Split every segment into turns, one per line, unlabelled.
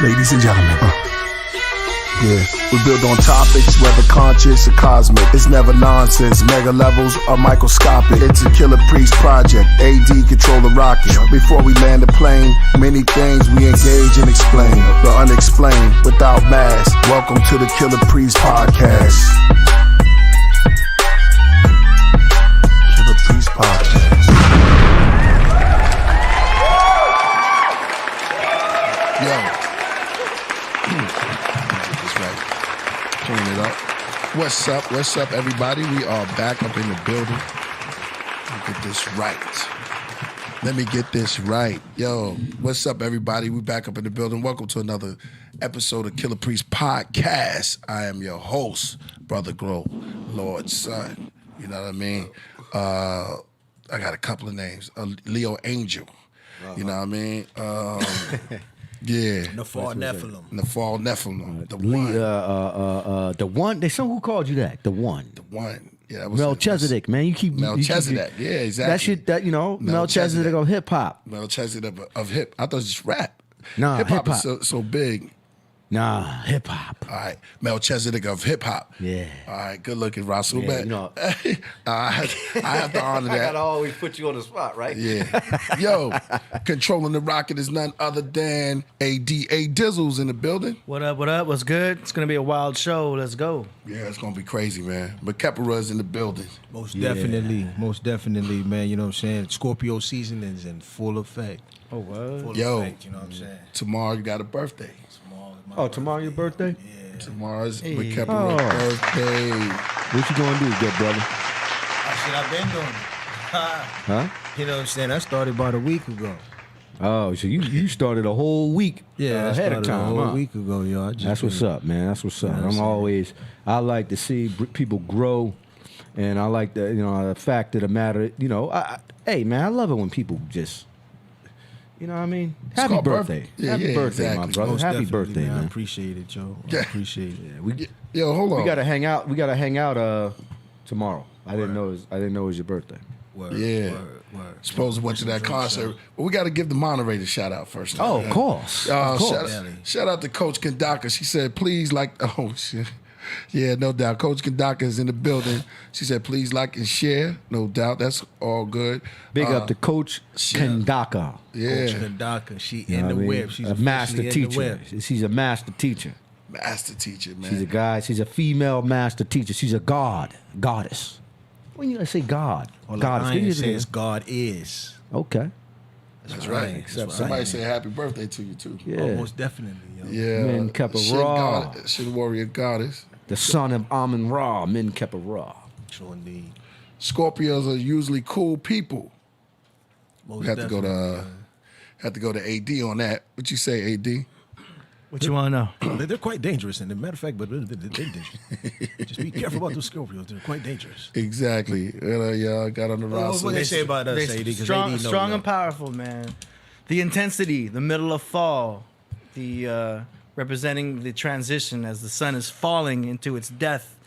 Ladies and gentlemen, yeah, we build on topics, whether conscious or cosmic. It's never nonsense, mega levels or microscopic. It's a Killer Priest project, AD control the rocket. Before we land the plane, many things we engage and explain. The unexplained, without mask. Welcome to the Killer Priest podcast. Killer Priest podcast. Yo. Clean it up. What's up? What's up, everybody? We are back up in the building. Let me get this right. Let me get this right. Yo, what's up, everybody? We back up in the building. Welcome to another episode of Killer Priest Podcast. I am your host, Brother Glow, Lord's son. You know what I mean? I got a couple of names. Leo Angel. You know what I mean? Yeah.
Nafal Nephilim.
Nafal Nephilim.
The one. There's someone who called you that. The one.
The one. Yeah, that was
Melchizedek, man. You keep
Melchizedek. Yeah, exactly.
That shit. That Melchizedek of hip hop.
Melchizedek of hip. I thought it was just rap.
Nah,
hip hop is so big.
Nah, hip hop.
All right, Melchizedek of hip hop.
Yeah.
All right, good looking, Russell.
Yeah,
man.
you know.
I have to honor that.
I gotta always put you on the spot, right?
Yeah. Yo, controlling the rocket is none other than A.D.A. Dizzles in the building.
What up, what up? What's good? It's going to be a wild show. Let's go.
Yeah, it's going to be crazy, man. But Kepera's in the building.
Most definitely, man. You know what I'm saying? Scorpio season is in full effect.
Oh, what?
Full
Yo,
effect, you know what I'm saying?
Tomorrow you got a birthday.
Tomorrow your birthday?
Yeah.
Tomorrow's Kepera's birthday.
What you gonna do, good brother?
Shit, I've been doing it.
Huh?
You know what I'm saying? I started about a week ago.
Oh, so you started a whole week ahead of time,
a whole
huh?
week ago, yo.
That's what's up, man. That's what's up.
Yeah,
I like to see people grow, and I like the fact of the matter. Hey, man, I love it when people just. You know what I mean? Happy birthday. Happy birthday,
exactly.
my brother.
Most
Happy
definitely,
birthday, man.
I appreciate it, Joe. I appreciate it.
Yo, hold on.
We gotta hang out. Tomorrow. I didn't know it was your birthday.
Word,
Yeah.
word.
Supposed to went to that concert. But we got to give the moderator a shout out first.
Oh, of course.
Shout out to Coach Kandaka. She said, please oh shit. Yeah, no doubt. Coach Kandaka is in the building. She said, please like and share. No doubt. That's all good.
Big up to Coach Kandaka.
Yeah.
Coach Kandaka, she in the web. She's
a master
officially in the
teacher.
web.
She's a master teacher.
Master teacher, man.
She's a female master teacher. She's a goddess. When you say God,
All
goddess.
I ain't says God is.
Okay.
That's right. Somebody say happy birthday to you, too.
Yeah.
Oh, most definitely, yo.
Yeah.
Min Kepa Ra.
Shin Warrior Goddess.
The son of Amun Ra, Min Kepa Ra.
Sure indeed.
Scorpios are usually cool people.
Most
We have to go to AD on that. What you say, AD?
What you want to know?
They're quite dangerous, and as a matter of fact, but they're dangerous. Just be careful about those Scorpios. They're quite dangerous.
Exactly. Y'all got on the roster.
What they say about us, AD? 'Cause
Strong,
AD know
strong
y'all.
and powerful, man. The intensity, the middle of fall, the representing the transition as the sun is falling into its death.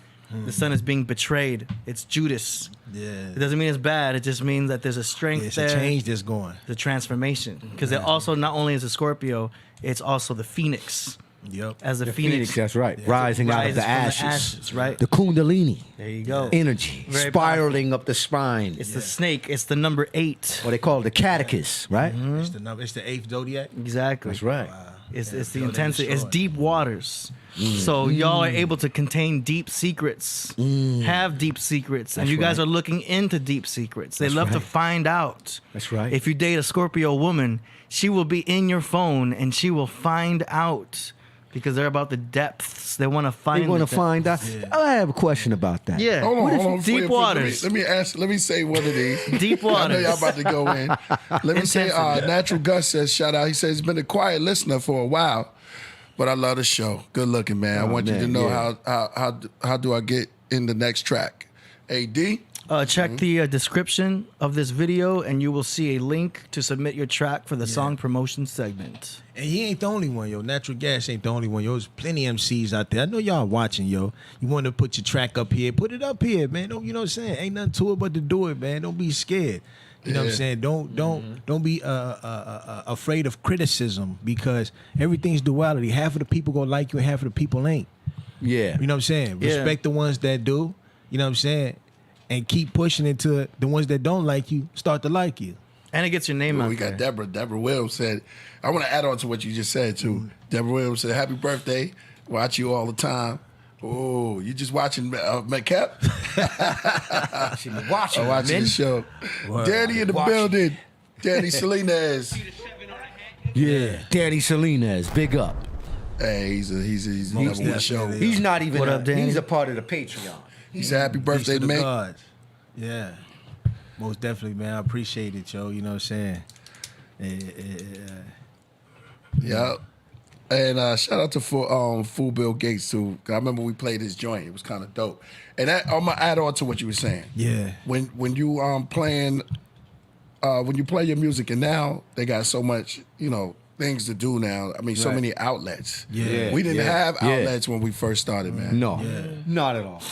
The sun is being betrayed. It's Judas.
Yeah.
It doesn't mean it's bad. It just means that there's a strength
It's
there.
a change that's going.
The transformation. Because it also not only is a Scorpio, it's also the phoenix.
Yep.
As the
Phoenix,
phoenix.
that's right. Rising out of
rises
the
from
ashes.
right?
The Kundalini.
There you go.
Energy.
Very
spiraling up the spine.
It's the snake. It's the number 8.
What they call it, the catechist, right?
It's the number. It's the 8th zodiac.
Exactly.
That's right.
It's the
Build and
intensity. It's
destroy.
deep waters. So y'all are able to contain deep secrets, have deep secrets, and
That's
you guys
right.
are looking into deep secrets. They
That's
love to
right.
find out.
That's right.
If you date a Scorpio woman, she will be in your phone and she will find out because they're about the depths. They want to find.
They want to find out. I have a question about that.
Yeah.
Hold on.
Deep waters.
Let me say one of these.
Deep
I know
waters.
y'all about to go in. Let me say,
Intensity.
Natural Gus says, shout out. He says, he's been a quiet listener for a while, but I love the show. Good looking, man. I want you to know how do I get in the next track. AD?
Check the description of this video and you will see a link to submit your track for the song promotion segment.
And he ain't the only one, yo. Natural Gas ain't the only one, yo. There's plenty of MCs out there. I know y'all watching, yo. You want to put your track up here, put it up here, man. Don't, you know what I'm saying? Ain't nothing to it but to do it, man. Don't be scared. You know what I'm saying? Don't be afraid of criticism, because everything's duality. Half of the people gonna like you and half of the people ain't.
Yeah.
You know what I'm saying?
Yeah.
Respect the ones that do. You know what I'm saying? And keep pushing into the ones that don't like you, start to like you.
And it gets your name out
We
there.
got Deborah. Deborah Williams said, I want to add on to what you just said, too. Deborah Williams said, happy birthday. Watch you all the time. Oh, you just watching McCap?
She been watching.
I'm watching the show. Danny in the building. Danny Salinas.
Yeah. Danny Salinas, big up.
Hey, he's
Most
number one show.
definitely.
He's not even.
What up, Danny?
He's a part of the Patreon.
He said, happy birthday,
Peace to the
man.
gods. Yeah. Most definitely, man. I appreciate it, yo. You know what I'm saying?
Yeah. And shout out to Fool Bill Gates, too. 'Cause I remember we played his joint. It was kind of dope. And I'm going to add on to what you were saying.
Yeah.
When you playing, when you play your music, and now they got so much, things to do now. I mean, so
Right.
many outlets.
Yeah.
We didn't have
Yeah.
outlets when we first started, man.
No, not at all.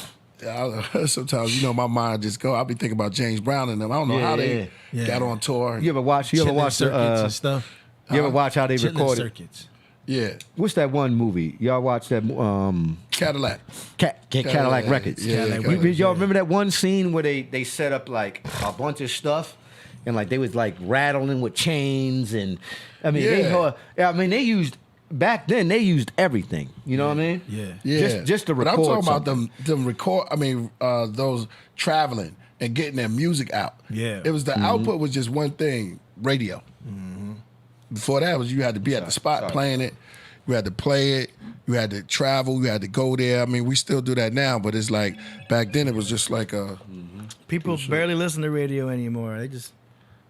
Sometimes, my mind just go. I'll be thinking about James Brown and them. I don't know how they
Yeah.
got on tour.
You ever watch? You ever
Chillin'
watch
circuits
the?
and stuff.
You ever watch how they
Chillin'
recorded?
circuits.
Yeah.
What's that one movie? Y'all watch that?
Cadillac.
Cadillac Records.
Yeah,
Cadillac
You-
Records,
y'all remember that one scene where they set up like a bunch of stuff, and like they was like rattling with chains, and I mean they used back then they used everything. You know what I mean?
Yeah.
Yeah.
Just to
But
record.
I'm talking about
something.
them record. I mean, those traveling and getting their music out.
Yeah.
It was the output was just one thing: radio. Before that was you had to be at the spot playing it. You had to play it. You had to travel. You had to go there. I mean, we still do that now, but it's like back then it was just like a.
People barely listen to radio anymore. They just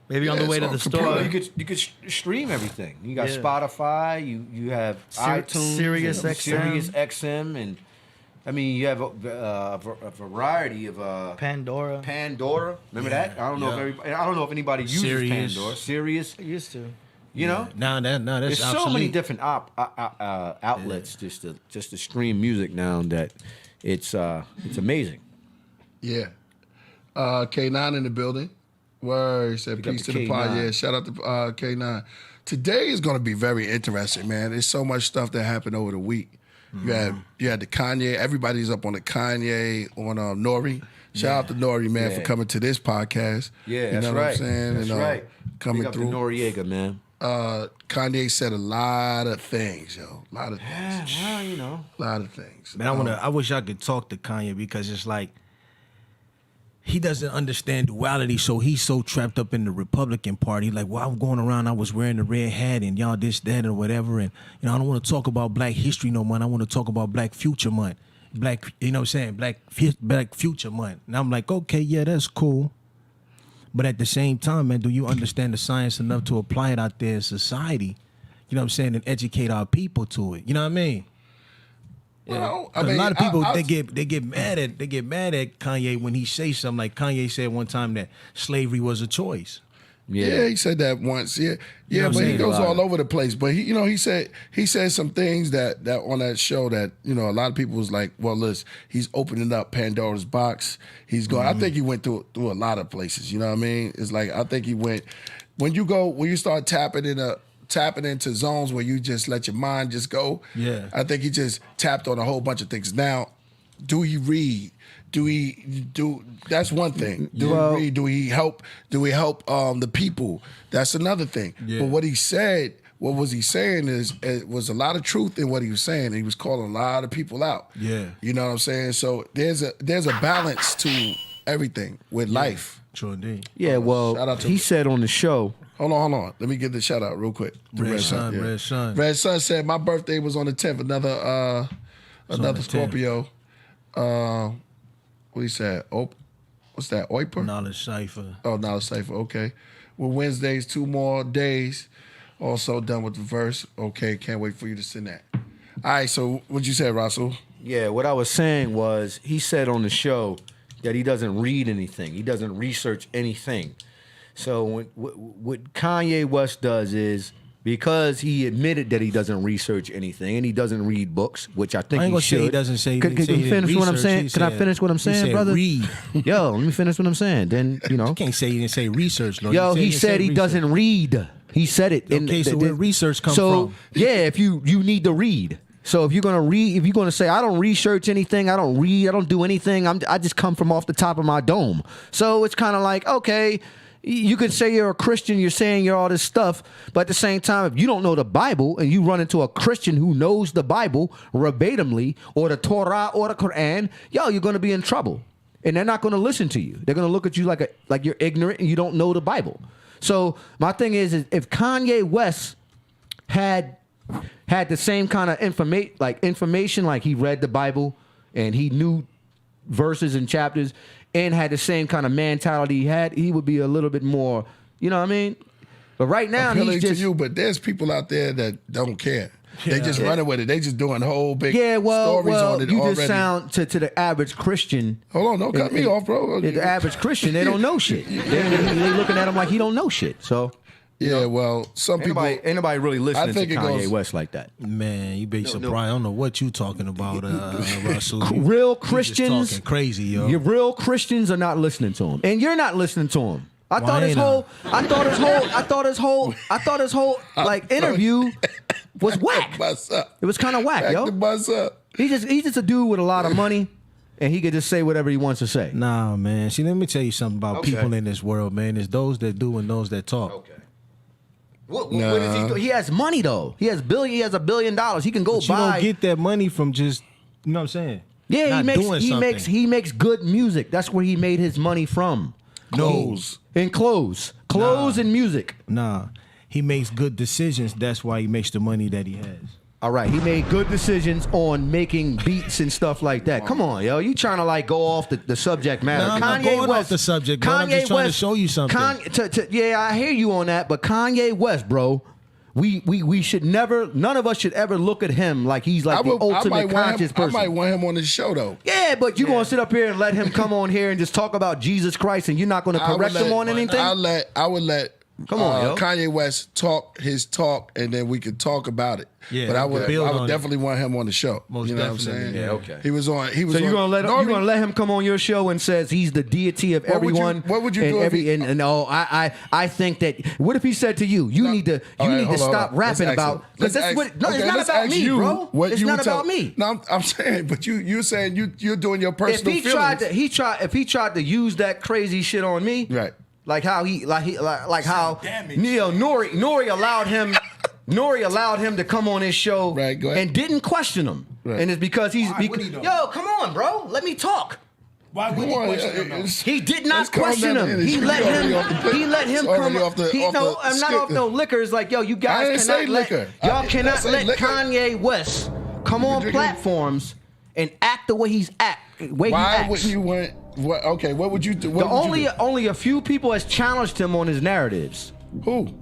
maybe on
Yeah,
the way
it's
to
on
the
computer.
store.
Well, you could stream everything. You got
Yeah.
Spotify. You have iTunes,
Sirius
and
XM.
Sirius XM, and I mean you have a variety of
Pandora.
Pandora. Remember that? I don't know if everybody. I don't know if anybody uses
Sirius.
Pandora. Sirius.
I used to.
You know.
No, that's
There's so
obsolete.
many different outlets just to stream music now that it's amazing.
Yeah. K9 in the building. Word. He said
Big up
peace
to
to the pod.
K9.
Yeah, shout out to K9. Today is going to be very interesting, man. There's so much stuff that happened over the week. You had the Kanye. Everybody's up on the Kanye, on Nori. Shout out to Nori, man, for coming to this podcast.
Yeah,
you
that's
know
right.
what I'm saying?
That's
and,
right.
Coming
Big up
through.
to Noriega, man.
Kanye said a lot of things, yo. A lot of things.
Yeah, well, you know.
A lot of things.
Man, I wish I could talk to Kanye, because it's like he doesn't understand duality, so he's so trapped up in the Republican Party. Like, well, I'm going around, I was wearing the red hat, and y'all this, that, or whatever, and I don't want to talk about Black History no more. I want to talk about Black Future Month, Black Future Month. And I'm like, okay, yeah, that's cool. But at the same time, man, do you understand the science enough to apply it out there in society? You know what I'm saying? And educate our people to it. You know what I mean?
Well, I
'Cause
mean,
a lot of people
I-
they get mad at Kanye when he says something. Like Kanye said one time that slavery was a choice.
Yeah, he said that once. Yeah,
know
yeah,
what I'm
but he
saying?
goes all over the place. But he said some things that on that show that a lot of people was like, well, listen, he's opening up Pandora's box. He's going. I think he went through a lot of places. You know what I mean? It's like I think he went when you start tapping into zones where you just let your mind just go.
Yeah.
I think he just tapped on a whole bunch of things. Now, do he read? That's one thing. Do he read? Do he help the people? That's another thing.
Yeah.
But what he said, what was he saying is it was a lot of truth in what he was saying. He was calling a lot of people out.
Yeah.
You know what I'm saying? So there's a balance to everything with life.
True indeed.
Yeah,
Shout
well,
out to-
he said on the show.
Hold on. Let me get the shout out real quick. to
Red Sun,
yeah.
Red Sun.
Red Sun said my birthday was on the 10th. Another
on the 10th.
Scorpio. What he said? What's that? Oiper?
Knowledge cipher.
Oh, not a cipher. Okay. Well, Wednesdays, 2 more days. Also done with the verse. Okay, can't wait for you to send that. All right, so what'd you say, Russell?
Yeah, what I was saying was he said on the show that he doesn't read anything. He doesn't research anything. So what Kanye West does is because he admitted that he doesn't research anything and he doesn't read books, which I think
I ain't
he
gonna
should.
say he doesn't say.
Can you finish what I'm saying? Can I finish what I'm
he
saying,
said
brother?
Read.
Yo, let me finish what I'm saying. Then
You can't say he didn't say research. No.
Yo, he
didn't
said
say
he
research.
doesn't read. He said it.
Okay, so where research come from?
Yeah, if you need to read. So if you're gonna read, if you're gonna say I don't research anything, I don't read, I don't do anything, I just come from off the top of my dome. So it's kind of like, okay, you could say you're a Christian, you're saying you're all this stuff, but at the same time, if you don't know the Bible and you run into a Christian who knows the Bible verbatimly or the Torah or the Quran, yo, you're gonna be in trouble, and they're not gonna listen to you. They're gonna look at you like you're ignorant and you don't know the Bible. So my thing is if Kanye West had the same kind of information, like he read the Bible and he knew verses and chapters and had the same kind of mentality he would be a little bit more, you know what I mean? But right now
appealing
he's just
to you, but there's people out there that don't care. They just running with it. They just doing whole big stories on it
you
already.
just sound to the average Christian.
Hold on, don't cut me off, bro.
The average Christian, they don't know shit. They looking at him like he don't know shit. So
yeah, well, some people
ain't nobody really listening
think
to
it
Kanye
goes-
West like that.
Man, you be surprised. I don't know what you talking about, Russell.
Real
You just
Christians,
talking crazy, yo.
your real Christians are not listening to him, and you're not listening to him. I
Why
thought his
ain't
whole like interview was whack.
bus up.
It was kind of whack,
Back
yo.
the bus up.
He's just a dude with a lot of money, and he could just say whatever he wants to say.
Nah, man. See, let me tell you something about
Okay.
people in this world, man. There's those that do and those that talk.
Okay. What is he do? He has money though. He has $1 billion. He can go
But you
buy.
don't get that money from just, you know what I'm saying?
Yeah,
Not doing something.
he makes good music. That's where he made his money from.
Clothes.
And clothes and music.
Nah, he makes good decisions. That's why he makes the money that he has.
All right, he made good decisions on making beats and stuff like that. Come on, yo, you trying to like go off the subject matter?
No, I'm not going off the subject, bro. I'm just trying to show you something.
Yeah, I hear you on that, but Kanye West, bro, we should never, none of us should ever look at him like he's like the ultimate conscious person.
I might want him on the show though.
Yeah, but you gonna sit up here and let him come on here and just talk about Jesus Christ, and you're not gonna correct him on anything?
I would let
Come on, yo.
Kanye West talk his talk, and then we could talk about it.
Yeah,
but I
we
would
could build on
definitely want him on the show.
Most
you know what I'm
definitely,
saying?
yeah.
Okay.
He was on.
So you're gonna let him come on your show and says he's the deity of everyone.
What would you do if he-
I think that. What if he said to you, you need to stop rapping about? Because that's what. No, it's not about me, bro. It's not about me.
No, I'm saying, but you're saying you're doing your personal
If he tried to use that crazy shit on me,
Right.
Like how Nori allowed him to come on his show,
Right, go ahead.
and didn't question him,
Right.
and it's because he's
Why would he though?
yo, come on, bro, let me talk.
Why would he question him though?
He did not
Let's calm
question
down
him.
the
He
energy.
let
We already
him.
off the-
He let him
it's already
come.
off the-
he,
off
no,
the
I'm not
skip.
off no liquor. It's like, yo, you
I
guys
didn't say
cannot let
liquor.
y'all
I
cannot
said
let
liquor.
Kanye West come on
drinking-
platforms and act the way he
Why
acts.
wouldn't you want? What? Okay, what would you do? What
The
would you
only a few people has challenged him on his narratives.
do? Who?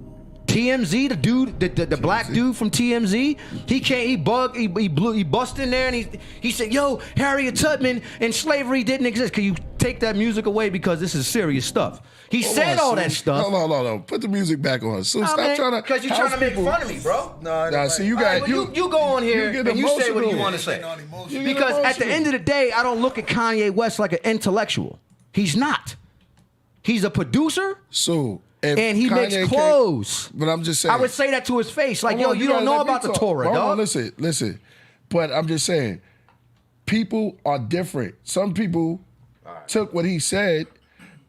TMZ, the dude, the black dude from TMZ, he bust in there and he said, yo, Harriet Tubman and slavery didn't exist. Can you take that music away because this is serious stuff? He said all that stuff.
Hold on. Put the music back on. So stop trying to.
Because you're trying to make fun of me, bro.
Nah, see, you
All right,
got
well, you go on here
get
and you say what you
emotional.
want to say.
You get
Because at the
emotional.
end of the day, I don't look at Kanye West like an intellectual. He's not. He's a producer.
So, if
And he
Kanye
makes
can't-
clothes.
But I'm just saying.
I would say that to his face. Like,
Hold
yo,
on,
you don't
gotta
know
let me
about the
talk.
Torah,
Hold
dog.
on, listen. But I'm just saying, people are different. Some people took what he said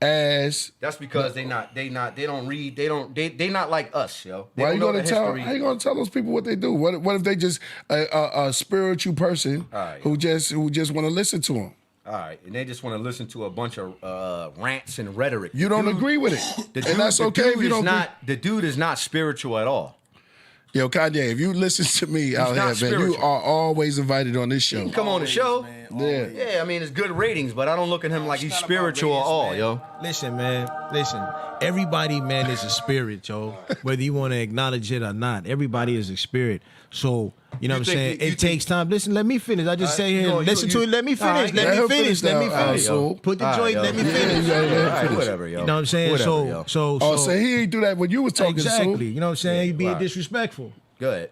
as.
That's because they not read. They not like us, yo. They
Why
don't
you
know
gonna
the
tell?
history.
How you gonna tell those people what they do? What if they just a spiritual person
Alright.
who just want to listen to him?
All right, and they just want to listen to a bunch of rants and rhetoric.
You don't agree with it, and that's okay if you don't.
The dude is not spiritual at all.
Yo, Kanye, if you listen to me out
not
here, man, you
spiritual.
are always invited on this show.
Come on the show.
Yeah.
Yeah, I mean, it's good ratings, but I don't look at him like he's spiritual at all, yo.
Listen, man. Listen. Everybody, man, is a spirit, yo. Whether you want to acknowledge it or not, everybody is a spirit. So, you know what I'm saying? It takes time. Listen, let me finish. I just say here, listen to it. Let me finish. Let me finish. Let me finish. Put the joint. Let me finish.
Whatever, yo.
You know what I'm saying?
Whatever,
so.
Oh, so he ain't do that when you was talking.
Exactly. You know what I'm saying? You being disrespectful.
Good.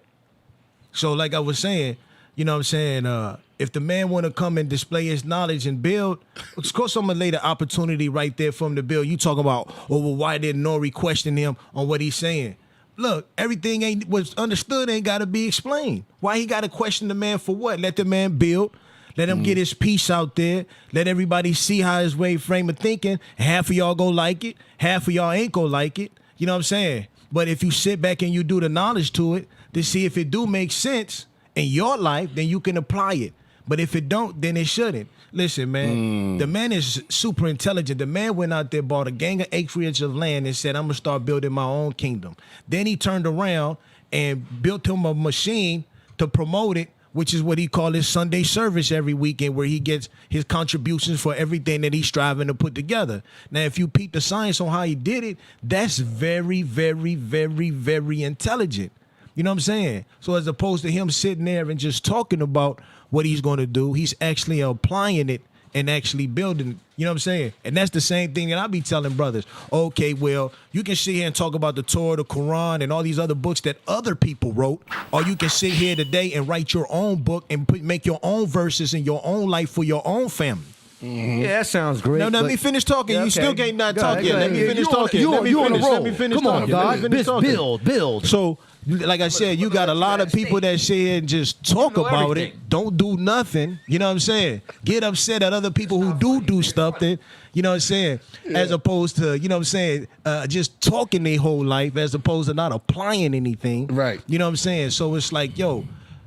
So, like I was saying, you know what I'm saying? If the man want to come and display his knowledge and build, of course I'm going to lay the opportunity right there for him to build. You talk about, well, why didn't Nori question him on what he's saying? Look, everything ain't was understood ain't got to be explained. Why he got to question the man for what? Let the man build. Let him get his piece out there. Let everybody see how his way frame of thinking. Half of y'all go like it. Half of y'all ain't go like it. You know what I'm saying? But if you sit back and you do the knowledge to it to see if it do make sense in your life, then you can apply it. But if it don't, then it shouldn't. Listen, man, the man is super intelligent. The man went out there, bought a gang of acreage of land and said, I'm going to start building my own kingdom. Then he turned around and built him a machine to promote it, which is what he called his Sunday service every weekend, where he gets his contributions for everything that he's striving to put together. Now, if you peep the science on how he did it, that's very, very, very, very intelligent. You know what I'm saying? So as opposed to him sitting there and just talking about what he's going to do, he's actually applying it and actually building it. You know what I'm saying? And that's the same thing that I be telling brothers. Okay, well, you can sit here and talk about the Torah, the Quran, and all these other books that other people wrote, or you can sit here today and write your own book and make your own verses in your own life for your own family.
Yeah, that sounds great.
No, let me finish talking.
Yeah,
You still
okay.
can't not
Go
talk
ahead,
yet.
go
Let me
ahead.
finish
You on-
talking.
you
Let
on-
me
you on a
finish.
roll.
Let me finish
Come on,
talking.
dog.
Let me finish talking.
Build.
So, like I said, you got a lot of people that sit here and just talk
know
about
everything.
it, don't do nothing. You know what I'm saying? Get upset at other people who do stuff that, you know what I'm saying? As opposed to, you know what I'm saying, just talking their whole life as opposed to not applying anything.
Right.
You know what I'm saying? So it's like, yo,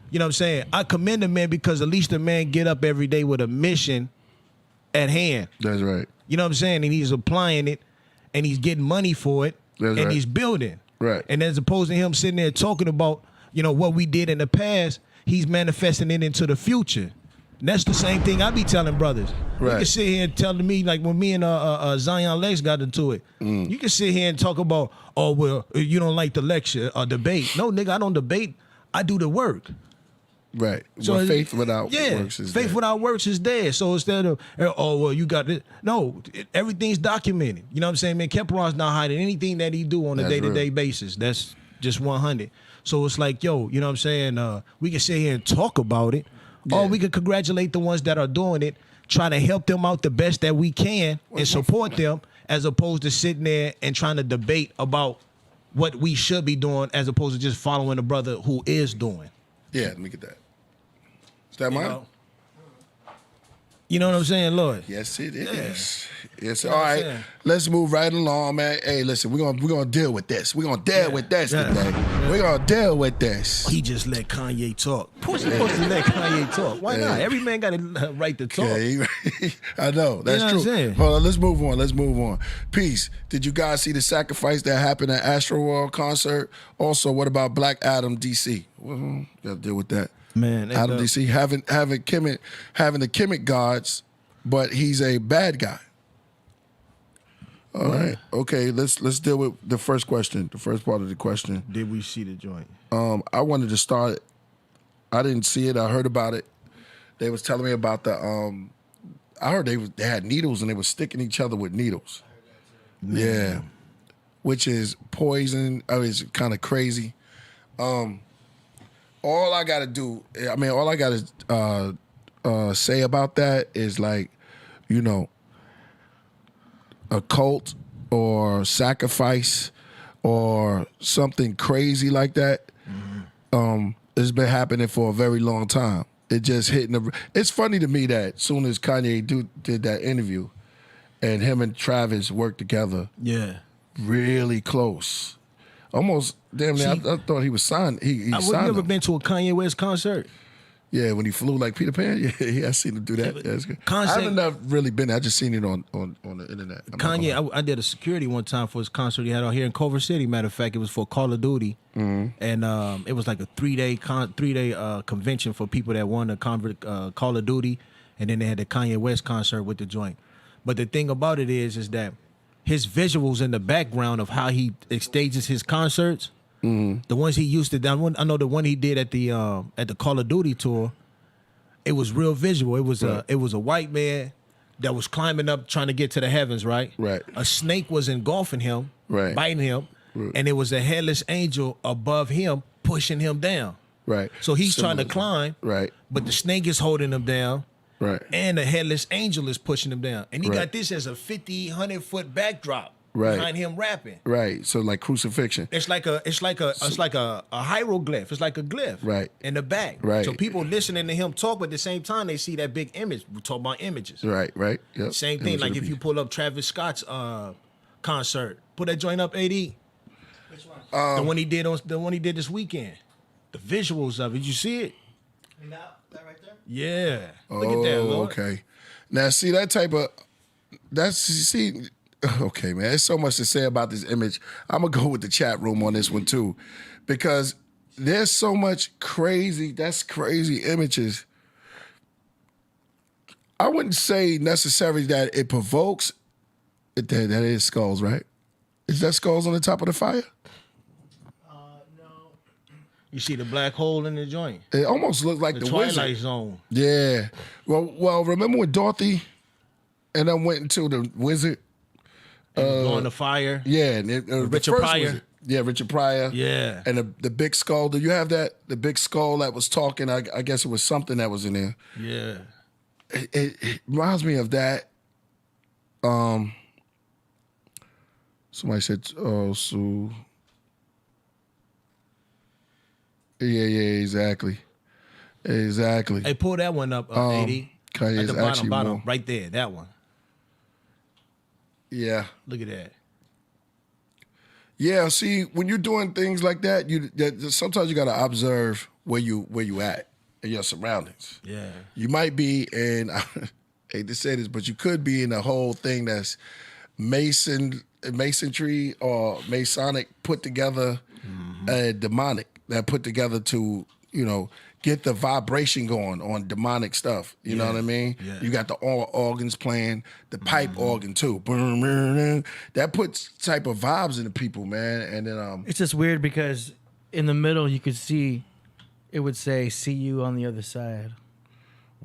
you know what I'm saying? I commend the man because at least the man get up every day with a mission at hand.
That's right.
You know what I'm saying? And he's applying it and he's getting money for it.
That's
and
right.
he's building.
Right.
And as opposed to him sitting there talking about, you know, what we did in the past, he's manifesting it into the future. And that's the same thing I be telling brothers. You
Right.
can sit here and tell me, like when me and Zion Lex got into it, you can sit here and talk about, oh, well, you don't like the lecture or debate. No, nigga, I don't debate. I do the work.
Right.
So
Well, faith without works is
faith
dead.
without works is dead. So instead of well, you got it. No, everything's documented. You know what I'm saying, man? Kemperon's not hiding anything that he do on a
That's
day-to-day
real.
basis. That's just 100. So it's like, yo, you know what I'm saying? We can sit here and talk about it, or we can congratulate the ones that are doing it, try to help them out the best that we can, and support them, as opposed to sitting there and trying to debate about what we should be doing, as opposed to just following a brother who is doing.
Yeah, let me get that. Is that mine?
You know what I'm saying, Lord?
Yes, it is. Yes.
know
All
what I'm
right.
saying?
Let's move right along, man. Hey, listen, we're gonna deal with this. We're gonna deal with this
Yeah.
today. We're gonna deal with this.
He just let Kanye talk. Who's supposed to let Kanye talk? Why not? Every man got a right to talk.
Okay. I know. That's
know what
true.
I'm saying?
Hold on, let's move on. Peace. Did you guys see the sacrifice that happened at Astro World concert? Also, what about Black Adam DC? Well, gotta deal with that.
Man, and,
Adam DC having the Kemet gods, but he's a bad guy. All right. Okay, let's deal with the first question, the first part of the question.
Did we see the joint?
I wanted to start. I didn't see it. I heard about it. They was telling me about the. I heard they had needles and they were sticking each other with needles. Yeah, which is poison. I mean, it's kind of crazy. All I gotta do, I mean, all I gotta say about that is like, you know, a cult or sacrifice or something crazy like that. It's been happening for a very long time. It just hitting it's funny to me that soon as Kanye did that interview and him and Travis worked together
Yeah.
really close. Almost damn near, I thought he was signed. He
Have you
signed
ever
him.
been to a Kanye West concert?
Yeah, when he flew like Peter Pan. Yeah, I seen him do that. Yeah, that's good. I haven't really been there. I just seen it on the internet. I'm not
Kanye, I did a security one time for his concert he had out here in Culver City. Matter of fact, it was for Call of Duty, and it was like a 3-day convention for people that want to convert Call of Duty. and then they had the Kanye West concert with the joint. But the thing about it is that his visuals in the background of how he stages his concerts, the ones he used to do. I know the one he did at the Call of Duty tour. It was real visual. It was a white man that was climbing up trying to get to the heavens. Right. A snake was engulfing him, biting him, and it was a headless angel above him pushing him down.
Right.
So he's trying to climb.
Right.
But the snake is holding him down.
Right.
And the headless angel is pushing him down. And he got this as a 50, 100-foot backdrop behind him rapping.
Right. So like crucifixion.
It's like a hieroglyph. It's like a glyph. In the back.
Right.
So people listening to him talk, but at the same time they see that big image. We talk about images.
Right. Yep.
Same thing. Like if you pull up Travis Scott's concert, put that joint up, AD. Which one? The one he did this weekend. The visuals of it. You see it?
That right there?
Yeah. Look at that, Lord.
Okay. Now see that type of okay, man. There's so much to say about this image. I'm gonna go with the chat room on this one too. Because there's so much crazy images. I wouldn't say necessarily that it provokes. That is skulls, right? Is that skulls on the top of the fire?
You see the black hole in the joint?
It almost looked like the
Twilight
wizard.
Zone.
Yeah. Well, remember when Dorothy and then went into the wizard?
On the fire.
Yeah. And
Richard Pryor.
Richard Pryor.
Yeah.
And the big skull. Do you have that? The big skull that was talking. I guess it was something that was in there.
Yeah.
It reminds me of that. Somebody said, so... Yeah, exactly.
Hey, pull that one up, 80.
Kanye's
at the
actually
bottom,
more.
right there, that one.
Yeah.
Look at that.
Yeah, see, when you're doing things like that, sometimes you gotta observe where you at in your surroundings.
Yeah.
You might be in, I hate to say this, but you could be in a whole thing that's masonry or Masonic put together, demonic. That put together to, get the vibration going on demonic stuff. You know what I mean?
Yeah.
You got the organs playing, the pipe organ too. That puts type of vibes into people, man. And then
it's just weird because in the middle you could see it would say "see you on the other side."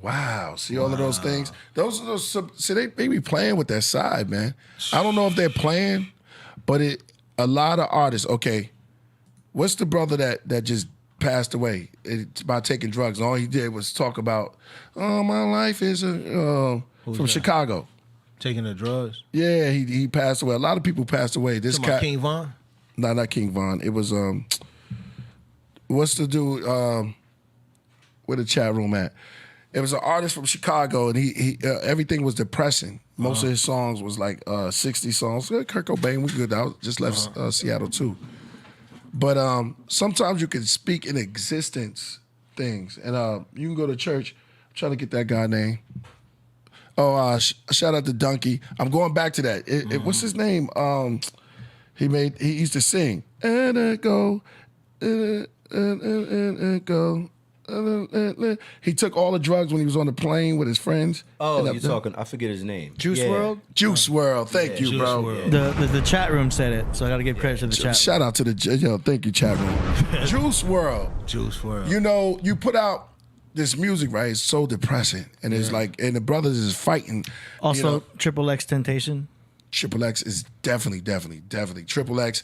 Wow, see all of those things. Those see they be playing with that side, man. I don't know if they're playing, but a lot of artists. Okay, what's the brother that just passed away? It's about taking drugs. All he did was talk about, my life is from
that?
Chicago.
Taking the drugs?
Yeah, he passed away. A lot of people passed away. This cat,
King Von?
No, not King Von. It was what's the dude? Where the chat room at? It was an artist from Chicago, and he everything was depressing. Most of his songs was like 60 songs. Kurt Cobain, we good. I just left Seattle too. But sometimes you can speak in existence things, and you can go to church. I'm trying to get that guy name. Oh, shout out to Donkey. I'm going back to that. What's his name? He used to sing and go, and go. He took all the drugs when he was on the plane with his friends.
Oh, you're talking. I forget his name.
Juice WRLD.
Juice WRLD. Thank you,
Juice
bro.
WRLD.
The chat room said it, so I got to give credit to the chat.
Shout out to thank you, chat room. Juice WRLD.
Juice WRLD.
You put out this music, right? It's so depressing, and it's like, and the brothers is fighting.
Also, Triple X Temptation.
Triple X is definitely. Triple X,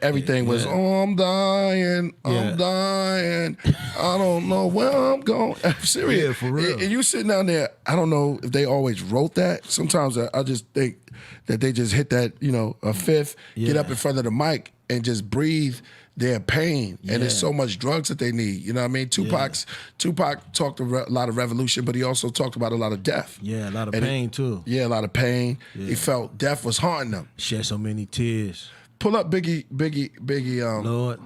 everything was, I'm dying, I don't know where I'm going. I'm serious.
Yeah, for real.
And you sitting down there, I don't know if they always wrote that. Sometimes I just think that they just hit that, a fifth, get up in front of the mic and just breathe their pain. And there's so much drugs that they need. You know what I mean? Tupac talked a lot of revolution, but he also talked about a lot of death.
Yeah, a lot of pain too.
Yeah, a lot of pain.
Yeah.
He felt death was haunting him.
Shed so many tears.
Pull up Biggie
Lord,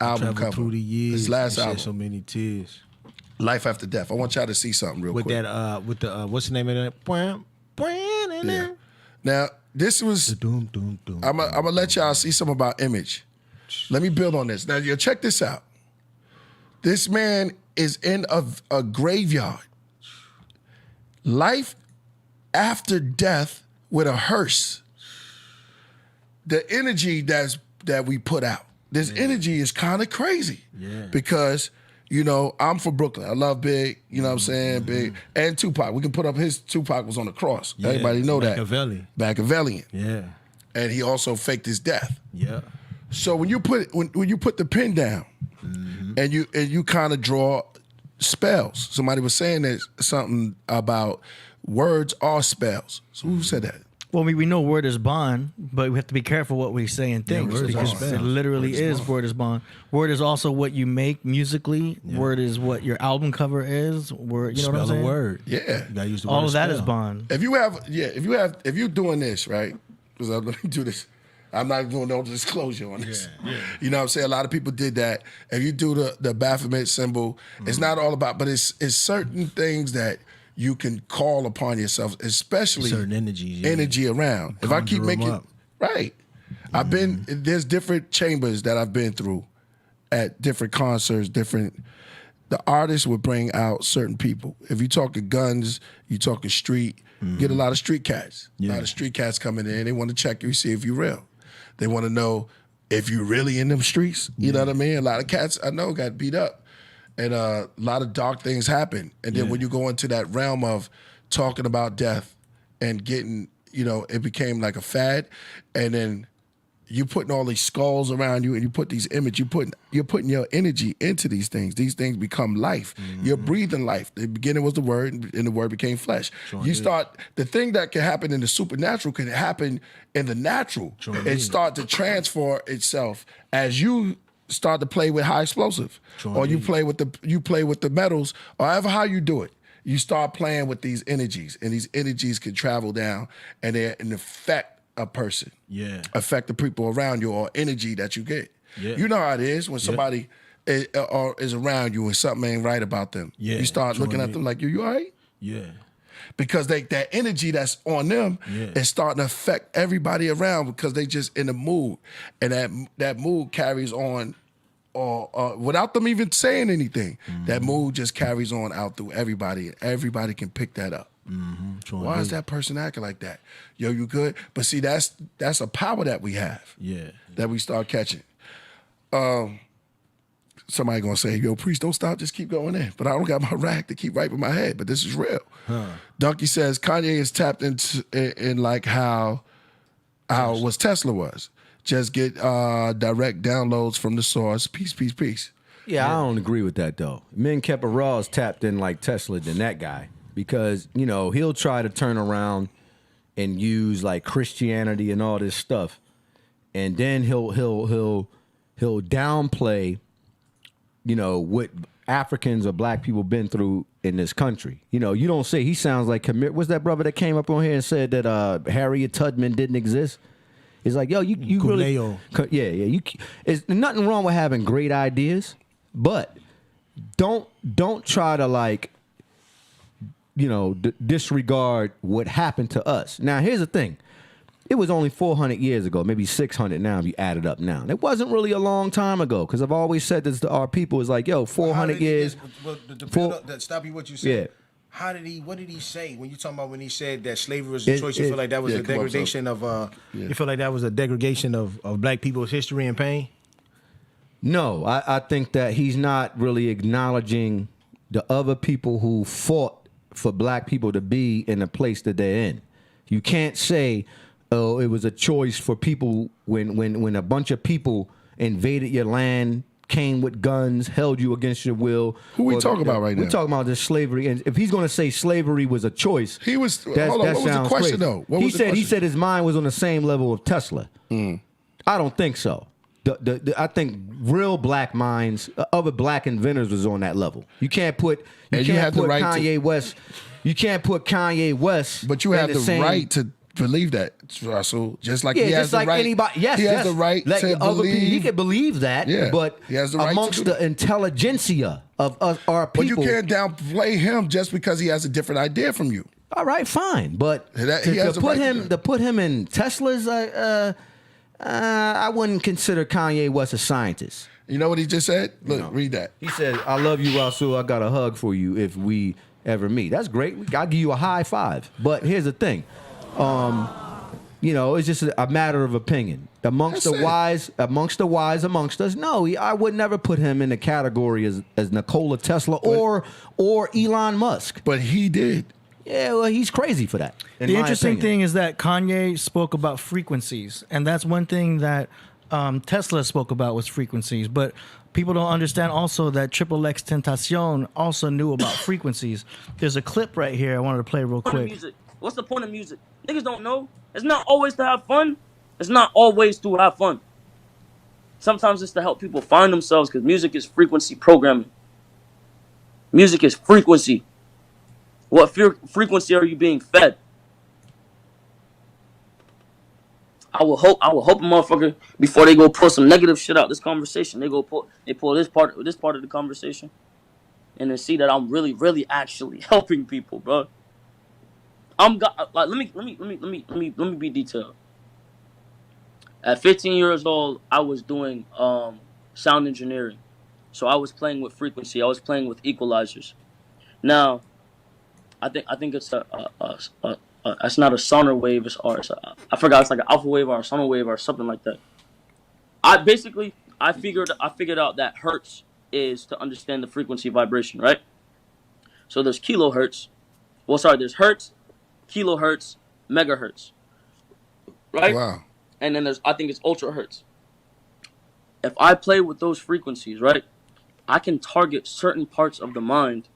album
traveled
cover.
through the years.
His last
shed
album.
so many tears.
Life After Death. I want y'all to see something real
With
quick.
that, with the what's the name of that?
Yeah. Now, this was
Doom, doom, doom.
I'm gonna let y'all see something about Image. Let me build on this. Now, check this out. This man is in a graveyard, life after death with a hearse. The energy that we put out. This energy is kind of crazy.
Yeah.
Because, you know, I'm from Brooklyn. I love Big, you know what I'm saying? Big. And Tupac. We can put up his Tupac was on the cross.
Yeah.
Everybody know that. Machiavellian.
Yeah.
And he also faked his death.
Yeah.
So when you put the pen down and you kind of draw spells. Somebody was saying that something about words are spells. So who said that?
Well, we know word is bond, but we have to be careful what we say and think
words
because
are spells.
it literally word is bond. Word is also what you make musically. Yeah. Word is what your album cover is. Word, you know what I'm saying?
Word.
Yeah.
You gotta use the
all
word
of that
spell.
is bond.
If you're doing this, right? Because let me do this. I'm not doing no disclosure on this. Yeah. You know what I'm saying? A lot of people did that. If you do the Baphomet symbol, it's not all about, but it's certain things that you can call upon yourself, especially
certain energies,
energy around. If I keep making right, I've been there's different chambers that I've been through at different concerts. The artists would bring out certain people. If you talking guns, you talking street. You get a lot of street cats. A lot of street cats coming in. They want to check you, see if you're real. They want to know if you're really in them streets. You know what I mean? A lot of cats I know got beat up. And a lot of dark things happen. And then when you go into that realm of talking about death and getting, you know, it became like a fad. And then you putting all these skulls around you and you put these images, you're putting your energy into these things. These things become life. You're breathing life. The beginning was the word and the word became flesh. The thing that can happen in the supernatural can happen in the natural. It start to transfer itself as you start to play with high explosive, or you play with the metals, or however how you do it. You start playing with these energies, and these energies can travel down and affect a person, affect the people around you, or energy that you get. You know how it is when somebody is around you and something ain't right about them. You start looking at them like, you all right?
Yeah.
Because that energy that's on them is starting to affect everybody around because they just in the mood. And that mood carries on without them even saying anything. That mood just carries on out through everybody. And everybody can pick that up. Why is that person acting like that? Yo, you good? But see, that's a power that we have. That we start catching. Somebody gonna say, yo, priest, don't stop, just keep going in. But I don't got my rack to keep wiping my head, but this is real. Donkey says Kanye is tapped into in like how was Tesla was. Just get direct downloads from the source. Peace.
Yeah, I don't agree with that though. Men kept a raw is tapped in like Tesla than that guy. Because, you know, he'll try to turn around and use like Christianity and all this stuff. And then he'll downplay, you know, what Africans or black people been through in this country. You know, you don't say he sounds like what's that brother that came up on here and said that Harriet Tubman didn't exist? It's like, yo, you really there's nothing wrong with having great ideas, but don't try to like, you know, disregard what happened to us. Now, here's the thing. It was only 400 years ago, maybe 600 now if you add it up now. It wasn't really a long time ago because I've always said this to our people. It's like, yo, 400 years.
Stop you what you said. Yeah. What did he say when you talking about when he said that slavery was a choice? You feel like that was a degradation of, you feel like that was a degradation of black people's history and pain?
No, I think that he's not really acknowledging the other people who fought for black people to be in the place that they're in. You can't say, oh, it was a choice for people when a bunch of people invaded your land, came with guns, held you against your will.
Who we talking about right now?
We're talking about this slavery. And if he's going to say slavery was a choice,
he was. Hold on, what was the question though?
He said his mind was on the same level of Tesla. I don't think so. I think real black minds, other black inventors was on that level. You can't put Kanye West. You can't put Kanye West.
But you have the right to believe that, Russell. Just like he has the right.
Anybody, yes,
he has the right to believe.
He can believe that.
Yeah,
but
he has the right
amongst the intelligentsia of our people,
but you can't downplay him just because he has a different idea from you.
All right, fine, but to put him in Teslas, I wouldn't consider Kanye West a scientist.
You know what he just said? Look, read that.
He said, "I love you, Rasul. I got a hug for you. If we ever meet. That's great. I'll give you a high five. But here's the thing. You know, it's just a matter of opinion. Amongst the wise amongst us, no, I would never put him in the category as Nikola Tesla or Elon Musk.
But he did.
Yeah, well, he's crazy for that.
The interesting thing is that Kanye spoke about frequencies, and that's one thing that Tesla spoke about was frequencies. But people don't understand also that Triple X Tentacion also knew about frequencies. There's a clip right here I wanted to play real quick.
Music. What's the point of music? Niggas don't know. It's not always to have fun. It's not always to have fun. Sometimes it's to help people find themselves because music is frequency programming. Music is frequency. What frequency are you being fed? I will hope a motherfucker before they go pull some negative shit out this conversation. They pull this part of the conversation, and then see that I'm really actually helping people, bro. Let me be detailed. At 15 years old, I was doing sound engineering, so I was playing with frequency. I was playing with equalizers. Now, I think it's it's not a sonar wave. I forgot. It's like an alpha wave or a sonar wave or something like that. I figured out that hertz is to understand the frequency vibration, right? So there's kilohertz. There's hertz, kilohertz, megahertz, right?
Wow.
And then I think it's ultra hertz. If I play with those frequencies, right, I can target certain parts of the mind.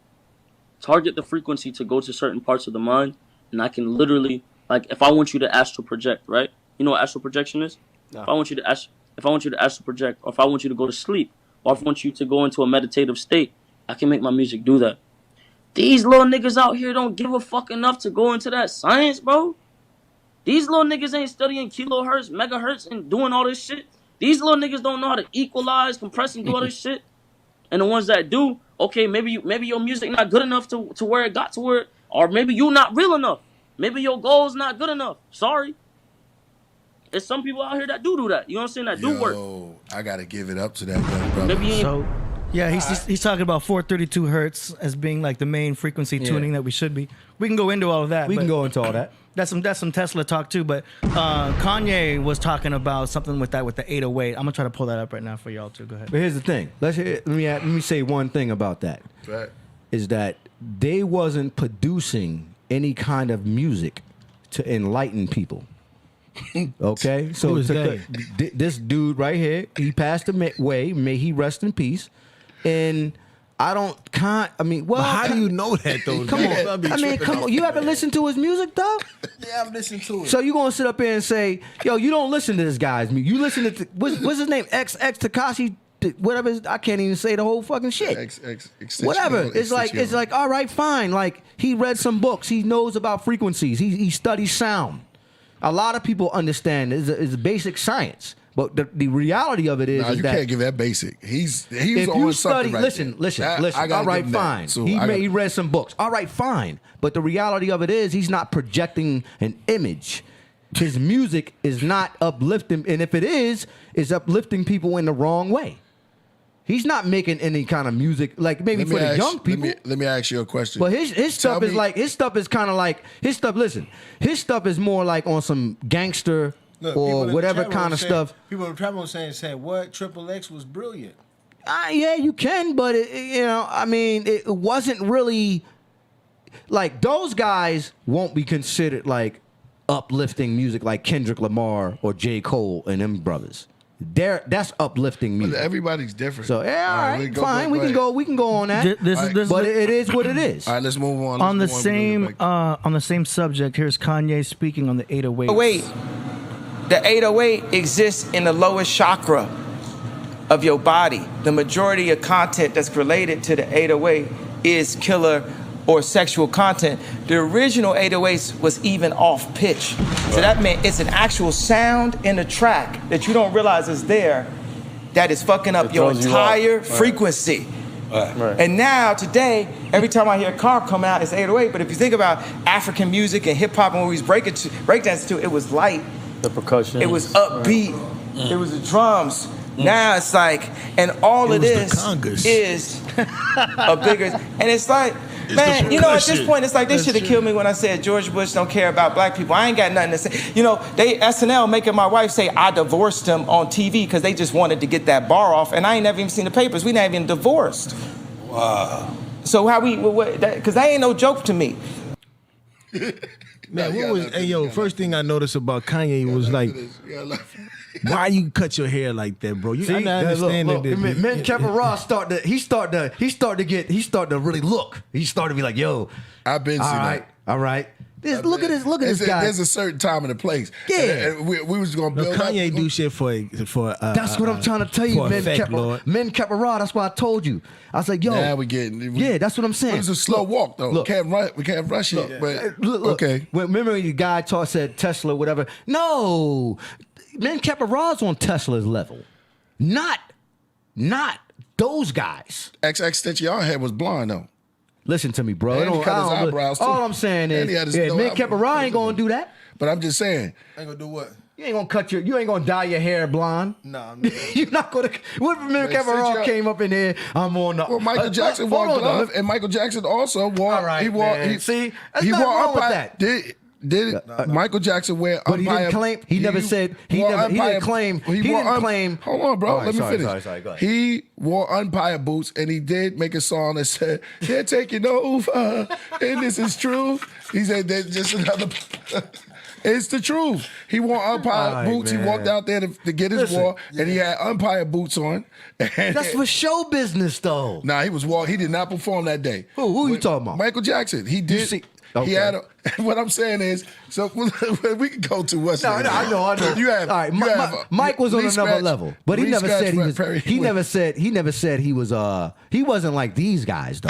Target the frequency to go to certain parts of the mind, and I can literally, like, if I want you to astral project, right? You know what astral projection is? No. If I want you to astral project, or if I want you to go to sleep, or if I want you to go into a meditative state, I can make my music do that. These little niggas out here don't give a fuck enough to go into that science, bro. These little niggas ain't studying kilohertz, megahertz, and doing all this shit. These little niggas don't know how to equalize, compress, and do all this shit. And the ones that do, okay, maybe your music not good enough to where it got to where, or maybe you not real enough. Maybe your goal's not good enough. Sorry. There's some people out here that do that. You know what I'm saying? That do work.
I gotta give it up to that young brother.
So, yeah, he's talking about 432 hertz as being like the main frequency tuning that we should be. We can go into all of that.
We can go into all that.
That's some Tesla talk too, but Kanye was talking about something with the 808. I'm gonna try to pull that up right now for y'all too. Go ahead.
But here's the thing. Let me say one thing about that.
Right.
Is that they wasn't producing any kind of music to enlighten people. Okay, so this dude right here, he passed away. May he rest in peace. And I mean, well,
but how do you know that though?
Come on. You haven't listened to his music though?
Yeah, I've listened to it.
So you gonna sit up here and say, yo, you don't listen to this guy's music. You listen to what's his name? XX Takashi, whatever. I can't even say the whole fucking shit. Whatever. It's like all right, fine. Like he read some books. He knows about frequencies. He studies sound. A lot of people understand it's basic science. But the reality of it is,
you
that
can't give that basic. He's
if
on
you
something
study,
right
listen.
there.
All right, fine.
So
he read some books. All right, fine. But the reality of it is, he's not projecting an image. His music is not uplifting, and if it is, it's uplifting people in the wrong way. He's not making any kind of music like maybe for the young people.
Let me ask you a question.
But his stuff is like his stuff. Listen, his stuff is more like on some gangster.
Look,
or whatever kind of stuff.
People in the trap room saying what Triple X was brilliant.
Yeah, you can, but it wasn't really like those guys won't be considered like uplifting music like Kendrick Lamar or J. Cole and them brothers. That's uplifting music.
But everybody's different.
So all right, fine. We can go on that. But it is what it is.
All right, let's move on.
On the same subject, here's Kanye speaking on the 808.
Oh, wait. The 808 exists in the lowest chakra of your body. The majority of content that's related to the 808 is killer or sexual content. The original 808s was even off pitch. So that meant it's an actual sound in the track that you don't realize is there that is fucking up your entire frequency. Right. And now, today, every time I hear a car come out, it's 808. But if you think about African music and hip hop and what we was breakdancing to, it was light.
The percussion.
It was upbeat. It was the drums. Now it's like, and all of this is a bigger, and it's like, Man, you know, at this point, it's like they should have killed me when I said George Bush don't care about black people. I ain't got nothing to say. You know, they SNL making my wife say I divorced him on TV because they just wanted to get that bar off, and I ain't never even seen the papers. We not even divorced.
Wow.
So how we? Because that ain't no joke to me.
Man, what was? Hey, yo, first thing I noticed about Kanye was like, why you cut your hair like that, bro? I'm not understanding this.
Men Kevin Ross start to really look. He started to be like, yo,
I've been seeing that.
All right. Look at this guy.
There's a certain time and a place.
Yeah.
And we was gonna build
Kanye
up.
do shit for.
That's what I'm trying to tell you, men kept raw. That's why I told you. I was like, yo.
Now we getting.
Yeah, that's what I'm saying.
It was a slow walk though.
Look,
We can't rush it. But okay.
Remember when the guy said Tesla, whatever? No, men kept raws on Tesla's level, not those guys.
XXXTentacion head was blonde though.
Listen to me, bro.
And he cut his eyebrows, too.
All I'm saying
And he had
is,
his no
men kept
eyebrows.
ain't gonna do that.
But I'm just saying.
Ain't gonna do what?
You ain't gonna you ain't gonna dye your hair blonde.
No, I'm not.
You're not gonna. What if men Kevin Ross came up in here? I'm on the.
Well, Michael Jackson wore gloves, and Michael Jackson also wore.
All right,
he wore.
man. See, that's
he
nothing
wore
wrong with
umpire.
that.
Did Michael Jackson wear
But
umpire?
he didn't claim. He never said. He
wore
didn't
umpire-
claim. He
wore
didn't claim.
Hold on, bro.
All right,
Let me finish.
Sorry. Go ahead.
He wore umpire boots, and he did make a song that said, "Can't take it over," and this is true. He said, "There's just another." It's the truth. He wore umpire
All right,
boots.
man.
He walked out there to get his war, and he had umpire boots on. And
That's for show business, though.
Nah, he did not perform that day.
Who you talking about?
Michael Jackson. He did.
see-
He had. What I'm saying is, so we can go to what's.
No, I know.
You have.
All right,
you have
Mike was on
Lee
another
Scratch-
level, but he
Lee
never
Scratch
said he was.
Perry
He
was-
never said he was. He wasn't like these guys though.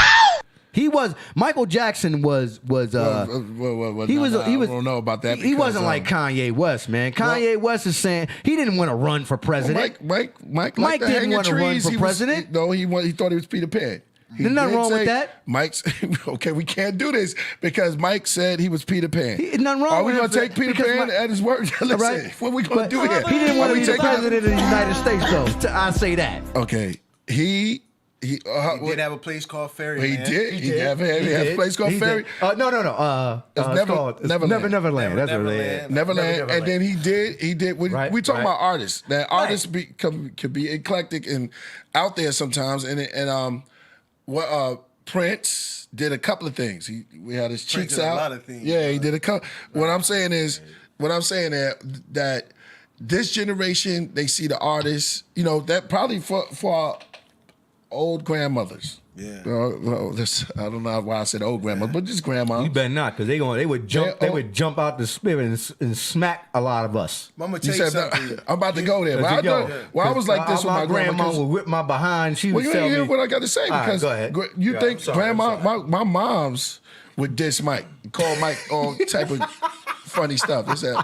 He was. Michael Jackson was. He was.
I don't know about that.
He
because,
wasn't like Kanye West, man. Kanye West is saying he didn't want to run for president.
Mike
Mike didn't want to run for president.
He thought he was Peter Pan.
There's nothing wrong with that.
Mike's okay. We can't do this because Mike said he was Peter Pan.
Nothing wrong
Are we
with
gonna
him
take Peter
because
Pan at his word? Listen,
right?
what we gonna
But
do here?
He didn't want
Are
to
we
be the
taking-
president of the United States, though. I say that.
Okay, he
He did have a place called Ferry.
He
man.
did. He had a place called Ferry.
No.
It's Neverland.
Neverland. That's what it is.
Neverland. And then he did. We talking about artists. That artists could be eclectic and out there sometimes. And Prince did a couple of things. We had his cheeks
did a
out.
lot of things.
Yeah, he did a couple. What I'm saying that this generation, they see the artists. You know, that probably for our old grandmothers.
Yeah.
I don't know why I said old grandma, but just grandma.
You better not, because they would jump out the spirit and smack a lot of us.
I'm gonna tell you something.
I'm about to go there. I was like this with my grandma.
would whip my behind. She
Well,
would
you
tell
ain't hear
me.
what I got to say because
go ahead.
you
Yeah,
think
I'm sorry,
grandma,
I'm sorry.
my mom's would diss Mike, call Mike all type of funny stuff. They said,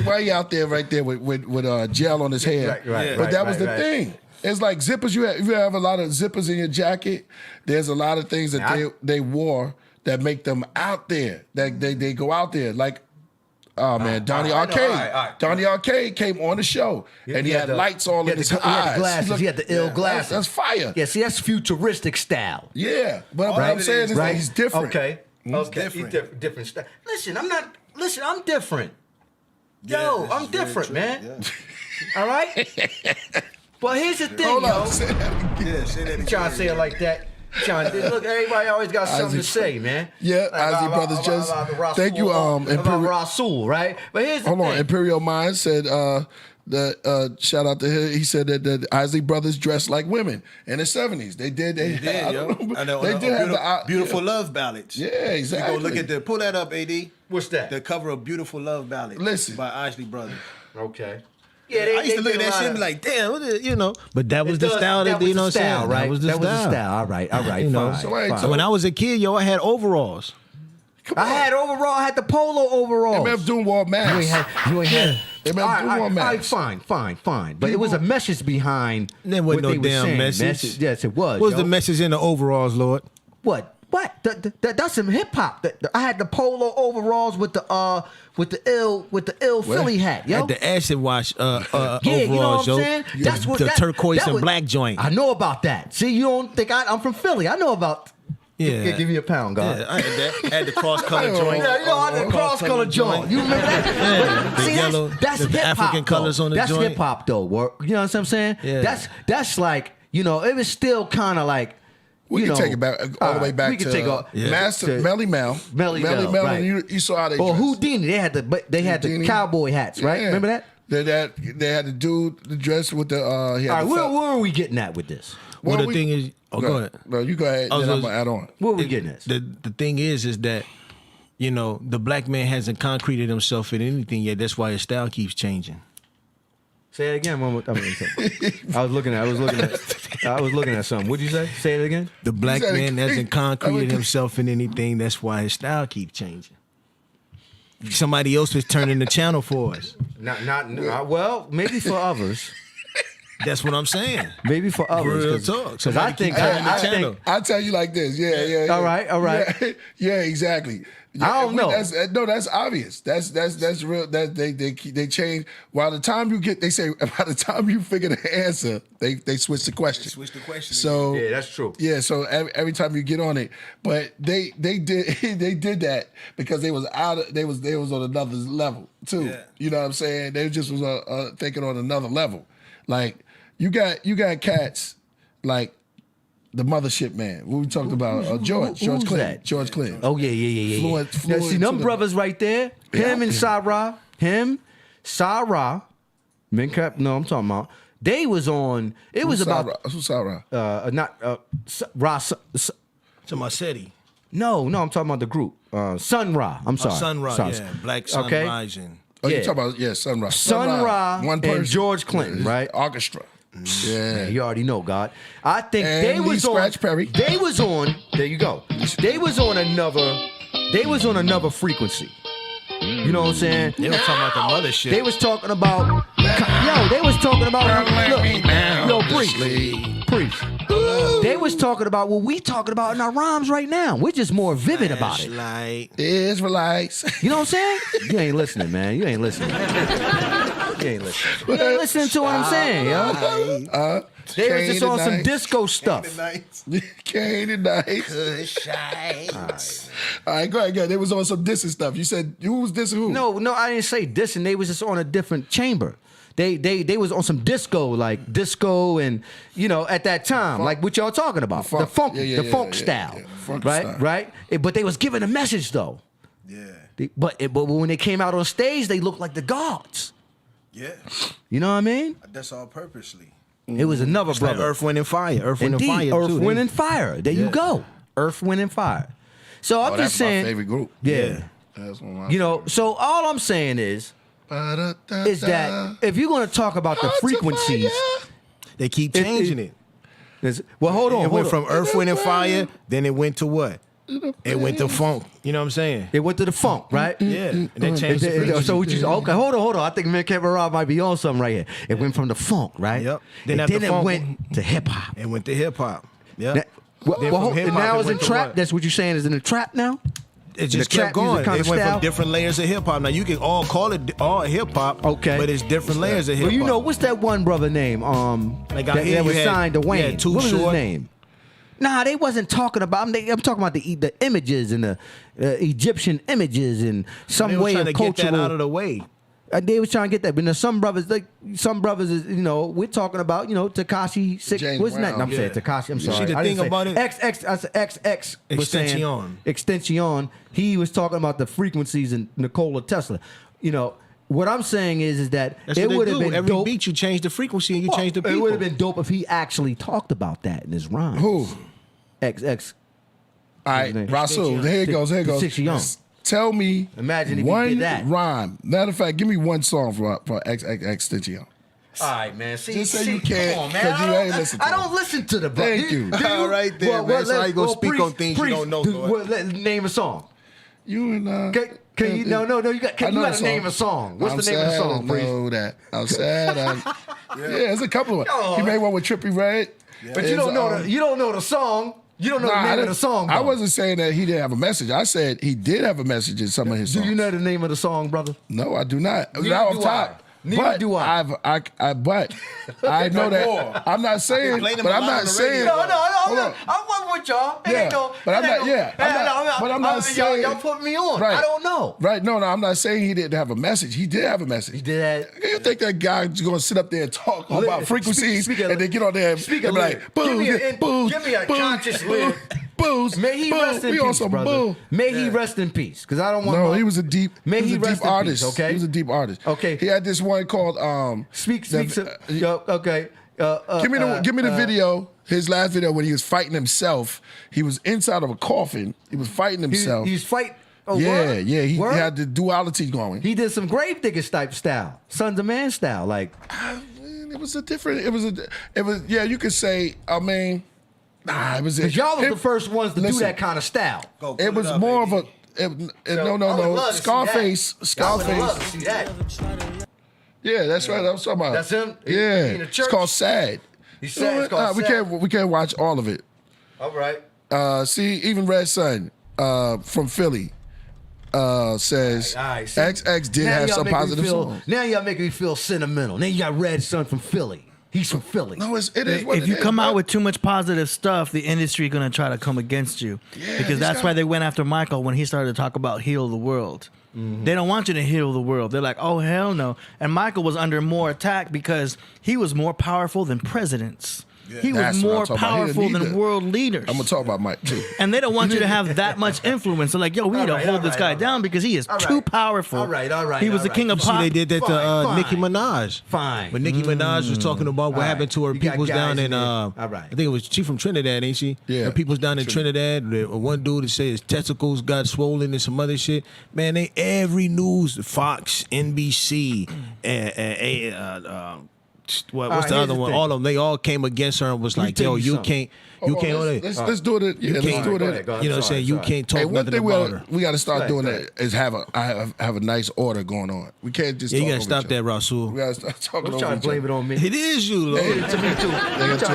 why you out there right there with gel on his head?
Right,
But that was the
right.
thing. It's like zippers. You have a lot of zippers in your jacket. There's a lot of things that they wore that make them out there. That they go out there. Like, oh man, Donnie Arcade.
All right.
Donnie Arcade came on the show and he had lights all in his eyes.
He had the glasses. He had the ill glasses.
That's fire.
Yeah, see, that's futuristic style.
Yeah, but what I'm saying is that he's different.
Okay.
He's
Different style. Listen, I'm different. Yo, I'm different, man.
Yeah.
All right? But here's the thing,
Hold
yo.
on. Say that again.
Yeah, say that
You trying to say it like that? Look, everybody always got something to say, man.
Yeah,
Like
Ozzy Brothers just. Thank you,
about Rasul, right? But here's the
Hold
thing.
on, Imperial Mind said shout out to him. He said that the Isley Brothers dressed like women in the 70s. They did. They
did, yo. I know,
They did have the
Beautiful Love Ballads.
Yeah, exactly.
You go look at pull that up, AD.
What's that?
The cover of Beautiful Love Ballads.
Listen.
By Isley Brothers.
Okay. Yeah,
I used to look at that shit and be like, damn, what is, you know. But that was the style
that
you
was
know
the
what I'm saying?
style, right?
That was the style.
All right,
You know,
fine.
so when I was a kid, yo, I had overalls.
I had I had the polo overalls.
MF Doom wore masks.
You ain't had.
MF Doom wore
All right,
masks.
fine. But it was a message behind.
There wasn't
what
no
they were
damn
saying.
message.
Yes, it was.
What was
yo.
the message in the overalls, Lord?
What? That's some hip hop. I had the polo overalls with the ill Philly hat, yo.
At the acid wash
Yeah,
overalls,
you know what
yo.
I'm saying? That's what
the
that,
turquoise
that
and
was,
black joint.
I know about that. See, you don't think I'm from Philly. I know about.
Yeah.
Give me a pound, God.
Yeah, I had that. Had the cross color joint.
Yeah, you know, I had the cross-color joint. You remember that?
Yeah, the
See,
yellow,
that's
the
hip-hop,
African colors
though.
on the
that's
joint.
That's hip-hop, though. You know what I'm saying?
Yeah.
That's like, you know, it was still kind of like,
We
you
can
know,
take it back all the way back
we can
to
take
Master Melly Mel.
Melly Mel, right.
And you saw how they
Or
dressed.
Houdini, they had the cowboy hats, right?
Yeah.
Remember that?
They had the dude dressed with the. He had
All right,
the
where are we getting at with this?
Well,
Well,
the thing is, go ahead.
No, you go ahead.
I was
Then I'm
just-
gonna add on.
Where are we getting at?
The thing is that, you know, the black man hasn't concreted himself in anything yet. That's why his style keeps changing.
Say it again. One more time. I was looking at something. What'd you say? Say it again.
The black
said
man
it-
hasn't concreted himself in anything. That's why his style keeps changing. Somebody else is turning the channel for us.
Well, maybe for others.
That's what I'm saying.
Maybe for others.
Real
'cause-
talk.
'cause
Somebody
I think
keep turning the
I
channel.
think
I'll tell you like this. Yeah.
All right.
Yeah, exactly. Yeah,
I don't know.
That's obvious. That's real. That they change. By the time you get, they say by the time you figure the answer, they switch the question.
Switch the question.
So
Yeah, that's true.
Yeah, so every time you get on it, but they did they did that because they was they was on another level too.
Yeah.
You know what I'm saying? They just was thinking on another level. Like you got cats like the mothership man. What we talked about? George
who's
Clinton.
that?
George Clinton.
Oh yeah.
Fluent
Now, see them
to the-
brothers right there. Him and Sarah. Mincap. No, I'm talking about. They was on. It was about
who's Sarah?
To Marcetti.
No, I'm talking about the group. Sun Ra. I'm sorry.
Sun Ra,
Sorry.
yeah. Black Sun
Okay.
Rising.
Oh,
Yeah.
you talking about Sun Ra.
Sun Ra
one person.
and George Clinton, right?
Orchestra. Yeah.
Man, you already know, God. I think
And
they
Lee
was on.
Scratch Perry.
They was on. There you go. They was on another. They was on another frequency. You know what I'm saying?
They were talking about the mothership.
They was talking about. They was talking about. Look, priest. They was talking about what we talking about in our rhymes right now. We're just more vivid about it.
Like,
Israelites.
You know what I'm saying? You ain't listening, man. You ain't listening. You ain't listening to what I'm saying, yo. They was just on some disco stuff.
Canaanites. All right, go ahead. They was on some dissing stuff. You said who was dissing who?
No, I didn't say dissing. They was just on a different chamber. They was on some disco and you know at that time like what y'all talking about the funk style, right? But they was giving a message though.
yeah.
But when they came out on stage, they looked like the gods.
Yeah.
You know what I mean?
That's all purposely.
It was another
It's like
brother.
Earth, Wind, and Fire. Earth, Wind,
Indeed,
and Fire.
Earth,
too.
Wind, and Fire. There you go. Earth, Wind, and Fire. So I'm
that's
just saying.
my favorite group.
Yeah.
That's one of my
You know. So all I'm saying is that if you're going to talk about the frequencies,
They keep changing it.
well, hold on.
It went
hold on.
from Earth, Wind, and Fire, then it went to what? It went to funk. You know what I'm saying?
It went to the funk, right?
Yeah. And that changed the frequency.
So what you okay? Hold on. I think me and Kevin Rob might be on something right here. It went from the funk, right?
Yep.
Then
after
it
funk,
went to hip hop.
It went to hip hop. Yeah.
Then
from hip-hop,
now
it
it's in
went to
trap.
what?
That's what you're saying is in the trap now.
It just
the trap
kept going.
music kind
It
of
went
style?
from different layers of hip hop. Now you can all call it all hip hop.
Okay.
But it's different layers of hip
Well,
hop.
you know what's that one brother name?
Like I
that,
hear
that
you
was
had-
signed to
you
Wayne.
had Too
What was his
Short.
name? Nah, they wasn't talking about. I'm talking about the images and the Egyptian images and some
They were
way
trying
of
to get
cultural.
that out of the way.
They was trying to get that, but there's some brothers, is, you know, we're talking about, you know, Tekashi Six.
James
What's that?
Brown.
No, I'm saying
Yeah.
Tekashi. I'm
See,
sorry.
the
I didn't
thing
say-
about it-
XX was saying
Extension.
Extension. He was talking about the frequencies in Nikola Tesla. You know, what I'm saying is that
That's
it
what
would
they
have
do.
been
Every
dope.
beat you change the frequency and you change the people.
It would have been dope if he actually talked about that in his rhyme.
Who?
XX.
All
What's his
right,
name?
Rasul. Here it goes.
Six Young.
Tell me
Imagine if he
one
did that.
rhyme. Matter of fact, give me one song for Extension.
All right, man. See,
Just say you can't,
come on, man.
'cause you ain't listen to
I
him.
don't listen to the bro.
Thank you.
All right then, man. So how you gonna speak on things you don't know, Lord?
Name a song.
You and
Can you? No. You got.
I
You
know
got
the
to name a song. What's
I'm
the name of the
sad
song,
I
Priest?
know that. I'm sad. Yeah, there's a couple of them.
No.
He made one with Trippie Redd.
But you don't know the. You don't know the song. You don't know the name of the song.
I
though.
wasn't saying that he didn't have a message. I said he did have a message in some of his
Do
songs.
you know the name of the song, brother?
No, I do not.
Neither
Not
do
off top.
Neither do I.
But I know that. I'm not saying, but I'm not saying.
No,
Hold on.
I'm with y'all. It
Yeah,
ain't no,
but I'm
it ain't
not.
no-
Yeah, but I'm not saying.
Y'all put me on.
Right.
I don't know.
Right? No, I'm not saying he didn't have a message. He did have a message.
He did that.
You think that guy's gonna sit up there and talk about frequencies and then get on there and be like, booze,
give me a conscious lid.
booze.
May he
booze,
rest in
we on
peace,
some
brother.
boo.
May he rest in peace, because I don't want.
No, he was a deep.
May
he
he
was a
rest
deep
in
artist.
peace. Okay,
he was a deep artist.
Okay,
he had this one called
Speak. Okay.
Give me the video. His last video when he was fighting himself. He was inside of a coffin. He was fighting himself.
He's fighting. Oh,
yeah,
word?
yeah. He
Word?
had the duality going.
He did some grave digger type style, Sons of Man style, like.
It was a different. It was. Yeah, you could say. I mean, nah. It was.
Because y'all was the first ones to do
listen,
that kind of style.
It was more of a. No. Scarface.
See that.
Yeah, that's right. I was talking about.
That's him?
Yeah,
He in the church?
it's called Sad.
He said it's called Sad.
We can't watch all of it.
All right.
See, even Red Sun from Philly says
All right, see,
XX did
now
have
y'all
some
make me
positive
feel-
songs.
Now y'all making me feel sentimental. Now you got Red Sun from Philly. He's from Philly.
No, it is what
If
it
you
is,
come
bro.
out with too much positive stuff, the industry gonna try to come against you.
Yeah,
Because
these
that's why
guys-
they went after Michael when he started to talk about heal the world. They don't want you to heal the world. They're like, oh hell no. And Michael was under more attack because he was more powerful than presidents. He
That's
was
what I'm
more
talking about. He
powerful
didn't
than
need
world leaders.
I'm gonna talk about Mike too.
And they don't want you to have that much influence. They're like, yo, we need to hold this guy down because he is too powerful.
All right.
He was the king of
See,
pop.
they did that to
Fine.
Nicki Minaj.
Fine.
When Nicki Minaj was talking about what
All
happened to her
right. You got
peoples
guys
down in,
there.
I
All right.
think it was she from Trinidad, ain't she?
Yeah.
Her peoples down in Trinidad. One dude that said his testicles got swollen and some other shit. Man, they every news, Fox, NBC, what's
right,
the
here's
other
the
one?
thing.
All of them, they all came against her and was like,
tell
yo,
you
you
something.
can't.
Let's do it. Yeah, let's do it.
Go ahead.
You know what I'm saying? You can't talk
Hey, one
nothing
thing
about her.
we got to start
Go
doing
ahead.
that is have a nice order going on. We can't just
Yeah, you
talk
gotta
over
stop
each
that,
other.
Rasul.
We gotta start talking
Don't
over
try to
each
blame
other.
it on me.
It is you, Lord.
You did it to me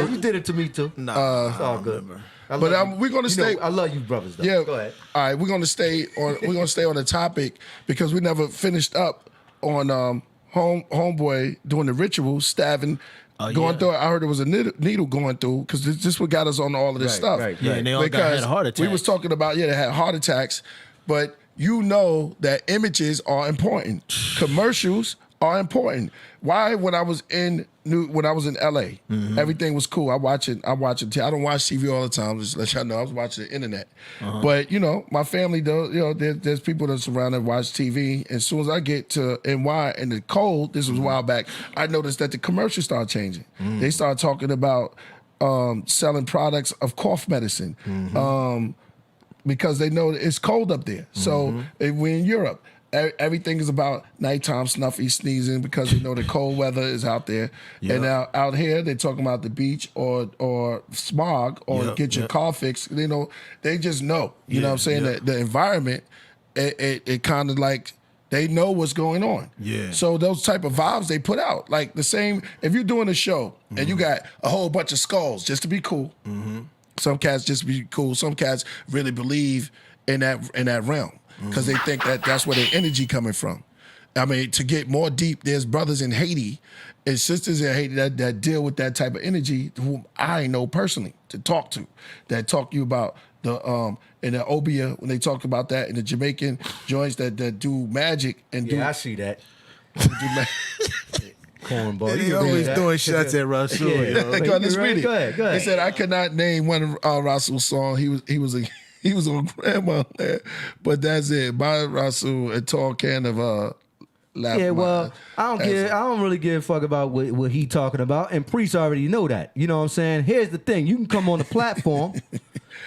too. You did it to me too.
Nah,
It's all good. I
But
love you.
we're gonna
You know,
stay.
I love you, brothers. Though.
Yeah.
Go ahead.
All right, we're gonna stay on the topic because we never finished up on homeboy doing the ritual, stabbing. Going through it, I heard there was a needle going through because this what got us on all of this stuff.
right.
Yeah, and they all had heart attacks.
We was talking about they had heart attacks, but you know that images are important. Commercials are important. Why when I was in LA, everything was cool. I watch it. I don't watch TV all the time. Just let y'all know I was watching the internet. But you know, my family does. You know, there's people that's around that watch TV. As soon as I get to NY in the cold, this was a while back, I noticed that the commercials start changing. They start talking about selling products of cough medicine because they know it's cold up there. So we're in Europe. Everything is about nighttime snuffy sneezing because they know the cold weather is out there. And now out here they're talking about the beach or smog or get your car fixed. You know, they just know. You know what I'm saying? The environment, it kind of like they know what's going on.
Yeah.
So those type of vibes they put out, like the same. If you're doing a show and you got a whole bunch of skulls just to be cool. Some cats just be cool. Some cats really believe in that realm. Because they think that's where their energy coming from. I mean, to get more deep, there's brothers in Haiti and sisters in Haiti that deal with that type of energy, whom I know personally to talk to, that talk to you about the in the Obia when they talk about that in the Jamaican joints that do magic and do.
Yeah, I see that. Cornball.
They always doing shots at Rasul.
Yeah.
Go ahead.
Go
He said I could not name one Rasul song. He was on grandma there, but that's it. By Rasul, a tall can of laughing.
Yeah, well, I don't really give a fuck about what he talking about, and priests already know that. You know what I'm saying? Here's the thing: you can come on the platform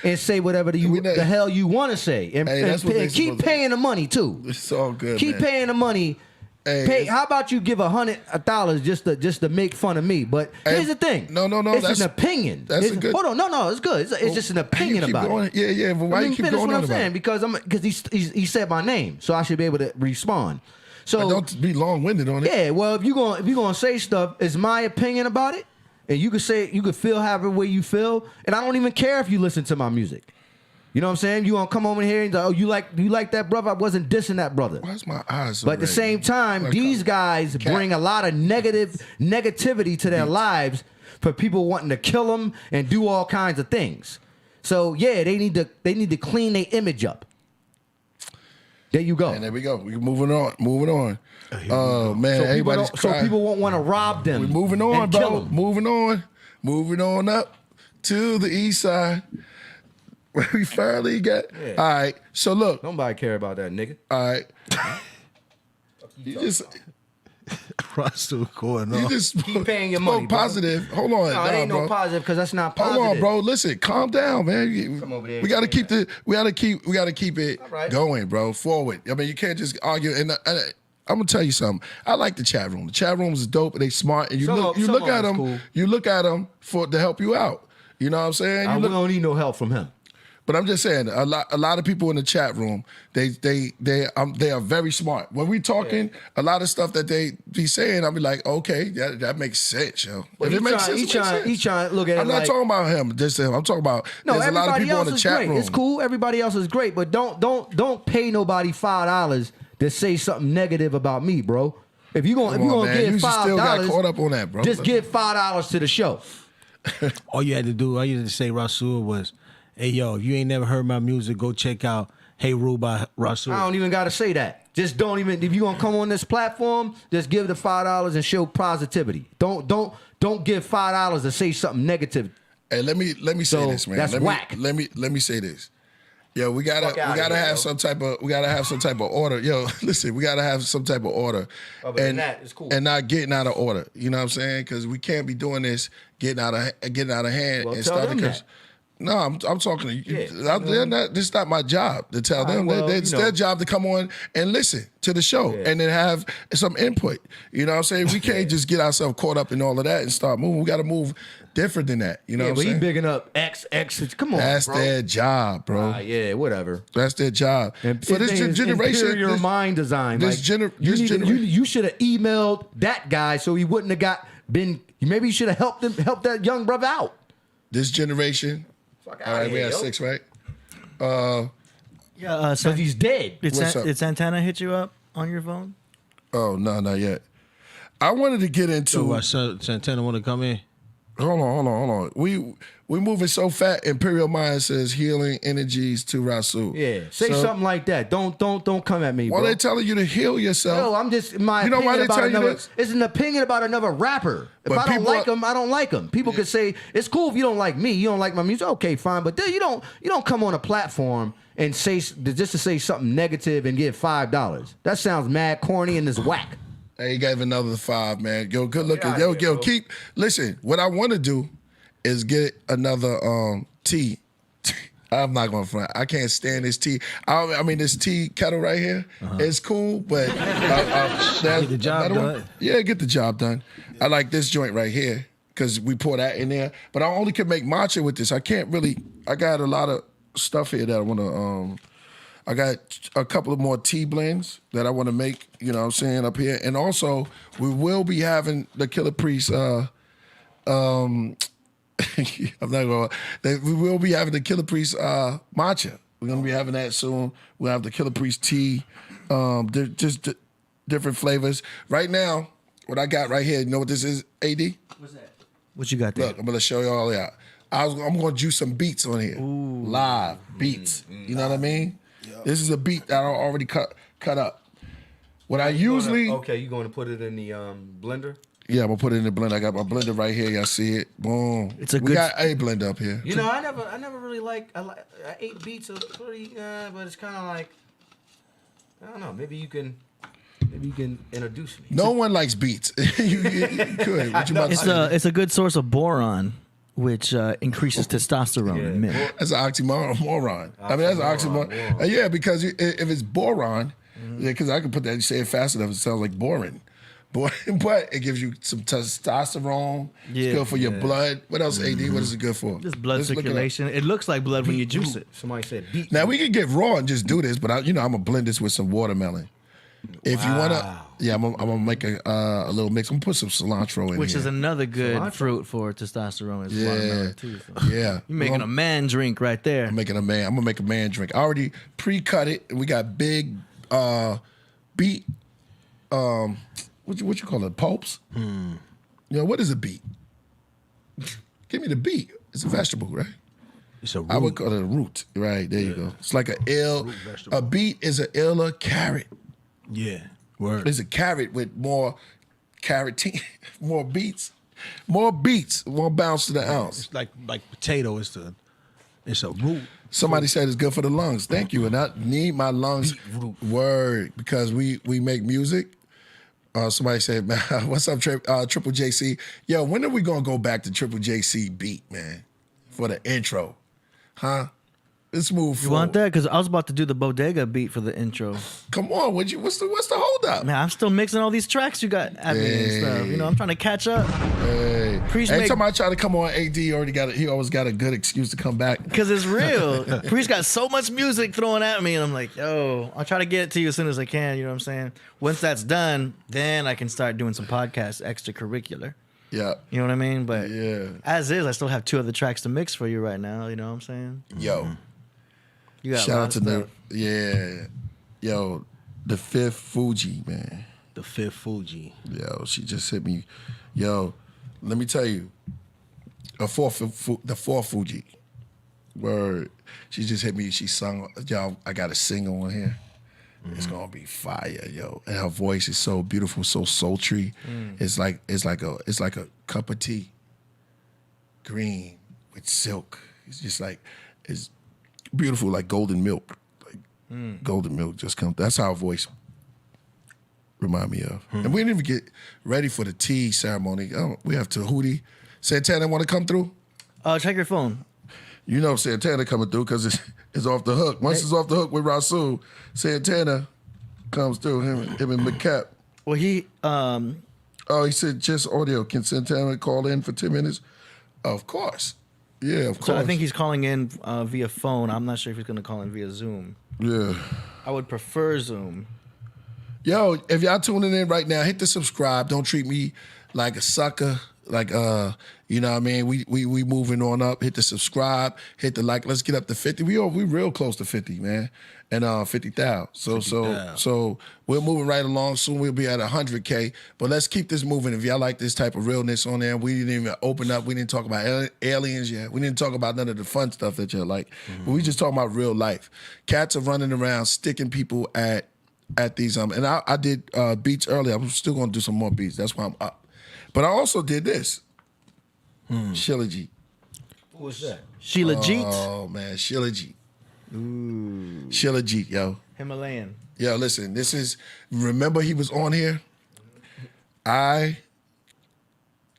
and say whatever the hell you want to say, and keep paying the money too.
It's all good.
Keep paying the money.
Hey,
how about you give $100 just to make fun of me? But here's the thing.
No.
It's an opinion. Hold on. No. It's good. It's just an opinion about it.
Yeah. But why you keep going
what
on
I'm saying? Because he said my name, so I should be able to respond. So
but don't be long winded on it.
Yeah. Well, if you gonna say stuff, it's my opinion about it, and you can feel however way you feel, and I don't even care if you listen to my music. You know what I'm saying? You want to come over here and you like that brother? I wasn't dissing that brother.
Why's my eyes so
But at the
red?
same time, these guys bring a lot of negativity to their lives for people wanting to kill them and do all kinds of things. So yeah, they need to clean their image up. There you go.
And there we go. We're moving on. Oh man,
So
everybody's
so people won't want to rob them.
We're moving on,
and kill
bro.
them.
Moving on up to the east side. Where we finally got.
Yeah.
All right. So look.
Nobody care about that nigga.
All right. You just
Russell going
you
on.
just
Keep paying your
spoke
money, bro.
positive. Hold on.
No, it ain't
bro.
no positive because that's not positive.
Hold on, bro. Listen, calm down, man.
Come over there
We gotta
and
keep it
right.
going, bro. Forward. I mean, you can't just argue. And I'm gonna tell you something. I like the chat room. The chat rooms is dope. And they smart. And you
Some
look
of
at
them
them.
is cool.
You look at them to help you out. You know what I'm saying?
We don't need no help from him.
But I'm just saying, a lot of people in the chat room, they are very smart. When we talking, a lot of stuff that they be saying, I'll be like, okay, that makes sense, yo.
Well,
if it makes sense, it makes sense.
He trying to look at it
I'm not
like,
talking about him, just him. I'm talking about
no,
there's a lot of
everybody
people
else
in the
is
chat
great.
room.
It's cool. Everybody else is great, but don't pay nobody $5 to say something negative about me, bro. If you gonna give
you still got caught
$5,
up on that, bro.
just give $5 to the show.
All you had to say, Rasul, was, hey, yo, if you ain't never heard my music, go check out Hey Rule by Rasul.
I don't even gotta say that. Just don't even. If you gonna come on this platform, just give the $5 and show positivity. Don't give $5 to say something negative.
Hey, let me say
So,
this, man.
that's whack.
Let me say this. Yo, we gotta
Fuck outta here,
have
yo.
some type of order. Yo, listen, we gotta have some type of order.
Other than that, it's cool.
And not getting out of order. You know what I'm saying? Because we can't be doing this getting out of hand
Well,
and
tell
starting.
them that.
No, I'm talking to you.
Yeah.
This is not my job to tell them.
well,
It's their job to come on and listen to the show and then have some input. You know what I'm saying? We can't just get ourselves caught up in all of that and start moving. We got to move different than that. You know what I'm
but
saying?
he bigging up X. Come on,
That's
bro.
their job, bro.
Yeah, whatever.
That's their job.
And
For this generation,
interior mind design. You should have emailed that guy so he wouldn't have maybe you should have helped that young brother out.
This generation.
Fuck
All right, we
here,
had
yo.
6, right?
Yeah, so
Because he's dead.
What's up?
Did Santana hit you up on your phone?
Oh no, not yet. I wanted to get into.
So Santana want to come in?
Hold on. We moving so fat. Imperial Mind says healing energies to Rasul.
Yeah, say something like that. Don't come at me,
Why
bro.
they telling you to heal yourself?
No, I'm just my.
You know why
opinion
they
about
tell you
another.
this?
It's an opinion about another rapper. If
But
I don't
people
like him, I don't like him. People could say it's cool if you don't like me. You don't like my music. Okay, fine. But then you don't come on a platform and say just to say something negative and give $5. That sounds mad corny and is whack.
Hey, he gave another 5, man. Yo, good looking.
outta
Yo,
here, bro.
listen. What I want to do is get another tea. I'm not gonna front. I can't stand this tea. I mean, this tea kettle right here. It's cool, but
Get the job done.
Yeah, get the job done. I like this joint right here because we pour that in there. But I only can make matcha with this. I can't really. I got a lot of stuff here that I want to. I got a couple of more tea blends that I want to make. You know what I'm saying, up here, and also we will be having the Killer Priest. I'm not going. We will be having the Killer Priest matcha. We're gonna be having that soon. We'll have the Killer Priest tea, different flavors. Right now, what I got right here, you know what this is, AD?
What's that? What you got there?
Look, I'm gonna show you all that. I'm gonna juice some beats on here, live beats. You know what I mean? This is a beat that I already cut up. What I usually,
You going to put it in the blender?
yeah, I'm gonna put it in the blender. I got my blender right here. Y'all see it? Boom.
It's a
we
good-
got a blender up here.
You know, I never really I 8 beats are pretty, but it's kind of like, I don't know. Maybe you can introduce me.
No one likes beats. you could. What you about to say?
It's a good source of boron, which increases testosterone in men.
That's an oxymoron. I mean, that's an oxymoron. Yeah, because if it's boron, because I can put that, you say it fast enough, it sounds like boring. But it gives you some testosterone.
Yeah.
It's good for your blood. What else, AD? What is it good for?
Just blood
Let's look it up.
circulation. It looks like blood when you juice it.
Somebody said beat.
Now, we can get raw and just do this, but I'm going to blend this with some watermelon. If you wanna, I'm gonna make a little mix. I'm gonna put some cilantro in
Which
here.
is another good fruit for testosterone. Is watermelon too. So.
Yeah.
You're making a man drink right there.
I'm gonna make a man drink. I already pre-cut it. We got big beet. What you call it? Pulps. You know, what is a beet? Give me the beet. It's a vegetable, right?
It's a root.
I would call it a root. Right, there you go. It's like a beet is an iller carrot.
Yeah. Word.
It's a carrot with more carotene, more beets, more bounce to the ounce.
It's like potato. It's a root.
Somebody said it's good for the lungs. Thank you. And I need my lungs. Word. Because we make music. Somebody said, man, what's up, Triple JC? Yo, when are we going to go back to Triple JC beat, man? For the intro. Huh? Let's move forward.
You want that? Because I was about to do the bodega beat for the intro.
Come on, what's the hold up?
Man, I'm still mixing all these tracks you got at me and stuff. You know, I'm trying to catch up.
Hey. Every time I try to come on, AD he always got a good excuse to come back.
Because it's real. Priest got so much music thrown at me, and I'm like, yo, I'll try to get it to you as soon as I can. You know what I'm saying? Once that's done, then I can start doing some podcasts, extracurricular.
Yeah.
You know what I mean? But
yeah,
as is, I still have 2 other tracks to mix for you right now. You know what I'm saying?
Yo.
You got
shout out to the the 5th Fuji, man.
The 5th Fuji.
Yo, she just hit me. Yo, let me tell you, the 4th Fuji. Word. She just hit me. She sung. Yo, I got a single on here. It's gonna be fire, yo. And her voice is so beautiful, so sultry. It's like a cup of tea, green with silk. It's just like it's beautiful, like golden milk. Like golden milk just comes. That's how her voice remind me of. And we didn't even get ready for the tea ceremony. We have Tehuti. Santana want to come through?
Check your phone.
You know Santana coming through because it's off the hook. Once it's off the hook with Rasul, Santana comes through, him and McCap.
Well, he...
he said just audio. Can Santana call in for 10 minutes? Of course. Yeah, of course.
So I think he's calling in via phone. I'm not sure if he's going to call in via Zoom.
Yeah.
I would prefer Zoom.
Yo, if y'all tuning in right now, hit the subscribe. Don't treat me like a sucker. Like, you know what I mean? We moving on up. Hit the subscribe. Hit the like. Let's get up to 50. We real close to 50, man. And 50,000. So we're moving right along. Soon we'll be at 100K. But let's keep this moving. If y'all like this type of realness on there, we didn't even open up. We didn't talk about aliens yet. We didn't talk about none of the fun stuff that you like. But we just talking about real life. Cats are running around sticking people at these. And I did beats earlier. I'm still gonna do some more beats. That's why I'm up. But I also did this. Shilajit.
What was that?
Shilajit.
Oh, man. Shilajit. Ooh. Shilajit, yo.
Himalayan.
Yo, listen. Remember he was on here? I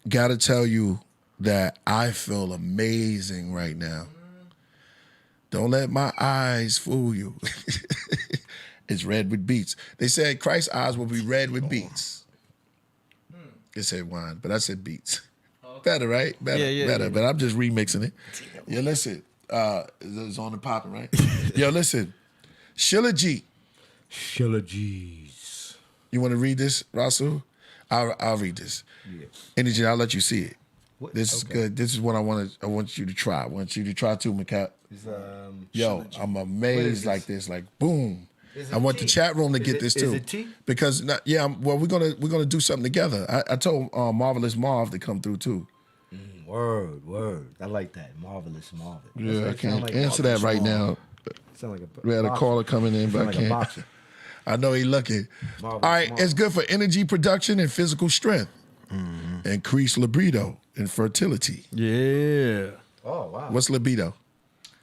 got to tell you that I feel amazing right now. Don't let my eyes fool you. It's red with beats. They said Christ's eyes will be red with beats. It said wine, but I said beats. Better, right? Better, better. But I'm just remixing it. Yeah, listen. It's on the popping, right? Yo, listen. Shilajit.
Shilajit.
You want to read this, Rasul? I'll read this. Yeah. Energy, I'll let you see it. This is good. This is what I want you to try. I want you to try too, McCap. Yo, I'm amazed like this. Like, boom. I want the chat room to get this too.
Is it tea?
Because we're gonna do something together. I told Marvelous Marv to come through too.
Word. I like that. Marvelous Marv.
Yeah, I can't answer that right now.
Sound like
We had a caller coming in, but I can't. I know he looking. All right, it's good for energy production and physical strength. Increase libido and fertility.
Yeah.
Oh wow.
What's libido?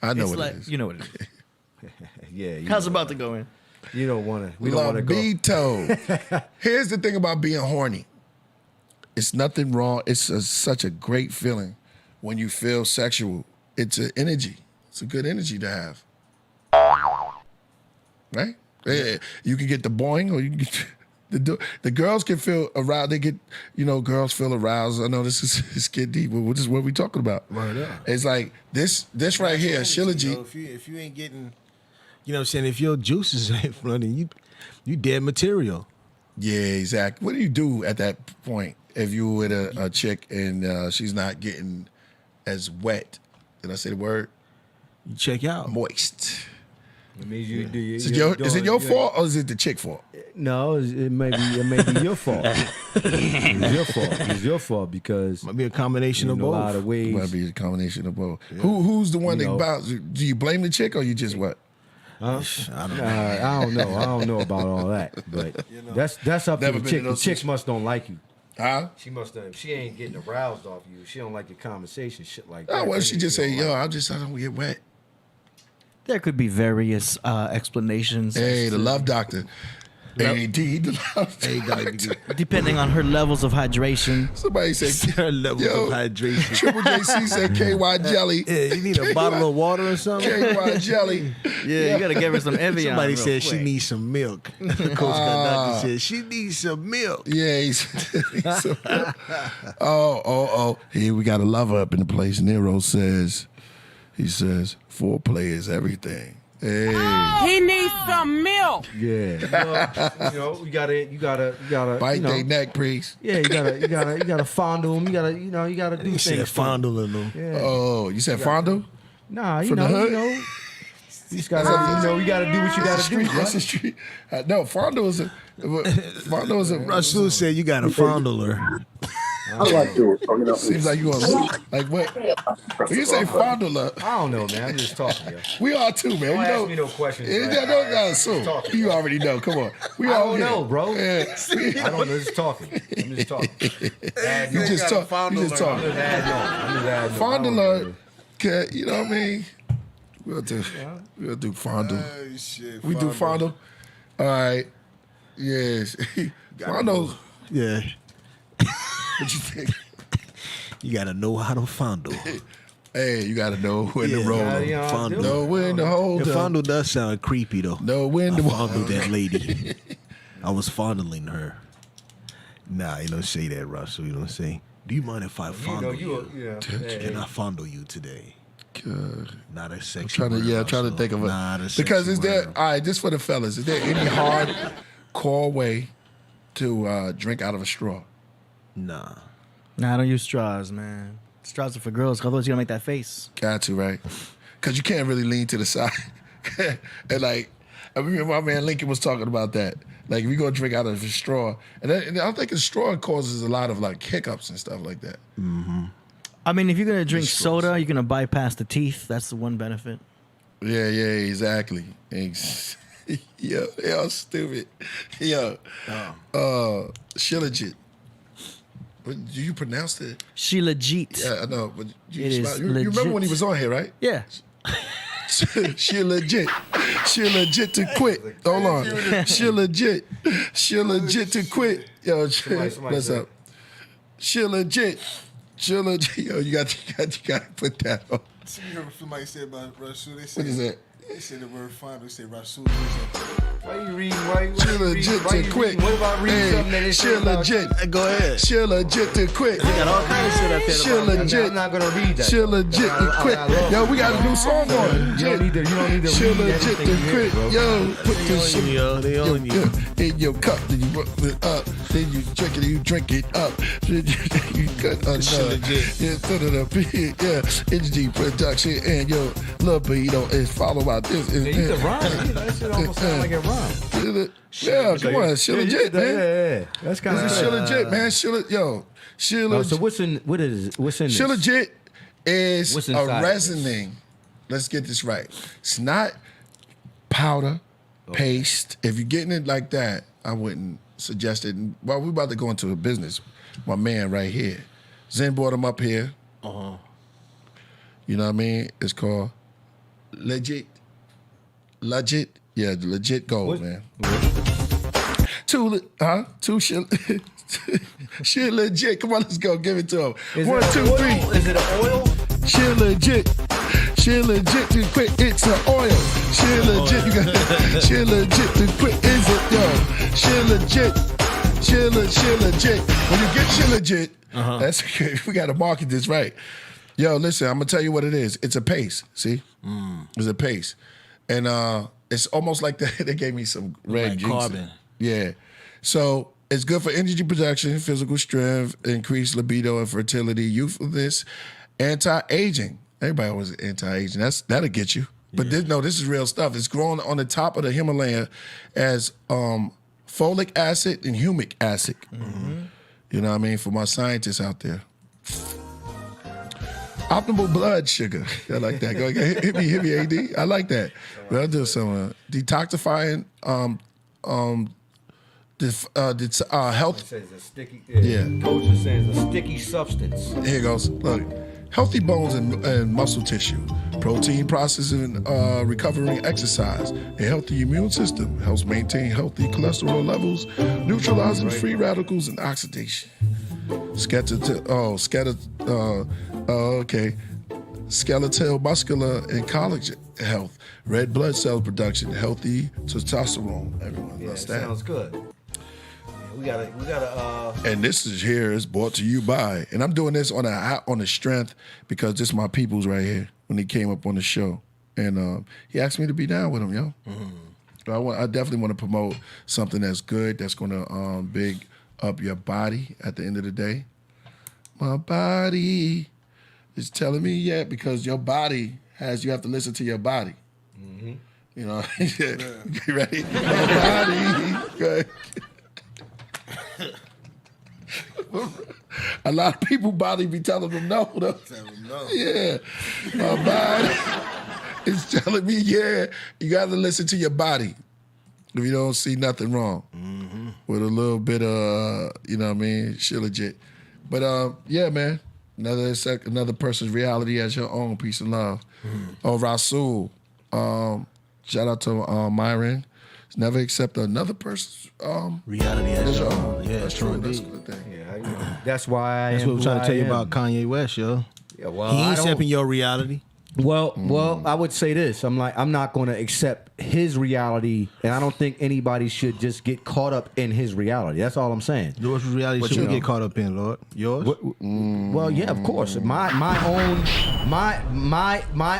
I know
It's
what
like,
it is.
you know what it is.
Yeah.
How's about to go in?
You don't want to. We don't want to go.
Libido. Here's the thing about being horny. It's nothing wrong. It's such a great feeling when you feel sexual. It's an energy. It's a good energy to have. Right? Yeah. You can get the boing, or you can get the girls can feel aroused. They get, girls feel aroused. I know this is get deep, but this is what we talking about.
Right, yeah.
It's like this right here, Shilajit.
If you ain't getting, you know what I'm saying, if your juices ain't running, You dead material.
Yeah, exactly. What do you do at that point if you with a chick and she's not getting as wet? Did I say the word?
You check out.
Moist.
It means you do.
Is it your fault or is it the chick fault?
No, it may be your fault. It's your fault. It's your fault because
Might be a combination of
in a
both.
lot of ways.
Might be a combination of both. Who's the one
You
that
know.
bounces? Do you blame the chick or you just what?
I don't know. I don't know about all that, but that's up to
Never
the
been
chick.
in
The
those
chick
situations.
must don't like you.
Huh?
She ain't getting aroused off you. She don't like your conversation, shit like that.
Oh, well, she just say,
don't
yo,
like
I don't get wet.
There could be various explanations.
Hey,
as
the
to-
love doctor. AD, the love doctor.
Depending on her levels of hydration.
Somebody said,
Her levels
yo,
of hydration.
Triple JC said KY jelly.
Yeah, you need a bottle of water or something.
KY jelly.
Yeah, you gotta give her some Evian.
Somebody
real
said she
quick.
needs some milk. Coach doctor said she needs some milk.
Yeah, oh. Here we got a lover up in the place. Nero says, he says, foreplay is everything. Hey.
He needs some milk.
Yeah, well, you gotta
Bite
you know,
their neck, priest.
Yeah, you gotta fondle them. You gotta do
He
things.
said fondling them.
Yeah.
Oh, you said fondue?
Nah,
From the hood?
you just gotta, you gotta do what you gotta do.
That's the street. No, fondue is a.
Rasul said you got a fondler.
I like to.
Seems like you gonna like what? When you say fondler,
I don't know, man. I'm just talking, yo.
we are too, man.
Don't
You
ask
know,
me no questions.
Yeah,
man.
don't assume.
Talking.
You already know. Come on, we
I
all
don't know, bro.
Yeah.
I don't know. Just talking. I'm just talking.
You just talk. You just talk.
I'm just adding on.
Fondler, you know what I mean? We'll do fondue. We do fondue. All right. Yes. Fondue.
Yeah.
What you think?
You gotta know how to fondle.
Hey, you gotta know when to roll.
yeah,
Fondle.
Know when to hold
The
them.
fondle does sound creepy though.
Know when
I
to
fondled that lady. I was fondling her. Nah, you don't say that, Russell. You don't say. Do you mind if I fondle you? Can I fondle you today? Not a sexual.
I'm trying to think of it. Because is there, all right, this for the fellas, is there any hard core way to drink out of a straw?
Nah.
Nah, I don't use straws, man. Straws are for girls. Otherwise, you gonna make that face.
Got to, right? Because you can't really lean to the side. And like, I remember my man Lincoln was talking about that. Like, if you go drink out of a straw, and I think a straw causes a lot of like hiccups and stuff like that.
Mm-hmm.
I mean, if you're gonna drink soda, you're gonna bypass the teeth. That's the one benefit.
Yeah, exactly. Yo, stupid. Yo, Shilajit. What, do you pronounce it?
Shilajit.
Yeah, I know. But you
It is
you remember
legit.
when he was on here, right?
Yeah.
She legit to quit. Hold on. She legit to quit. Yo, what's up? She legit. Yo, you got to put that on.
You heard what somebody said about Rasul? They
What
said,
is that?
They said the word fondle. They said Rasul.
Why you reading? Why
She
you
legit
reading?
to quit.
What about reading something that
Hey,
it
she
said about-
legit.
Go ahead.
She legit to quit.
Got all kinds of shit up there.
She
about that.
legit.
I'm not gonna read that.
She legit to quit. Yo, we got a new song on.
You don't need to
She
read
legit
everything
to
you hear,
quit.
bro.
Yo, put this shit
They on you.
in your cup. Then you roll it up. Then you drink it. You drink it up. Then you cut another. Yeah, put it up here. Yeah, HD production and your libido is followed by this.
Yeah, you can rhyme. That shit almost sound like it rhymes.
Yeah, come on, she legit, man.
Yeah. That's kind of
This is she legit, man. She legit.
So what's in this?
She legit is
What's
a
inside of
resonating. Let's get this right. It's not powder, paste. If you're getting it like that, I wouldn't suggest it. Well, we're about to go into a business. My man right here. Zen brought him up here. You know what I mean? It's called Legit. Yeah, the legit gold, man. Two shit. Shit legit. Come on, let's go. Give it to him.
Is
1,
it
2,
oil?
3.
Is it an oil?
Shit legit. Shit legit to quit. It's an oil. Shit legit. You got shit legit to quit. Is it yo? Shit legit. Shit legit. When you get shit legit, that's okay. We got to market this right. Yo, listen. I'm gonna tell you what it is. It's a paste. See, it's a paste, and It's almost like they gave me some red
Like
juice.
carbon.
Yeah. So it's good for energy production, physical strength, increased libido and fertility, youthfulness, anti-aging. Everybody always anti-aging. That'll get you. But this is real stuff. It's grown on the top of the Himalaya as folic acid and humic acid. Mm-hmm. You know what I mean? For my scientists out there. Optimal blood sugar. I like that. Go ahead. Hit me, AD. I like that. But I'll do some detoxifying health.
It says a sticky.
Yeah.
Coach is saying it's a sticky substance.
Here it goes. Look, healthy bones and muscle tissue, protein processing, recovering exercise, a healthy immune system helps maintain healthy cholesterol levels, neutralizing free radicals and oxidation. Skeletal, muscular, and collagen health, red blood cell production, healthy testosterone. Everyone loves that.
Sounds good. We gotta.
And this is brought to you by, and I'm doing this on the strength because this is my peoples right here when he came up on the show, and he asked me to be down with him, yo. So I definitely want to promote something that's good, that's gonna big up your body at the end of the day. My body is telling me because your body you have to listen to your body. Mm-hmm. You know, you ready? My body. A lot of people body be telling them no, though. Yeah. My body is telling me, you got to listen to your body if you don't see nothing wrong. Mm-hmm. With a little bit of, Shilajit. But, man, another person's reality as your own. Peace and love. Oh, Rasul. Shout out to Myron. Never accept another person's
reality as your own. Yeah,
that's true. That's a good thing.
Yeah, that's why.
That's what we're trying to tell you about Kanye West, yo.
Yeah, well,
he ain't accepting your reality.
Well, I would say this. I'm not going to accept his reality, and I don't think anybody should just get caught up in his reality. That's all I'm saying.
Yours reality should we get caught up in, Lord? Yours?
Well, yeah, of course. My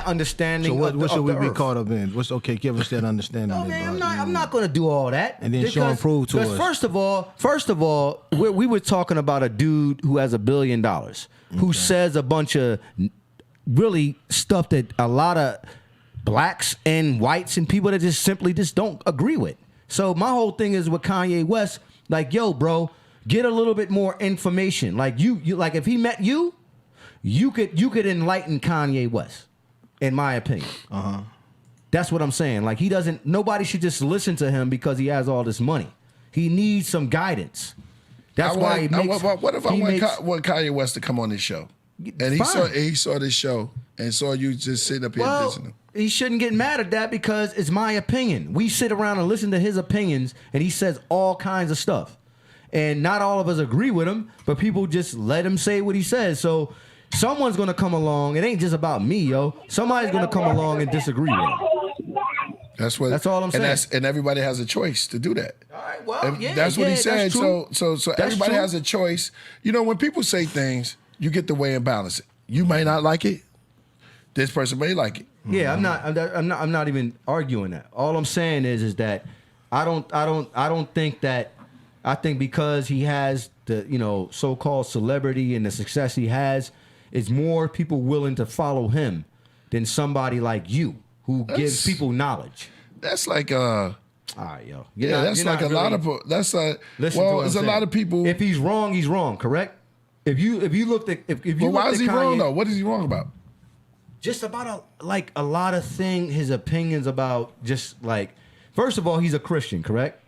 understanding.
So what should we be
earth.
Caught up in? Okay? Give us that understanding.
No, man, I'm not going to do all that.
And then show and prove to us.
First of all, we were talking about a dude who has $1 billion, who says a bunch of really stuff that a lot of blacks and whites and people that just simply don't agree with. So my whole thing is with Kanye West, like, yo, bro, get a little bit more information. Like you like if he met you could enlighten Kanye West, in my opinion. Uh-huh. That's what I'm saying. Like nobody should just listen to him because he has all this money. He needs some guidance. That's why he makes.
What if I want Kanye West to come on this show? And he saw this show and saw you just sitting up here listening.
He shouldn't get mad at that because it's my opinion. We sit around and listen to his opinions, and he says all kinds of stuff. And not all of us agree with him, but people just let him say what he says. So someone's going to come along. It ain't just about me, yo. Somebody's going to come along and disagree with him.
That's all I'm saying. And everybody has a choice to do that.
All right, well,
that's what he said. So everybody has a choice. You know, when people say things, you get to weigh and balance it. You may not like it. This person may like it.
Yeah, I'm not even arguing that. All I'm saying is that I don't think that. I think because he has the so-called celebrity and the success he has, it's more people willing to follow him than somebody like you who gives people knowledge.
That's like
all right, yo.
That's like a lot of. That's a. Well, there's a lot of people.
If he's wrong, correct? If you looked at
why is he wrong though? What is he wrong about?
Just about a lot of things. His opinions about just like. First of all, he's a Christian, correct?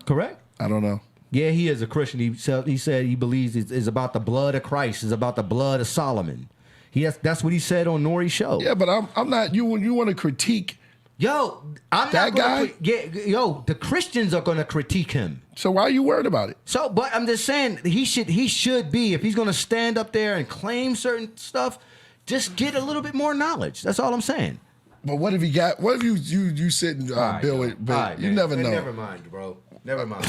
Correct?
I don't know.
Yeah, he is a Christian. He said he believes it's about the blood of Christ. It's about the blood of Solomon. That's what he said on Nori's show.
Yeah, but I'm not. You want to critique?
Yo, I'm
that
not
guy.
The Christians are going to critique him.
So why are you worried about it?
So, but I'm just saying he should be, if he's going to stand up there and claim certain stuff, just get a little bit more knowledge. That's all I'm saying.
But what if you sit and Bill it? But you never know.
Never mind, bro. Never mind.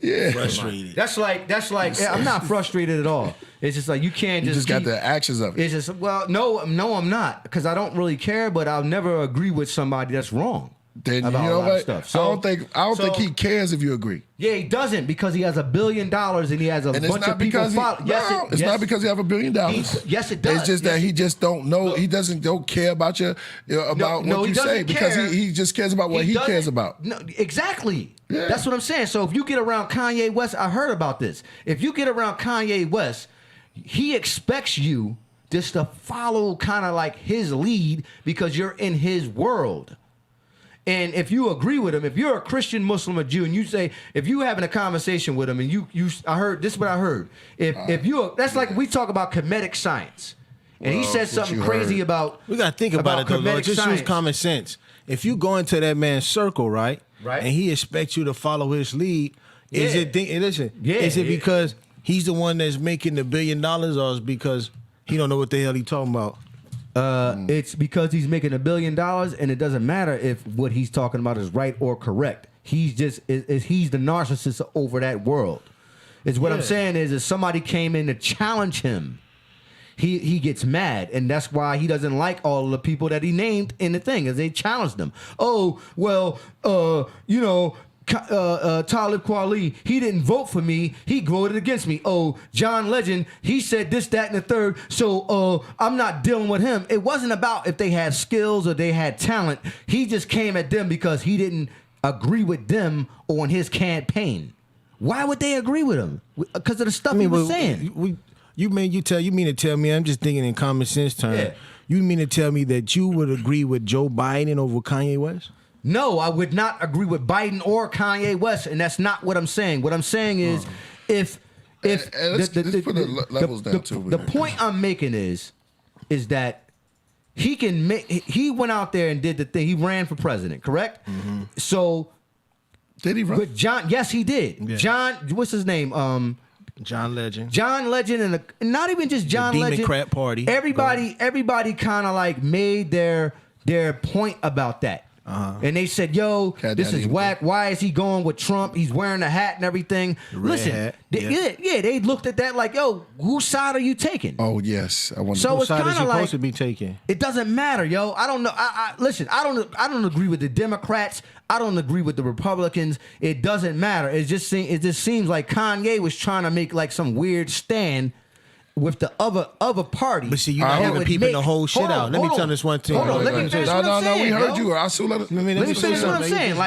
Yeah.
Frustrated.
That's like. I'm not frustrated at all. It's just like you can't just.
You just got the actions of it.
It's just no, I'm not, because I don't really care. But I'll never agree with somebody that's wrong.
Then you
about
know
a lot of
what?
stuff.
I don't think he cares if you agree.
Yeah, he doesn't because he has $1 billion and he has a bunch of people follow.
It's not because you have $1 billion.
Yes, it does.
It's just that he just don't know. He don't care about what you say because he just cares about what he cares about.
No, exactly.
Yeah.
That's what I'm saying. So if you get around Kanye West, I heard about this. If you get around Kanye West, he expects you just to follow kind of like his lead because you're in his world. And if you agree with him, if you're a Christian, Muslim, or Jew, and you say, if you having a conversation with him, and I heard this is what I heard. That's like we talk about comedic science, and he said something crazy about.
We gotta think about it though, Lord. Just use common sense. If you go into that man's circle, right, and he expects you to follow his lead, is it because he's the one that's making the $1 billion, or is because he don't know what the hell he talking about?
It's because he's making $1 billion, and it doesn't matter if what he's talking about is right or correct. He's just he's the narcissist over that world. Is what I'm saying is if somebody came in to challenge him, he gets mad, and that's why he doesn't like all of the people that he named in the thing, as they challenged him. Oh well, Talib Kweli, he didn't vote for me. He voted against me. Oh, John Legend, he said this, that, and the third. So I'm not dealing with him. It wasn't about if they had skills or they had talent. He just came at them because he didn't agree with them on his campaign. Why would they agree with him? Because of the stuff he was saying.
You mean to tell me? I'm just thinking in common sense terms.
Yeah.
You mean to tell me that you would agree with Joe Biden over Kanye West?
No, I would not agree with Biden or Kanye West, and that's not what I'm saying. What I'm saying is, let's put the levels down too. The point I'm making is that he went out there and did the thing. He ran for president, correct? Mm-hmm. So
did he run?
With John, yes, he did. Yeah. John, what's his name?
John Legend.
John Legend, and not even just John
the
Legend.
Democrat Party.
Everybody kind of like made their point about that. And they said, yo, this is whack. Why is he going with Trump? He's wearing a hat and everything. Listen, they looked at that like, yo, whose side are you taking?
Oh, yes. I wonder
so
whose
it's
side
kind
is
of like
supposed to be taking.
It doesn't matter, yo. I don't know. Listen, I don't agree with the Democrats. I don't agree with the Republicans. It doesn't matter. It just seems like Kanye was trying to make like some weird stand with the other party.
But see, you're not even peeping the whole shit out. Let me tell this one thing.
Hold on, let me finish what I'm saying.
We heard you. Let
me finish what I'm saying.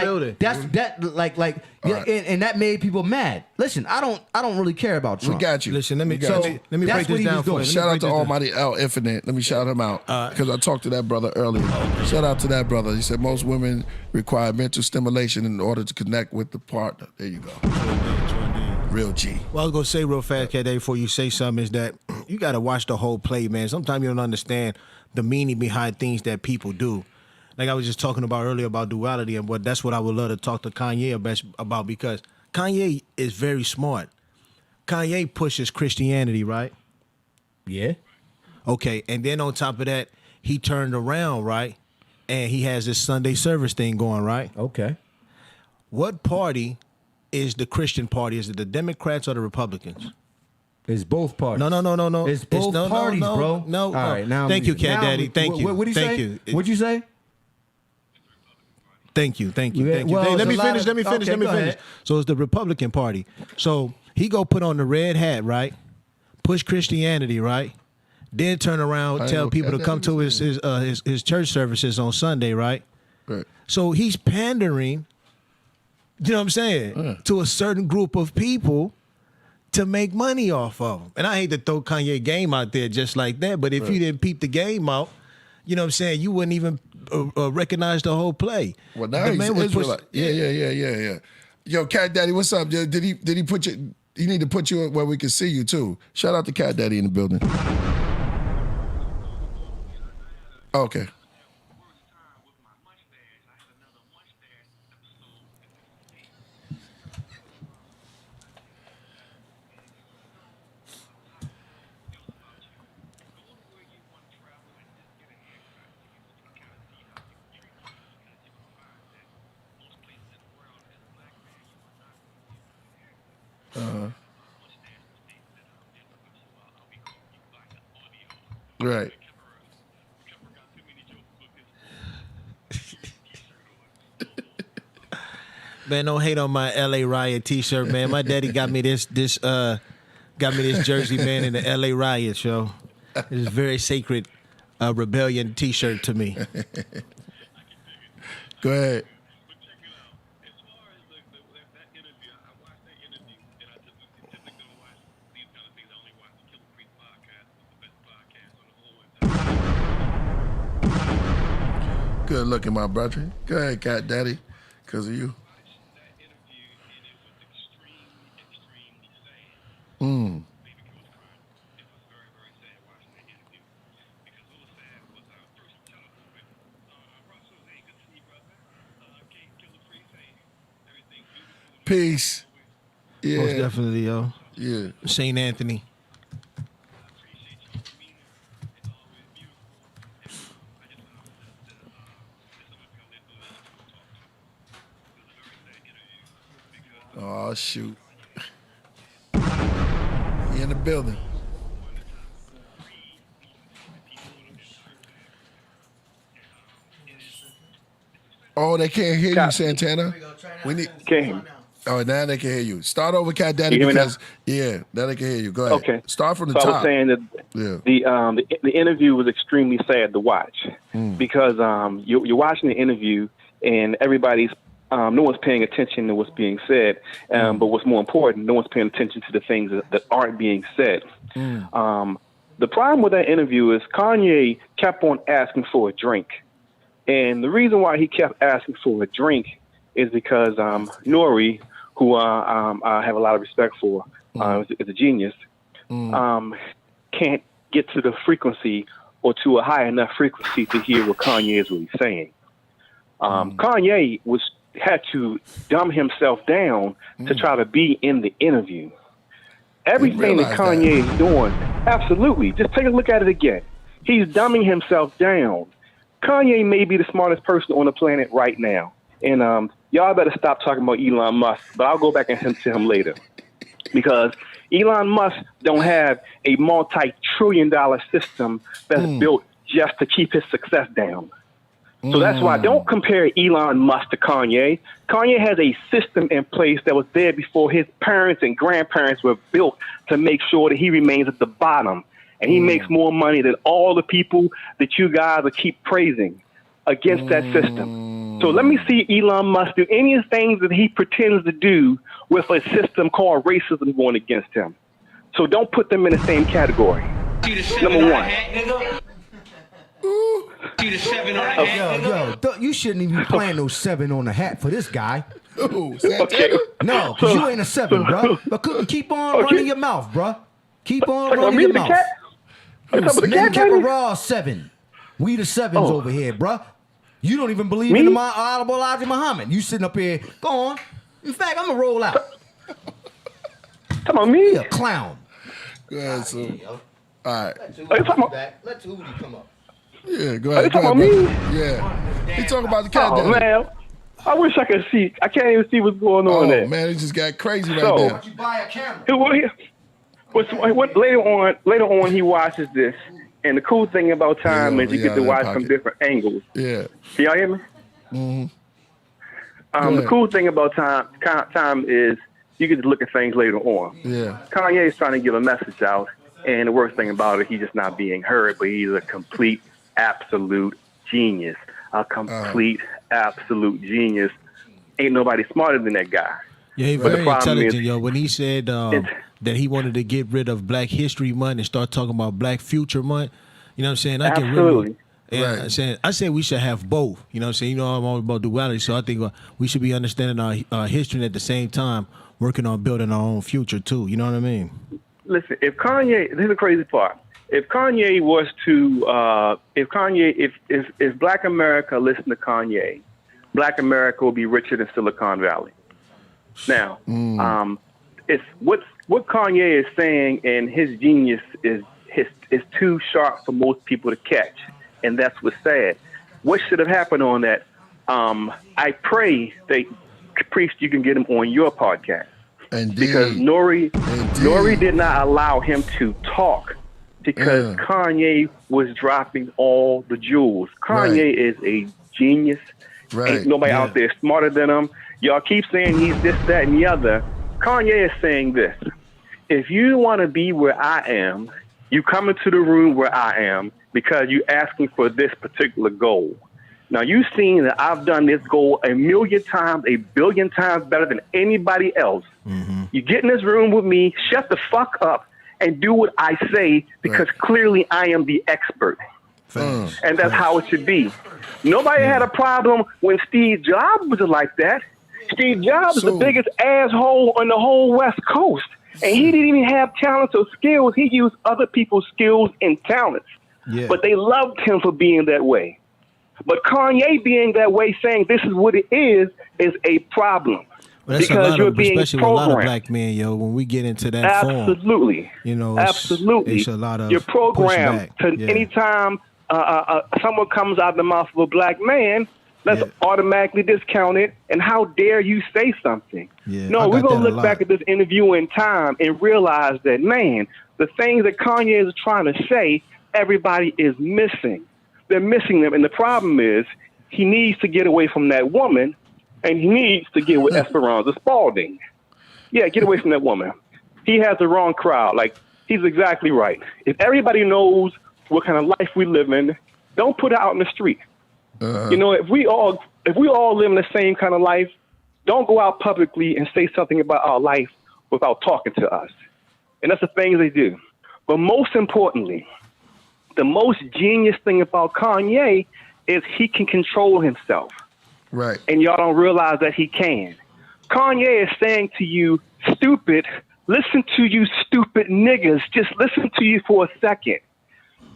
And that made people mad. Listen, I don't really care about Trump.
We got you.
Listen, let me break this down for you.
Shout out to Almighty L Infinite. Let me shout him out because I talked to that brother earlier. Shout out to that brother. He said most women require mental stimulation in order to connect with the partner. There you go. Real G.
Well, I was going to say real fast, Cat, before you say something, is that you got to watch the whole play, man. Sometimes you don't understand the meaning behind things that people do. Like I was just talking about earlier about duality, and that's what I would love to talk to Kanye about because Kanye is very smart. Kanye pushes Christianity, right?
Yeah.
Okay, and then on top of that, he turned around, right? And he has this Sunday service thing going, right?
Okay.
What party is the Christian party? Is it the Democrats or the Republicans?
It's both parties.
No.
It's both parties, bro.
No.
All right, now.
Thank you, Cat Daddy. Thank you.
What did you say? What'd you say?
Thank you.
Well,
let me finish.
Ahead.
So it's the Republican Party. So he go put on the red hat, right? Push Christianity, right? Then turn around, tell people to come to his church services on Sunday, right?
Right.
So he's pandering, you know what I'm saying, to a certain group of people to make money off of them. And I hate to throw Kanye game out there just like that, but if you didn't peep the game out, you know what I'm saying, you wouldn't even recognize the whole play.
Well, now he's Israelite. Yeah. Yo, Cat Daddy, what's up? Did he put you? He need to put you where we can see you too. Shout out to Cat Daddy in the building. Okay. Right.
Man, don't hate on my LA Riot T-shirt, man. My daddy got me this jersey, man, in the LA Riot show. It's a very sacred rebellion T-shirt to me.
Go ahead. Good looking, my brother. Go ahead, Cat Daddy, because of you. Peace. Yeah.
Most definitely, yo.
Yeah.
St. Anthony.
Oh, shoot. He in the building. Oh, they can't hear you, Santana. We need.
Can't hear me.
Oh, now they can hear you. Start over, Cat Daddy,
You hear me now?
because now they can hear you. Go ahead.
Okay.
Start from the
So
top.
I was saying that the interview was extremely sad to watch because you're watching the interview and everybody's no one's paying attention to what's being said, but what's more important, no one's paying attention to the things that aren't being said. The problem with that interview is Kanye kept on asking for a drink, and the reason why he kept asking for a drink is because Nori, who I have a lot of respect for, is a genius, can't get to the frequency or to a high enough frequency to hear what Kanye is really saying. Kanye had to dumb himself down to try to be in the interview. Everything that Kanye is doing, absolutely. Just take a look at it again. He's dumbing himself down. Kanye may be the smartest person on the planet right now. And y'all better stop talking about Elon Musk, but I'll go back and to him later. Because Elon Musk don't have a multi-trillion-dollar system that's built just to keep his success down. So that's why don't compare Elon Musk to Kanye. Kanye has a system in place that was there before his parents and grandparents were built to make sure that he remains at the bottom. And he makes more money than all the people that you guys will keep praising against that system. So let me see Elon Musk do any of the things that he pretends to do with a system called racism going against him. So don't put them in the same category. Number one.
Yo, you shouldn't even be playing no 7 on the hat for this guy.
Okay.
No, because you ain't a 7, bro. But keep on running your mouth, bro. Keep on running your mouth. Men kept a raw 7. We the 7s over here, bro. You don't even believe in the Honorable Elijah Muhammad. You sitting up here, go on. In fact, I'm going to roll out.
Come on, me.
You a clown.
Go ahead, so. All right.
Let Tehuti come up.
Yeah, go ahead.
Come on, me.
Yeah. He talking about the cat.
Oh, man. I wish I could see. I can't even see what's going on there.
Man, it just got crazy right
So,
now.
Why don't you buy a camera?
Later on, he watches this. And the cool thing about time is you get to watch from different angles.
Yeah.
Can y'all hear me?
Mm-hmm.
The cool thing about time is you get to look at things later on.
Yeah.
Kanye is trying to give a message out, and the worst thing about it, he's just not being heard, but he's a complete, absolute genius. A complete, absolute genius. Ain't nobody smarter than that guy.
Yeah, he's very intelligent, yo. When he said that he wanted to get rid of Black History Month and start talking about Black Future Month, you know what I'm saying? I can really, I said we should have both. You know what I'm saying? You know, I'm all about duality, so I think we should be understanding our history and at the same time working on building our own future too. You know what I mean?
Listen, if Kanye, this is the crazy part. If Kanye was to, if Black America listened to Kanye, Black America will be richer than Silicon Valley. Now, it's what Kanye is saying, and his genius is too sharp for most people to catch, and that's what's sad. What should have happened on that? I pray that Priest, you can get him on your podcast.
Indeed.
Because Nori did not allow him to talk because Kanye was dropping all the jewels. Kanye is a genius. Ain't nobody out there smarter than him. Y'all keep saying he's this, that, and the other. Kanye is saying this. If you want to be where I am, you come into the room where I am because you're asking for this particular goal. Now, you've seen that I've done this goal 1,000,000 times, 1,000,000,000 times better than anybody else. You get in this room with me, shut the fuck up, and do what I say because clearly I am the expert. And that's how it should be. Nobody had a problem when Steve Jobs was like that. Steve Jobs is the biggest asshole on the whole West Coast. And he didn't even have talents or skills. He used other people's skills and talents. But they loved him for being that way. But Kanye being that way, saying this is what it is a problem.
Well, that's
because you're being
especially
programmed.
with a lot of black men, yo. When we get into that form,
you know, it's a lot of
you're
programmed
pushback.
to anytime someone comes out of the mouth of a black man, let's automatically discount it. And how dare you say something? No, we're gonna look back at this interview in time and realize that, man, the things that Kanye is trying to say, everybody is missing. They're missing them, and the problem is he needs to get away from that woman, and he needs to get with Esperanza Spalding. Yeah, get away from that woman. He has the wrong crowd. Like, he's exactly right. If everybody knows what kind of life we live in, don't put it out in the street. You know, if we all live in the same kind of life, don't go out publicly and say something about our life without talking to us. And that's the things they do. But most importantly, the most genius thing about Kanye is he can control himself.
Right.
And y'all don't realize that he can. Kanye is saying to you, stupid, listen to you stupid niggas. Just listen to you for a second.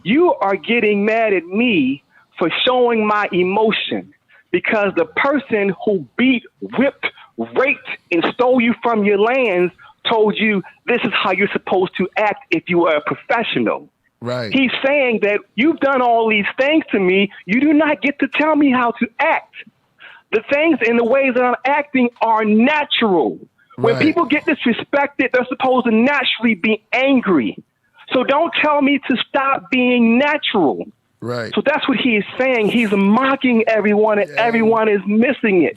You are getting mad at me for showing my emotion because the person who beat, whipped, raped, and stole you from your lands told you this is how you're supposed to act if you are a professional.
Right.
He's saying that you've done all these things to me. You do not get to tell me how to act. The things and the ways that I'm acting are natural. When people get disrespected, they're supposed to naturally be angry. So don't tell me to stop being natural.
Right.
So that's what he is saying. He's mocking everyone, and everyone is missing it.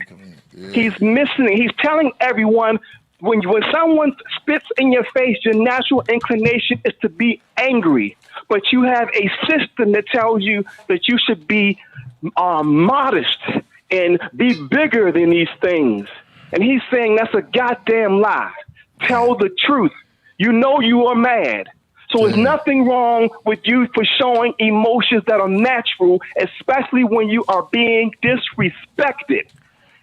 He's missing it. He's telling everyone, when someone spits in your face, your natural inclination is to be angry. But you have a system that tells you that you should be modest and be bigger than these things. And he's saying that's a goddamn lie. Tell the truth. You know you are mad. So there's nothing wrong with you for showing emotions that are natural, especially when you are being disrespected.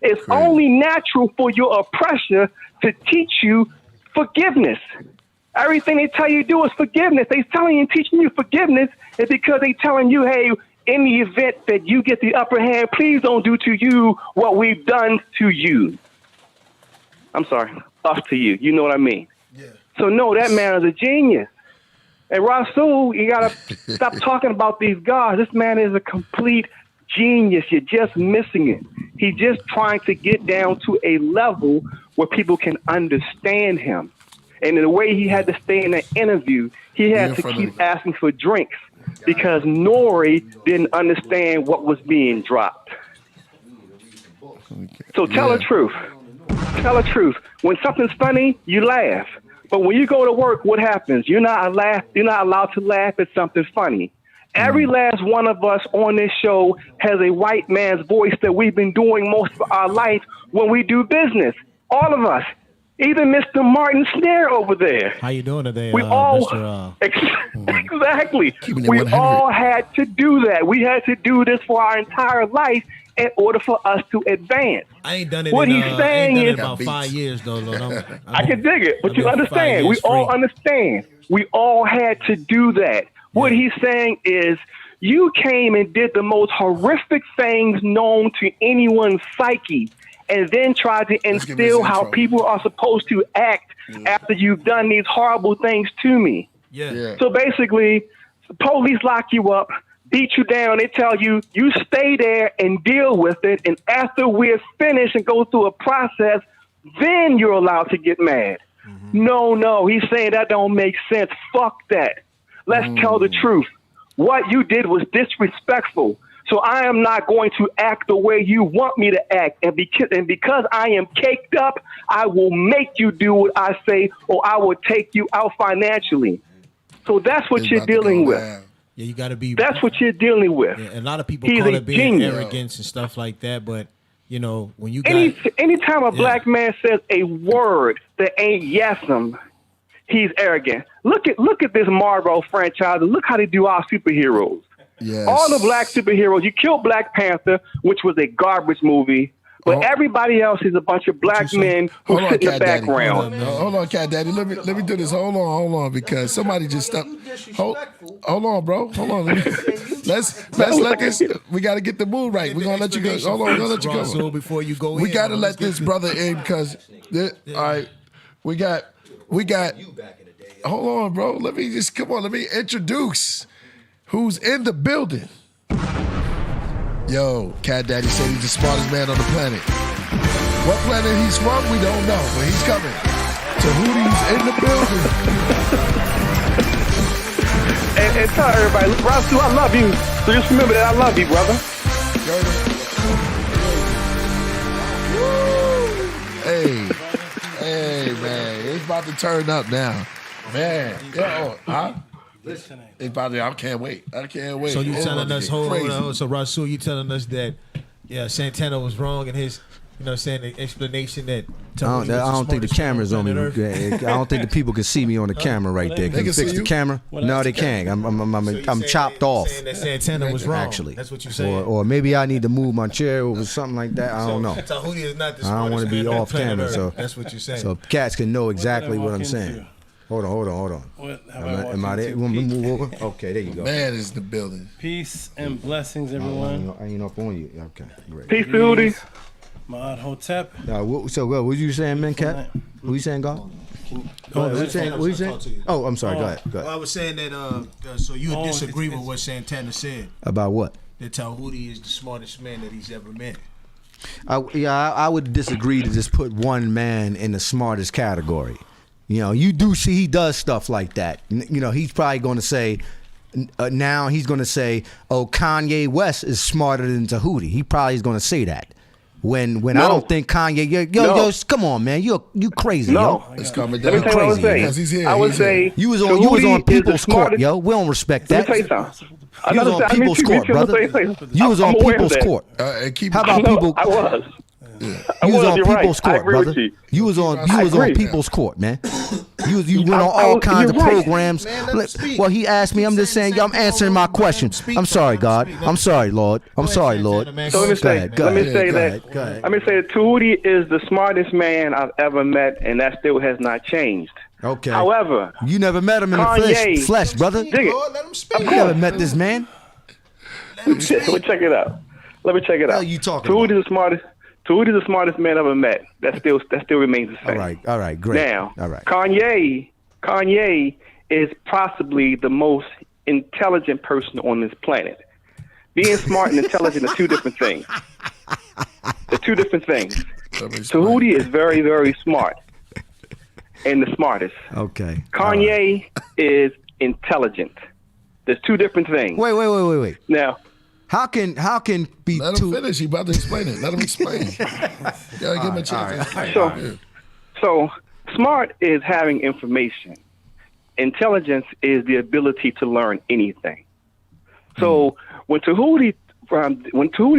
It's only natural for your oppressor to teach you forgiveness. Everything they tell you to do is forgiveness. They're telling you and teaching you forgiveness is because they're telling you, hey, in the event that you get the upper hand, please don't do to you what we've done to you. I'm sorry, us to you. You know what I mean? Yeah. So, no, that man is a genius. And Rasul, you got to stop talking about these gods. This man is a complete genius. You're just missing it. He's just trying to get down to a level where people can understand him. And in the way he had to stay in that interview, he had to keep asking for drinks because Nori didn't understand what was being dropped. So tell the truth. Tell the truth. When something's funny, you laugh. But when you go to work, what happens? You're not allowed to laugh at something funny. Every last one of us on this show has a white man's voice that we've been doing most of our life when we do business. All of us. Even Mr. Martin Snare over there.
How you doing today,
we all,
Mr.
Exactly. We all had to do that. We had to do this for our entire life in order for us to advance.
I ain't done it
what he's saying is
about 5 years, though, Lord.
I can dig it, but you understand. We all understand. We all had to do that. What he's saying is you came and did the most horrific things known to anyone's psyche and then tried to instill how people are supposed to act after you've done these horrible things to me. So basically, the police lock you up, beat you down. They tell you, you stay there and deal with it. And after we're finished and go through a process, then you're allowed to get mad. No, he's saying that don't make sense. Fuck that. Let's tell the truth. What you did was disrespectful. So I am not going to act the way you want me to act. And because I am caked up, I will make you do what I say, or I will take you out financially. So that's what you're dealing with.
Yeah, you got to be.
That's what you're dealing with.
Yeah, and a lot of people
He's
call
a
it being
genius.
arrogance and stuff like that. But you know, when you got
anytime a black man says a word that ain't yes'm, he's arrogant. Look at this Marvel franchise and look how they do our superheroes.
Yes.
All the black superheroes. You killed Black Panther, which was a garbage movie. But everybody else is a bunch of black men who sit in the background.
Hold on, Cat Daddy. Let me do this. Hold on, because somebody just stepped. Hold on, bro. Hold on. Let's let this. We got to get the mood right. We're gonna let you go. Hold on, we're gonna let you go.
Before you go,
we got to let this brother in because all right, we got. Hold on, bro. Let me introduce who's in the building. Yo, Cat Daddy said he's the smartest man on the planet. What planet he's from, we don't know, but he's coming. Tehuti's in the building.
and tell everybody, Rasu, I love you. So just remember that I love you, brother.
Hey, man, it's about to turn up now. Man, it's about to, I can't wait.
So you telling us, hold on, so Rasul, you telling us that, Santana was wrong in his, the explanation that.
I don't think the camera's on me. I don't think the people can see me on the camera right there. Can you fix the camera? No, they can't. I'm chopped off.
Saying that Santana was wrong.
Actually,
that's what you're saying.
Or maybe I need to move my chair or something like that. I don't know.
Tahuti is not the
I don't want to be off camera, so
that's what you're saying.
So cats can know exactly what I'm saying. Hold on. Am I there? You want me to move over? Okay, there you go.
Man is the building.
Peace and blessings, everyone.
I ain't up on you. Okay, great.
Peace, Tehuti.
Ma'ad Hotep.
So what you saying, man, Cat? What you saying, God? What you saying? Oh, I'm sorry. Go ahead.
Well, I was saying that. So you disagree with what Santana said
about what?
That Tahuti is the smartest man that he's ever met.
I would disagree to just put one man in the smartest category. You do see he does stuff like that. He's probably going to say, now he's going to say, oh, Kanye West is smarter than Tahuti. He probably is going to say that. When I don't think Kanye, yo, come on, man, you crazy, yo.
It's coming
down. Let me tell you what I was saying. I would say
you was on people's court, yo. We don't respect that.
Let me tell you something.
You was on people's court, brother. You was on people's court.
How
about people?
I was.
You was on people's court, brother. You was on people's court, man. You went on all kinds of programs. Well, he asked me. I'm just saying. I'm answering my question. I'm sorry, God. I'm sorry, Lord. I'm sorry, Lord.
So let me say that Tahuti is the smartest man I've ever met, and that still has not changed.
Okay.
However,
you never met him in the flesh, brother.
Dig it.
You never met this man.
Let me check it out.
What are you talking
Tahuti
about?
is the smartest. Tahuti is the smartest man I've ever met. That still remains the same.
All right, great.
Now,
all right.
Kanye is possibly the most intelligent person on this planet. Being smart and intelligent are two different things. They're two different things. Tahuti is very, very smart and the smartest.
Okay.
Kanye is intelligent. There's two different things.
Wait.
Now,
How can be
Let him finish. He about to explain it. Let him explain. Gotta give him a chance.
So smart is having information. Intelligence is the ability to learn anything. So when Tahuti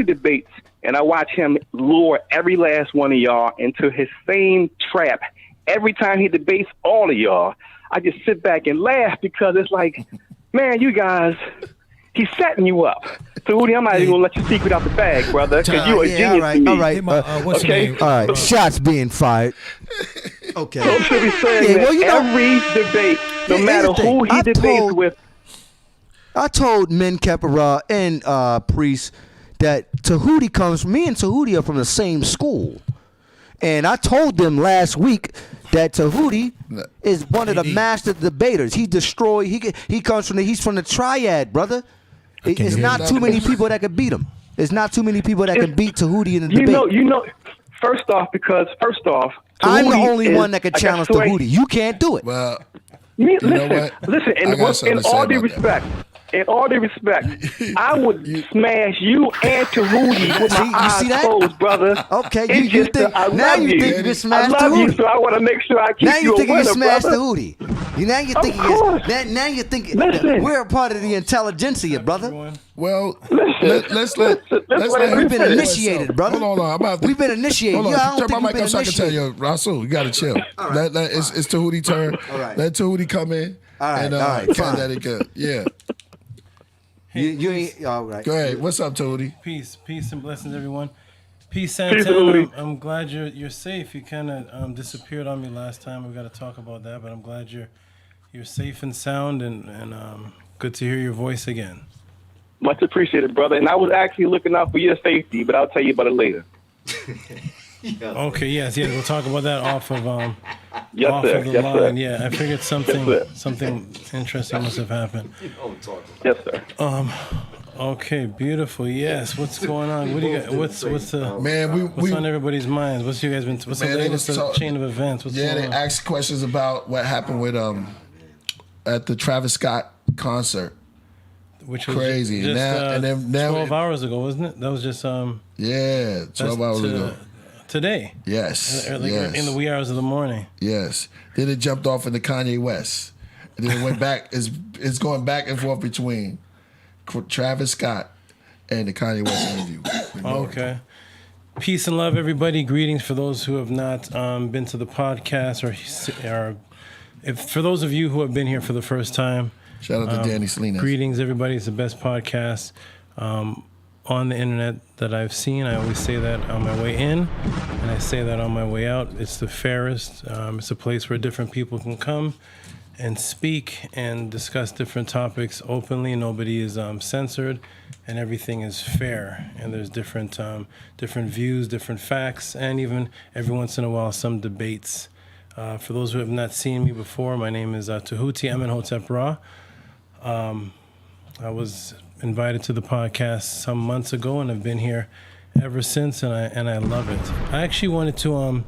debates, and I watch him lure every last one of y'all into his same trap every time he debates all of y'all, I just sit back and laugh because it's like, man, you guys, he's setting you up. Tahuti, I'm not even going to let your secret out the bag, brother, because you're a genius to me.
All right.
Okay?
All right. Shots being fired. Okay.
So should be saying every debate, no matter who he debates with.
I told Men Kepara and Priest that Tahuti me and Tahuti are from the same school. And I told them last week that Tahuti is one of the master debaters. He destroyed. He's from the triad, brother. It's not too many people that can beat him. It's not too many people that can beat Tahuti in the debate.
You know. First off,
I'm the only one that can challenge Tahuti. You can't do it.
Well,
listen. In all due respect, in all due respect, I would smash you and Tehuti with my eyes closed, brother.
Okay,
It's
you
just
think
that I
now
love
you think you can smash
I love you,
Tehuti.
so I want to make sure I keep
Now you
you
think
a
you
winner,
can smash
brother.
Tehuti. Now you think now you think
Listen.
we're a part of the intelligentsia, brother.
Well, let's let
We've been initiated, brother.
Hold on, I'm about to,
We've been initiated.
Hold on,
Yeah, I don't
turn
think
my
we've
mic
been
up so I can tell
initiated.
you, Rasul, you gotta chill. It's Tahuti turn.
All right.
Let Tahuti come in.
All right,
and,
all right, fine.
Let it go. Yeah.
You ain't all right.
Go ahead. What's up, Tahuti?
Peace and blessings, everyone. Peace,
Peace,
Santana.
Tahuti.
I'm glad you're safe. You kind of disappeared on me last time. We got to talk about that, but I'm glad you're safe and sound, and good to hear your voice again.
Much appreciated, brother. And I was actually looking out for your safety, but I'll tell you about it later.
Okay, yes, we'll talk about that off of
Yes,
off
sir.
of the
Yes,
line.
sir.
Yeah, I figured something interesting must have happened.
Yes, sir.
Okay, beautiful. Yes, what's going on? What do you got? What's the
Man,
what's on everybody's minds? What's you guys been? What's the
Man, they
latest
was
chain of events? What's
they
going on?
asked questions about what happened with at the Travis Scott concert.
Which was
crazy.
just,
and now
12 hours ago, wasn't it? That was just
12
that's
hours ago.
Today.
Yes.
Like
yes.
in the wee hours of the morning.
Yes. Then it jumped off into Kanye West. And then it went back. It's going back and forth between Travis Scott and the Kanye West interview.
Okay. Peace and love, everybody. Greetings for those who have not been to the podcast, or for those of you who have been here for the first time.
Shout out to Danny Salinas.
Greetings, everybody. It's the best podcast on the internet that I've seen. I always say that on my way in, and I say that on my way out. It's the fairest. It's a place where different people can come and speak and discuss different topics openly. Nobody is censored, and everything is fair. And there's different views, different facts, and even every once in a while some debates. For those who have not seen me before, my name is Tehuti Amenhotep Ra. I was invited to the podcast some months ago, and I've been here ever since, and I love it. I actually wanted to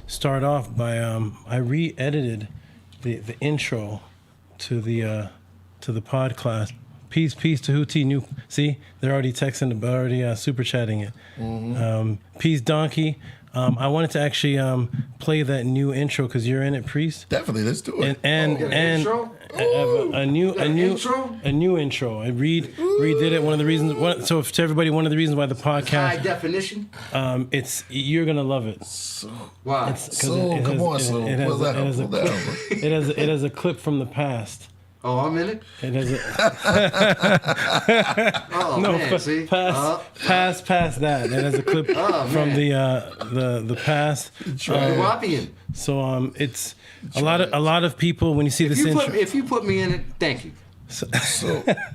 start off by I re-edited the intro to the pod class. Peace, Tehuti. New, see, they're already texting, they're already super chatting it. Mm-hmm. Peace, Donkey. I wanted to actually play that new intro because you're in it, Priest.
Definitely, let's do it.
And a new intro. I redid it. One of the reasons. So to everybody, one of the reasons why the podcast
High definition.
You're gonna love it.
Wow.
It has a clip from the past.
Oh, I'm in it.
It has a
oh
no,
man, see?
Past that. It has a clip from the past. So it's a lot of people when you see this intro.
If you put me in it, thank you.
So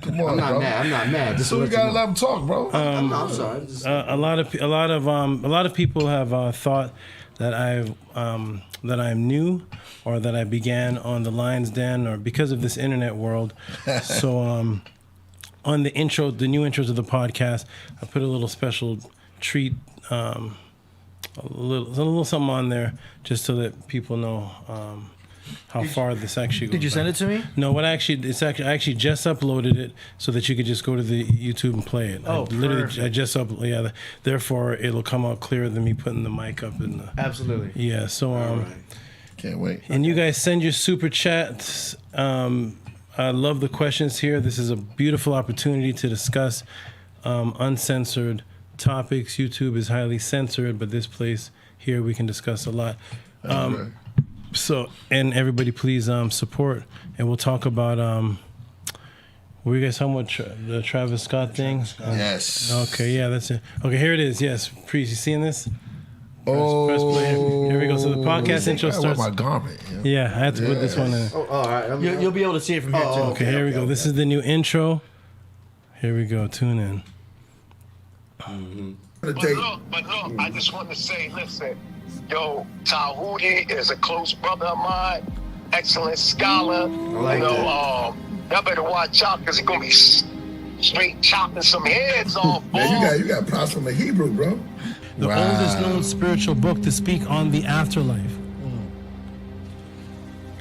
come on,
I'm not mad.
So we gotta let him talk, bro.
I'm sorry.
A lot of people have thought that that I'm new, or that I began on the Lion's Den, or because of this internet world. So on the intro, the new intros of the podcast, I put a little special treat, a little something on there, just so that people know how far this actually goes.
Did you send it to me?
No, I actually just uploaded it so that you could just go to the YouTube and play it.
Oh, perfect.
I just uploaded. Therefore, it'll come out clearer than me putting the mic up in the.
Absolutely.
Yeah. So
can't wait.
And you guys send your super chats. I love the questions here. This is a beautiful opportunity to discuss uncensored topics. YouTube is highly censored, but this place here we can discuss a lot. So, and everybody please support, and we'll talk about were you guys talking about the Travis Scott thing?
Yes.
Okay, yeah, that's it. Okay, here it is. Yes, Priest, you seeing this? Press play. Here we go. So the podcast intro starts.
My garment.
Yeah, I had to put this one in.
Oh, all right.
You'll be able to see it from here too.
Okay, here we go. This is the new intro. Here we go. Tune in.
But look, I just want to say, listen, yo, Tahuti is a close brother of mine, excellent scholar. Y'all better watch out because he's gonna be straight chopping some heads off.
Man, you got props from the Hebrew, bro.
The oldest known spiritual book to speak on the afterlife.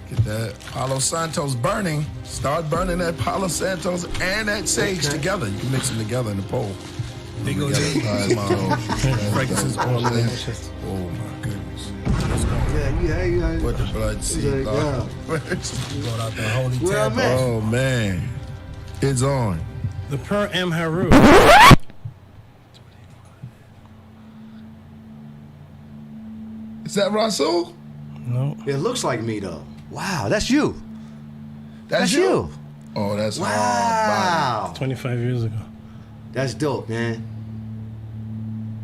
Get That Palo Santos burning. Start burning that Palo Santos and that sage together. You can mix them together in the pole.
They go
Frankincense oil in. Oh my goodness.
Yeah.
What the blood seed.
Brought out the holy tablet.
Oh man. It's on.
The Per Amharu.
Is that Rasul?
No.
It looks like me though. Wow, that's you.
That's you. Oh, that's
wow.
25 years ago.
That's dope, man.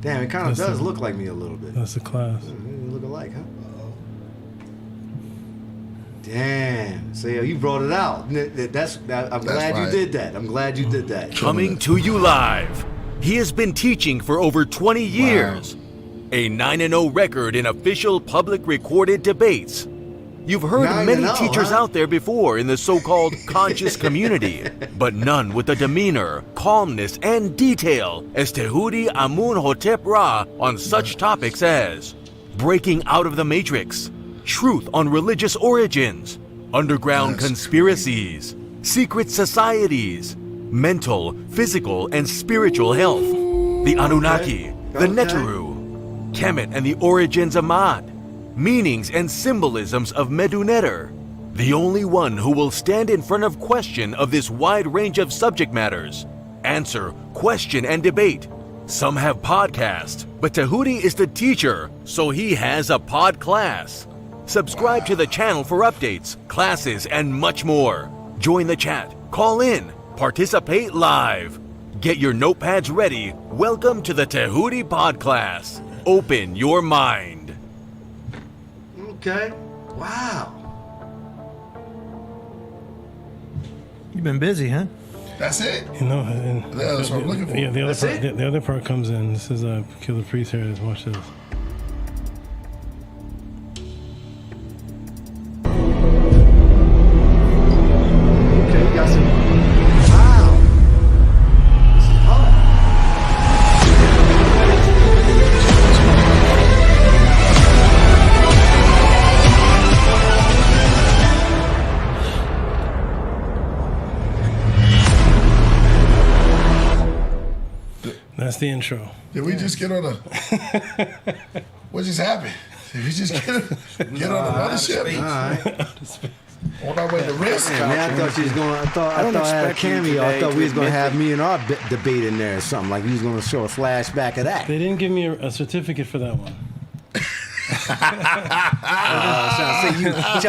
Damn, it kind of does look like me a little bit.
That's the class.
We look alike, huh? Damn. So you brought it out. I'm glad you did that. I'm glad you did that.
Coming to you live. He has been teaching for over 20 years. A 9-0 record in official public recorded debates. You've heard many teachers out there before in the so-called conscious community, but none with the demeanor, calmness, and detail as Tehuti Amun Hotep Ra on such topics as breaking out of the matrix, truth on religious origins, underground conspiracies, secret societies, mental, physical, and spiritual health, the Anunnaki, the Neteru, Kemet and the origins of Mad, meanings and symbolisms of Meduneter, the only one who will stand in front of question of this wide range of subject matters, answer, question, and debate. Some have podcasts, but Tehuti is the teacher, so he has a pod class. Subscribe to the channel for updates, classes, and much more. Join the chat, call in, participate live. Get your notepads ready. Welcome to the Tehuti Pod Class. Open your mind.
Okay. Wow.
You've been busy, huh?
That's it.
You know, and
that's what I'm looking for.
Yeah, the other part comes in. This is a Killah Priest here. Watch this.
Okay, you got some. Wow. This is hard.
That's the intro.
Did we just get on a... What just happened? Did we just get on another ship?
All right.
On our way to risk?
Man, I thought she was going. I thought I had a cameo. I thought we was going to have me and our debate in there or something. Like he was going to show a flashback of that.
They didn't give me a certificate for that one.
Trying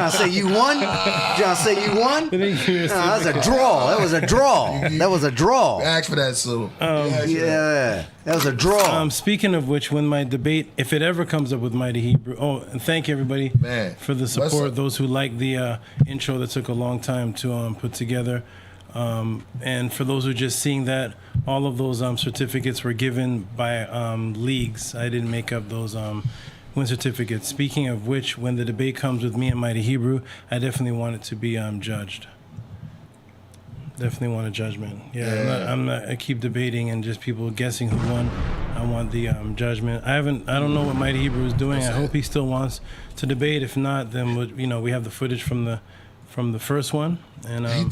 to say you won? Trying to say you won? That was a draw. That was a draw. That was a draw.
Ask for that, Sue.
Yeah, that was a draw.
Speaking of which, when my debate, if it ever comes up with Mighty Hebrew, and thank you everybody for the support. Those who liked the intro that took a long time to put together. And for those who are just seeing that, all of those certificates were given by leagues. I didn't make up those win certificates. Speaking of which, when the debate comes with me and Mighty Hebrew, I definitely want it to be judged. Definitely want a judgment. I keep debating and just people guessing who won. I want the judgment. I don't know what Mighty Hebrew is doing. I hope he still wants to debate. If not, then we have the footage from the first one. And
I mean,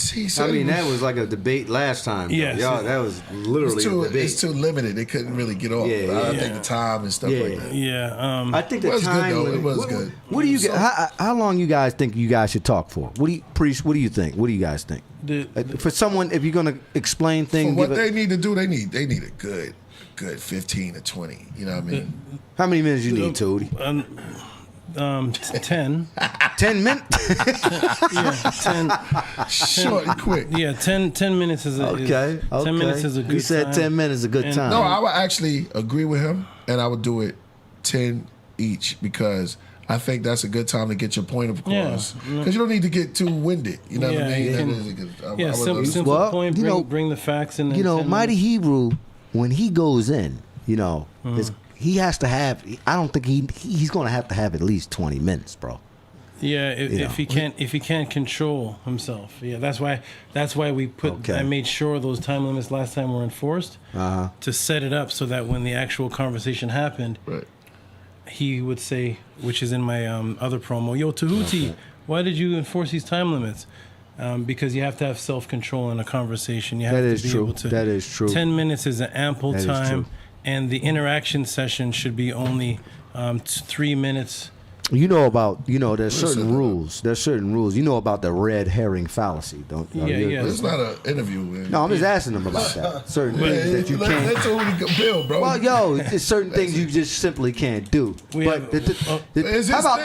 that was like a debate last time.
Yeah,
that was literally a debate.
It's too limited. They couldn't really get off. I think the time and stuff like that.
Yeah,
I think the time.
Good, though. It was good.
What do you get? How long you guys think you guys should talk for? Priest? What do you think? What do you guys think? For someone, if you're gonna explain things,
for what they need to do, they need a good 15 to 20. You know what I mean?
How many minutes you need, Toady?
10.
10 minutes?
Yeah, 10.
Short and quick.
Yeah, 10 minutes is a 10 minutes is a good time.
He said 10 minutes is a good time.
No, I would actually agree with him, and I would do it 10 each because I think that's a good time to get your point across. Because you don't need to get too winded. You know what I mean?
Simple point. Bring the facts in.
Mighty Hebrew, when he goes in, he has to have. I don't think he's going to have at least 20 minutes, bro.
Yeah, if he can't control himself. Yeah, that's why we put. Okay. I made sure those time limits last time were enforced to set it up so that when the actual conversation happened, he would say, which is in my other promo, "Yo, Tahuti, Why did you enforce these time limits? Because you have to have self-control in a conversation. You have
That
to
is
be
true.
able to.
That is true.
10 minutes is an ample
That is
time,
true.
and the interaction session should be only 3 minutes.
You know about, there's certain rules. There's certain rules. You know about the red herring fallacy, don't you?
Yeah.
It's not an interview, man.
No, I'm just asking them about that. Certain things that you can't.
Let Tahuti build, bro.
Well, there's certain things you just simply can't do. How about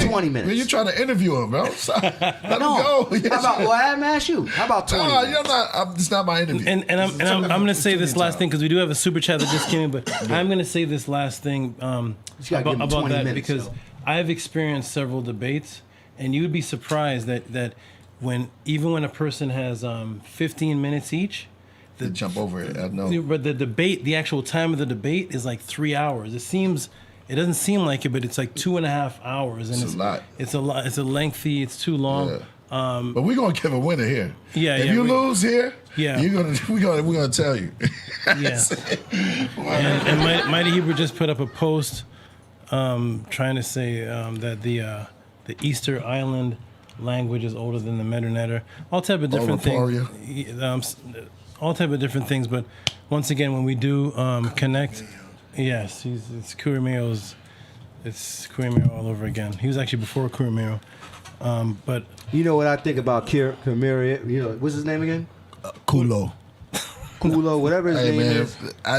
20 minutes?
Man, you trying to interview him, bro? Let him go.
How about? Well, I'm asking you. How about 20 minutes?
You're not. It's not my interview.
And I'm going to say this last thing because we do have a super chat that just came in, but I'm going to say this last thing about that because I've experienced several debates, and you'd be surprised that even when a person has 15 minutes each,
they jump over it. I know.
But the actual time of the debate is like 3 hours. It doesn't seem like it, but it's like 2.5 hours, and it's a lot. It's a lot. It's a lengthy. It's too long.
Yeah. But we're gonna give a winner here.
Yeah.
If you lose here,
yeah,
we're gonna tell you.
Yeah. and Mighty Hebrew just put up a post. Trying to say that the Easter Island language is older than the Metanetter. All type of different things. All type of different things. But once again, when we do connect, yes, it's Kurimeo all over again. He was actually before Kurimeo. But
you know what I think about Kurimeo? What's his name again?
Kulo.
Kulo, whatever his name is.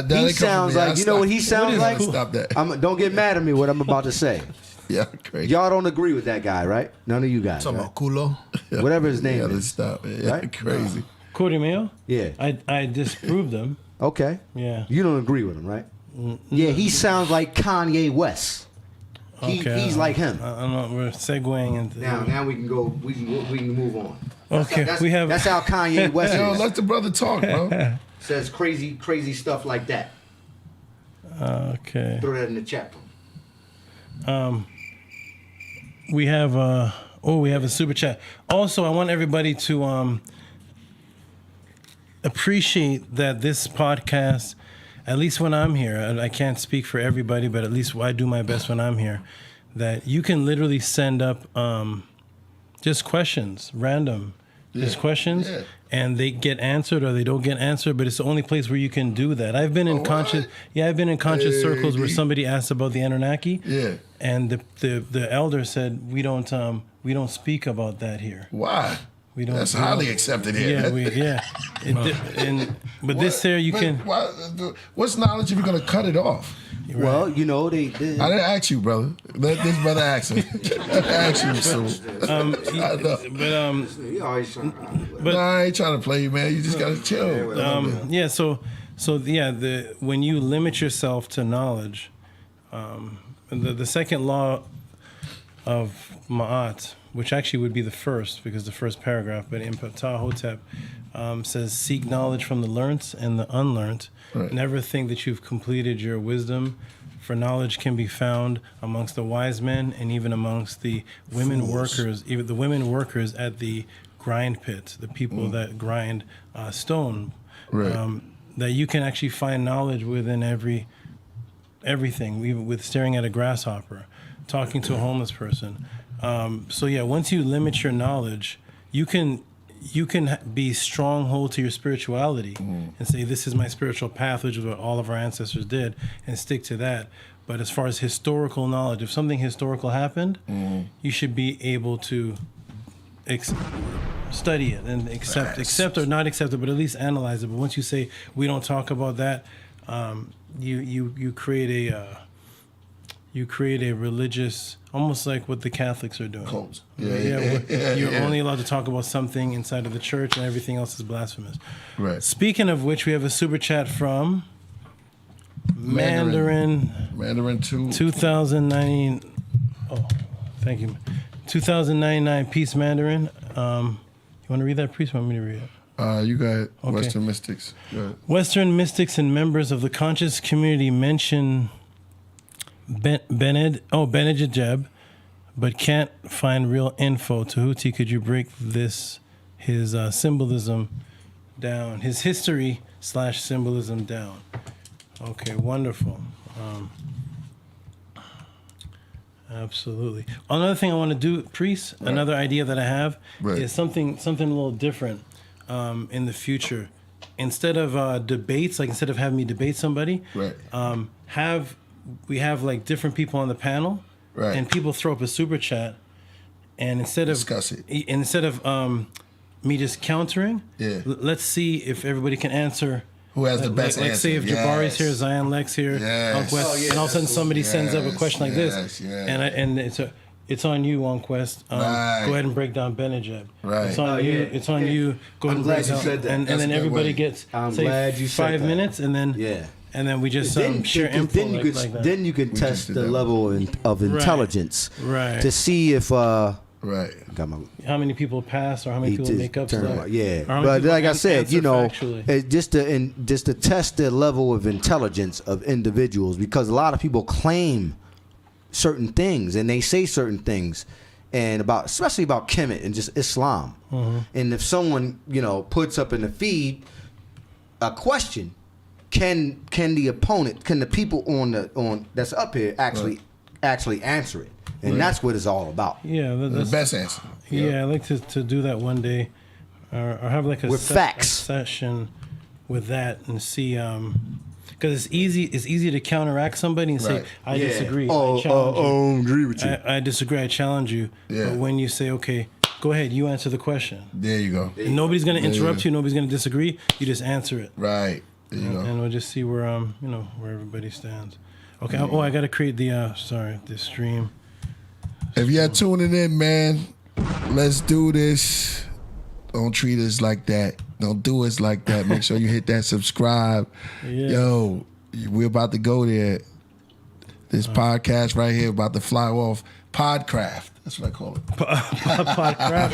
He sounds like, what he sounds like?
Stop that.
Don't get mad at me what I'm about to say.
Yeah, crazy.
Y'all don't agree with that guy, right? None of you guys.
Talking
right?
about Kulo?
Whatever his name is.
Stop. Yeah,
right?
Crazy.
Kurimeo?
Yeah.
I disproved him.
Okay.
Yeah.
You don't agree with him, right? Yeah, he sounds like Kanye West. He's like him.
We're segueing into
now we can go. We can move on.
Okay,
that's how Kanye West is.
Yo, let the brother talk, bro.
Says crazy stuff like that.
Okay.
Throw that in the chat room.
We have a super chat. Also, I want everybody to appreciate that this podcast, at least when I'm here, I can't speak for everybody, but at least I do my best when I'm here, that you can literally send up just questions, random, just questions, and they get answered or they don't get answered, but it's the only place where you can do that. I've been in conscious circles where somebody asked about the Anunnaki, and the elder said we don't speak about that here.
Why? That's highly accepted here.
But this here you can.
What's knowledge if you're gonna cut it off?
Right. Well, they.
I didn't ask you, brother. Let this brother ask him. Ask you, so. But I ain't trying to play you, man. You just gotta chill.
When you limit yourself to knowledge, the second law of Ma'at, which actually would be the first, because the first paragraph, but in Ptah says, seek knowledge from the learnt and the unlearnt. Right. Never think that you've completed your wisdom, for knowledge can be found amongst the wise men and even amongst the women workers, even the women workers at the grind pit, the people that grind stone. Right. That you can actually find knowledge within everything, even with staring at a grasshopper, talking to a homeless person. Once you limit your knowledge, you can be stronghold to your spirituality and say, this is my spiritual path, which is what all of our ancestors did, and stick to that. But as far as historical knowledge, if something historical happened, you should be able to study it and accept or not accept it, but at least analyze it. But once you say we don't talk about that, you create a religious, almost like what the Catholics are doing.
Cult.
You're only allowed to talk about something inside of the church, and everything else is blasphemous.
Right.
Speaking of which, we have a super chat from Mandarin
2.
2019. Oh, thank you. 2099 Peace Mandarin. You want to read that, priest? Want me to read it?
You got it. Okay. Western mystics.
Western mystics and members of the conscious community mention Benjed, but can't find real info. Tehuti, could you break his symbolism down, his history / symbolism down? Okay, wonderful. Absolutely. Another thing I want to do, Priest, another idea that I have is something a little different in the future. Instead of debates, like instead of having me debate somebody, we have like different people on the panel, and people throw up a super chat, and instead of
discuss it,
instead of me just countering, let's see if everybody can answer. Who
has the best
answer? Like say if Jabari's here, Zion Lex here, West, and all of a sudden somebody sends up a question like this, and it's on you, Quest. Go ahead and break down Benjed. It's on you. It's on you. Go ahead and break down. And then everybody gets say 5 minutes, and then we just share info like that.
Then you can test the level of intelligence to see if
how many people pass or how many people make up stuff.
But like I said, just to test the level of intelligence of individuals, because a lot of people claim certain things and they say certain things, and especially about Kemet and just Islam. And if someone puts up in the feed a question, can the people on that's up here actually answer it? And that's what it's all about.
Yeah,
that's the best answer.
Yeah, I'd like to do that one day, or have like a session with that and see, because it's easy to counteract somebody and say I disagree. I
agree with you.
I disagree. I challenge you. But when you say okay, go ahead, you answer the question.
There you go.
And nobody's gonna interrupt you. Nobody's gonna disagree. You just answer it.
Right. There you go.
And we'll just see where where everybody stands. Okay. I got to create the stream.
If you're tuning in, man, let's do this. Don't treat us like that. Don't do us like that. Make sure you hit that subscribe. Yo, we're about to go there. This podcast right here about to fly off. Podcraft. That's what I call it.
Podcraft.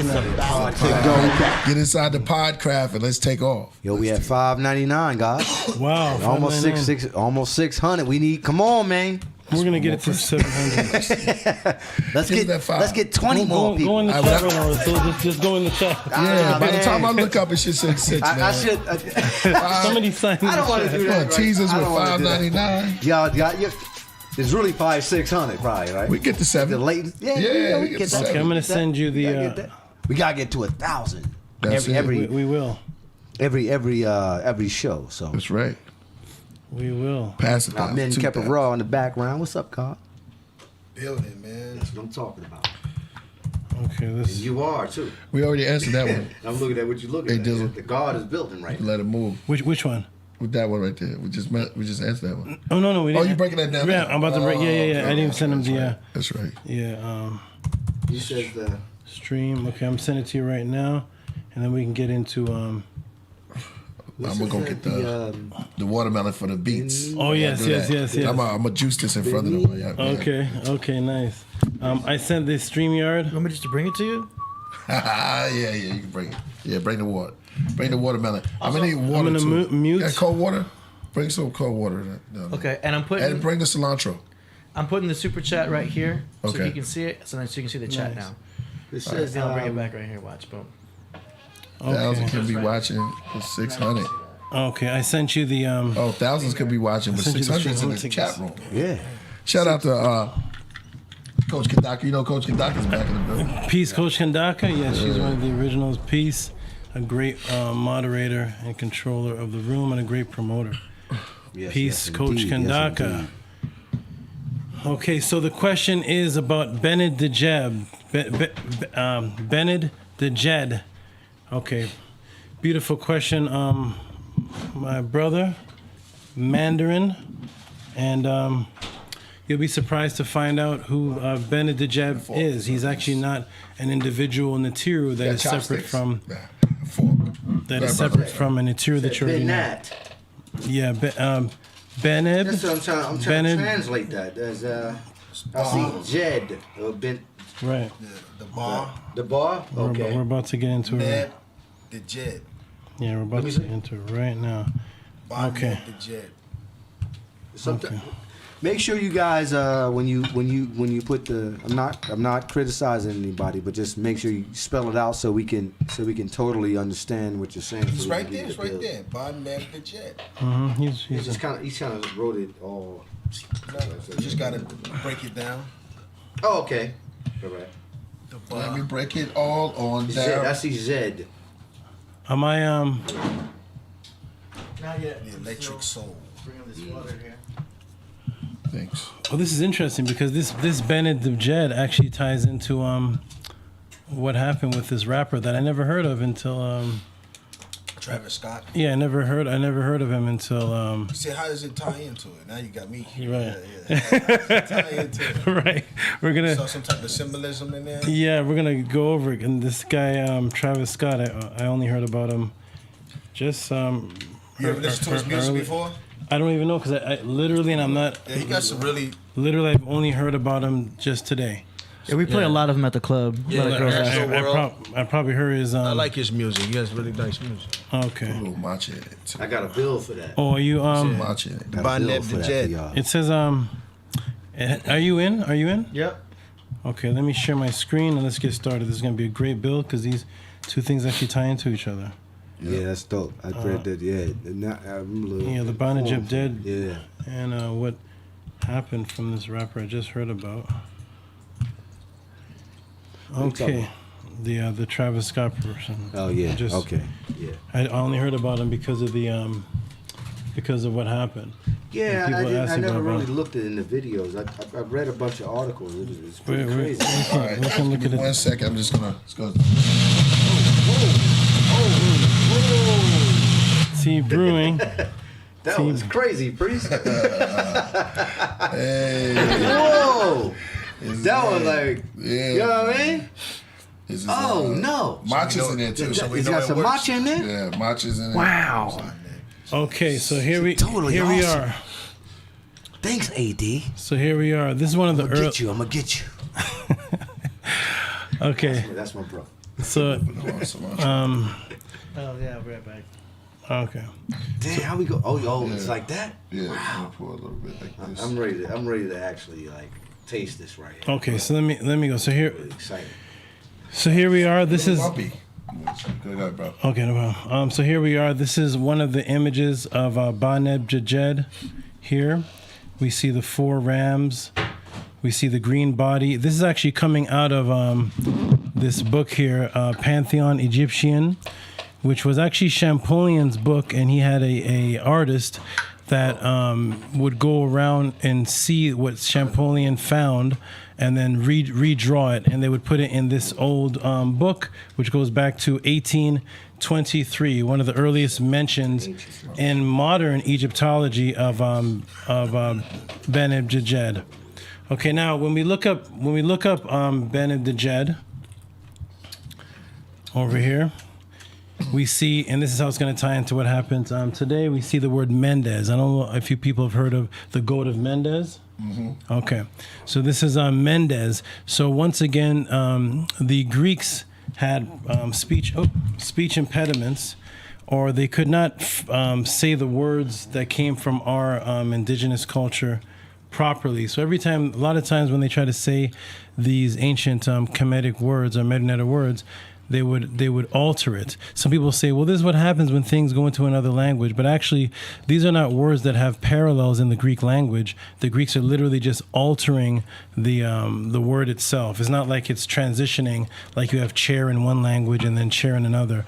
Get inside the Podcraft and let's take off.
Yo, we at $5.99, guys.
Wow.
Almost almost 600. We need. Come on, man.
We're gonna get it to 700.
let's get 20 more people.
Go in the chat right now. Just go in the chat.
Yeah. By the time I look up, it should say 6.
I should.
Somebody sign.
I don't want to do that.
Teasers with $5.99.
Y'all got you. It's really 500-600 probably, right?
We get to 7.
The late.
Yeah, we get
that.
Okay, I'm gonna send you the.
We gotta get to 1,000.
We will.
Every show. So
that's right.
We will.
Pass it down.
Men kept it raw in the background. What's up, Carl?
Building, man.
That's what I'm talking about.
Okay,
And you are too.
We already answered that one.
I'm looking at what you're looking at. The guard is building right now.
Let it move.
Which one?
With that one right there. We just answered that one.
Oh no, we didn't.
Oh, you breaking that down?
Yeah, I'm about to break. Yeah. Okay. I didn't even send him the.
That's right.
Yeah.
You said the
stream. Okay, I'm sending it to you right now, and then we can get into.
I'm gonna go get the watermelon for the beats.
Oh yes.
I'm gonna juice this in front of them.
Okay, nice. I sent this StreamYard.
You want me just to bring it to you?
yeah, you can bring it. Yeah, bring the water. Bring the watermelon. I'm gonna need water
I'm gonna
too.
mute.
Got cold water? Bring some cold water. No.
Okay, and I'm putting.
And bring the cilantro.
I'm putting the super chat right here, so
Okay.
you can see it. So you can see the chat now.
It says
I'll bring it back right here. Watch, boom.
1,000 could be watching with 600.
Okay, I sent you the.
Thousands could be watching with 600 in the chat room.
Yeah.
Shout out to Coach Kandaka. You know Coach Kandaka's back in the building.
Peace, Coach Kandaka. Yeah, she's one of the originals. Peace, a great moderator and controller of the room and a great promoter. Peace, Coach Kandaka. Okay, so the question is about Benjed the Jeb. Benjed the Jed. Okay, beautiful question. My brother, Mandarin, and you'll be surprised to find out who Benjed the Jeb is. He's actually not an individual in the tier that is separate from from an interior that you already know. Yeah, Benjed.
That's what I'm trying to translate that. There's I see Jed.
Right.
The bar.
The bar? Okay.
We're about to get into it.
The Jed.
Yeah, we're about to get into it right now. Okay.
The Jed.
Okay. Make sure you guys when you put the I'm not criticizing anybody, but just make sure you spell it out so we can totally understand what you're saying.
It's right there. It's right there. Bonnet the Jed.
He's
kind of wrote it all.
No, you just gotta break it down.
Oh, okay. All right.
Let me break it all on down.
Zed. I see Zed.
Am I
Not yet.
The electric soul.
Bring him this water here.
Thanks.
Well, this is interesting because this Benjed actually ties into what happened with this rapper that I never heard of until
Travis Scott.
yeah, I never heard of him until
See, how does it tie into it? Now you got me.
Right.
Yeah. How does it tie into it?
right. We're gonna
So some type of symbolism in there.
yeah, we're gonna go over it. And this guy Travis Scott, I only heard about him just
You ever listened to his music before?
I don't even know because I literally, and I'm not.
Yeah, he got some really.
Literally, I've only heard about him just today.
Yeah, we play a lot of them at the club.
Yeah,
I probably heard his.
I like his music. He has really nice music.
Okay.
I got a bill for that.
Oh, are you
Benjed the Jed.
It says are you in? Are you in?
Yep.
Okay, let me share my screen and let's get started. This is gonna be a great build because these two things actually tie into each other.
Yeah, that's dope. I read that. Yeah,
the Benjed dead.
Yeah.
And what happened from this rapper I just heard about. Okay, the Travis Scott person.
Oh yeah. Okay. Yeah.
I only heard about him because of what happened.
Yeah,
And people
I
asked
never
about-
really looked at it in the videos. I read a bunch of articles. It's pretty
Wait,
crazy.
All right,
look at it.
1 second. I'm just gonna. Let's go.
See brewing.
That was crazy, priest.
Hey.
Whoa. That was like,
Yeah.
you know what I mean?
This is,
Oh, no.
Matcha's in there too.
So we got some matcha in there?
Yeah, matcha's in there.
Wow.
Okay, so here we
Totally
here we
awesome.
are.
Thanks, AD.
So here we are. This is one of the early.
I'm gonna get you.
Okay.
That's my bro.
So,
Oh yeah, I'll be right back.
Okay.
Damn, how we go? Oh, it's like that.
Yeah, I'm gonna pour a little bit like this.
I'm ready to actually like taste this right here.
Okay, so let me go. So here,
Really excited.
so here we are. This is
Puppy. Go ahead, bro.
okay. No problem. So here we are. This is one of the images of Benjed. Here, we see the 4 rams. We see the green body. This is actually coming out of this book here, Pantheon Egyptian, which was actually Champollion's book, and he had a artist that would go around and see what Champollion found and then redraw it, and they would put it in this old book, which goes back to 1823, one of the earliest mentions in modern Egyptology of Benjed. Okay, now when we look up Benjed over here, we see, and this is how it's going to tie into what happens today. We see the word Mendes. I don't know if you people have heard of the goat of Mendes. Mm-hmm. Okay, so this is Mendes. So once again, the Greeks had speech impediments, or they could not say the words that came from our indigenous culture properly. So a lot of times when they try to say these ancient Kemetic words or Medinetta words, they would alter it. Some people say, well, this is what happens when things go into another language. But actually, these are not words that have parallels in the Greek language. The Greeks are literally just altering the word itself. It's not like it's transitioning, like you have chair in one language and then chair in another.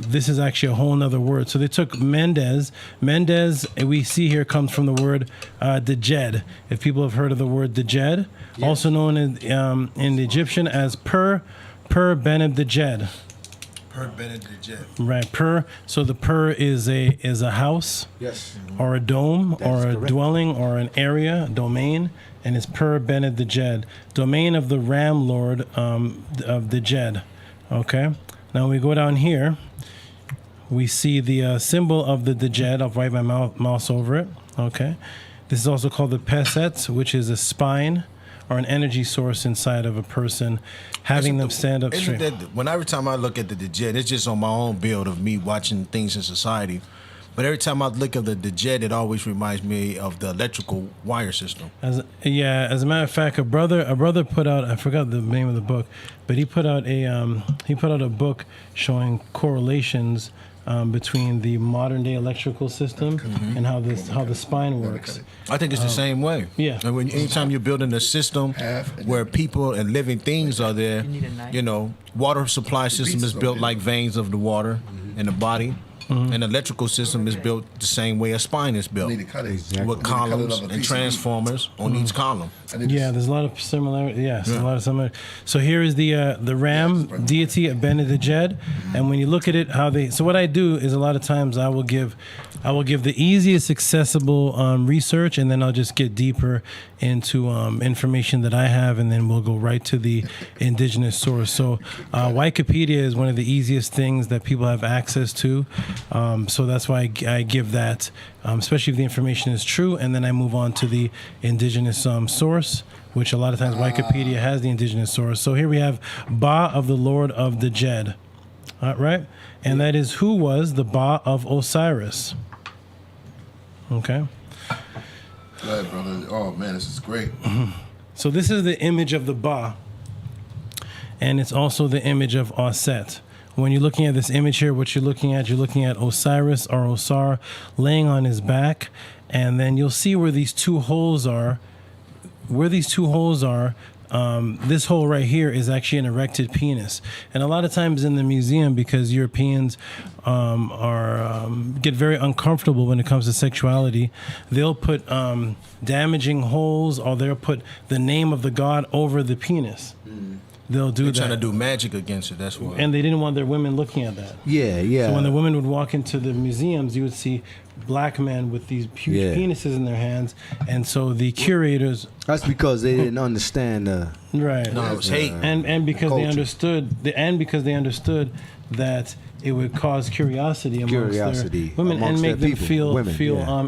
This is actually a whole nother word. So they took Mendes. Mendes, we see here, comes from the word Dejed. If people have heard of the word Dejed, also known in the Egyptian as Per Benjed.
Per Benjed.
Right, Per. So the Per is a house,
Yes.
or a dome, or a
correct.
dwelling, or an area, a domain, and it's Per Benjed, domain of the Ram Lord of Dejed. Okay. Now we go down here. We see the symbol of the Dejed. I'll write my mouse over it. Okay. This is also called the Peset, which is a spine or an energy source inside of a person, having them stand up straight.
Every time I look at the Dejed, it's just on my own build of me watching things in society. But every time I look at the Dejed, it always reminds me of the electrical wire system.
As a matter of fact, a brother put out, I forgot the name of the book, but he put out a book showing correlations between the modern day electrical system and how the spine works.
I think it's the same way.
Yeah.
And anytime you're building a system where people and living things are there, water supply system is built like veins of the water in the body. An electrical system is built the same way a spine is built, with columns and transformers on each column.
Yeah, there's a lot of similarity. Yes, a lot of similarity. So here is the Ram deity of Benjed, and when you look at it, so what I do is a lot of times I will give the easiest accessible research, and then I'll just get deeper into information that I have, and then we'll go right to the indigenous source. So Wikipedia is one of the easiest things that people have access to. So that's why I give that, especially if the information is true, and then I move on to the indigenous source, which a lot of times Wikipedia has the indigenous source. So here we have Ba of the Lord of the Jed, right? And that is who was the Ba of Osiris. Okay.
Go ahead, brother. Oh man, this is great.
So this is the image of the Ba, and it's also the image of Osset. When you're looking at this image here, what you're looking at Osiris or Osar laying on his back, and then you'll see where these two holes are. This hole right here is actually an erected penis. And a lot of times in the museum, because Europeans get very uncomfortable when it comes to sexuality, they'll put damaging holes, or they'll put the name of the god over the penis. They're
trying to do magic against it. That's why.
And they didn't want their women looking at that.
Yeah.
So when the women would walk into the museums, you would see black men with these huge penises in their hands, and so the curators.
That's because they didn't understand.
Right.
No, it was hate.
And because
culture.
they understood that it would cause curiosity amongst their women and make them feel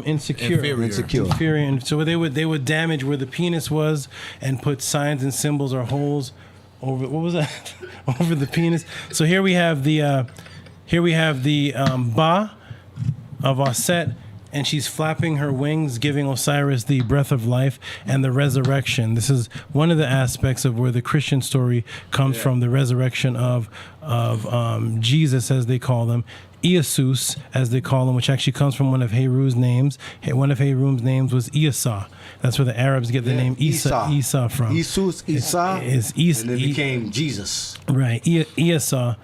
insecure. Inferior. And so they would damage where the penis was and put signs and symbols or holes over, what was that? Over the penis. So here we have the Ba of Osset, and she's flapping her wings, giving Osiris the breath of life and the resurrection. This is one of the aspects of where the Christian story comes from, the resurrection of Jesus, as they call them, Iesus, as they call him, which actually comes from one of Heru's names. One of Heru's names was Isa. That's where the Arabs get the name Isa from.
Iesus, Isa, and then became Jesus.
Right, Isa.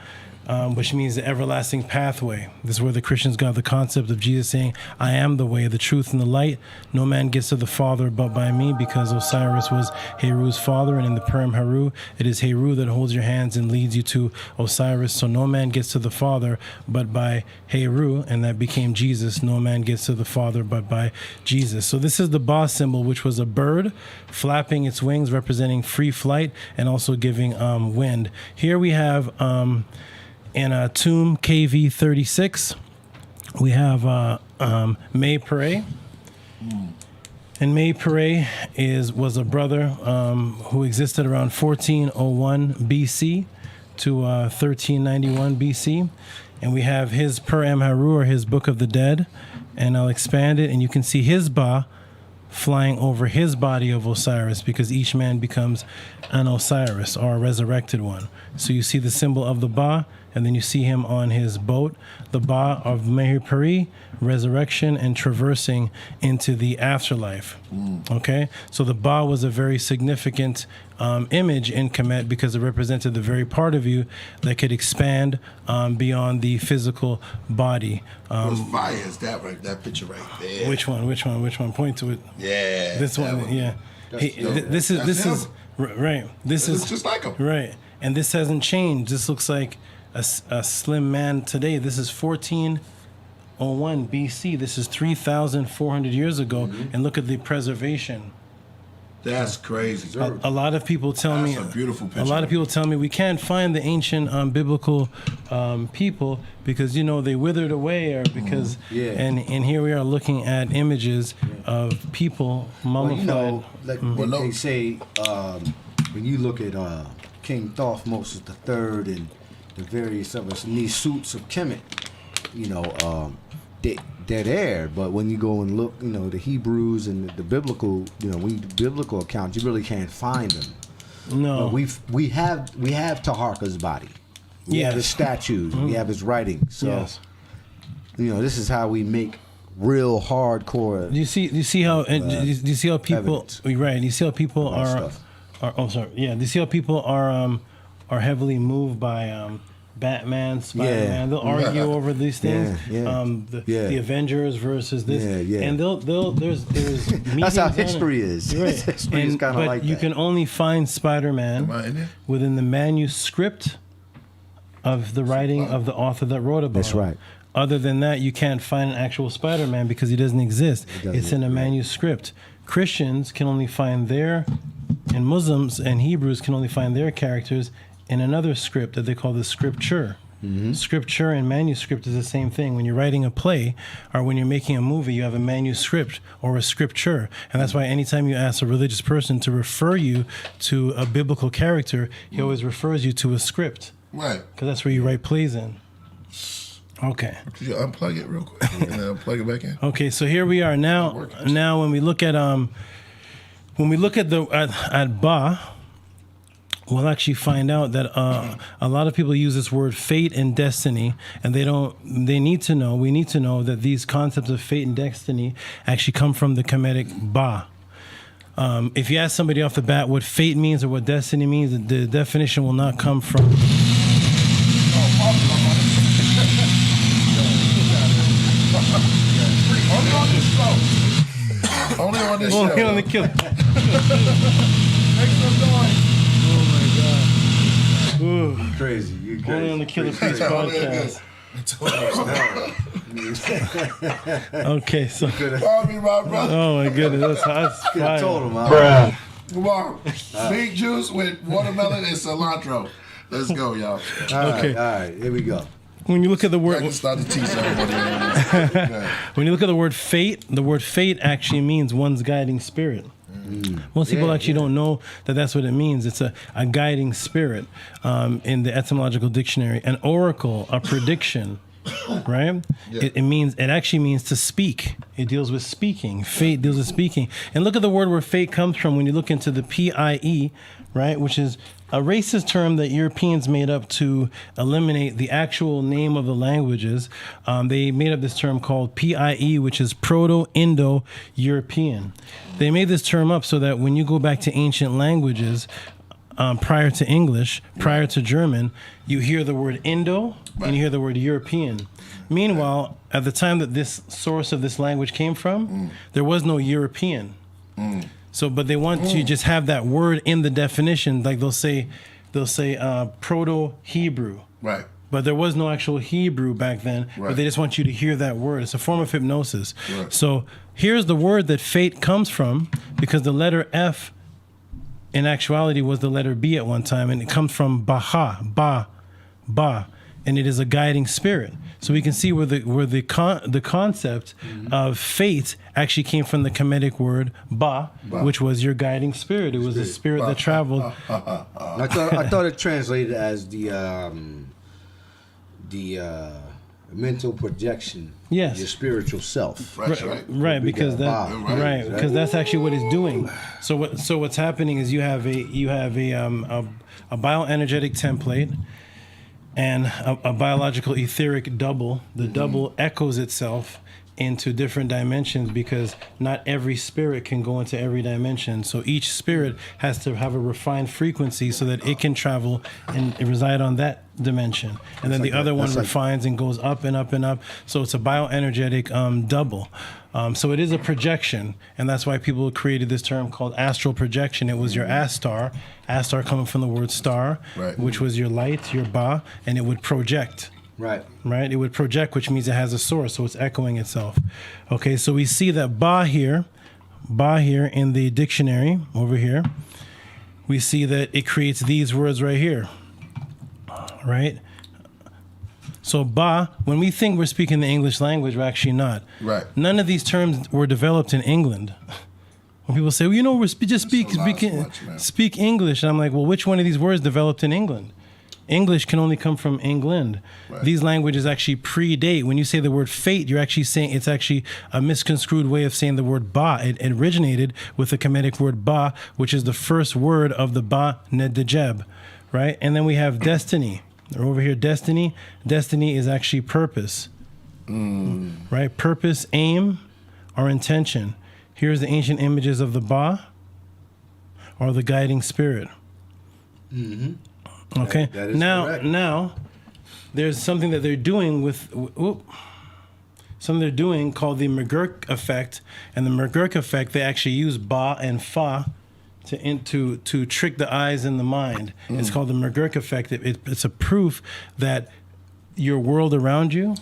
Which means the everlasting pathway. This is where the Christians got the concept of Jesus saying, I am the way, the truth, and the light. No man gets to the Father but by me, because Osiris was Heru's father, and in the Purim Heru, it is Heru that holds your hands and leads you to Osiris. So no man gets to the Father but by Heru, and that became Jesus. No man gets to the Father but by Jesus. So this is the Ba symbol, which was a bird flapping its wings, representing free flight and also giving wind. Here we have... in a tomb KV 36, we have May Pere. And May Pere was a brother who existed around 1401 BC to 1391 BC. And we have his Purim Haru, or his Book of the Dead. And I'll expand it, and you can see his Ba flying over his body of Osiris, because each man becomes an Osiris, or a resurrected one. So you see the symbol of the Ba, and then you see him on his boat, the Ba of Meher Peri, resurrection and traversing into the afterlife. Okay? So the Ba was a very significant image in Kemet, because it represented the very part of you that could expand beyond the physical body.
What's fire is that picture right there.
Which one? Point to it.
Yeah.
This one,
one.
yeah. This is right. This is
just like him.
Right. And this hasn't changed. This looks like a slim man today. This is 1401 BC. This is 3,400 years ago. And look at the preservation.
That's crazy.
A lot of people tell me.
That's a beautiful picture.
A lot of people tell me we can't find the ancient biblical people because they withered away, or because and here we are looking at images of people mummified.
They say when you look at King Thothmoses III and the various of us in these suits of Kemet, they're there. But when you go and look, the Hebrews and the biblical, when you do biblical accounts, you really can't find them.
No,
we have Taharka's body. We have his statues. We have his writings. So this is how we make real hardcore.
Do you see how people
evidence.
right? You see how people are oh sorry yeah. Do you see how people are heavily moved by Batman, Spider-Man? They'll argue over these things. The Avengers versus this. And there's
that's how history is.
Right.
History is kind of like that.
You can only find Spider-Man within the manuscript of the writing of the author that wrote about it.
That's right.
Other than that, you can't find an actual Spider-Man because he doesn't exist. It's in a manuscript. Christians can only find and Muslims and Hebrews can only find their characters in another script that they call the scripture. Scripture and manuscript is the same thing. When you're writing a play or when you're making a movie, you have a manuscript or a scripture. And that's why anytime you ask a religious person to refer you to a biblical character, he always refers you to a script.
Right.
Because that's where you write plays in. Okay.
Could you unplug it real quick and then plug it back in?
Okay, so here we are now. Now, when we look at at Ba, we'll actually find out that a lot of people use this word fate and destiny, and we need to know that these concepts of fate and destiny actually come from the Kemetic Ba. If you ask somebody off the bat what fate means or what destiny means, the definition will not come from.
Only on this show.
Only on the Killah.
Make some noise.
Oh my God. Ooh.
Crazy. You crazy.
Only on the Killah Peace podcast. Okay, so. Oh my goodness, that's fire.
Bruh. Come on. Pink juice with watermelon and cilantro. Let's go, y'all.
Okay.
All right, here we go.
When you look at the word,
I can start the tea ceremony.
when you look at the word fate actually means one's guiding spirit. Most people actually don't know that that's what it means. It's a guiding spirit in the etymological dictionary. An oracle, a prediction, right? Yeah. It actually means to speak. It deals with speaking. Fate deals with speaking. And look at the word where fate comes from when you look into the PIE, right? Which is a racist term that Europeans made up to eliminate the actual name of the languages. They made up this term called PIE, which is Proto-Indo-European. They made this term up so that when you go back to ancient languages, prior to English, prior to German, you hear the word Indo and you hear the word European. Meanwhile, at the time that this source of this language came from, there was no European. So, but they want to just have that word in the definition, like they'll say Proto-Hebrew.
Right.
But there was no actual Hebrew back then, but they just want you to hear that word. It's a form of hypnosis. Right. So here's the word that fate comes from, because the letter F in actuality was the letter B at one time, and it comes from Baha, Ba, and it is a guiding spirit. So we can see where the concept of fate actually came from the Kemetic word ba, which was your guiding spirit. It was the spirit that traveled.
I thought it translated as the mental projection.
Yes.
Your spiritual self.
Right, because because that's actually what it's doing. So what's happening is you have a bioenergetic template and a biological etheric double. The double echoes itself into different dimensions because not every spirit can go into every dimension. So each spirit has to have a refined frequency so that it can travel and reside on that dimension. And then the other one refines and goes up and up and up. So it's a bioenergetic double. So it is a projection, and that's why people created this term called astral projection. It was your astar coming from the word star, which was your light, your ba, and it would project. Right. It would project, which means it has a source, so it's echoing itself. Okay, so we see that ba here in the dictionary over here. We see that it creates these words right here. Right? So ba, when we think we're speaking the English language, we're actually not. Right. None of these terms were developed in England. When people say, well, we just speak English, and I'm like, well, which one of these words developed in England? English can only come from England. Right. These languages actually predate. When you say the word fate, you're actually saying it's actually a misconstrued way of saying the word ba. It originated with the Kemetic word ba, which is the first word of the ba nedjeb, right? And then we have destiny. Over here, destiny. Destiny is actually purpose. Right? Purpose, aim, or intention. Here's the ancient images of the Ba, or the guiding spirit. Okay.
That is correct.
Now, there's something that they're doing with something they're doing called the McGurk effect, and the McGurk effect, they actually use Ba and Fa to trick the eyes and the mind. It's called the McGurk effect. It's a proof that your world around you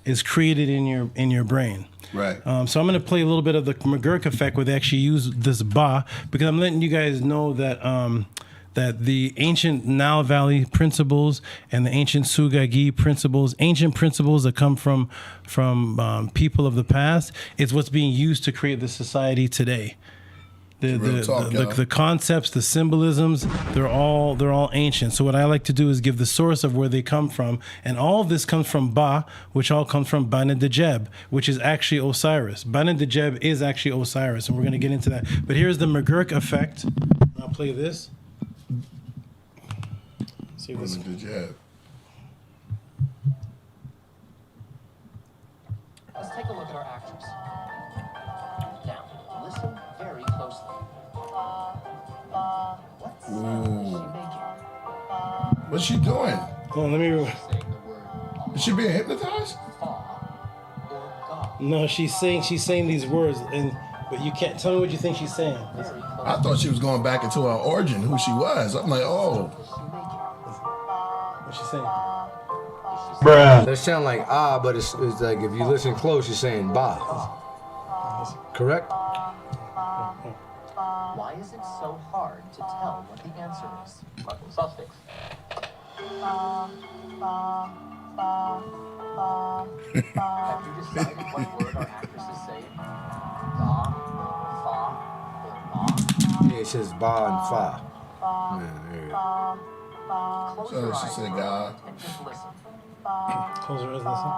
is created in your brain.
Right.
So I'm going to play a little bit of the McGurk effect where they actually use this Ba, because I'm letting you guys know that that the ancient Nile Valley principles and the ancient Sugagi principles, ancient principles that come from people of the past, is what's being used to create the society today. The concepts, the symbolisms, they're all ancient. So what I like to do is give the source of where they come from, and all of this comes from Ba, which all comes from Benjed, which is actually Osiris. Benjed is actually Osiris, and we're going to get into that. But here's the McGurk effect. I'll play this. See this.
Benjed.
Let's take a look at our actors. Now, listen very closely. What sound is she making?
What's she doing?
Hold on, let me.
Is she being hypnotized?
No, she's saying these words, but you can't tell me what you think she's saying.
I thought she was going back into her origin, who she was. I'm like, oh.
What's she saying?
Bruh. That sound like but it's like if you listen close, you're saying ba. Correct?
Why is it so hard to tell what the answer is? Suffix. Have you decided what word our actress is saying? Ba, fa, or ba?
Yeah, it says ba and fa. Yeah, there you go.
Close
So
your
she
eyes
said
for a
God.
moment and just listen.
Close your eyes, listen.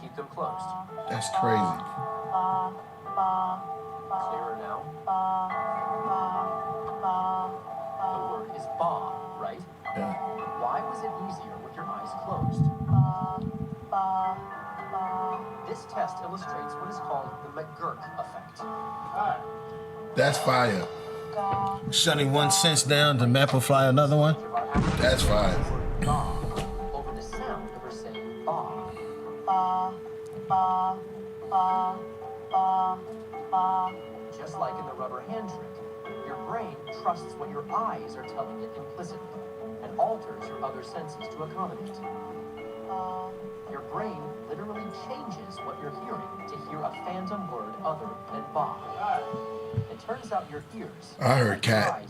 Keep them closed.
That's crazy.
Clearer now? The word is ba, right?
Yeah.
Why was it easier with your eyes closed? This test illustrates what is called the McGurk effect.
That's fire.
Shutting one sense down to amplify another one.
That's fire.
Over the sound of her saying ba. Ba, ba, ba, ba, ba. Just like in the rubber hand trick, your brain trusts what your eyes are telling it implicitly and alters your other senses to accommodate. Your brain literally changes what you're hearing to hear a phantom word other than ba. It turns out your ears,
I heard cat.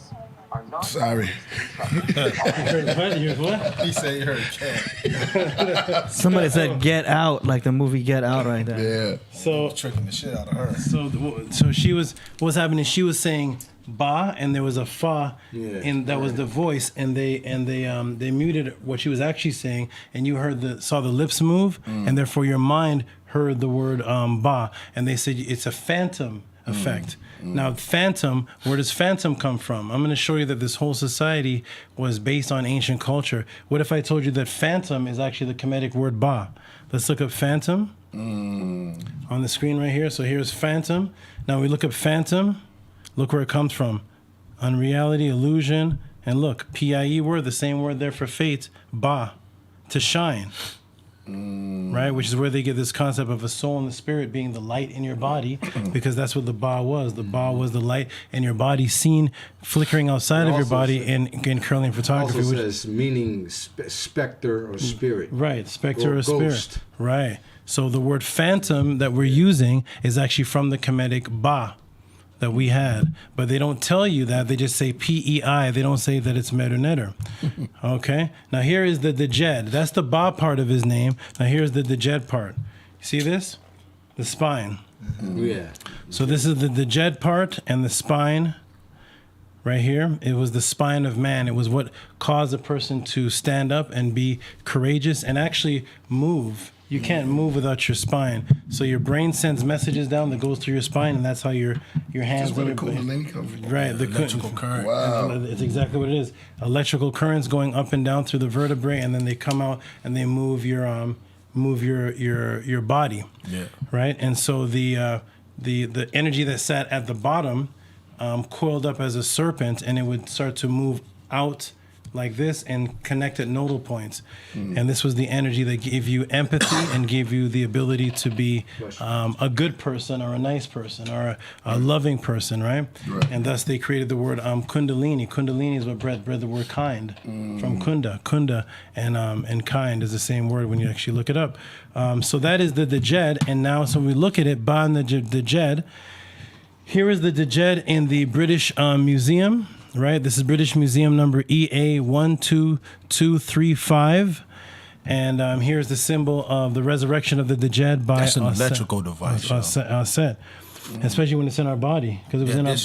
Sorry.
He said he heard cat.
Somebody said "Get Out," like the movie "Get Out" right there.
Yeah.
So
tricking the shit out of her.
So she was. What's happening? She was saying ba, and there was a fa, and that was the voice, and they muted what she was actually saying, and you saw the lips move, and therefore your mind heard the word ba, and they said it's a phantom effect. Now, phantom, where does phantom come from? I'm going to show you that this whole society was based on ancient culture. What if I told you that phantom is actually the Kemetic word ba? Let's look up phantom on the screen right here. So here's phantom. Now we look up phantom. Look where it comes from. Unreality, illusion, and look, PIE word, the same word there for fate, ba, to shine. Right, which is where they get this concept of a soul and the spirit being the light in your body, because that's what the ba was. The ba was the light in your body, seen flickering outside of your body in curling photography.
Also says meaning specter or spirit.
Right, specter or
ghost.
spirit. Right. So the word phantom that we're using is actually from the Kemetic ba that we had, but they don't tell you that. They just say PEI. They don't say that it's Merunetter. Okay. Now here is the Dejed. That's the Ba part of his name. Now here's the Dejed part. You see this? The spine.
Yeah.
So this is the Dejed part and the spine. Right here, it was the spine of man. It was what caused a person to stand up and be courageous and actually move. You can't move without your spine. So your brain sends messages down that goes through your spine, and that's how your hands.
That's where the Kundalini comes from.
Right, the
electrical current.
Wow.
It's exactly what it is. Electrical currents going up and down through the vertebrae, and then they come out and they move your move your body.
Yeah.
Right. And so the energy that sat at the bottom coiled up as a serpent, and it would start to move out like this and connect at nodal points. And this was the energy that gave you empathy and gave you the ability to be a good person or a nice person or a loving person, right? And thus they created the word kundalini. Kundalini is what bred the word kind from kunda. Kunda and kind is the same word when you actually look it up. So that is the Djed, and now so we look at it, Ba and the Djed. Here is the Djed in the British Museum. Right, this is British Museum number EA12235, and here's the symbol of the resurrection of the Djed by
That's an electrical device.
Set, especially when it's in our body, because it was in our.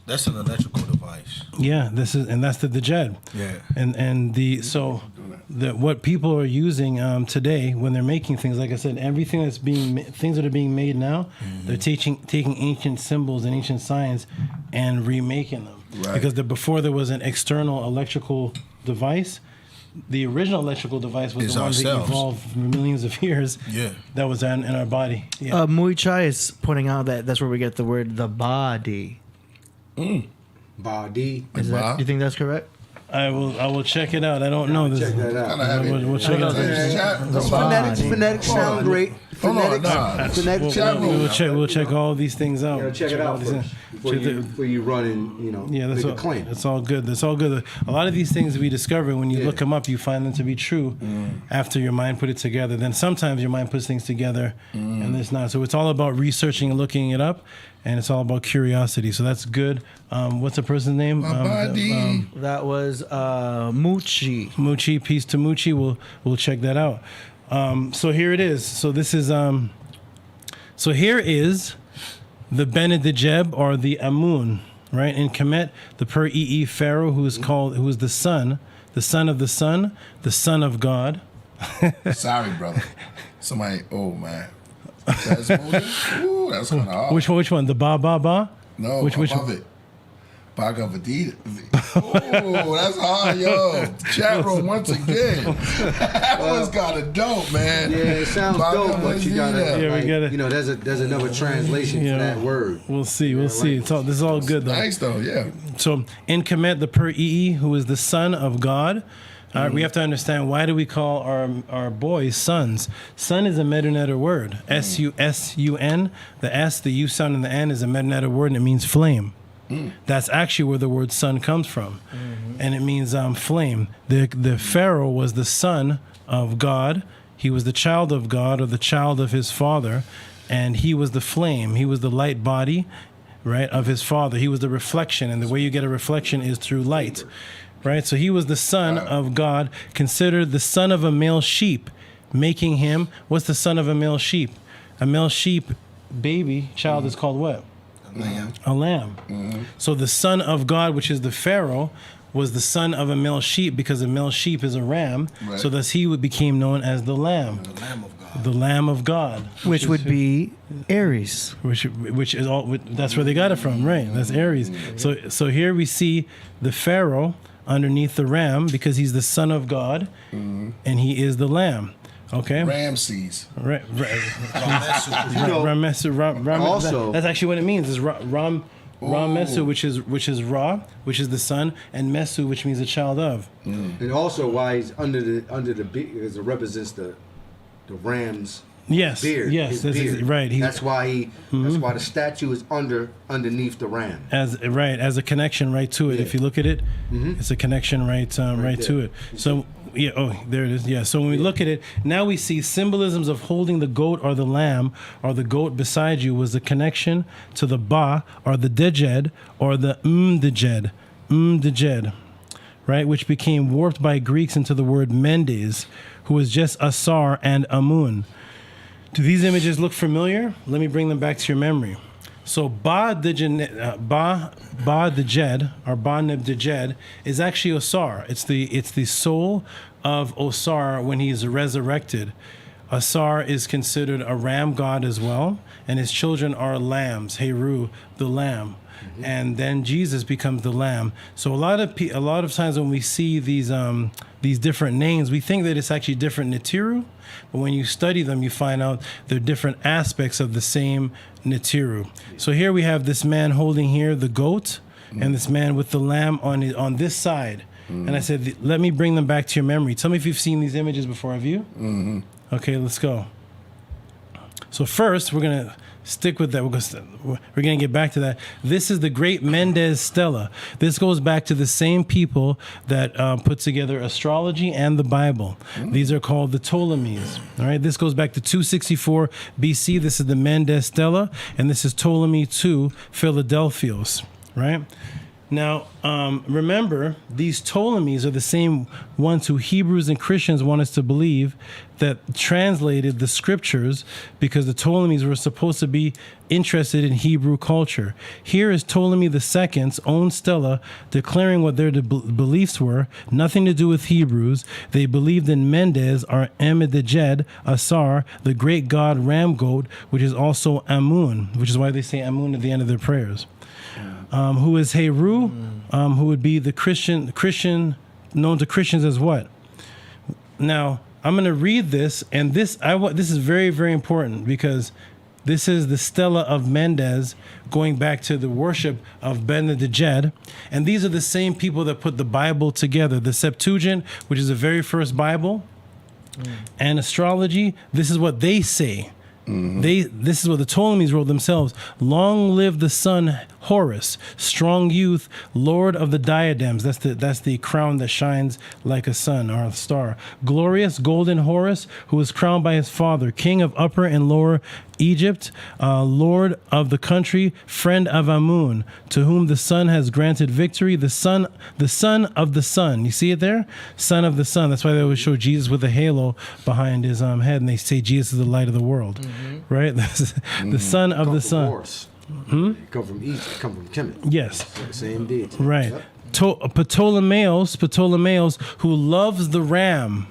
That's an electrical device.
Yeah, that's the Djed.
Yeah,
and what people are using today when they're making things, like I said, everything things that are being made now, they're taking ancient symbols and ancient science and remaking them. Right. Because before there was an external electrical device, the original electrical device was the one that evolved for millions of years. Yeah, that was in our body. Yeah.
Muay Chai is pointing out that that's where we get the word the body.
Body.
Do you think that's correct?
I will check it out. I don't know this.
Check that out.
We'll check it out.
Phonetics sound great.
We'll check all these things out.
Check it out first before you run and
that's
make a claim.
It's all good. That's all good. A lot of these things we discover when you look them up, you find them to be true after your mind put it together. Then sometimes your mind puts things together and it's not. So it's all about researching and looking it up, and it's all about curiosity. So that's good. What's the person's name?
That was Moochie.
Moochie, peace to Moochie. We'll check that out. So here it is. So this is so here is the Benjed or the Amun, right? In Kemet, the Per-EE pharaoh who is the son of the sun, the son of God.
Sorry, brother. Somebody, oh man. That's Ooh, that's kind of hard.
Which one? The Ba?
No,
which
above
one?
it. Bhagavad-Gita. Oh, that's hard, yo. Chat room once again. That one's kind of dope, man.
Yeah, it sounds dope, but you gotta,
we gotta.
There's another translation for that word.
We'll see. This is all good though.
Nice though, yeah.
So in Kemet, the Per-EE, who is the son of God. We have to understand, why do we call our boys sons? Son is a Metanetter word. S-U-S-U-N. The S, the U sound, and the N is a Metanetter word, and it means flame. That's actually where the word son comes from. And it means flame. The Pharaoh was the son of God. He was the child of God, or the child of his father. And he was the flame. He was the light body, right, of his father. He was the reflection. And the way you get a reflection is through light. Right? So he was the son of God, considered the son of a male sheep, making him, what's the son of a male sheep? A male sheep child is called what? A lamb. So the son of God, which is the Pharaoh, was the son of a male sheep, because a male sheep is a ram. Right. So thus he became known as the Lamb. The Lamb of God. The Lamb of God.
Which would be Aries.
Which is all. That's where they got it from, right? That's Aries. So here we see the Pharaoh underneath the ram, because he's the son of God, and he is the Lamb. Okay.
Ramses.
Also, that's actually what it means. Is Ramesu, which is Ra, which is the son, and Mesu, which means the child of.
And also why he's under the beard, because it represents the ram's beard.
Yes, right.
That's why that's why the statue is underneath the ram.
As a connection right to it. Yeah. If you look at it, it's a connection right to it. So. Yeah. Oh, there it is. Yeah. So when we look at it, now we see symbolisms of holding the goat or the lamb, or the goat beside you, was the connection to the Ba or the Djed or the Djed, right? Which became warped by Greeks into the word Mendes, who was just Asar and Amun. Do these images look familiar? Let me bring them back to your memory. So Ba Djed or Ba Neb Djed is actually Osar. It's the soul of Osar when he's resurrected. Asar is considered a ram god as well, and his children are lambs. Heru, the lamb, and then Jesus becomes the lamb. So a lot of times when we see these different names, we think that it's actually different Nitiru, but when you study them, you find out they're different aspects of the same Nitiru. So here we have this man holding here the goat, and this man with the lamb on this side. And I said, let me bring them back to your memory. Tell me if you've seen these images before. Have you? Okay, let's go. So first, we're going to stick with that. We're going to get back to that. This is the great Mendez Stela. This goes back to the same people that put together astrology and the Bible. These are called the Ptolemies. All right, this goes back to 264 BC. This is the Mendez Stela, and this is Ptolemy II Philadelphios, right? Now, remember, these Ptolemies are the same ones who Hebrews and Christians want us to believe that translated the scriptures, because the Ptolemies were supposed to be interested in Hebrew culture. Here is Ptolemy II's own stela declaring what their beliefs were, nothing to do with Hebrews. They believed in Mendez, or Benjed, Asar, the great god ram goat, which is also Amun, which is why they say Amun at the end of their prayers. Who is Heru, who would be the Christian, known to Christians as what? Now, I'm going to read this, and this is very, very important, because this is the stela of Mendez going back to the worship of Benjed, and these are the same people that put the Bible together. The Septuagint, which is the very first Bible, and astrology, this is what they say. This is what the Ptolemies wrote themselves. Long live the sun Horus, strong youth, lord of the diadems. That's the crown that shines like a sun or a star. Glorious golden Horus, who was crowned by his father, king of Upper and Lower Egypt, lord of the country, friend of Amun, to whom the sun has granted victory. The son of the sun. You see it there? Son of the sun. That's why they always show Jesus with a halo behind his head, and they say Jesus is the light of the world. Right? That's the son of the sun.
Come from Egypt, come from Kemet.
Yes.
Same deity.
Right.
Yep.
Ptolemies, who loves the ram,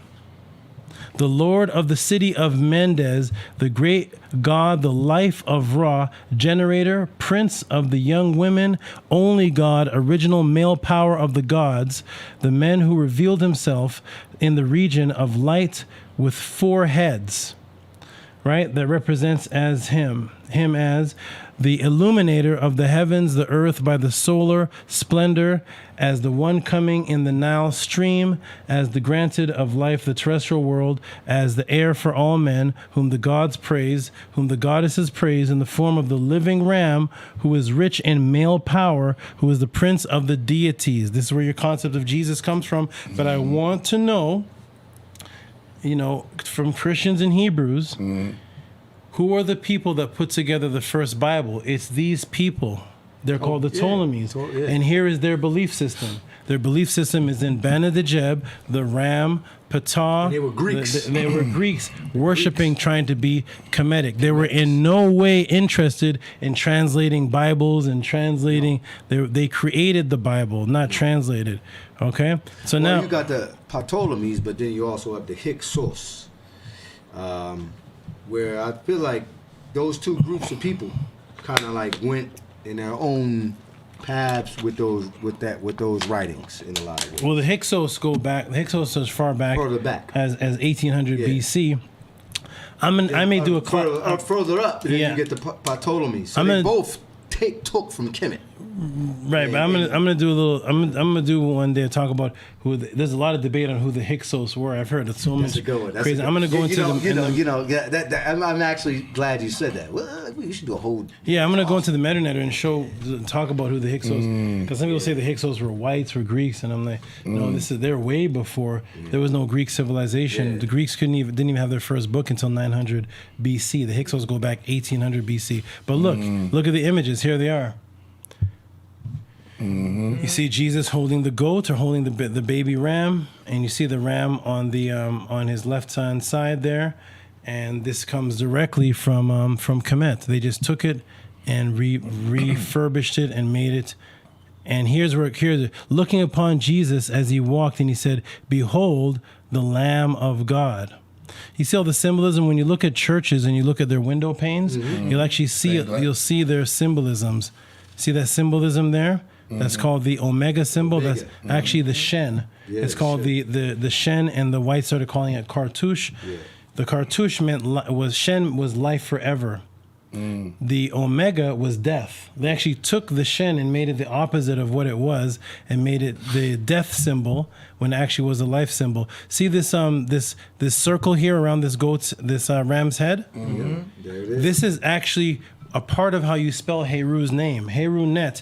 the lord of the city of Mendez, the great god, the life of Ra, generator, prince of the young women, only god, original male power of the gods, the man who revealed himself in the region of light with 4 heads, right? That represents as him as the illuminator of the heavens, the earth by the solar splendor, as the one coming in the Nile stream, as the granted of life, the terrestrial world, as the heir for all men, whom the gods praise, whom the goddesses praise, in the form of the living ram, who is rich in male power, who is the prince of the deities. This is where your concept of Jesus comes from. But I want to know, from Christians and Hebrews, who are the people that put together the first Bible? It's these people. They're called the Ptolemies. And here is their belief system. Their belief system is in Benjed, the ram, Ptah.
And they were Greeks.
They were Greeks worshiping, trying to be Kemetic. They were in no way interested in translating Bibles and translating. They created the Bible, not translated. Okay? So now
you got the Ptolemies, but then you also have the Hyksos. Where I feel like those two groups of people kind of like went in their own paths with those writings in a lot of ways.
Well, the Hyksos go back. The Hyksos is further back as 1800 BC. I may do a
further up. Then you get the Ptolemies. So they both took from Kemet.
Right, but I'm gonna do a little. I'm gonna do one day talk about who. There's a lot of debate on who the Hyksos were. I've heard so much crazy. I'm gonna go into
I'm actually glad you said that. Well, we should do a whole.
Yeah, I'm gonna go into the metanet and talk about who the Hyksos. Because some people say the Hyksos were whites, were Greeks, and I'm like, no, they're way before. There was no Greek civilization. The Greeks didn't even have their first book until 900 BC. The Hyksos go back 1800 BC. But look at the images. Here they are. You see Jesus holding the goat or holding the baby ram, and you see the ram on the on his left hand side there, and this comes directly from Kemet. They just took it and refurbished it and made it. And here's looking upon Jesus as he walked, and he said, "Behold, the Lamb of God." You see all the symbolism when you look at churches and you look at their window panes. You'll actually see it. You'll see their symbolisms. See that symbolism there? That's called the Omega symbol. That's actually the Shen.
Yeah,
it's called the Shen, and the whites started calling it cartouche.
Yeah.
The cartouche Shen was life forever. The Omega was death. They actually took the Shen and made it the opposite of what it was, and made it the death symbol when it actually was a life symbol. See this this circle here around this ram's head?
There it is.
This is actually a part of how you spell Heru's name. Heru Net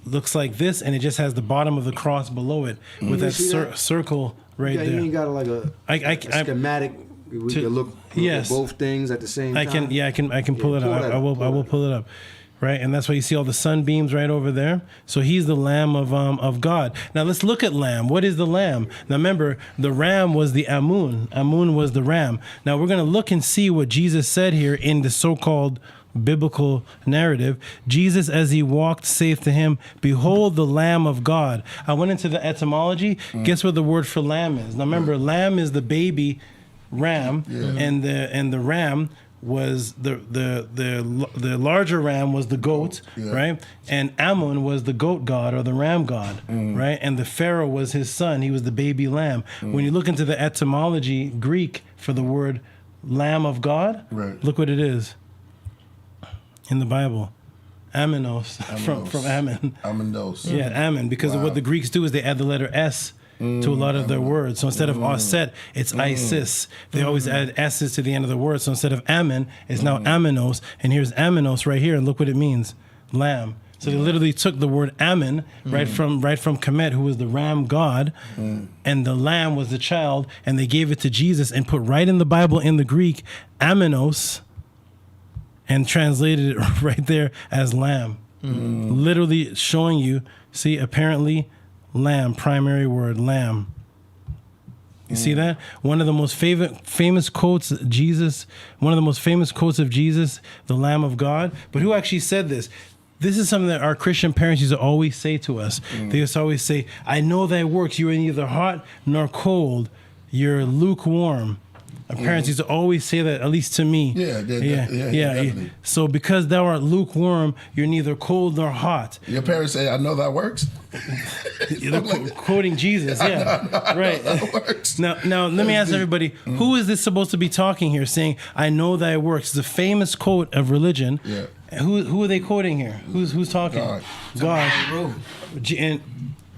looks like this, and it just has the bottom of the cross below it with that circle right there.
You ain't got like a schematic. We can look at both things at the same time.
I can pull it up. I will pull it up. Right, and that's why you see all the sunbeams right over there. So he's the Lamb of God. Now let's look at Lamb. What is the Lamb? Now remember, the ram was the Amun. Amun was the ram. Now we're going to look and see what Jesus said here in the so-called biblical narrative. Jesus, as he walked, saith to him, "Behold the Lamb of God." I went into the etymology. Guess what the word for lamb is? Now remember, lamb is the baby ram, and the ram was the larger ram was the goat, right? And Amun was the goat god or the ram god, right? And the Pharaoh was his son. He was the baby lamb. When you look into the etymology Greek for the word Lamb of God, look what it is in the Bible. Aminos, from Ammon.
Aminos.
Yeah, Ammon, because of what the Greeks do is they add the letter S to a lot of their words. So instead of Oset, it's Isis. They always add S's to the end of the word. So instead of Ammon, it's now Aminos. And here's Aminos right here. And look what it means. Lamb. So they literally took the word Ammon right from Kemet, who was the ram god, and the lamb was the child, and they gave it to Jesus and put right in the Bible in the Greek, Aminos, and translated it right there as lamb. Literally showing you, see, apparently lamb, primary word, lamb. You see that? One of the most famous quotes of Jesus, the Lamb of God. But who actually said this? This is something that our Christian parents used to always say to us. They used to always say, "I know thy works. You are neither hot nor cold. You're lukewarm." Our parents used to always say that, at least to me. Yeah. So because thou art lukewarm, you're neither cold nor hot.
Your parents say, "I know that works."
They're quoting Jesus, right. Now, let me ask everybody, who is this supposed to be talking here, saying, "I know thy works"? It's a famous quote of religion. Yeah. Who are they quoting here? Who's talking? God. And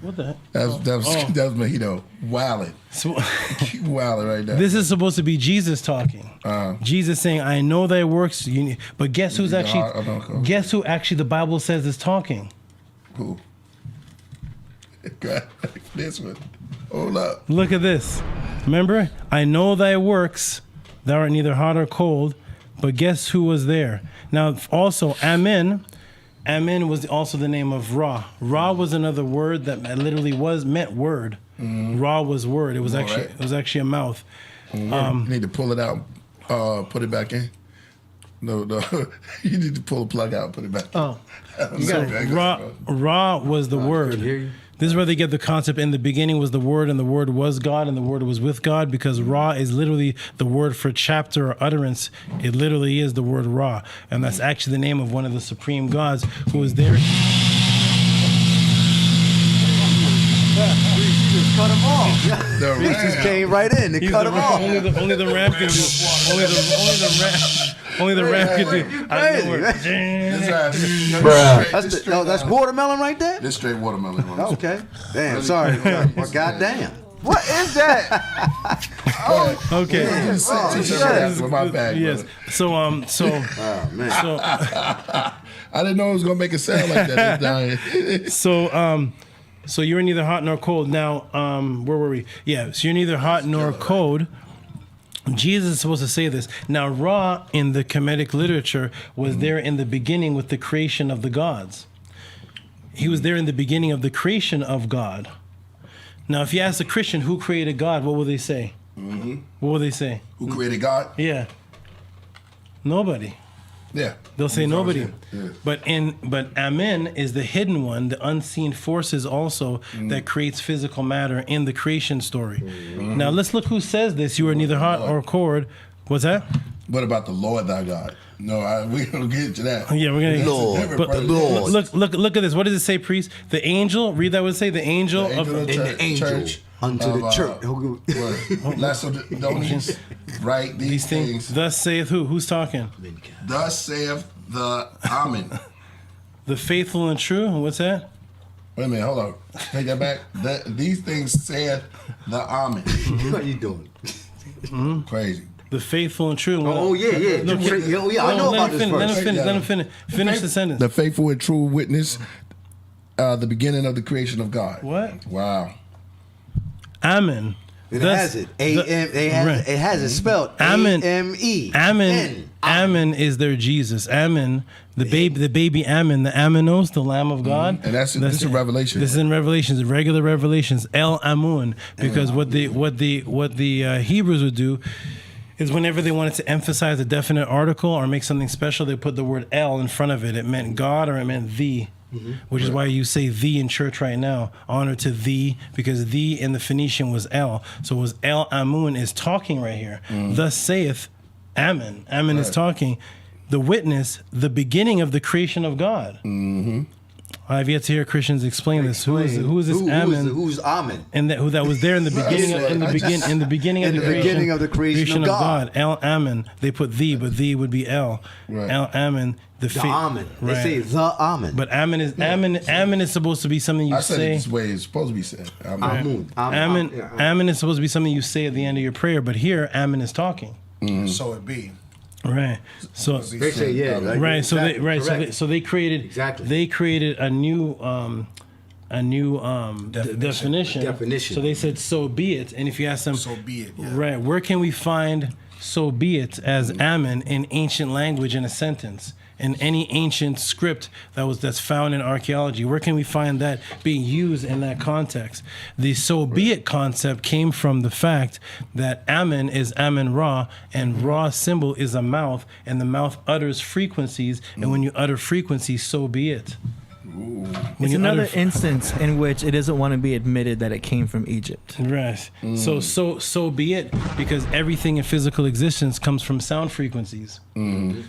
what the heck? That was
Mojito. Wildin'. Wildin' right now.
This is supposed to be Jesus talking. Jesus saying, "I know thy works." But guess who actually the Bible says is talking?
Who? This one. Hold up.
Look at this. Remember? "I know thy works. Thou art neither hot or cold." But guess who was there? Now, also, Amen was also the name of Ra. Ra was another word that literally meant word. Ra was word. It was actually a mouth.
You need to pull it out, put it back in. No. You need to pull the plug out, put it back in.
Ra was the word. This is where they get the concept. In the beginning was the Word, and the Word was God, and the Word was with God, because Ra is literally the word for chapter or utterance. It literally is the word Ra. And that's actually the name of one of the supreme gods who was there.
He just cut him off. He just came right in and cut him off.
Only the ram can do. Only the ram can do.
That's watermelon right there?
This straight watermelon.
Okay. Damn, sorry. Goddamn.
What is that?
Okay.
My bad.
Yes. So
I didn't know it was gonna make it sound like that.
So you're neither hot nor cold. Now, where were we? Yeah. So you're neither hot nor cold. Jesus is supposed to say this. Now, Ra in the Kemetic literature was there in the beginning with the creation of the gods. He was there in the beginning of the creation of God. Now, if you ask a Christian who created God, what will they say? What will they say?
Who created God?
Yeah. Nobody.
Yeah.
They'll say nobody.
Yeah.
But Amen is the hidden one, the unseen forces also that creates physical matter in the creation story. Now let's look who says this. You are neither hot or cold. What's that?
What about the Lord thy God? No, we're gonna get to that.
Yeah, we're gonna
Lord.
But look at this. What does it say, priest? The angel. Read that. What it say? The angel of
the church
unto the church.
Lacedaemonians, right? These things.
Thus saith who? Who's talking?
Thus saith the Amun.
The faithful and true. What's that?
Wait a minute. Hold on. Take that back. These things saith the Amun.
What are you doing?
Crazy.
The faithful and true.
Oh yeah.
Look,
I know about this verse.
Let him finish. Finish the sentence.
The faithful and true witness, the beginning of the creation of God.
What?
Wow.
Amen.
It has it. It has it spelled A-M-E.
Amen is their Jesus. Amen, the baby Amen, the Aminos, the Lamb of God.
And this is Revelation.
This is in Revelations, regular Revelations. El Amun, because what the Hebrews would do is whenever they wanted to emphasize a definite article or make something special, they put the word El in front of it. It meant God or it meant thee. Which is why you say thee in church right now. Honor to thee, because thee in the Phoenician was El. So it was El Amun is talking right here. Thus saith Amen. Amen is talking. The witness, the beginning of the creation of God. I've yet to hear Christians explain this. Who is this Amen?
Who's Amen?
And that was there in the beginning in the beginning of the creation of God. El Amen. They put thee, but thee would be El.
Right.
El Amen.
The Amen. They say the Amen.
But Amen is supposed to be something you say.
I said it this way it's supposed to be said.
Amen is supposed to be something you say at the end of your prayer, but here Amen is talking.
So it be.
Right. So
they say
right.
Exactly.
So they created They created a new definition. So they said, "So be it." And if you ask them,
So be it. Yeah.
right, where can we find "so be it" as Amen in ancient language in a sentence? In any ancient script that's found in archaeology, where can we find that being used in that context? The "so be it" concept came from the fact that Amen is Amen Ra, and Ra symbol is a mouth, and the mouth utters frequencies, and when you utter frequencies, so be it.
It's another instance in which it doesn't want to be admitted that it came from Egypt.
Right. So be it, because everything in physical existence comes from sound frequencies.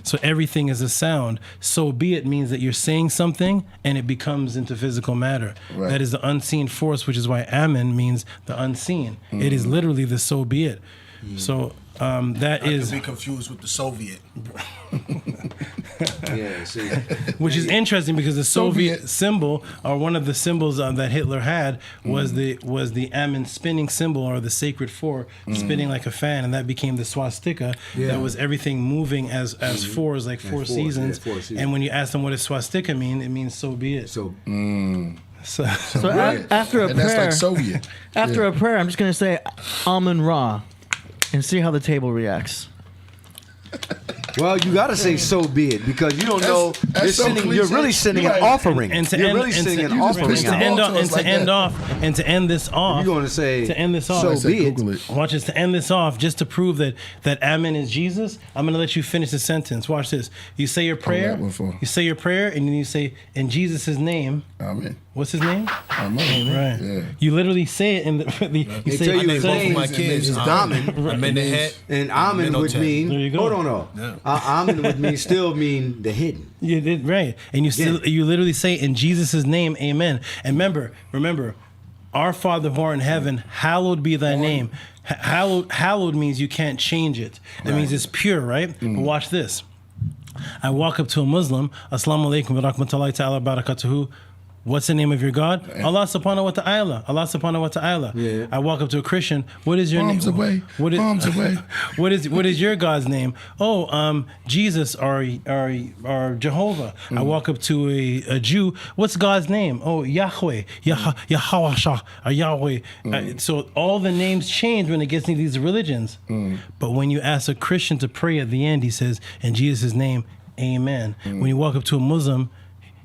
So everything is a sound. So be it means that you're saying something and it becomes into physical matter. Right. That is the unseen force, which is why Amen means the unseen. It is literally the so be it. So that is.
Not to be confused with the Soviet.
Yeah, see.
Which is interesting because the Soviet symbol, or one of the symbols that Hitler had, was the Amen spinning symbol, or the sacred four spinning like a fan, and that became the swastika. That was everything moving as fours, like four seasons. And when you ask them what does swastika mean, it means so be it.
So.
So after a prayer,
that's like Soviet.
After a prayer, I'm just gonna say Amun Ra, and see how the table reacts.
Well, you got to say "so be it" because you don't know you're really sending an offering.
And to
you're
end,
really sending an offering.
To end this off,
you're going to say
to end this off.
So be it.
Watch this. To end this off, just to prove that Amen is Jesus, I'm going to let you finish the sentence. Watch this. You say your prayer. You say your prayer, and then you say in Jesus' name.
Amen.
What's his name?
Amen.
Right.
Yeah.
You literally say it in the.
You say
both of my kids
is Amen. And Amen would mean.
There you go.
Hold on. Amen would still mean the hidden.
You did right, and you literally say in Jesus' name, Amen. And remember, our Father who art in heaven, hallowed be thy name. Hallowed means you can't change it. That means it's pure, right? But watch this. I walk up to a Muslim, Assalamu alaikum wa rahmatullahi ta'ala barakatuhu. What's the name of your God? Allah subhanahu wa ta'ala. Allah subhanahu wa ta'ala. Yeah. I walk up to a Christian. What is your name?
Arms away.
What is your God's name? Oh, Jesus or Jehovah. I walk up to a Jew. What's God's name? Oh, Yahweh, Yahweh, or Yahweh. So all the names change when it gets into these religions. But when you ask a Christian to pray at the end, he says, in Jesus' name, Amen. When you walk up to a Muslim,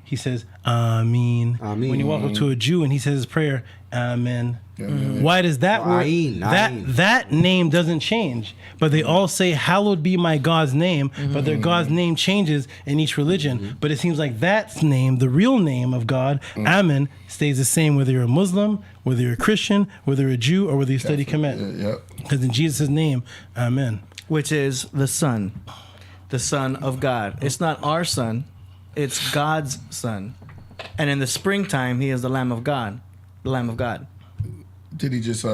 he says, Amin. When you walk up to a Jew and he says his prayer, Amen.
Mhm.
Why does that
Or
word,
Ayin, Ayin.
that name doesn't change? But they all say, hallowed be my God's name, but their God's name changes in each religion. But it seems like that name, the real name of God, Amun, stays the same whether you're a Muslim, whether you're a Christian, whether you're a Jew, or whether you study Kemet. Because in Jesus' name, Amen.
Which is the Son of God. It's not our son, it's God's son. And in the springtime, he is the Lamb of God. The Lamb of God.
Did he just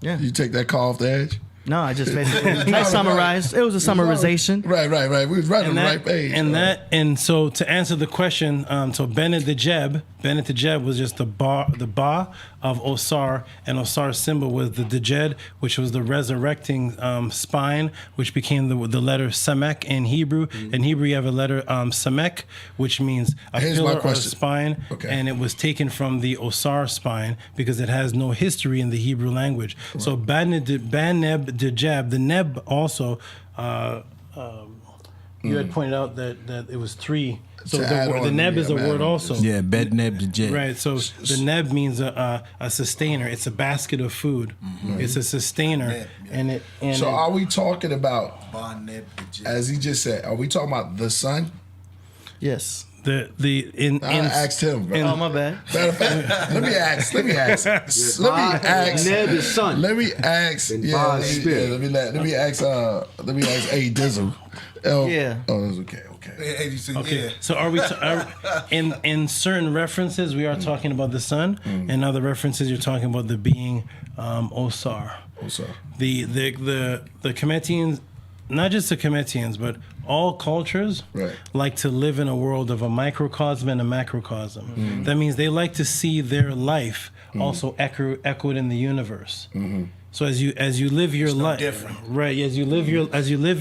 Yeah.
you take that call off the edge?
No, I just basically I summarized. It was a summarization.
Right. We was right on the right page.
And so to answer the question, so Benjed was just the ba of Osar, and Osar's symbol was the Dejed, which was the resurrecting spine, which became the letter Samek in Hebrew. In Hebrew, you have a letter Samek, which means a pillar or a spine, and it was taken from the Osar spine because it has no history in the Hebrew language. Right. So Baneb Dejeb, the Neb also, you had pointed out that it was three. So the Neb is a word also.
Yeah, Bed Neb Dejeb.
Right, so the Neb means a sustainer. It's a basket of food. It's a sustainer.
So are we talking about, as he just said, are we talking about the sun?
Yes.
I asked him, bro.
Oh, my bad.
Matter of fact, let me ask. Neb is sun. Let me ask. Let me ask A Dizzle.
Yeah.
Oh, that's okay.
Okay. So are we in certain references we are talking about the sun, and other references you're talking about the being Osar. The Kemetians, not just the Kemetians, but all cultures like to live in a world of a microcosm and a macrocosm. That means they like to see their life also echoed in the universe. So as you live your life, right? As you live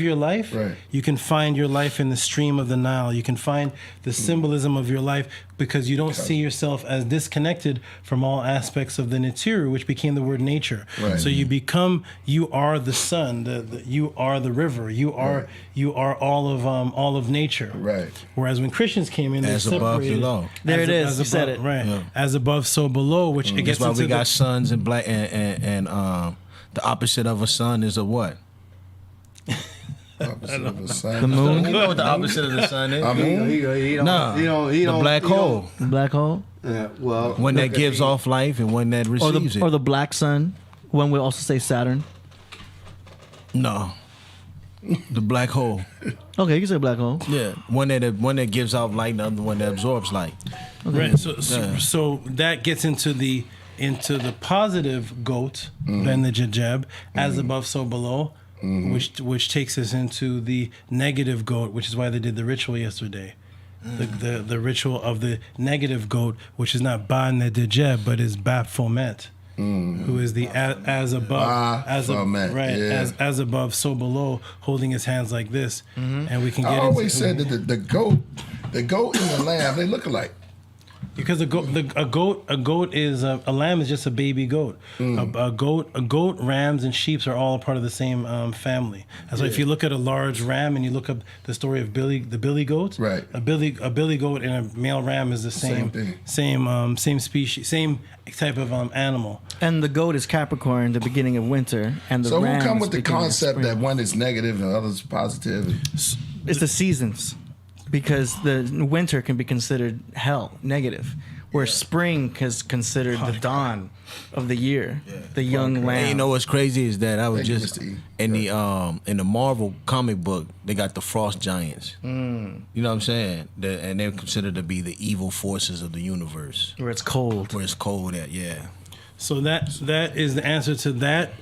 your life, you can find your life in the stream of the Nile. You can find the symbolism of your life because you don't see yourself as disconnected from all aspects of the Netiru, which became the word nature.
Right.
So you are the sun, you are the river, you are all of nature.
Right.
Whereas when Christians came in, they
as above,
separated.
below.
There it is. You said it.
Right.
Yeah.
As above, so below. Which it gets
That's why
into
we got suns and black and the opposite of a sun is a what?
Opposite of a sun.
The moon.
You know what the opposite of the sun is?
Amun?
The black hole.
The black hole.
Yeah, well,
One that gives off life and one that receives it.
Or the black sun. One will also say Saturn.
No. The black hole.
Okay, you can say black hole.
Yeah. One that gives off light, the other one that absorbs light.
Okay.
Right. So that gets into the positive goat, Ben the Jajeb, as above, so below, which takes us into the negative goat, which is why they did the ritual yesterday. The ritual of the negative goat, which is not Ba ne Dejeb, but is Baphomet, who is the as above, as above, so below, holding his hands like this, and we can get.
I always said that the goat and the lamb, they look alike.
Because a goat is a lamb is just a baby goat. A goat, rams, and sheep are all a part of the same family. That's why if you look at a large ram and you look up the story of the billy goat,
right?
A billy goat and a male ram is the same species, same type of animal.
And the goat is Capricorn, the beginning of winter, and the
so
ram
who come
is
with the concept that one is negative and the other is positive?
It's the seasons. Because the winter can be considered hell, negative, where spring is considered the dawn of the year, the young lamb.
And you know what's crazy is that I was just in the Marvel comic book, they got the frost giants. You know what I'm saying? And they're considered to be the evil forces of the universe.
Where it's cold.
Where it's cold at, yeah.
So that is the answer to that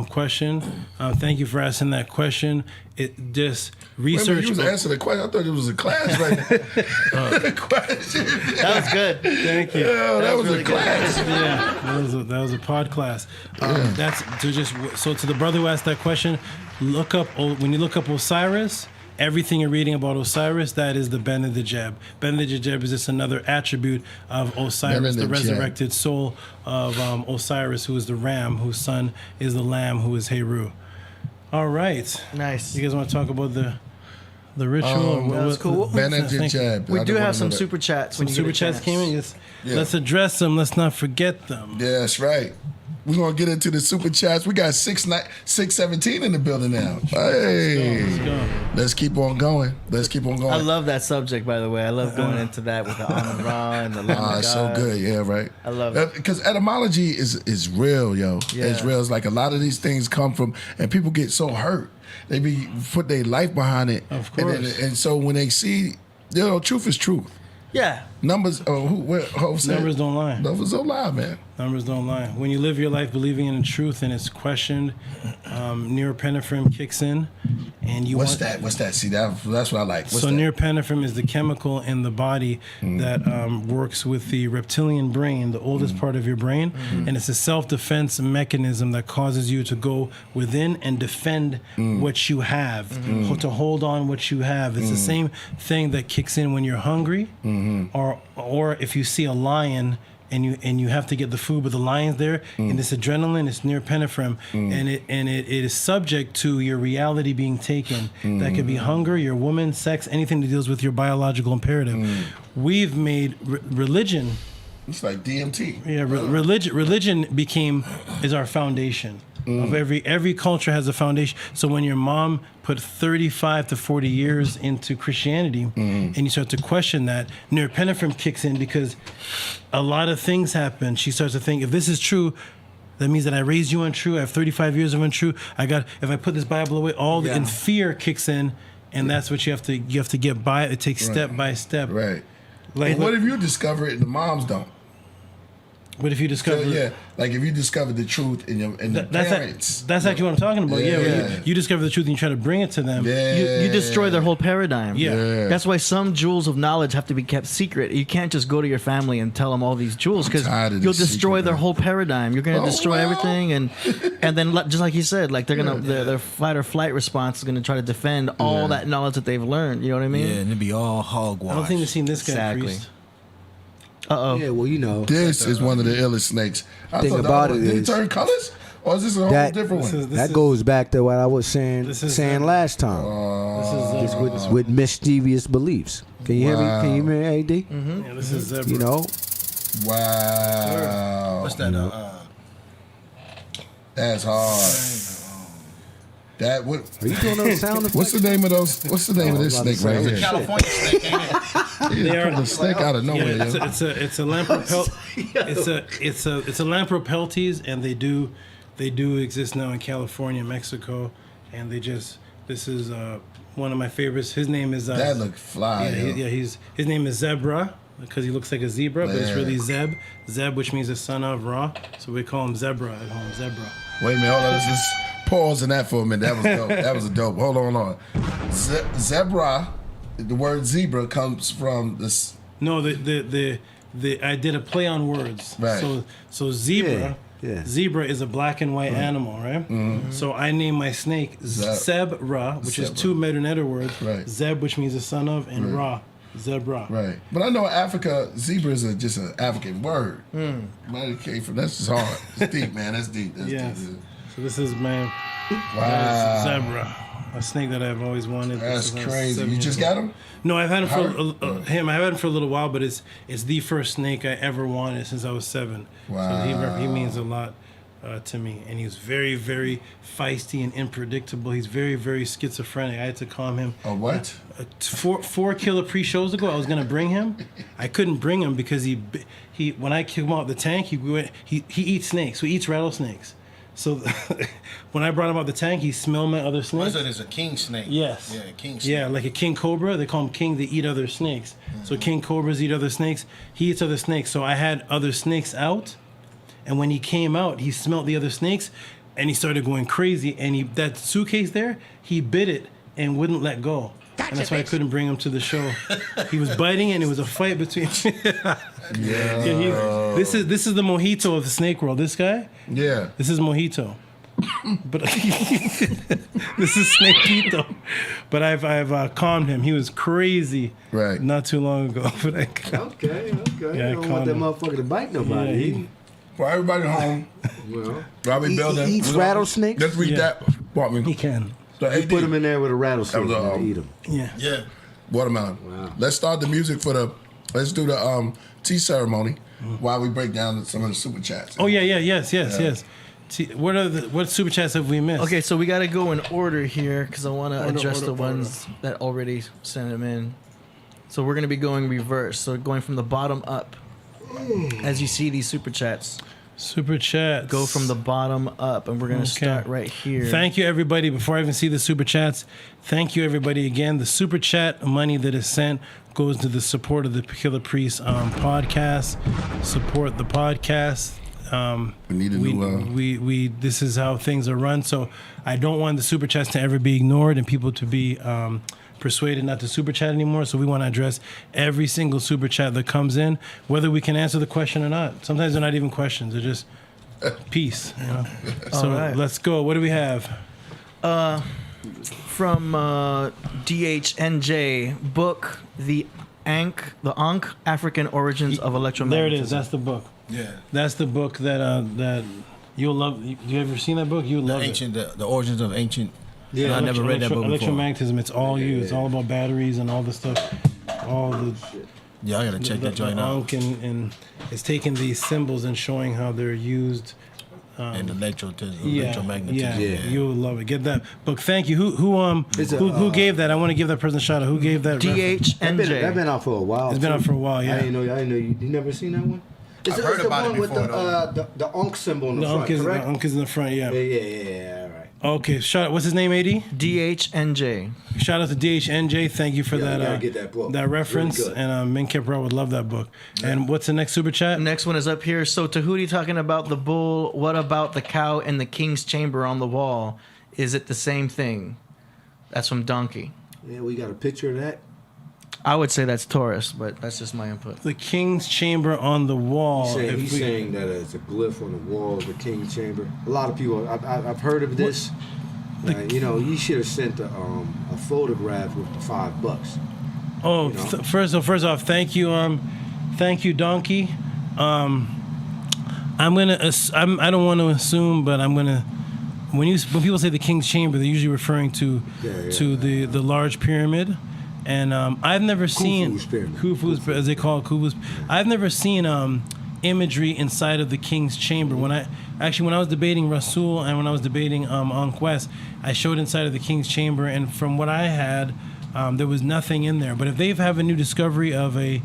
question. Thank you for asking that question. It just research.
You was answering the question. I thought it was a class right there. Question.
That was good.
Thank you.
Yeah, that was
really
a class.
Yeah, that was a pod class. That's to the brother who asked that question. Look up when you look up Osiris. Everything you're reading about Osiris, that is the Ben Dejeb. Ben Dejeb is just another attribute of Osiris, the resurrected soul of Osiris, who is the ram, whose son is the lamb, who is Heru. All right.
Nice.
You guys want to talk about the The ritual.
That's cool.
Benjed.
We do have some super chats.
Some super chats came in. Yes. Let's address them. Let's not forget them.
Yeah, that's right. We're going to get into the super chats. We got 617 in the building now. Hey.
Let's go.
Let's keep on going.
I love that subject, by the way. I love going into that with the Amun Ra and the Lamb of
so
God.
good. Yeah, right.
I love it.
Because etymology is real, yo.
Yeah.
It's real. It's like a lot of these things come from, and people get so hurt. They put their life behind it.
Of course.
And so when they see, truth is truth.
Yeah.
Numbers don't lie. Numbers don't lie, man.
Numbers don't lie. When you live your life believing in the truth and it's questioned, neuropenephrine kicks in, and you.
What's that? See, that's what I like.
Neuropenephrine is the chemical in the body that works with the reptilian brain, the oldest part of your brain, and it's a self-defense mechanism that causes you to go within and defend what you have, to hold on what you have. It's the same thing that kicks in when you're hungry, or if you see a lion and you have to get the food, but the lion's there, and this adrenaline, it's neuropenephrine, and it is subject to your reality being taken. That could be hunger, your woman, sex, anything that deals with your biological imperative. We've made religion.
It's like DMT.
Yeah, religion is our foundation. Of every culture has a foundation. So when your mom put 35 to 40 years into Christianity, and you start to question that, neuropenephrine kicks in because a lot of things happen. She starts to think, if this is true, that means that I raised you untrue. I have 35 years of untrue. If I put this Bible away, and fear kicks in, and that's what you have to get by. It takes step by step.
Right.
Like,
what if you discover it and the moms don't?
What if you discover?
Like if you discover the truth in your parents.
That's actually what I'm talking about. You discover the truth and you try to bring it to them.
You destroy their whole paradigm.
Yeah.
That's why some jewels of knowledge have to be kept secret. You can't just go to your family and tell them all these jewels because you'll destroy their whole paradigm. You're going to destroy everything, and then just like you said, like they're gonna their fight or flight response is going to try to defend all that knowledge that they've learned. You know what I mean?
Yeah, and it'd be all hogwash.
I don't think we've seen this guy. Priest.
Yeah, well,
this is one of the illest snakes.
Thing about it
did
is,
it turn colors, or is this a whole different one?
That goes back to what I was saying last time. With mischievous beliefs. Can you hear me? Can you hear me, AD?
Yeah, this is
you know.
Wow.
What's that?
That's hard. That what?
Are you doing those sound effects?
What's the name of those? What's the name of this snake right here?
It's a California snake, ain't it?
They are the snake out of nowhere.
Yeah, it's a Lampropeltes, and they do exist now in California, Mexico, and this is one of my favorites. His name is
that look fly.
His name is Zebra because he looks like a zebra, but it's really Zeb, which means the son of Ra. So we call him Zebra at home. Zebra.
Wait a minute, hold on. Let's just pause on that for a minute. That was dope. That was a dope. Hold on. Zebra. The word zebra comes from this.
No, I did a play on words.
Right.
So zebra. Yeah. Zebra is a black and white animal, right? Mm-hmm. So I named my snake Zebra, which is two Medunetta words. Right. Zeb, which means the son of, and Ra, Zebra.
Right. But I know in Africa, zebra is just an African word. But it came from, that's just hard. It's deep, man. That's deep. That's deep.
So this is my Zebra. A snake that I've always wanted.
That's crazy. You just got him?
No, I've had him I've had him for a little while, but it's the first snake I ever wanted since I was 7.
Wow.
So he means a lot to me, and he's very, very feisty and unpredictable. He's very, very schizophrenic. I had to calm him.
Oh, what?
4 Killah pre-shows ago, I was gonna bring him. I couldn't bring him because he when I kicked him out the tank, he eats snakes. So he eats rattlesnakes. So when I brought him out the tank, he smelled my other snakes.
So there's a king snake.
Yes.
Yeah, a king snake.
Yeah, like a king cobra. They call them king. They eat other snakes. Mm-hmm. So king cobras eat other snakes. He eats other snakes. So I had other snakes out, and when he came out, he smelled the other snakes, and he started going crazy. And that suitcase there, he bit it and wouldn't let go. And that's why I couldn't bring him to the show. He was biting it, and it was a fight between. This is the Mojito of the snake world. This guy.
Yeah.
This is Mojito. But this is Snakito. But I've calmed him. He was crazy.
Right.
Not too long ago. But
okay.
Yeah,
I don't want that motherfucker to bite nobody.
For everybody home.
Well,
Robbie Builder
eats rattlesnakes.
Let's read that.
He can.
You put them in there with a rattlesnake and eat them.
Yeah.
Watermelon. Wow. Let's start the music for the. Let's do the tea ceremony while we break down some of the super chats.
Oh yes. What super chats have we missed?
Okay, so we got to go in order here because I want to address the ones that already sent them in. So we're going to be going reverse. So going from the bottom up. As you see these super chats.
Super chats.
Go from the bottom up, and we're going to start right here.
Thank you, everybody. Before I even see the super chats, thank you, everybody, again. The super chat money that is sent goes to the support of the Killer Priest podcast. Support the podcast.
We need a new.
This is how things are run. So I don't want the super chats to ever be ignored and people to be persuaded not to super chat anymore. So we want to address every single super chat that comes in, whether we can answer the question or not. Sometimes they're not even questions; they're just peace. You know? So let's go. What do we have?
From DHNJ book the Ankh African Origins of Electromagnetism.
There it is. That's the book.
Yeah,
that's the book that you'll love. You ever seen that book? You love
it. The origins of ancient.
Yeah,
I never read that book before.
Electromagnetism. It's all you. It's all about batteries and all the stuff. All the.
Yeah, I gotta check that joint out.
And it's taking these symbols and showing how they're used.
And electromagnetism.
Yeah, you'll love it. Get that book. Thank you. Who gave that? I want to give that person a shout out. Who gave that?
DHNJ.
That's been out for a while.
It's been out for a while. Yeah.
I didn't know. You never seen that one?
I've heard about it before.
The Ankh symbol in the front, correct?
The Ankh is in the front. Yeah.
Yeah. All right.
Okay, shout out. What's his name, AD?
DHNJ.
Shout out to DHNJ. Thank you for that.
Get that book.
That reference.
Really
and Min Kipra would love that book. Yeah. And what's the next super chat?
Next one is up here. So Tahuti talking about the bull. What about the cow in the king's chamber on the wall? Is it the same thing? That's from Donkey.
Yeah, we got a picture of that.
I would say that's Taurus, but that's just my input.
The king's chamber on the wall.
He's saying that it's a glyph on the wall of the king's chamber. A lot of people, I've heard of this. You should have sent a photograph with the $5.
Oh, first off, thank you, Donkey. I don't want to assume, but I'm gonna. When people say the king's chamber, they're usually referring to the large pyramid. And I've never seen Khufu's, as they call it, Khufu's. I've never seen imagery inside of the king's chamber. When I was debating Rasul and when I was debating Ankh West, I showed inside of the king's chamber, and from what I had, there was nothing in there. But if they have a new discovery of a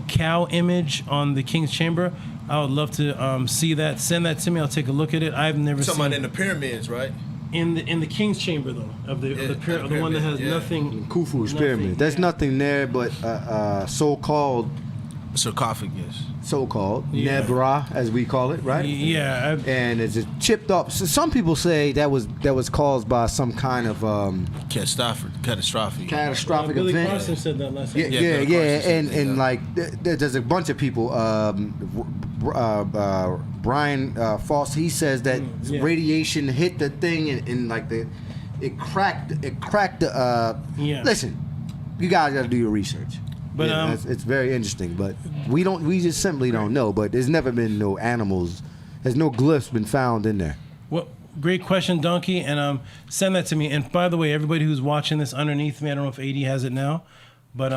cow image on the king's chamber, I would love to see that. Send that to me. I'll take a look at it. I've never seen.
Talking about in the pyramids, right?
In the king's chamber, though, of the one that has nothing.
Khufu's pyramid. There's nothing there but so-called
sarcophagus.
So-called Nebra, as we call it, right?
Yeah.
And it's just chipped up. So some people say that was caused by some kind of
catastrophic
Billy
event.
Carson said that last time.
And like there's a bunch of people. Brian Foss, he says that radiation hit the thing and like it cracked the. Listen, you guys got to do your research.
But
it's very interesting. But we just simply don't know. But there's never been no animals. There's no glyphs been found in there.
Well, great question, Donkey, and send that to me. And by the way, everybody who's watching this underneath me, I don't know if AD has it now, but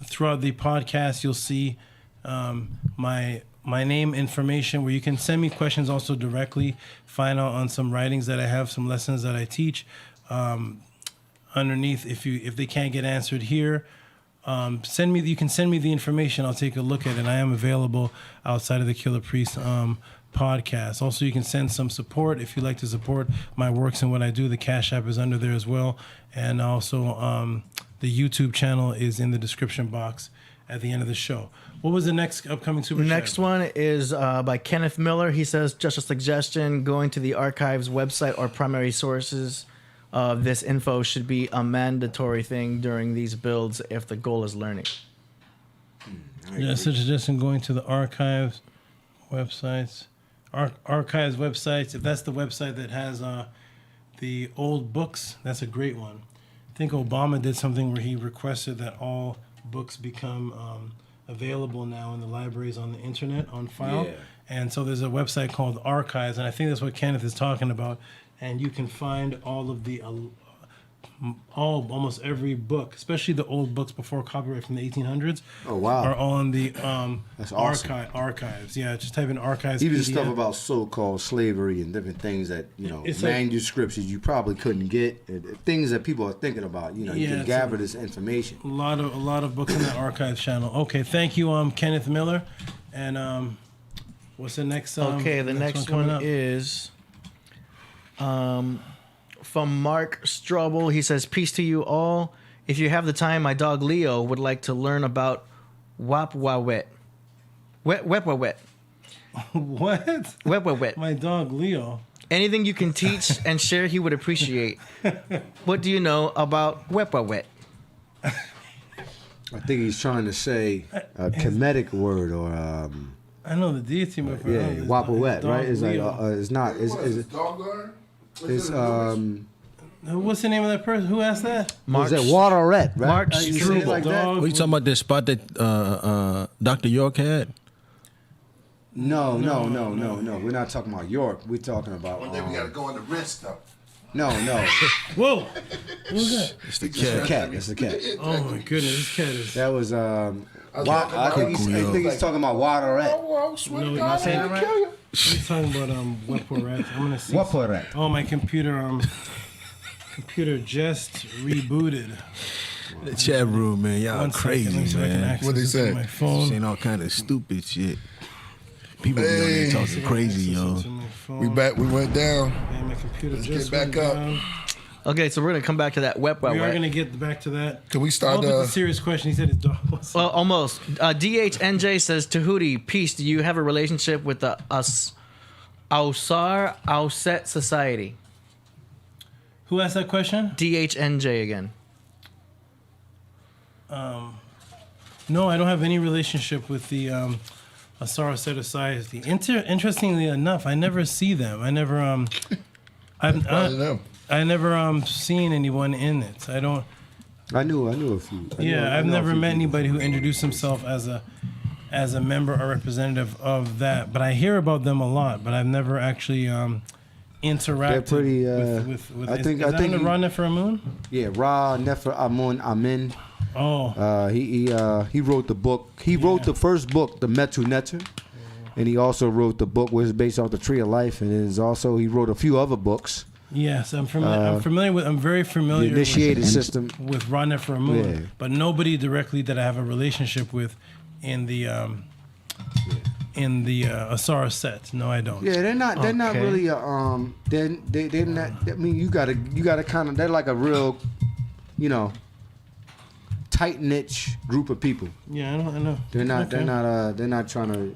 throughout the podcast, you'll see my name information where you can send me questions also directly, find out on some writings that I have, some lessons that I teach. Underneath, if they can't get answered here, you can send me the information. I'll take a look at it. And I am available outside of the Killer Priest podcast. Also, you can send some support if you'd like to support my works and what I do. The Cash App is under there as well. And also the YouTube channel is in the description box at the end of the show. What was the next upcoming super chat?
Next one is by Kenneth Miller. He says, just a suggestion, going to the archives website or primary sources of this info should be a mandatory thing during these builds if the goal is learning.
Suggestion going to the archives websites. Archives websites, if that's the website that has the old books, that's a great one. I think Obama did something where he requested that all books become available now in the libraries on the internet on file. Yeah. And so there's a website called Archives, and I think that's what Kenneth is talking about. And you can find all of the almost every book, especially the old books before copyright from the 1800s.
Oh wow!
Are on the
That's awesome.
archives. Yeah, just type in archives.
Even
PDF.
stuff about so-called slavery and different things that
It's
manuscripts that you probably couldn't get, things that people are thinking about. You can gather this information.
A lot of books on that archives channel. Okay, thank you, Kenneth Miller, and what's the next?
Okay, the next one is from Mark Strobel. He says, "Peace to you all. If you have the time, my dog Leo would like to learn about Wapwawet. Wet.
What?
Wet.
My dog Leo.
Anything you can teach and share, he would appreciate. What do you know about Wapwawet?"
I think he's trying to say a Kemetic word or
I know the deity, but
Wapawet, right? It's like
Leo.
it's not. It's
What's the name of that person? Who asked that?
Was that Waterette, right?
Mark
You say it like that?
Are you talking about this spot that Dr. York had?
No. We're not talking about York. We're talking about.
One day we gotta go on the wrist though.
No.
Whoa! Who's that?
It's the cat.
It's the cat.
Oh my goodness, this cat is.
That was I think he's talking about Waterette.
No, you're not saying that right? He's talking about Wapwawet. I'm gonna see.
Wapwawet.
Oh, my computer just rebooted.
The chat room, man, y'all
1 second, let me
crazy,
see if I can
man.
access this on my phone.
Saying all kind of stupid shit. People be on there talking crazy, yo.
We back. We went down.
Man, my computer
Let's
just
get back
went
up.
down.
Okay, so we're gonna come back to that Wapwawet.
We are gonna get back to that.
Can we
I
start?
don't think it's a serious question. He said his dog was.
Well, almost. DHNJ says, Tahuti, peace. Do you have a relationship with the Auset Society?
Who asked that question?
DHNJ again.
No, I don't have any relationship with the Osiris Society. Interestingly enough, I never see them. I never I never seen anyone in it. I don't.
I knew a few.
I've never met anybody who introduced himself as a member or representative of that. But I hear about them a lot. But I've never actually interacted.
They're pretty.
with
I think
the Ra Nefer Amun?
Yeah, Ra Nefer Amun.
Oh.
He wrote the book. He wrote the first book, the Metu Neter, and he also wrote the book which is based off the Tree of Life, and he wrote a few other books.
Yes, I'm familiar with. I'm very familiar.
The initiated
with,
system
with Ra Nefer Amun, but nobody directly that I have a relationship with in the Osiris set. No, I don't.
Yeah, they're not really. They're not. I mean, you gotta kind of. They're like a real, tight knit group of people.
Yeah, I know.
They're not.
Okay.
They're not trying to.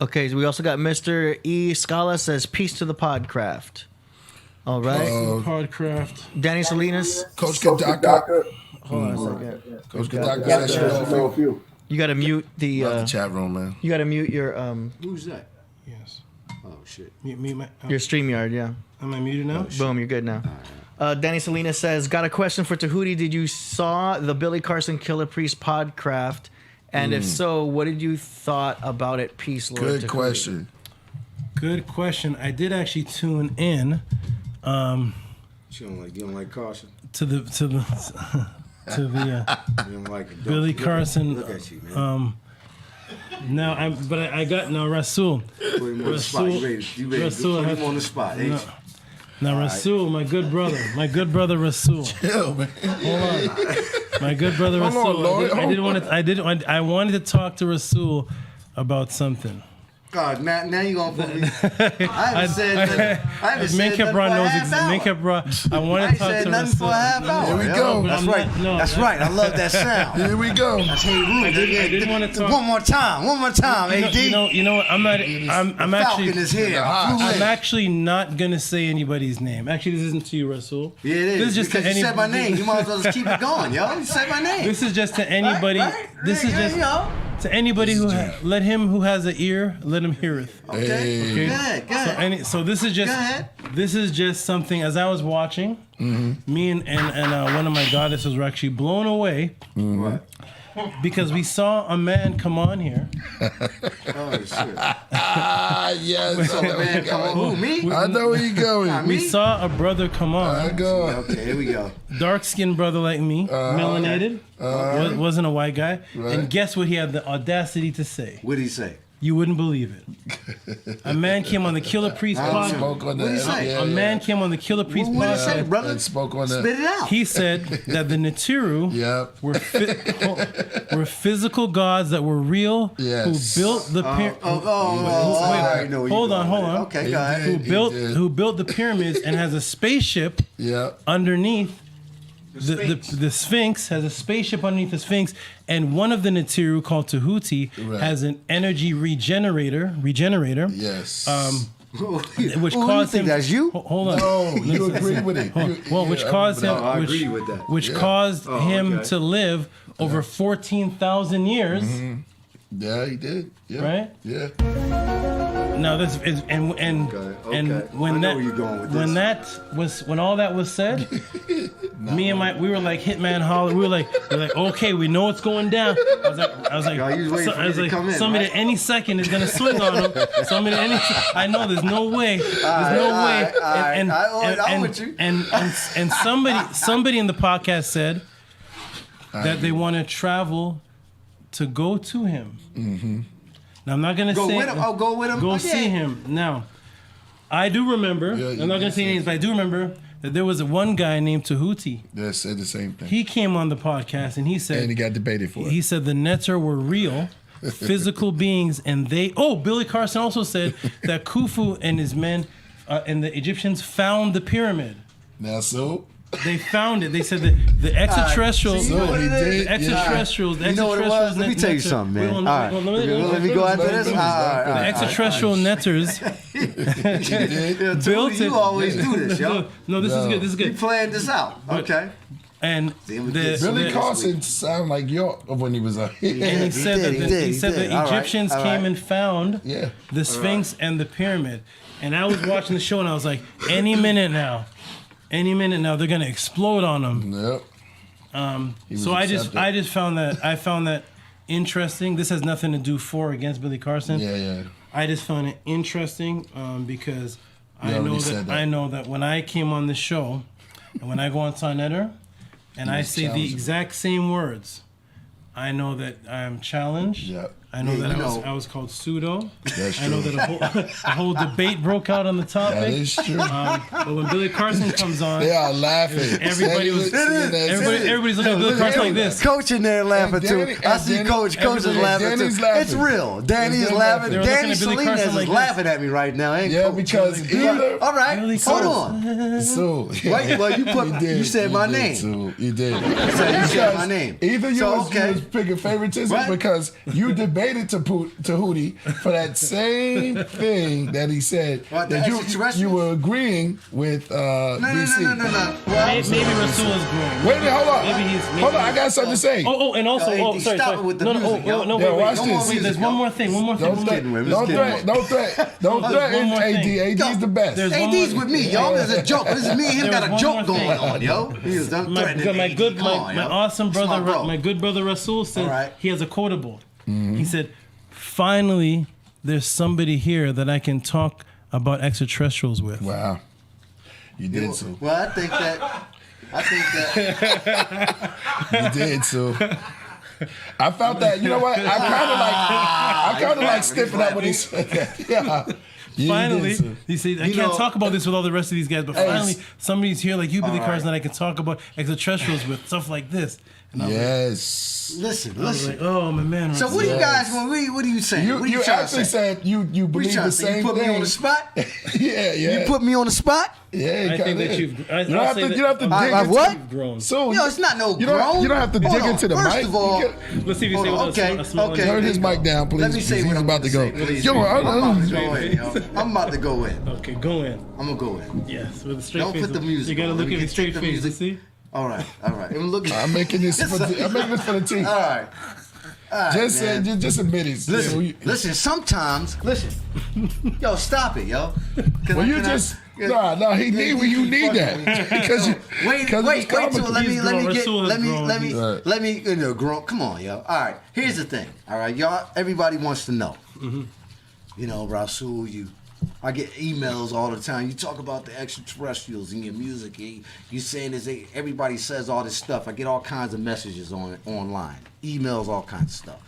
Okay, so we also got Mr. E. Scala says, peace to the Podcraft. All right.
Podcraft.
Danny Salinas.
Coach Kadaka.
Hold on a second.
Coach Kadaka says
you got to mute the
chat room, man.
You got to mute your
Who's that?
Yes.
Oh shit.
Mute my.
Your StreamYard, yeah.
Am I muted now?
Boom, you're good now. Danny Salinas says, got a question for Tahuti. Did you saw the Billy Carson Killer Priest Podcraft? And if so, what did you thought about it? Peace, Lord.
Good
Tahuti.
question.
Good question. I did actually tune in.
You don't like Carson?
To the
you don't like it.
Billy Carson.
Look at you, man.
Now I got Rasul.
Put him on the spot. You ready?
Rasul,
Put him on the spot.
Now Rasul, my good brother Rasul.
Chill, man.
Hold on. My good brother
Hold
Rasul.
on, Lord.
I wanted to talk to Rasul about something.
God, now you gonna put me. I haven't said nothing. I haven't said nothing for a half hour.
I want to talk
said
to
nothing for a half hour.
Here we go.
That's right. That's right. I love that sound.
Here we go.
That's how you
I didn't want to talk.
One more time, AD.
You know what? I'm actually.
Falcon is here.
I'm actually not gonna say anybody's name. Actually, this isn't to you, Rasul.
Yeah, it is.
This is just
because you said my name. You might as well just keep it going, yo. You said my name.
This is just to anybody. This is just to anybody who let him who has an ear, let him heareth.
Okay.
Go ahead. So this is just something. As I was watching Me and one of my goddesses were actually blown away because we saw a man come on here.
Oh shit! Yes,
So man, come on. Who, me?
I know where you going.
We saw a brother come on.
I go.
Okay, here we go.
Dark-skinned brother like me, melanated, wasn't a white guy.
Right.
And guess what he had the audacity to say?
What did he say?
You wouldn't believe it. A man came on the Killer Priest podcast.
Spoke on
What did he say?
A man came on the Killer Priest
What did he say,
podcast.
brother?
And spoke on that.
Spit it out.
He said that the Natiru were physical gods that were real,
Yes.
who built the
I know where
hold
you're
on.
going. Okay, go ahead.
Who built the pyramids and has a spaceship underneath the Sphinx, has a spaceship underneath the Sphinx, and one of the Natiru called Tehuti has an energy regenerator.
Yes.
Which
Who
caused
do you think
him.
that's you?
Hold on.
No, you agree with it.
Which caused him.
I agree with that.
Which caused him
okay.
to live over 14,000 years.
Yeah, he did. Yeah.
Right?
Yeah.
Now this is and when
I know where you're going with
when all that was said, we were like Hitman Holler. We were like, okay, we know what's going down. I was like, somebody at any second is gonna swing on him. I know there's no way. And somebody in the podcast said that they want to travel to go to him.
Mm-hmm.
Now I'm not gonna
Go
say
with him. Oh, go with him.
Go
Okay.
see him. Now, I do remember. I'm not gonna say names, but I do remember that there was one guy named Tahuti.
That said the same thing.
He came on the podcast and he said,
and he got debated for it.
He said the Netter were real, physical beings, and they. Oh, Billy Carson also said that Khufu and his men and the Egyptians found the pyramid.
Now, so
they found it. They said that the extraterrestrials.
You know what it is?
The extratraterrestrials.
You know what it was? Let me tell you something, man. All right. Let me go after this.
The extraterrestrial netters built it.
You always do this, yo.
No, this is good. This is good.
You planned this out. Okay.
And
Billy Carson sounded like York when he was a hit.
And he said that the Egyptians came and found the Sphinx and the pyramid. And I was watching the show and I was like, any minute now, they're gonna explode on them.
Yep.
So I just found that interesting. This has nothing to do for or against Billy Carson.
Yeah.
I just found it interesting because I know that when I came on this show and when I go on Sonetter and I say the exact same words, I know that I am challenged.
Yep.
I know that I was called pseudo.
That's
I know
true.
that a whole debate broke out on the topic.
That is true.
But when Billy Carson comes on,
they are laughing.
Everybody's looking at Billy Carson like this.
Coach in there laughing too. I see Coach. Coach is laughing too. It's real. Danny's laughing. Danny Salinas is laughing at me right now. Ain't
yeah, because either.
All right, hold on.
So,
well, you said my name.
You did.
You said my name.
Either you was picking favoritism because you debated Tahuti for that same thing that he said that you were agreeing with DC.
No.
Maybe Rasul is growing.
Wait a minute, hold on.
Hold
on, I got something to say.
And also, sorry.
With the music,
watch this. Wait, there's one more thing.
Don't threaten AD. AD's the best.
AD's with me, yo. There's a joke. This is me and him got a joke going on, yo.
My awesome brother, my good brother Rasul said he has a quotable. He said, finally, there's somebody here that I can talk about extraterrestrials with.
Wow. You did so.
Well, I think that.
You did so. I felt that, you know what? I kind of like stiffing up when he said that. Yeah.
Finally, you see, I can't talk about this with all the rest of these guys, but finally, somebody's here like you, Billy Carson, that I can talk about extraterrestrials with, stuff like this.
Yes.
Listen.
Like, oh, my man.
So what do you guys? What are you saying?
You actually said you believe the same thing.
You put me on the spot.
Yeah.
You put me on the spot.
Yeah,
I think that you've.
You don't have to dig into
what?
Grown.
So
no, it's not no
grown. You don't have to dig into the mic.
First of all,
let's see if you say
okay.
Turn his mic down, please.
Let me say what I'm
about to go.
I'm about to go in.
Okay, go in.
I'm gonna go in.
Yes, with a straight face.
Don't put the music.
You gotta look at me straight
the
face.
music.
See?
All right.
I'm making this for the team.
All right.
Just admit it.
Listen. Sometimes, yo, stop it, yo.
Well, you just No, he need when you need that. Because
wait till let me grown. Come on, yo. All right, here's the thing. All right, y'all. Everybody wants to know. Mm-hmm. You know, Rasul, I get emails all the time. You talk about the extraterrestrials in your music. You saying this? Everybody says all this stuff. I get all kinds of messages online, emails, all kinds of stuff.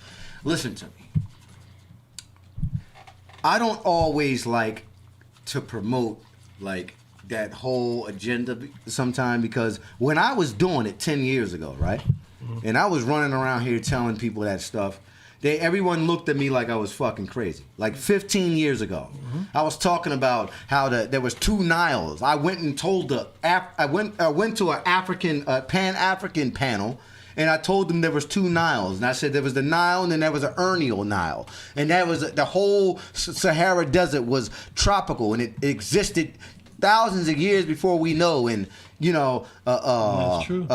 Listen to me. I don't always like to promote like that whole agenda sometime, because when I was doing it 10 years ago, right? Mm-hmm. And I was running around here telling people that stuff, everyone looked at me like I was fucking crazy. Like 15 years ago, I was talking about how there was 2 Niles. I went and told I went to an African Pan-African panel, and I told them there was 2 Niles. And I said there was the Nile and then there was an Ernial Nile. And that was the whole Sahara Desert was tropical, and it existed thousands of years before we know. And, you know,
that's true.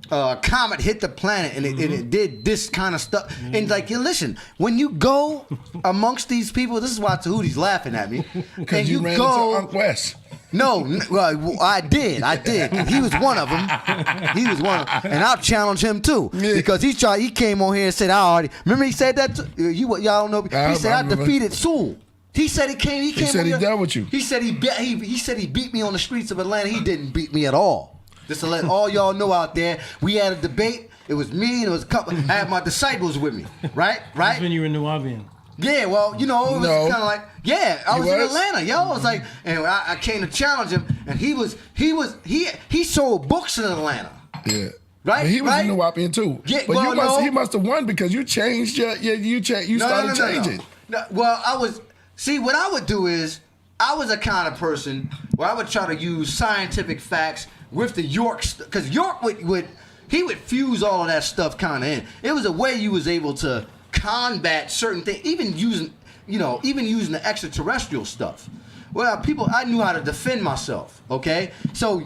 Comet hit the planet, and it did this kind of stuff. And like, listen, when you go amongst these people, this is why Tahuti's laughing at me.
Because you ran into Unc West.
No, well, I did. He was one of them. And I'll challenge him too, because he came on here and said, remember he said that y'all don't know. He said I defeated Sul. He said he came. He said he dealt with you. He said he beat me on the streets of Atlanta. He didn't beat me at all. Just to let all y'all know out there, we had a debate. It was me and it was a couple. I had my disciples with me, right?
That's when you were in New Orleans.
Yeah, well, you know, it was kind of like, I was in Atlanta, yo. I was like, and I came to challenge him, and he sold books in Atlanta.
Yeah.
Right?
But he was
right?
in New Orleans too. Yeah, but he must have won because you changed you started changing.
No, well, what I would do is, I was a kind of person where I would try to use scientific facts with the York, because York would fuse all of that stuff kind of in. It was a way you was able to combat certain things, even using the extraterrestrial stuff. Well, I knew how to defend myself. Okay, so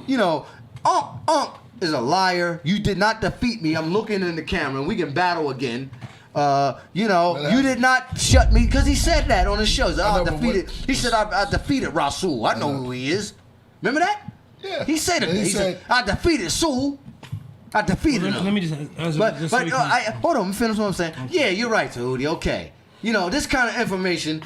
Unc is a liar. You did not defeat me. I'm looking in the camera, and we can battle again. You did not shut me, because he said that on his shows. I defeated Rasul. I know who he is. Remember that?
Yeah.
He said it. He said, I defeated Sul. I defeated him.
Let me just
hold on, finish what I'm saying. Okay. Yeah, you're right, Tehuti. Okay. This kind of information,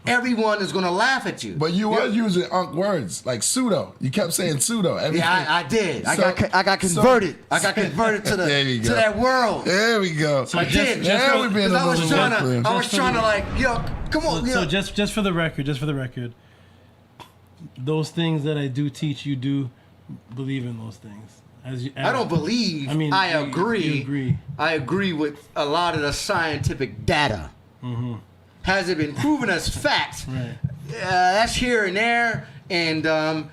everyone is going to laugh at you.
But you were using Unc words, like pseudo. You kept saying pseudo. Everything.
Yeah, I did. I got converted. I got converted to that world.
There we go.
So I did. I was trying to like, come on.
So just for the record, those things that I do teach, you do believe in those things.
I don't believe. I agree.
You agree.
I agree with a lot of the scientific data. Mm-hmm. Has it been proven as fact?
Right.
That's here and there, and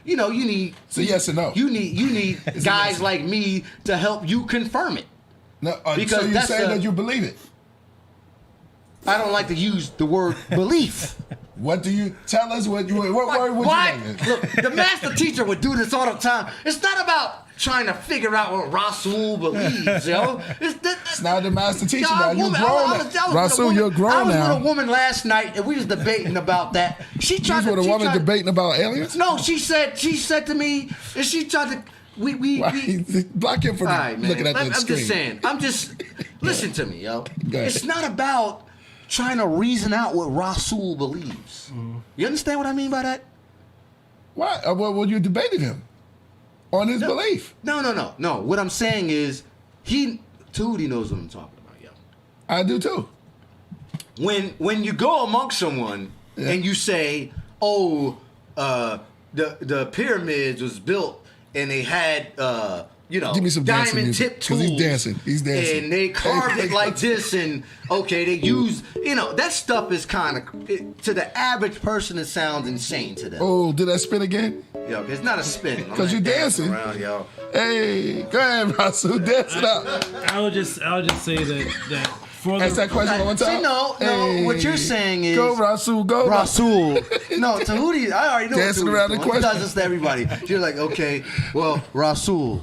you need.
So yes and no.
You need guys like me to help you confirm it.
No, because so you're saying that you believe it.
I don't like to use the word belief.
What do you tell us? What word would you like?
Look, the master teacher would do this all the time. It's not about trying to figure out what Rasul believes, yo.
It's not the master teacher now. You're grown now. Rasul, you're grown now.
I was with a woman last night, and we was debating about that. She tried
to. You was with a woman debating about aliens?
No, she said to me, and she tried to.
Block him for looking at that
I'm
screen.
just saying. Listen to me, yo. It's not about trying to reason out what Rasul believes. Mm-hmm. You understand what I mean by that?
Why? Well, you debated him on his belief.
No. What I'm saying is, Tehuti knows what I'm talking about, yo.
I do too.
When you go amongst someone and you say, the pyramids was built and they had
give me some
diamond tip tools.
He's dancing.
And they carved it like this, and they use that stuff is kind of to the average person it sounds insane to them.
Oh, did that spin again?
Yo, it's not a spin.
Because you're dancing
around, yo.
Hey, go ahead, Rasul, dance it up.
I would just say that.
Ask that question one time.
See, no. What you're saying is
go Rasul, go
Rasul. No, Tehuti. I already know.
Dancing around the question.
He does this to everybody. You're like, okay, well, Rasul.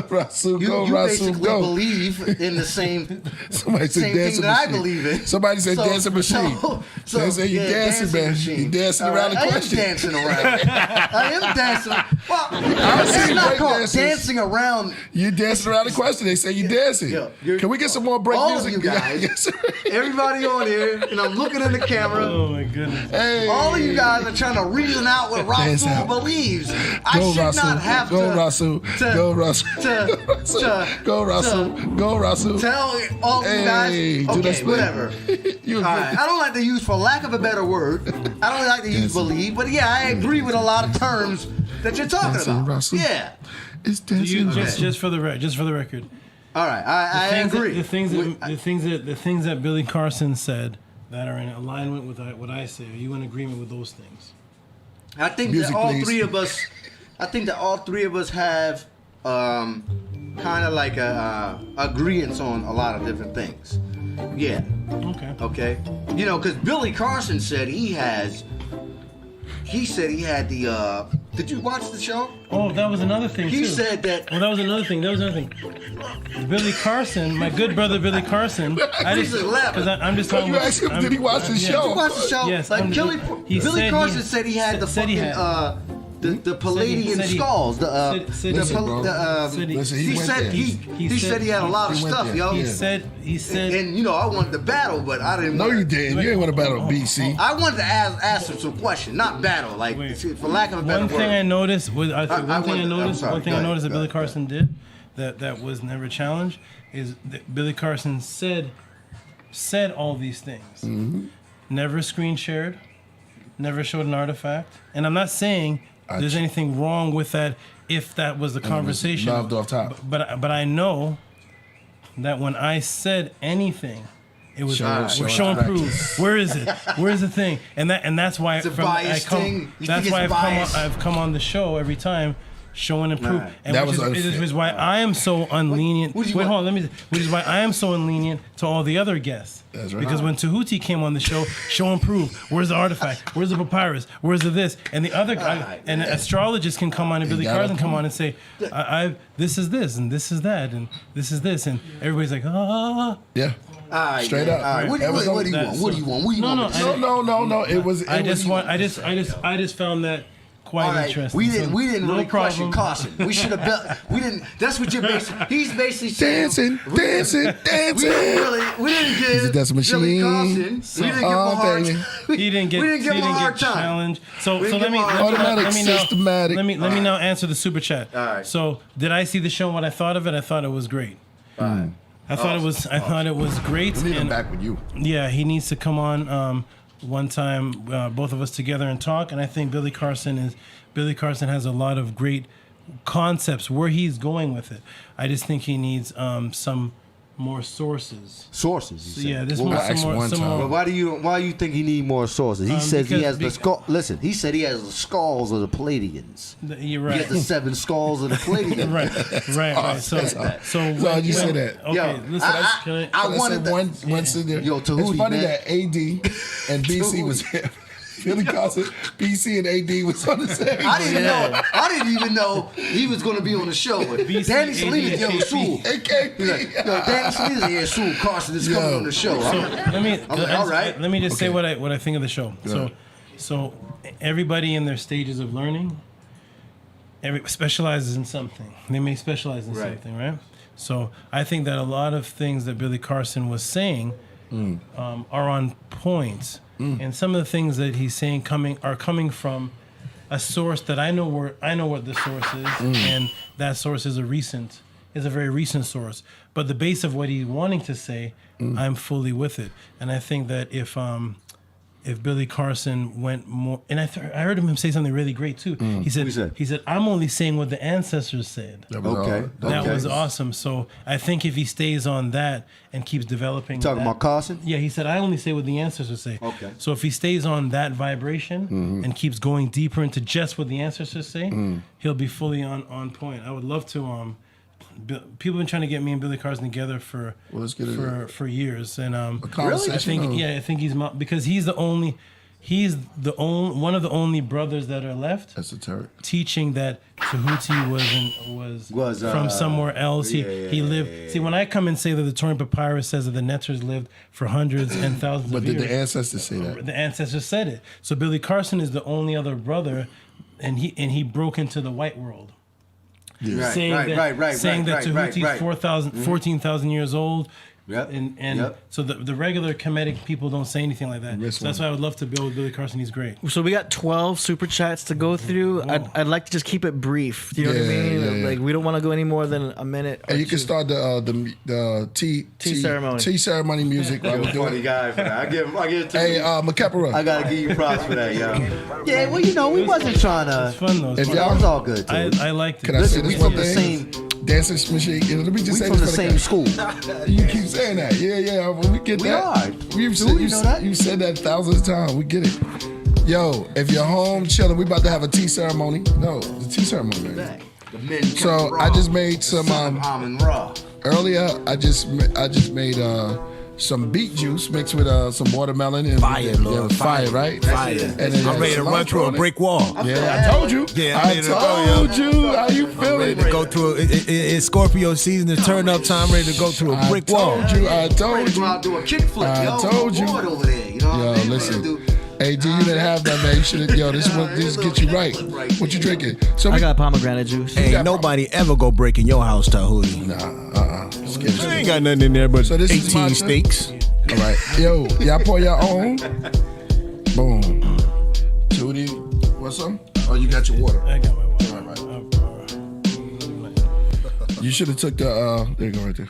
Rasul, go,
you
Rasul,
basically
go.
believe in the same,
Somebody said
same
dancing
thing that I
machine.
believe in.
Somebody said dancing machine. They say you
yeah,
dancing, man. You dancing
All
around
right,
the question.
I am dancing around. I am dancing. Well,
I've
it's
seen
not
break
called
dancers.
dancing around.
You dancing around the question. They say you dancing. Can we get some more break
all
music?
of you guys, everybody on here, and I'm looking in the camera.
Oh my goodness!
Hey.
All of you guys are trying to reason out what
Dance
Rasul
out.
believes. I
Go,
should
Rasul.
not have
Go,
to.
Rasul. Go, Rasul. Go, Rasul. Go, Rasul.
Tell all you guys.
Hey, do that
Okay,
split.
whatever. All right. I don't like to use, for lack of a better word, I don't like to use believe, but yeah, I agree with a lot of terms that you're talking
Dancing,
about.
Rasul.
Yeah.
It's
Do you,
dancing.
just for the record.
All right, I agree.
The things that Billy Carson said that are in alignment with what I say. Are you in agreement with those things?
I think
Music,
that all
please.
three of us. I think that all three of us have kind of like a agreements on a lot of different things. Yeah.
Okay.
Okay. You know, because Billy Carson said he has. He said he had the. Did you watch the show?
Oh, that was another thing
He
too.
said that.
Well, that was another thing. Billy Carson, my good brother Billy Carson. I'm just talking.
You asked him, did he watch the show?
Did you watch the show?
Yes.
Like Billy Carson said he had the fucking the Palladian skulls. He said he had a lot of stuff, yo.
He said,
and you know, I wanted to battle, but I didn't.
No, you didn't. You ain't want to battle BC.
I wanted to ask him some questions, not battle. Like, for lack of a better
one
word.
thing I noticed was
I'm sorry,
one thing
go
I noticed
ahead,
that Billy Carson did that was never challenged is that Billy Carson said all these things.
Mm-hmm.
Never screen shared, never showed an artifact, and I'm not saying there's anything wrong with that if that was the conversation.
Knocked off top.
But I know that when I said anything, it was show and prove. Where is it? Where's the thing? And that's why
It's a biased thing. You
That's
think
why
it's biased?
I've come on the show every time, showing and prove.
Right.
And
That
which
was
is why I am so unlenient.
What do you
Wait,
want?
hold on. Which is why I am so unlenient to all the other guests.
That's right.
Because when Tehuti came on the show, show and prove. Where's the artifact? Where's the papyrus? Where's the this? And the other guy, and astrologists can come on, and Billy
got
Carson
it.
come on and say, this is this, and this is that, and this is this, and everybody's like, ah.
Yeah.
All right,
Straight
man.
up.
All right. What do you want? What do you want? What do you want? What do you want?
No. It was.
I just found that quite
All right,
interesting.
we didn't
No
really question
problem.
Carson. We should have built. We didn't. That's what you're basically. He's basically saying.
Dancing.
We didn't give
That's a machine.
Billy Carson. We didn't give him a hard.
baby.
He didn't get.
We didn't give him a hard time.
challenged. So
We didn't
let me
give him a hard
let
Automatic,
me now
systematic.
let me now answer the super chat.
All right.
So did I see the show? What I thought of it? I thought it was great.
All right.
I thought it was great.
We need him
and-
back with you.
Yeah, he needs to come on one time, both of us together and talk. And I think Billy Carson has a lot of great concepts where he's going with it. I just think he needs some more sources.
Sources. You said.
Yeah, there's
Well,
some more.
But why do you think he need more sources? He says he has the skull. Listen, he said he has the skulls of the Palladians.
You're right.
He has the 7 skulls of the Palladians.
right. So
Glad you said that.
Okay,
Yo,
listen.
I wanted that.
one sit there.
Yo, Tahuti,
it's funny
man.
that AD and BC was here. Billy Carson, BC and AD was on the same.
I didn't even know he was going to be on the show. But Danny Salinas, yo, Sue.
AKP.
Danny Salinas here, Sue Carson is coming on the show. All right.
Let me just say what I think of the show. So everybody in their stages of learning, specializes in something. They may specialize in something, right? So I think that a lot of things that Billy Carson was saying are on point. And some of the things that he's saying are coming from a source that I know what the source is, and that source is a very recent source. But the base of what he's wanting to say, I'm fully with it. And I think that if Billy Carson went more, and I heard him say something really great too. He said, I'm only saying what the ancestors said.
That was
was awesome. So I think if he stays on that and keeps developing,
Talking about Carson?
Yeah, he said, I only say what the ancestors say.
Okay.
So if he stays on that vibration and keeps going deeper into just what the ancestors say, he'll be fully on point. I would love to. People have been trying to get me and Billy Carson together for years, and
Really?
I think he's because he's the only. He's one of the only brothers that are left.
Esoteric.
Teaching that Tehuti was from somewhere else. He lived. See, when I come and say that the Taurian papyrus says that the Netters lived for hundreds and thousands of years.
But did the ancestors say that?
The ancestors said it. So Billy Carson is the only other brother, and he broke into the white world.
Yeah.
Saying that Tahuti's 14,000 years old.
Yep.
And so the regular Kemetic people don't say anything like that. So that's why I would love to build with Billy Carson. He's great.
So we got 12 super chats to go through. I'd like to just keep it brief. Do you know what I mean? Like we don't want to go any more than a minute.
And you can start the tea ceremony music.
I'm a funny guy for that. I give it to
Hey, Makepara.
I gotta give you props for that, yo. Yeah, well, you know, we wasn't trying to.
It's fun though.
It was all good. Too.
I liked it.
Can I say this one thing? Dancing machine. Let me just say
from
this
the same school.
You keep saying that. Yeah. We get that. You said that thousands of times. We get it. Yo, if you're home chilling, we about to have a tea ceremony. No, the tea ceremony, man. So I just made some. Earlier, I just made some beet juice mixed with some watermelon and
fire, Lord.
Fire, right?
Fire.
And then
I'm ready to run through a brick wall.
Yeah, I told you.
Yeah,
I told you. How you feeling?
Ready to go through. It's Scorpio season. It's turn up time. Ready to go through a brick wall.
I told you.
Go out do a kickflip.
I told you.
Over there, you know what I mean?
Listen. Hey, G, you didn't have that, man. You should have. Yo, this get you right. What you drinking?
So I got pomegranate juice.
Ain't nobody ever go break in your house, Tahuti.
Nah,
I ain't got nothing in there but 18 steaks.
All right, yo, y'all pour your own. Boom. Judy, what's up? Oh, you got your water.
I got my water.
Right. You should have took the. There you go, right there.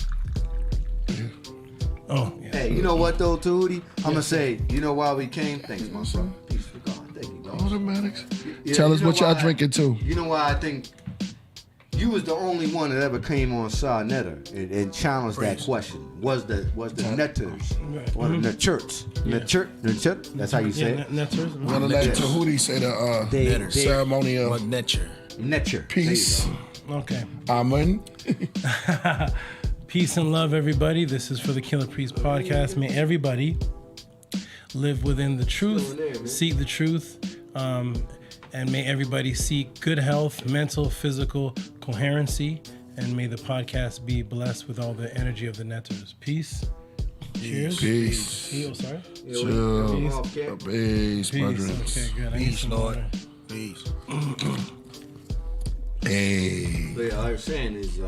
Oh, yeah.
Hey, you know what though, Tehuti? I'm gonna say, you know why we came? Thanks, my son. Peace to God. Thank you, God.
Automatics. Tell us what y'all drinking too.
You know why I think you was the only one that ever came on Sa Netter and challenged that question. Was the Netters or the Netchurts? Netchurt? That's how you say it.
Netters.
I'm gonna let Tehuti say the ceremony of
Netcher.
Peace.
Okay.
Amun.
Peace and love, everybody. This is for the Killer Priest podcast. May everybody live within the truth, seek the truth, and may everybody seek good health, mental, physical coherency, and may the podcast be blessed with all the energy of the Netters. Peace. Cheers.
Peace.
Oh, sorry.
Chill. Peace, brethren.
Okay, good.
Peace, Lord. Peace.
Hey.
But all I'm saying is.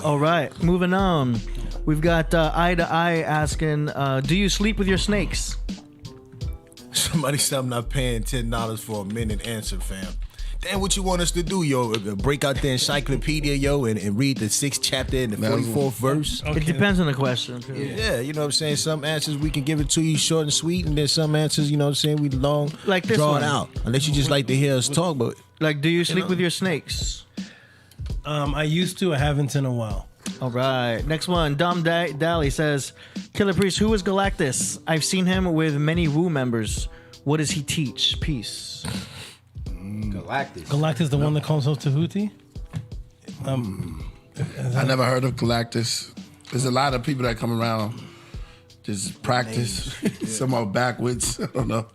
All right, moving on. We've got Eye to Eye asking, do you sleep with your snakes?
Somebody said I'm not paying $10 for a minute answer, fam. Damn, what you want us to do, yo? Break out the encyclopedia, yo, and read the 6th chapter and the 44th verse?
Okay. It depends on the question.
Yeah, you know what I'm saying? Some answers we can give it to you short and sweet, and then some answers, you know what I'm saying, we long,
like this
draw
one.
it out. Unless you just like to hear us talk, but...
Like, do you sleep with your snakes?
I used to. I haven't in a while.
All right. Next one. Dom Dally says, Killer Priest, who is Galactus? I've seen him with many Wu members. What does he teach? Peace.
Galactus,
the one that calls himself Tehuti?
I never heard of Galactus. There's a lot of people that come around, just practice. Some are backwards. I don't know.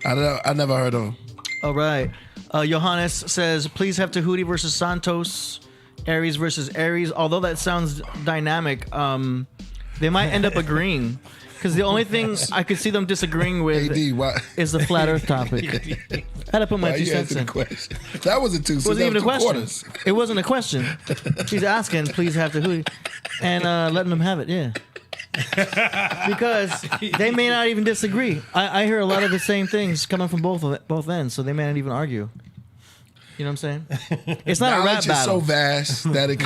I never heard of him.
All right. Johannes says, please have Tehuti versus Santos, Aries versus Aries. Although that sounds dynamic, they might end up agreeing. Because the only thing I could see them disagreeing with is the flat Earth topic. I had to put my 2 cents in.
That wasn't 2 cents.
It wasn't even a question.
Quarters.
It wasn't a question. She's asking, please have Tehuti, and letting them have it. Yeah. Because they may not even disagree. I hear a lot of the same things coming from both ends, so they may not even argue. You know what I'm saying? It's not a rap battle.
Knowledge is so vast that it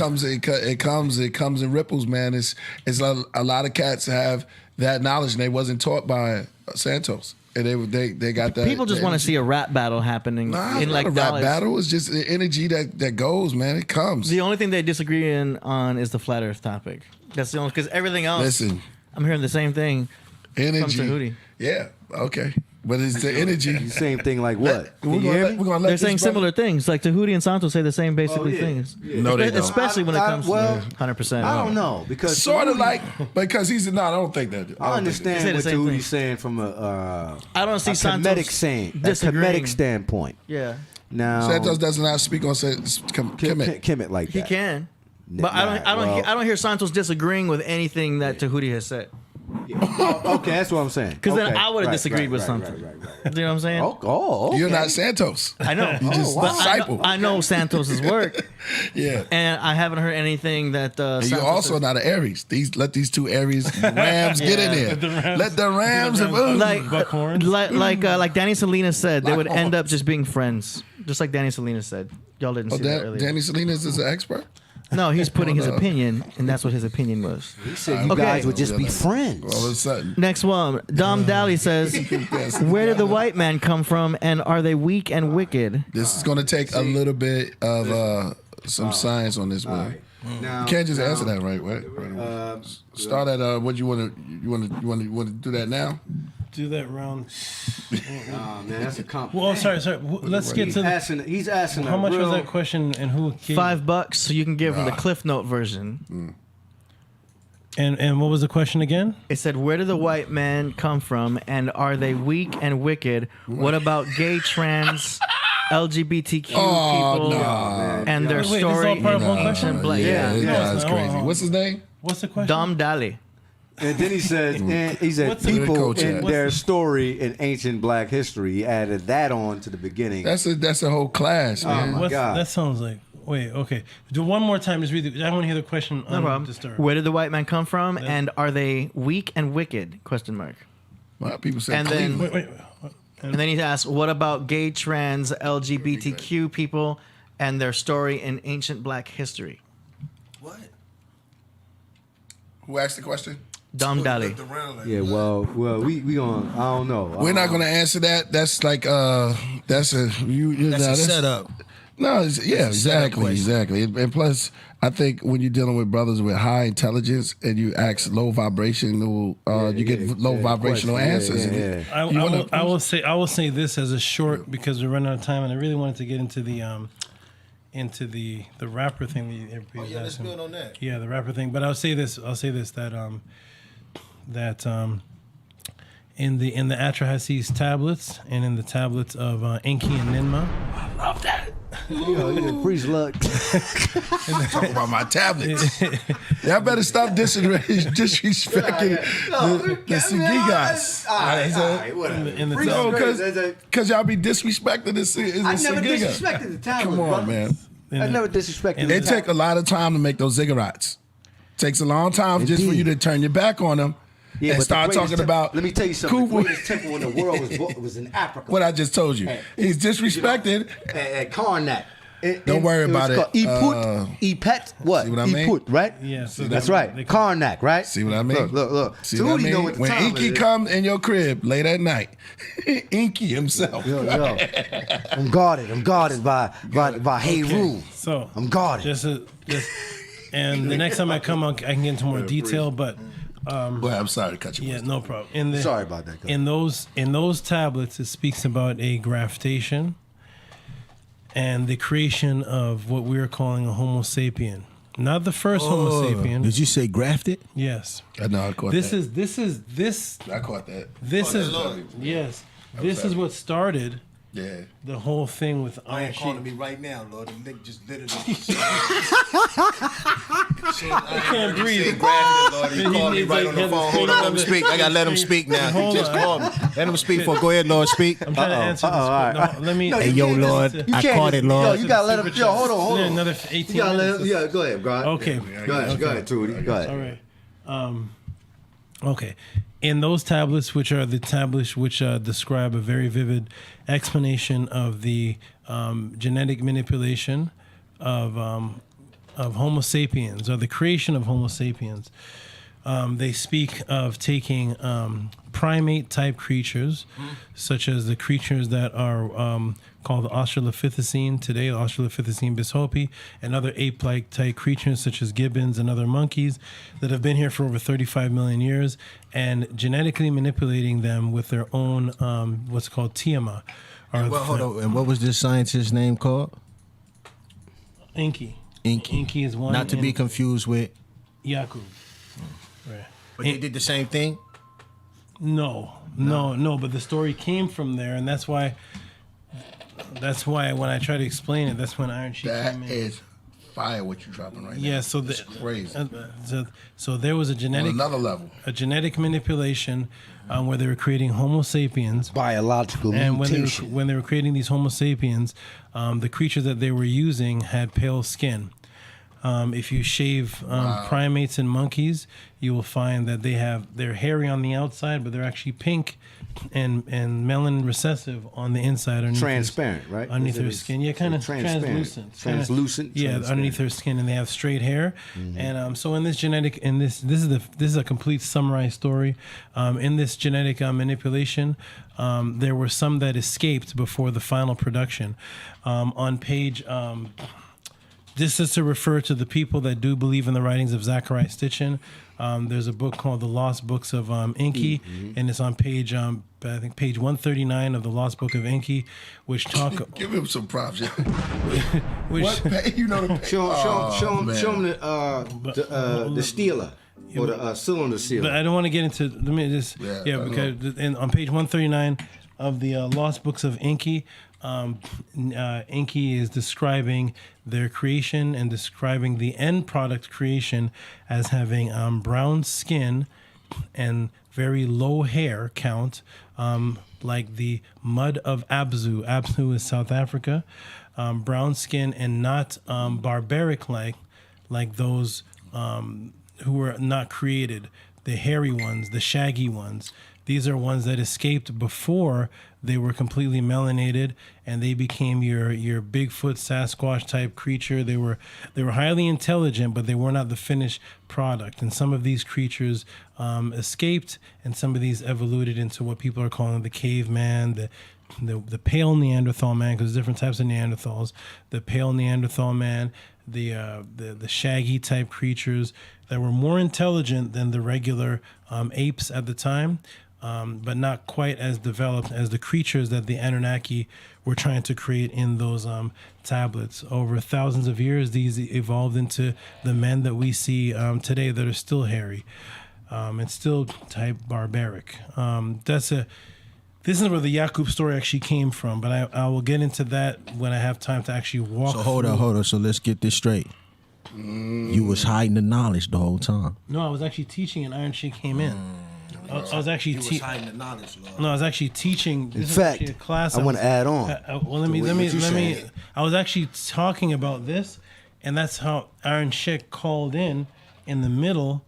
comes in ripples, man. It's a lot of cats have that knowledge and they wasn't taught by Santos. And they got that.
People just want to see a rap battle happening.
In like not a rap battle. It's just the energy that goes, man. It comes.
The only thing they disagree on is the flat Earth topic. That's the only, because everything else.
Listen,
I'm hearing the same thing.
Energy.
From Tahuti.
Yeah. Okay. But it's the energy.
Same thing like what?
We're gonna let
They're
this
saying
brother-
similar things. Like Tahuti and Santos say the same basically things.
No, they don't.
Especially when it comes to 100%.
I don't know because
Sort of like because he's no. I don't think that.
I understand what
the same thing.
Tahuti's saying from a
I don't see
a
Santos
comedic standpoint.
Yeah.
Now
Santos does not speak on Kemet
like
He
that.
can. But I don't hear Santos disagreeing with anything that Tahuti has said.
Okay, that's what I'm saying.
Because then I would have disagreed with something. You know what I'm saying?
Okay.
You're not Santos.
I know.
You just disciple.
I know Santos's work.
Yeah.
And I haven't heard anything that.
And you're also not an Aries. Let these two Aries Rams get in there. Let the Rams
like Danny Salinas said, they would end up just being friends, just like Danny Salinas said. Y'all didn't see that earlier.
Danny Salinas is an expert.
No, he's putting his opinion, and that's what his opinion was.
He said you guys would just be friends.
All of a sudden.
Next one. Dom Daly says, where did the white man come from, and are they weak and wicked?
This is going to take a little bit of some science on this one.
Now,
you can't just answer that right. Start at what you want to do that now.
Do that round.
Oh man, that's a compliment.
Well, sorry. Let's get to.
He's asking.
How much was that question, and who? Gave
$5, so you can give him the Cliff Note version.
And what was the question again?
It said, where did the white man come from, and are they weak and wicked? What about gay, trans, LGBTQ people and their story?
This is all part of one question?
Yeah, that's crazy. What's his name?
What's the question?
Dom Daly.
And then he said, people in their story in ancient Black history. He added that on to the beginning.
That's a whole class, man.
Oh my God.
That sounds like. Wait, okay. Do one more time. Just read it. I want to hear the question.
No problem. Where did the white man come from, and are they weak and wicked? Question mark.
Well, people say.
And then,
wait.
And then he asked, what about gay, trans, LGBTQ people and their story in ancient Black history?
What?
Who asked the question?
Dom Daly.
Yeah, well, we gonna. I don't know.
We're not gonna answer that. That's like that's a
setup.
No, exactly. And plus, I think when you're dealing with brothers with high intelligence and you ask low vibrational, you get low vibrational answers.
I will say this as a short because we're running out of time, and I really wanted to get into the rapper thing that everybody's asking.
Let's build on that.
Yeah, the rapper thing. But I'll say this that in the Atrahasis tablets and in the tablets of Enki and Ninmah.
I love that.
Freeze luck.
Talk about my tablets. Y'all better stop disrespecting the Sigigas. Because y'all be disrespecting the Sigigas.
I never disrespected the tablets.
Come on, man.
I never disrespected.
It take a lot of time to make those ziggurats. Takes a long time just for you to turn your back on them and start talking about.
Let me tell you something. The greatest temple in the world was in Africa.
What I just told you. He's disrespected.
At Karnak.
Don't worry about it.
Epet, what?
See what I mean?
Right?
Yeah. So
that's right. Karnak, right?
See what I mean?
Look.
See what I mean?
Know what the
when
time
Inky come in your crib late at night, Inky himself.
Yo. I'm guarded by Heru.
So
I'm guarded.
Just and the next time I come, I can get into more detail. But
boy, I'm sorry to cut you.
Yeah, no problem.
Sorry about that.
In those tablets, it speaks about a graftation and the creation of what we are calling a Homo sapien. Not the first Homo sapien.
Did you say grafted?
Yes.
I know. I caught
this
that.
This.
I caught that.
This is yes. This is what started.
Yeah.
The whole thing with
I ain't calling me right now, Lord. The nigga just literally. I
can't breathe.
He called me right on the phone. Hold on, let him speak. I gotta let him speak now. He just called me. Let him speak. Go ahead, Lord. Speak.
I'm trying to answer this. No, let me.
Hey, yo, Lord. I caught it, Lord.
Yo, you gotta let him. Yo, hold on.
Another 18
you gotta
minutes.
let him. Yeah, go ahead, bro.
Okay.
Go ahead, Trudy. Go ahead.
All right. Okay. In those tablets, which are the tablets which describe a very vivid explanation of the genetic manipulation of Homo sapiens, or the creation of Homo sapiens, They speak of taking primate type creatures, such as the creatures that are called the Australopithecine today, the Australopithecine bishopi, and other ape-like type creatures such as gibbons and other monkeys that have been here for over 35 million years, and genetically manipulating them with their own what's called tiama.
And what was this scientist's name called?
Inky.
Inky
is one.
Not to be confused with
Yakub. Right.
But they did the same thing?
No. But the story came from there, and that's why when I try to explain it, that's when Iron Sheik came in.
That is fire what you're dropping right now.
Yeah, so
it's crazy.
So there was a genetic
on another level,
a genetic manipulation where they were creating Homo sapiens,
biological
and
mutation.
when they were creating these Homo sapiens, the creatures that they were using had pale skin. If you shave primates and monkeys, you will find that they're hairy on the outside, but they're actually pink and melanin recessive on the inside.
Transparent, right?
Underneath their skin, yeah, kind of translucent. Yeah, underneath their skin, and they have straight hair. Mm-hmm. And so in this genetic, this is a complete summarized story. In this genetic manipulation, there were some that escaped before the final production. On page. This is to refer to the people that do believe in the writings of Zecharia Sitchin. There's a book called The Lost Books of Enki, and it's on page, I think page 139 of the Lost Book of Enki, which talk.
Give him some props. Yeah.
What
page? You know the page.
Show him the stealer. Or the cylinder seal.
But I don't want to get into. Let me just. Because on page 139 of the Lost Books of Enki, Enki is describing their creation and describing the end product creation as having brown skin and very low hair count, like the mud of Abzu. Abzu is South Africa. Brown skin and not barbaric like those who were not created. The hairy ones, the shaggy ones. These are ones that escaped before they were completely melanated, and they became your Bigfoot, Sasquatch type creature. They were highly intelligent, but they were not the finished product. And some of these creatures escaped, and some of these evoluted into what people are calling the caveman, the pale Neanderthal man, because there's different types of Neanderthals. The pale Neanderthal man, the shaggy type creatures that were more intelligent than the regular apes at the time. But not quite as developed as the creatures that the Anunnaki were trying to create in those tablets. Over thousands of years, these evolved into the men that we see today that are still hairy and still type barbaric. This is where the Yakub story actually came from, but I will get into that when I have time to actually walk
through. So hold on. So let's get this straight. You was hiding the knowledge the whole time.
No, I was actually teaching, and Iron Sheik came in. I was actually
hiding the knowledge, Lord.
No, I was actually teaching.
In fact, a class I want to add on.
Well, let me. I was actually talking about this, and that's how Iron Sheik called in the middle,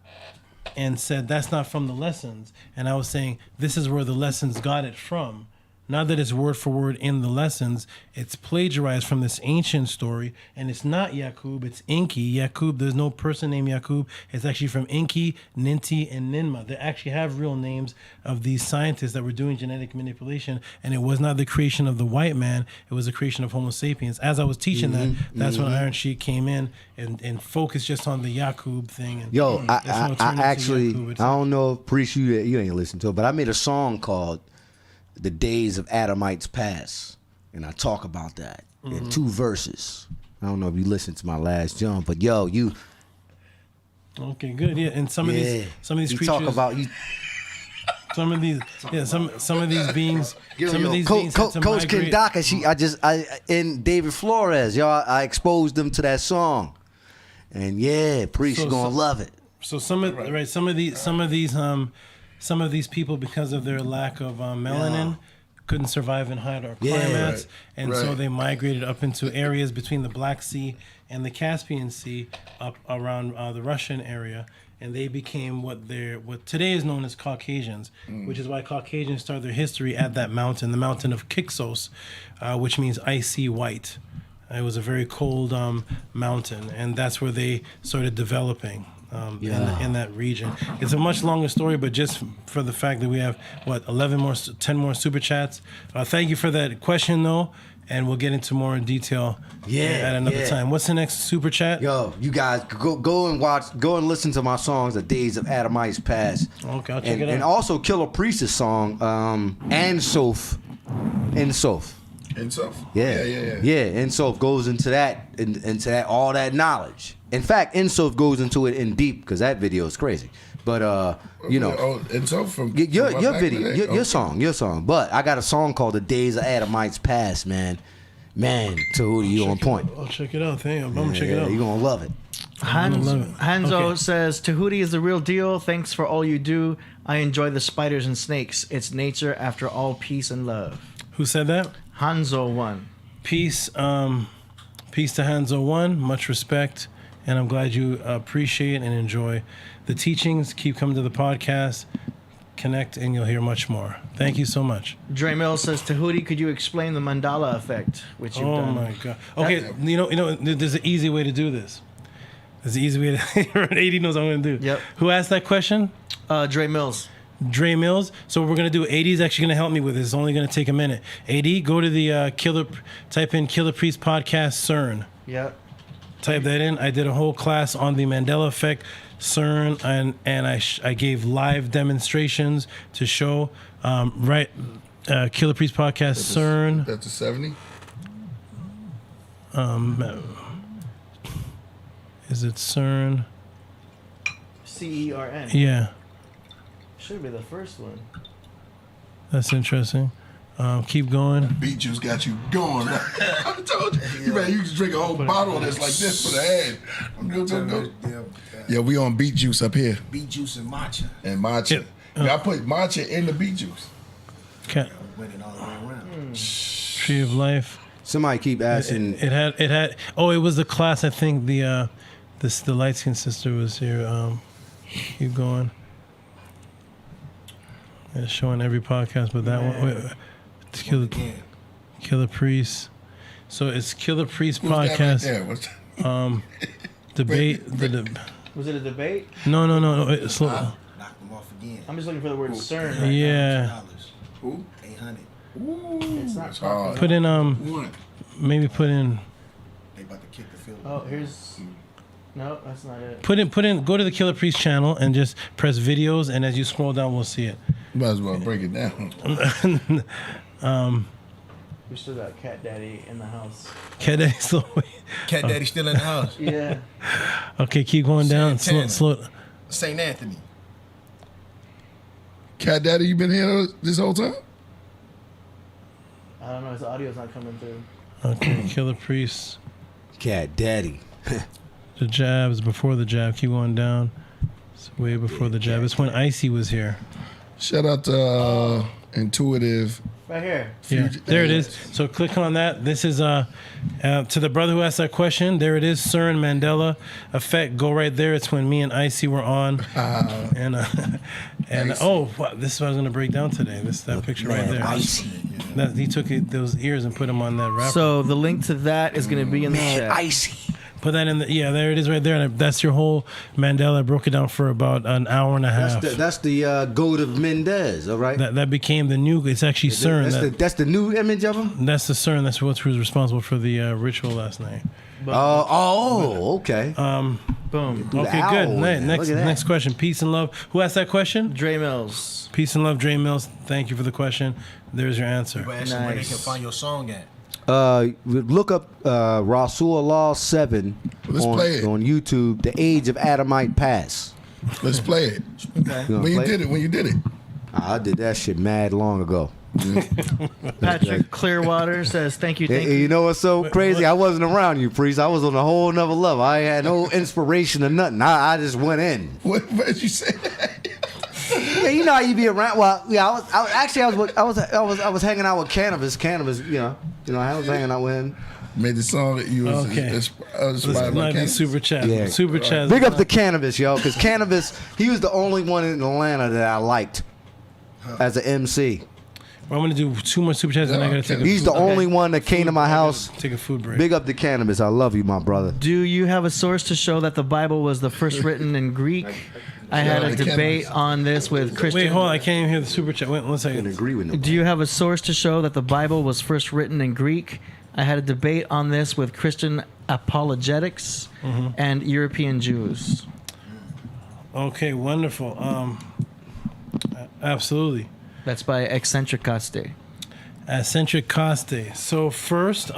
and said that's not from the lessons. And I was saying this is where the lessons got it from. Not that it's word for word in the lessons, it's plagiarized from this ancient story, and it's not Yakub, it's Enki. Yakub, there's no person named Yakub. It's actually from Enki, Ninti, and Ninma. They actually have real names of these scientists that were doing genetic manipulation, and it was not the creation of the white man, it was the creation of Homo sapiens. As I was teaching that's when Iron Sheik came in and focused just on the Yakub thing. And
Yo, I actually, I don't know if Priest, you ain't listened to it, but I made a song called The Days of Adamites Past, and I talk about that in 2 verses. I don't know if you listened to my last jump, but yo, you
okay, good, yeah. And some of these creatures
talk about you.
Some of these beings.
Coach Kendaka, and David Flores, y'all, I exposed them to that song, and yeah, Priest, you're gonna love it.
So some of these people, because of their lack of melanin, couldn't survive in hotter climates, so they migrated up into areas between the Black Sea and the Caspian Sea, up around the Russian area, and they became what today is known as Caucasians, which is why Caucasians start their history at that mountain, the mountain of Kixos, which means icy white. It was a very cold mountain, and that's where they started developing. in that region. It's a much longer story, but just for the fact that we have 10 more super chats. Thank you for that question though, and we'll get into more in detail at another time. What's the next super chat?
Yo, you guys go and listen to my songs, The Days of Adamites Past.
Okay, I'll check it out.
And also Killer Priest's song, Ensof. Yeah, Ensof goes into that all that knowledge. In fact, Ensof goes into it in deep because that video is crazy. But
Ensof from
your video, your song. But I got a song called The Days of Adamites Past, man. Tahuti, you on point.
I'll check it out. I'm gonna check it out.
You're gonna love it.
Hanzo says, Tahuti is the real deal. Thanks for all you do. I enjoy the spiders and snakes. It's nature after all, peace and love.
Who said that?
Hanzo 1.
Peace to Hanzo 1. Much respect. And I'm glad you appreciate and enjoy the teachings. Keep coming to the podcast. Connect and you'll hear much more. Thank you so much.
Dre Mills says, Tahuti, could you explain the Mandela effect, which you've done?
Oh my God. Okay, you know, there's an easy way to do this. There's an easy way to 80 knows what I'm gonna do.
Yep.
Who asked that question?
Dre Mills.
Dre Mills. So what we're gonna do, AD is actually gonna help me with this. It's only gonna take a minute. AD, go to the type in Killer Priest Podcast CERN.
Yep.
Type that in. I did a whole class on the Mandela effect, CERN, and I gave live demonstrations to show Killer Priest Podcast CERN.
That's a 70.
Is it CERN?
CERN.
Yeah.
Should be the first one.
That's interesting. Keep going.
Beet juice got you going. I told you. You just drink a whole bottle of this like this for the head. Yeah, we on beet juice up here.
Beet juice and matcha.
I put matcha in the beet juice.
Okay.
Went it all the way around.
Tree of Life.
Somebody keep asking.
It had. Oh, it was the class. I think the light skinned sister was here. Keep going. It's showing every podcast, but that one. Wait, Killer Priest. So it's Killer Priest Podcast. Debate.
Was it a debate?
No. Slow.
Knocked them off again.
I'm just looking for the word CERN. Right
Yeah.
Who?
800.
Ooh,
it's not hard.
Put in maybe put in.
They about to kick the field.
Oh, here's. No, that's not it.
Put in. Go to the Killer Priest channel and just press videos, and as you scroll down, we'll see it.
Might as well break it down.
We still got Cat Daddy in the house.
Cat Daddy still.
Cat Daddy still in the house.
Yeah.
Okay, keep going down. Slow.
St. Anthony.
Cat Daddy, you been here this whole time?
I don't know. His audio's not coming through.
Okay, Killer Priest.
Cat Daddy.
The jab is before the jab. Keep going down. It's way before the jab. It's when Icy was here.
Shout out to Intuitive.
Right here.
Yeah, there it is. So click on that. This is to the brother who asked that question. There it is. CERN Mandela effect. Go right there. It's when me and Icy were on. And wow, this is what I was gonna break down today. That picture right there.
Icy.
He took those ears and put them on that wrapper.
So the link to that is gonna be in the chat.
Icy.
Put that in there it is right there. And that's your whole Mandela. I broke it down for about an hour and a half.
That's the goat of Mendez, all right?
That became the new, it's actually CERN.
That's the new image of him?
That's the CERN. That's what was responsible for the ritual last night.
Okay.
Boom.
Okay, good. Next question. Peace and love. Who asked that question?
Dre Mills.
Peace and love, Dre Mills. Thank you for the question. There's your answer.
Where they can find your song at.
Look up Rasulullah 7 on YouTube, The Age of Adamite Past.
Let's play it.
Okay.
When you did it.
I did that shit mad long ago.
Patrick Clearwater says, thank you.
You know what's so crazy? I wasn't around you, Priest. I was on a whole nother level. I had no inspiration or nothing. I just went in.
What did you say that?
Yeah, you know how you be around. Well, yeah, I was hanging out with Cannabis. Cannabis, you know, I was hanging out with him.
Made the song that you was inspired by Cannabis.
Super chat. Yeah. Super chat.
Big up the Cannabis, yo, because Cannabis, he was the only one in Atlanta that I liked as an MC.
I'm going to do 2 more super chats, and I got to take a
He's the only one that came to my house.
Take a food break.
Big up the cannabis. I love you, my brother.
Do you have a source to show that the Bible was the first written in Greek? I had a debate on this with Christian.
Wait, hold on. I can't even hear the super chat. Wait 1 second.
Agree with
Do you have a source to show that the Bible was first written in Greek? I had a debate on this with Christian apologetics and European Jews.
Okay, wonderful. Absolutely.
That's by Eccentricaste.
Eccentricaste. So first,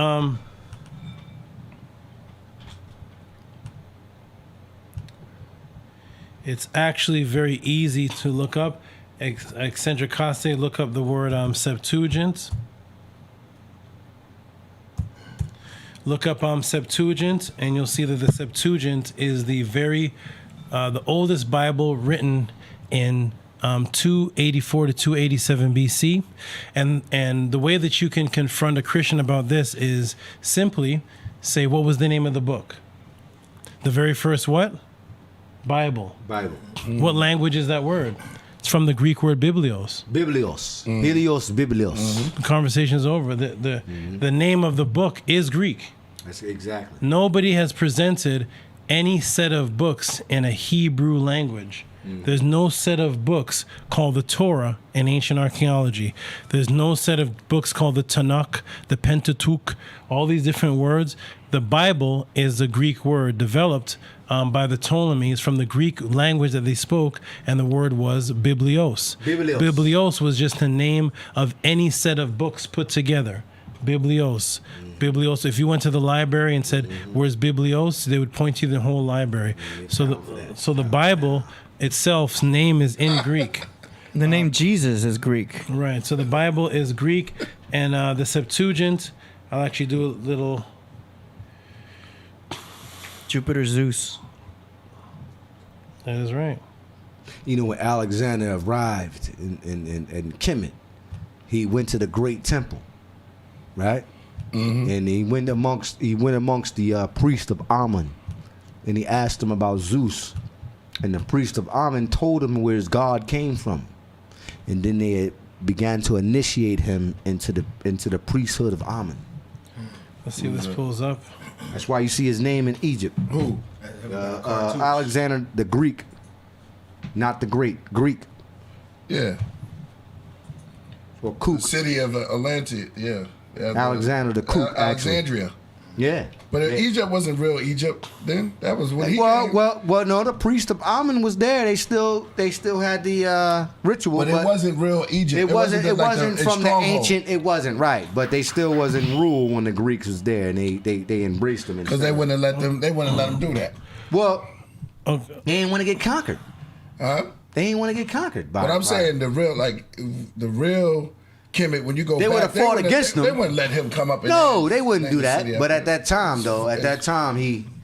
it's actually very easy to look up. Eccentricaste, look up the word Septuagint. Look up Septuagint, and you'll see that the Septuagint is the oldest Bible written in 284 to 287 BC. And the way that you can confront a Christian about this is simply say, what was the name of the book? The very first what? Bible. What language is that word? It's from the Greek word biblios.
Biblios. Biblios.
The conversation's over. The name of the book is Greek.
That's exactly.
Nobody has presented any set of books in a Hebrew language. There's no set of books called the Torah in ancient archaeology. There's no set of books called the Tanakh, the Pentateuch, all these different words. The Bible is a Greek word developed by the Ptolemies from the Greek language that they spoke, and the word was biblios. Biblios was just the name of any set of books put together. Biblios. Biblios. If you went to the library and said, "Where's Biblios?" they would point you to the whole library. So the Bible itself's name is in Greek.
The name Jesus is Greek.
Right. So the Bible is Greek, and the Septuagint, I'll actually do a little.
Jupiter Zeus.
That is right.
You know, when Alexander arrived in Kemet, he went to the Great Temple, right? And he went amongst the priest of Amun, and he asked him about Zeus. And the priest of Amun told him where his god came from. And then they began to initiate him into the priesthood of Amun.
Let's see if this pulls up.
That's why you see his name in Egypt.
Who?
Alexander the Greek. Not the Great. Greek.
Yeah.
Or Kook.
The city of Atlantis, yeah.
Alexander the Kook.
Alexandria.
Actually. Yeah.
But Egypt wasn't real Egypt then. That was when he came.
Well, no, the priest of Amun was there. They still had the ritual,
but it wasn't real Egypt.
It wasn't from the ancient. It wasn't right, but they still wasn't rule when the Greeks was there, and they embraced them
because they wouldn't let them. They wouldn't let them do that.
Well, they didn't want to get conquered.
Huh?
They didn't want to get conquered.
But I'm saying the real Kemet, when you go
they
back,
would have fought against him.
They wouldn't let him come up.
No, they wouldn't do that. But at that time, though, it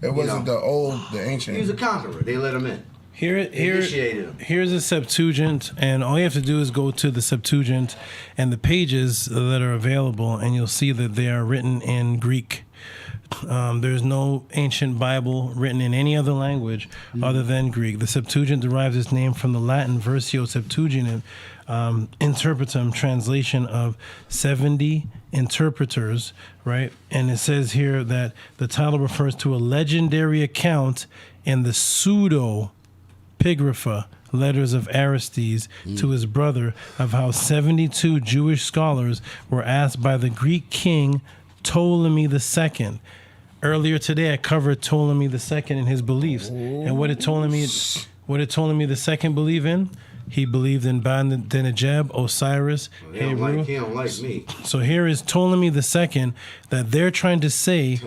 wasn't
the ancient.
He was a conqueror. They let him in.
Here's a Septuagint, and all you have to do is go to the Septuagint and the pages that are available, and you'll see that they are written in Greek. There's no ancient Bible written in any other language other than Greek. The Septuagint derives its name from the Latin versio Septuaginti, interpretum, translation of 70 interpreters, right? And it says here that the title refers to a legendary account in the pseudepigrapha letters of Aristides to his brother of how 72 Jewish scholars were asked by the Greek king Ptolemy II. Earlier today, I covered Ptolemy II and his beliefs. And what did Ptolemy II believe in? He believed in Benjed, Osiris, Hebrew.
He don't like me.
So here is Ptolemy II that they're trying to say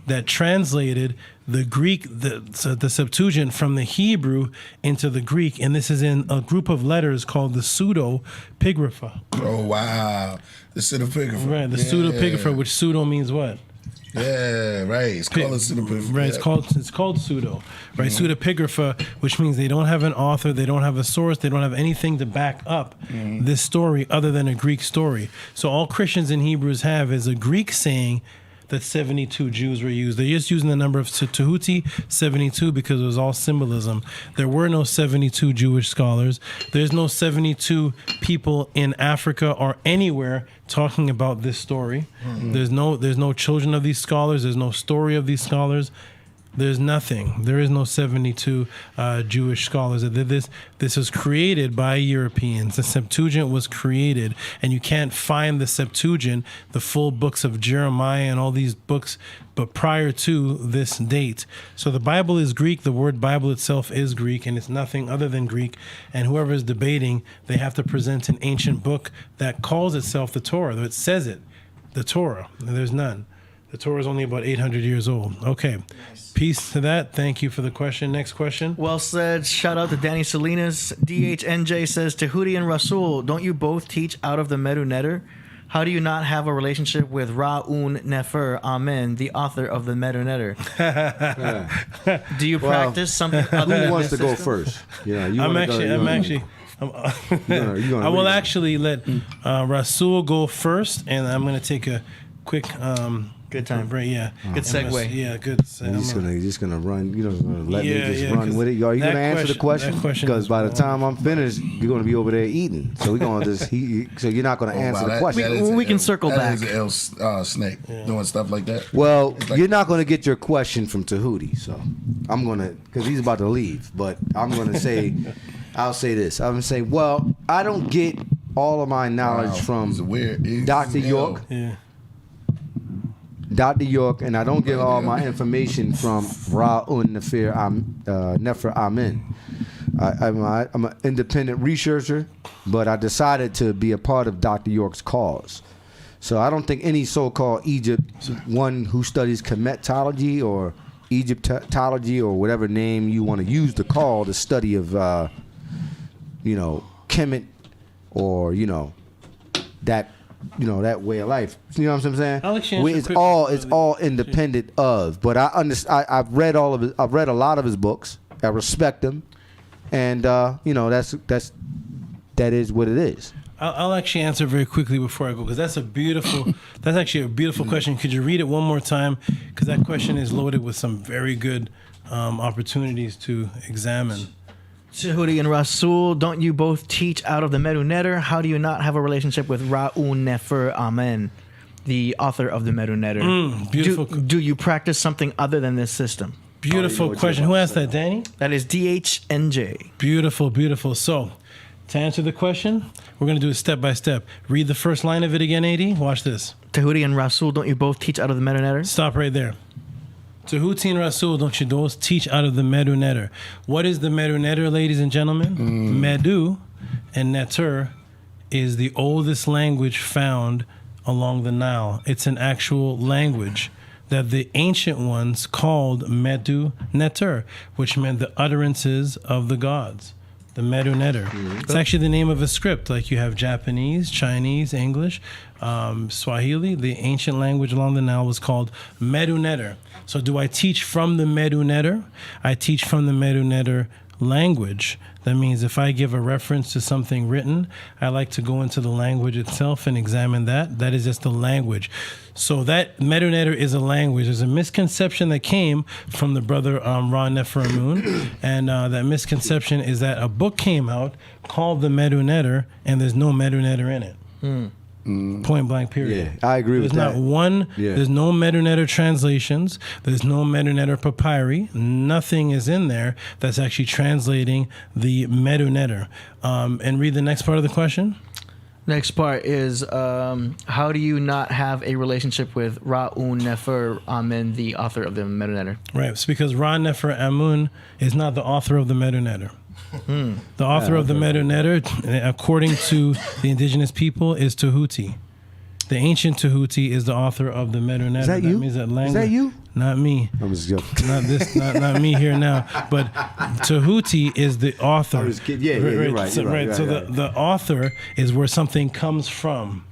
that translated the Greek, the Septuagint from the Hebrew into the Greek, and this is in a group of letters called the pseudepigrapha.
Oh wow, the pseudepigrapha.
Right, the pseudepigrapha, which pseudo means what?
Yeah, right. It's called a pseudepigrapha.
Right, it's called pseudo. Right, pseudepigrapha, which means they don't have an author, they don't have a source, they don't have anything to back up this story other than a Greek story. So all Christians and Hebrews have is a Greek saying that 72 Jews were used. They're just using the number of Tehuti, 72, because it was all symbolism. There were no 72 Jewish scholars. There's no 72 people in Africa or anywhere talking about this story. Mm-hmm. There's no children of these scholars. There's no story of these scholars. There's nothing. There is no 72 Jewish scholars. This was created by Europeans. The Septuagint was created, and you can't find the Septuagint, the full books of Jeremiah and all these books, but prior to this date. So the Bible is Greek. The word Bible itself is Greek, and it's nothing other than Greek. And whoever is debating, they have to present an ancient book that calls itself the Torah. It says it, the Torah. There's none. The Torah is only about 800 years old. Okay. Nice. Peace to that. Thank you for the question. Next question.
Well said. Shout out to Danny Salinas. DHNJ says, Tehuti and Rasul, don't you both teach out of the Medu Neter? How do you not have a relationship with Ra'un Nefer Amen, the author of the Medu Neter? Do you practice something other than
who wants
this
to go
system?
first? Yeah,
I will actually let Rasul go first, and I'm going to take a quick
good time
break. Yeah,
good segue.
Yeah, good.
You're just gonna run. You know, let me just run with it. Are you gonna answer the question? Because by the time I'm finished, you're gonna be over there eating. So we're gonna just. So you're not gonna answer the question.
We can circle back.
That is an ill snake doing stuff like that.
Well, you're not gonna get your question from Tehuti, so I'm gonna, because he's about to leave. But I'm gonna say, I'll say this. I'm gonna say, well, I don't get all of my knowledge from Dr. York.
Yeah.
Dr. York, and I don't get all my information from Ra'un Nefer Amen. I'm an independent researcher, but I decided to be a part of Dr. York's cause. So I don't think any so-called one who studies Kemetology or Egyptology or whatever name you want to use to call the study of, Kemet or, that way of life. You know what I'm saying? It's all independent of. But I've read all of I've read a lot of his books. I respect him, and that is what it is.
I'll actually answer very quickly before I go, because that's actually a beautiful question. Could you read it one more time? Because that question is loaded with some very good opportunities to examine.
Tehuti and Rasul, don't you both teach out of the Medu Neter? How do you not have a relationship with Ra'un Nefer Amen, the author of the Medu Neter?
Beautiful.
Do you practice something other than this system?
Beautiful question. Who asked that, Danny?
That is DHNJ.
Beautiful, beautiful. So, to answer the question, we're going to do it step by step. Read the first line of it again, AD. Watch this.
Tehuti and Rasul, don't you both teach out of the Medu Neter?
Stop right there. Tehuti and Rasul, don't you both teach out of the Medu Neter? What is the Medu Neter, ladies and gentlemen? Medu and Neter is the oldest language found along the Nile. It's an actual language that the ancient ones called Medu Neter, which meant the utterances of the gods. The Medu Neter. It's actually the name of a script. Like you have Japanese, Chinese, English, Swahili. The ancient language along the Nile was called Medu Neter. So do I teach from the Medu Neter? I teach from the Medu Neter language. That means if I give a reference to something written, I like to go into the language itself and examine that. That is just the language. So that Medu Neter is a language. There's a misconception that came from the brother Ra Nefer Amun, and that misconception is that a book came out called the Medu Neter, and there's no Medu Neter in it. Point blank, period.
Yeah, I agree with that.
There's not one, there's no Medu Neter translations, there's no Medu Neter papyri, nothing is in there that's actually translating the Medu Neter. And read the next part of the question.
Next part is, how do you not have a relationship with Ra'un Nefer Amen, the author of the Medu Neter?
Right, it's because Ra Nefer Amun is not the author of the Medu Neter. The author of the Medu Neter, according to the indigenous people, is Tehuti. The ancient Tehuti is the author of the Medu Neter.
Is that you?
Means that language,
is that you?
Not me.
I was joking.
Not this. Not me here now. But Tehuti is the author.
I was kidding. Yeah, you're right.
So the author is where something comes from.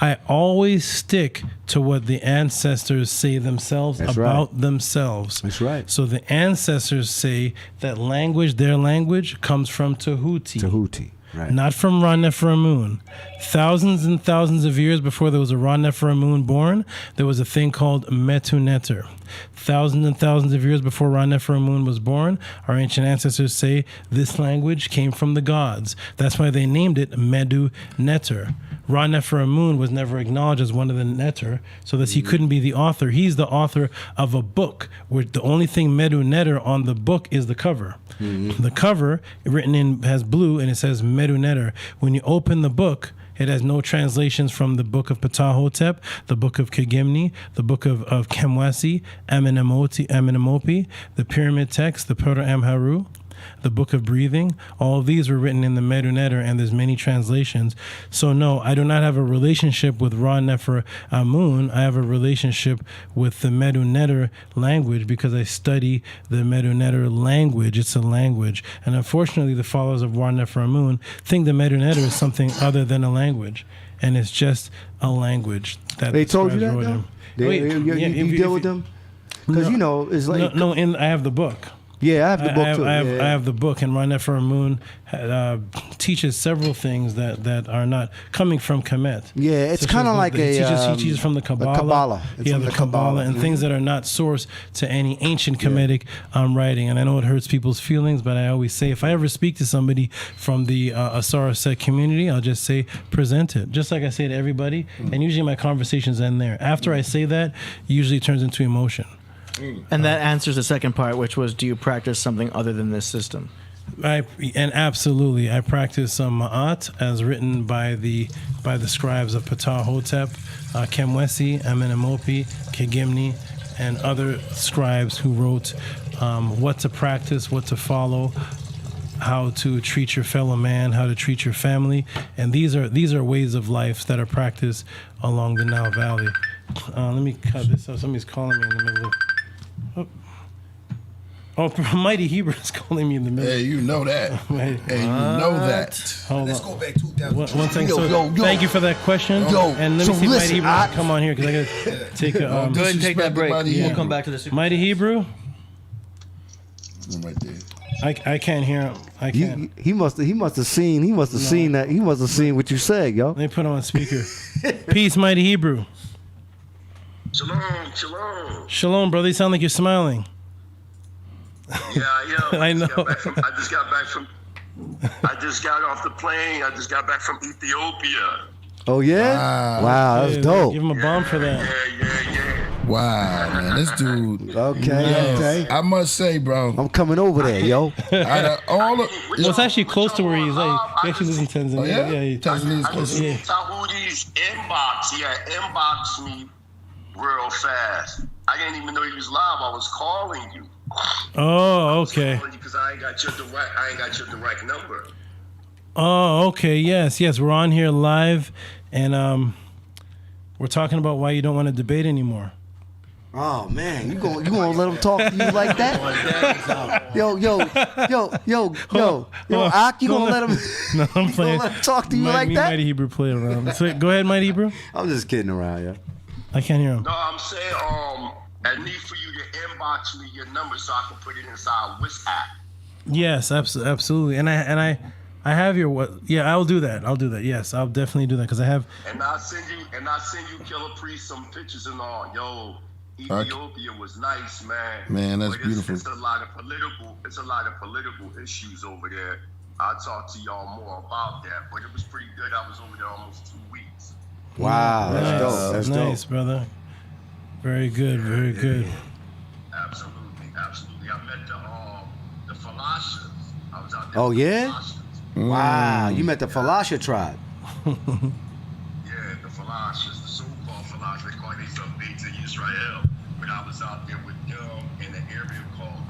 I always stick to what the ancestors say themselves themselves.
That's right.
So the ancestors say that language, their language, comes from Tehuti. not from Ra Nefer Amun. Thousands and thousands of years before there was a Ra Nefer Amun born, there was a thing called Metu Neter. Thousands and thousands of years before Ra Nefer Amun was born, our ancient ancestors say this language came from the gods. That's why they named it Medu Neter. Ra Nefer Amun was never acknowledged as one of the Neter, so that he couldn't be the author. He's the author of a book, where the only thing Medu Neter on the book is the cover. The cover, written in, has blue, and it says Medu Neter. When you open the book, it has no translations from the book of Ptahotep, the book of Kigimni, the book of Kemwasi, Amenemopi, the pyramid text, the Proto-Amharu, the book of breathing. All of these were written in the Medu Neter, and there's many translations. So no, I do not have a relationship with Ra Nefer Amun. I have a relationship with the Medu Neter language because I study the Medu Neter language. It's a language. And unfortunately, the followers of Ra Nefer Amun think the Medu Neter is something other than a language. And it's just a language. That
They told you that,
describes
though?
Rodin.
You deal with them? Because, you know, it's like...
No, I have the book.
Yeah, I have the book too.
I have the book, and Ra Nefer Amun teaches several things that are not coming from Kemet.
Yeah, it's kind of like
he teaches from the Kabbalah.
Kabbalah.
The Kabbalah and things that are not sourced to any ancient Kemetic writing. And I know it hurts people's feelings, but I always say if I ever speak to somebody from the Osiris set community, I'll just say present it, just like I say to everybody. And usually my conversations end there. After I say that, it usually turns into emotion.
And that answers the second part, which was, do you practice something other than this system?
Absolutely, I practice Ma'at as written by the scribes of Ptahotep, Kemwesi, Amenemopi, Kigimni, and other scribes who wrote what to practice, what to follow, how to treat your fellow man, how to treat your family, and these are ways of life that are practiced along the Nile Valley. Let me cut this up. Somebody's calling me in the middle of. Oh, Mighty Hebrew is calling me in the middle.
Hey, you know that. Hey, you know that.
Hold
Let's
on.
go back 2000.
One thing. Thank you for that question. And let me see Mighty Hebrew come on here because I gotta take a.
Go ahead and take that break. We'll come back to this.
Mighty Hebrew.
Right there.
I can't hear him. I can't.
He must have seen that. He must have seen what you said, yo.
Let me put him on speaker. Peace, Mighty Hebrew.
Shalom.
Shalom, brother. You sound like you're smiling.
Yeah,
I know.
I just got off the plane. I just got back from Ethiopia.
Oh yeah? Wow, that's dope.
Give him a bomb for that.
Yeah.
Wow, man, this dude.
Okay.
I must say, bro.
I'm coming over there, yo.
It's actually close to where he's like. He actually lives in Tanzania.
Oh, yeah?
Tanzania's close. Yeah.
Tahuti's inbox. He had inboxed me real fast. I didn't even know he was live. I was calling you.
Oh, okay.
Because I ain't got your direct number.
Oh, okay. Yes. We're on here live, and we're talking about why you don't want to debate anymore.
Oh man, you gonna let him talk to you like that? Yo, Ak, you gonna let him?
No, I'm playing.
Let him talk to you like that?
Mighty Hebrew play around. So, go ahead, Mighty Hebrew.
I'm just kidding around, yeah.
I can't hear him.
No, I'm saying I need for you to inbox me your number so I can put it inside WhatsApp.
Yes, absolutely. And I have your what? Yeah, I'll do that. Yes, I'll definitely do that because I have.
And I'll send you Killer Priest some pictures and all. Yo, Ethiopia was nice, man.
Man, that's beautiful.
It's a lot of political issues over there. I'll talk to y'all more about that. But it was pretty good. I was over there almost 2 weeks.
Wow, that's dope. That's
nice, brother. Very good.
Absolutely. I met the Falashas. I was out there.
Oh yeah? Wow, you met the Falasha tribe.
Yeah, the Falashas, the so-called Falashas. They call themselves Beta Israel. But I was out there with them in an area called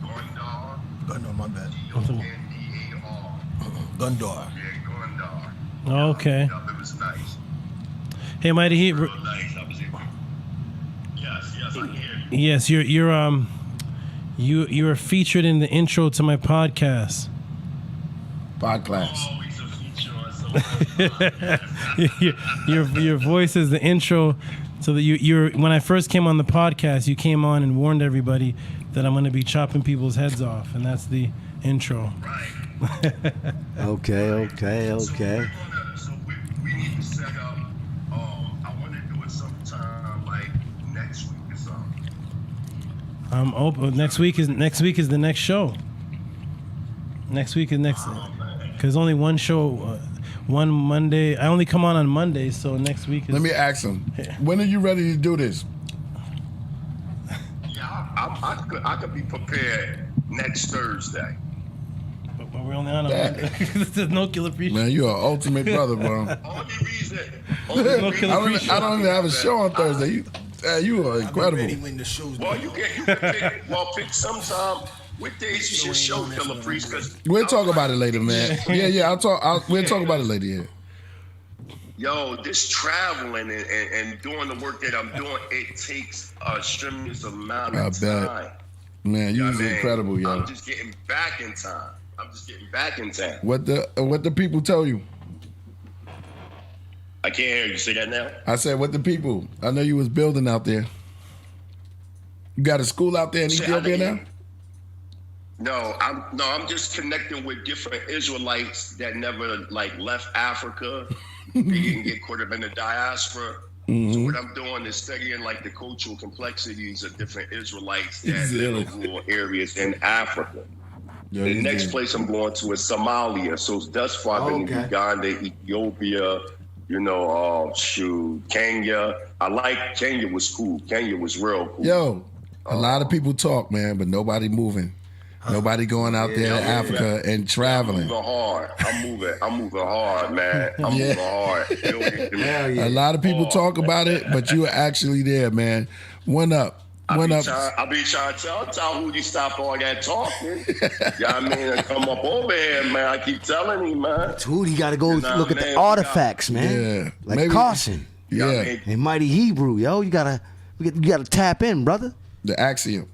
Gondar.
Gondar, my bad.
Gondar.
Gondar.
Yeah, Gondar.
Okay.
It was nice.
Hey, Mighty Hebrew.
Real nice. I was able. Yes, I can hear you.
You're featured in the intro to my podcast. Your voice is the intro. So that you're when I first came on the podcast, you came on and warned everybody that I'm going to be chopping people's heads off, and that's the intro.
Right.
Okay.
We need to set up. I want to do it sometime like next week or something.
I'm open. Next week is the next show. Next week is next. Because only one show, one Monday. I only come on Mondays, so next week is.
Let me ask him. When are you ready to do this?
I could be prepared next Thursday.
But we're only on Monday. There's no Killer Priest.
Man, you're an ultimate brother, bro.
Only reason.
I don't even have a show on Thursday. You are incredible.
Well, you can pick sometime. What days is your show, Killer Priest?
We'll talk about it later, man. Yeah. We'll talk about it later. Yeah.
Yo, this traveling and doing the work that I'm doing, it takes a tremendous amount of time.
Man, you're incredible, yo.
I'm just getting back in time.
What the people tell you?
I can't hear you. Say that now.
I said, what the people? I know you was building out there. You got a school out there in Ethiopia now?
No, I'm just connecting with different Israelites that never left Africa. They didn't get caught up in the diaspora.
Mm-hmm.
So what I'm doing is studying the cultural complexities of different Israelites that live in rural areas in Africa. The next place I'm going to is Somalia. So thus far I've been in Uganda, Ethiopia, Kenya. I like Kenya was cool. Kenya was real cool.
Yo, a lot of people talk, man, but nobody moving. Nobody going out there in Africa and traveling.
I'm moving hard, man. I'm moving hard.
A lot of people talk about it, but you are actually there, man. One up.
I be trying to tell Tahuti stop all that talking. And come up over here, man. I keep telling him, man.
Tahuti got to go look at the artifacts, man. Like Carson.
Yeah.
And Mighty Hebrew, yo. You gotta tap in, brother.
The Axiom.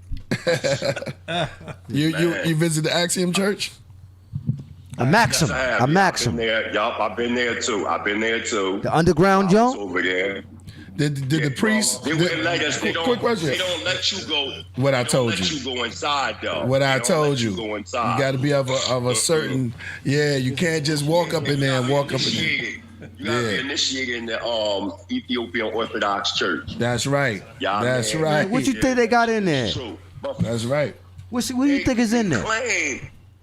You visit the Axiom Church?
A Maxim.
Yes,
a Maxim.
I've been there too.
The underground, yo.
Over there.
Did the priest?
They wouldn't let us.
Quick question.
They don't let you go.
What I told you.
You go inside though.
What I told you.
You
got to be of a certain. Yeah, you can't just walk up in there and walk up in there.
You gotta be initiated in the Ethiopian Orthodox Church.
That's right. That's right.
What you think they got in there?
That's right.
What do you think is in there?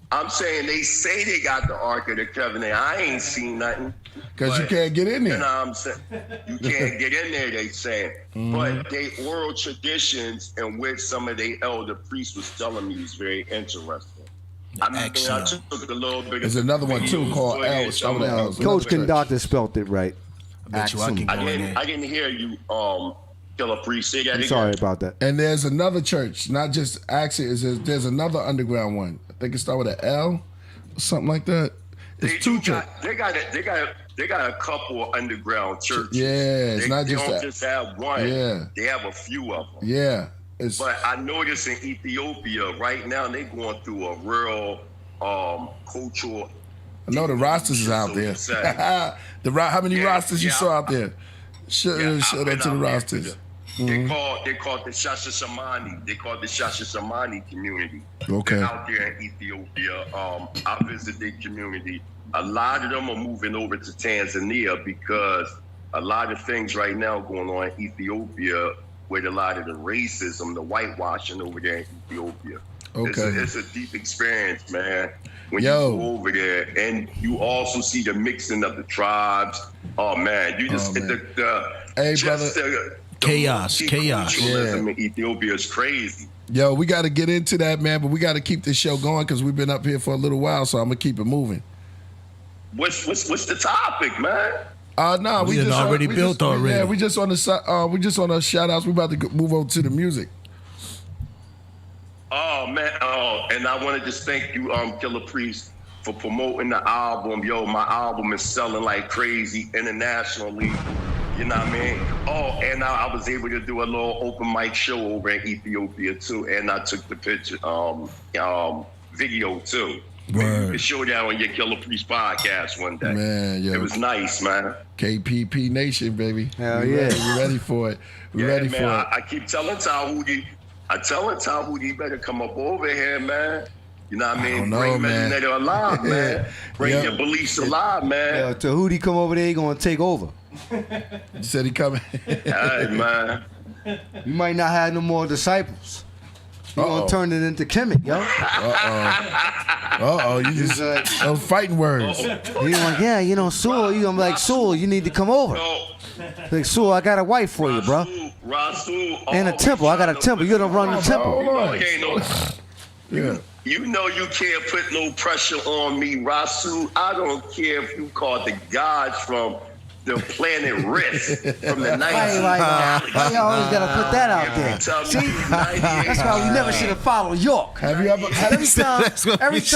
I'm saying they say they got the Ark of the Covenant. I ain't seen nothing.
Because you can't get in there.
You know what I'm saying? You can't get in there, they say. But they oral traditions in which some of the elder priests was telling me is very interesting. I took a little bit.
There's another one too called L.
Coach Conductor spelt it right.
I didn't hear you, Killer Priest. Say that again.
Sorry about that.
And there's another church, not just Axiom. There's another underground one. I think it starts with an L, something like that. It's two churches.
They got a couple of underground churches.
Yeah, it's not just
that. They don't
that.
just have one.
Yeah,
they have a few of them.
Yeah.
But I notice in Ethiopia right now they're going through a real cultural.
I know the rosters is out there. How many rosters you saw out there? Shout out to the rosters.
They call it the Shashamani. They call it the Shashamani community.
Okay.
They're out there in Ethiopia. I visit their community. A lot of them are moving over to Tanzania because a lot of things right now going on in Ethiopia with a lot of the racism, the whitewashing over there in Ethiopia.
Okay.
It's a deep experience, man. When you go over there, and you also see the mixing of the tribes. Oh man, you just
chaos.
Culturalism in Ethiopia is crazy.
Yo, we got to get into that, man, but we got to keep this show going because we've been up here for a little while, so I'm gonna keep it moving.
What's the topic, man?
No, we just
already built already.
Yeah, we just on the shout outs. We about to move over to the music.
Oh man, and I want to just thank you, Killer Priest, for promoting the album. Yo, my album is selling like crazy internationally. You know what I mean? Oh, and I was able to do a little open mic show over in Ethiopia too, and I took the picture, video too. Word. You can show that on your Killer Priest podcast one day.
Man, yo.
It was nice, man.
KPP Nation, baby.
Hell yeah.
We ready for it. We ready for it.
I keep telling Tahuti, you better come up over here, man. You know what I mean?
don't know,
Bring
man.
men that are alive, man. Bring your beliefs alive, man.
Yeah, Tehuti come over there, he gonna take over.
You said he coming.
Hey, man.
You might not have no more disciples. You gonna turn it into Kemet, yo.
You just those fighting words.
You like, yeah, you know, Sewell, you gonna be like, Sewell, you need to come over. Like, Sewell, I got a wife for you, bro. And a temple. I got a temple. You're gonna run the temple.
You know you can't put no pressure on me, Rasu. I don't care if you call the gods from the planet Risk from the 90s.
Why you always gotta put that out there? See, that's why we never should have followed York.
Have you ever?
Every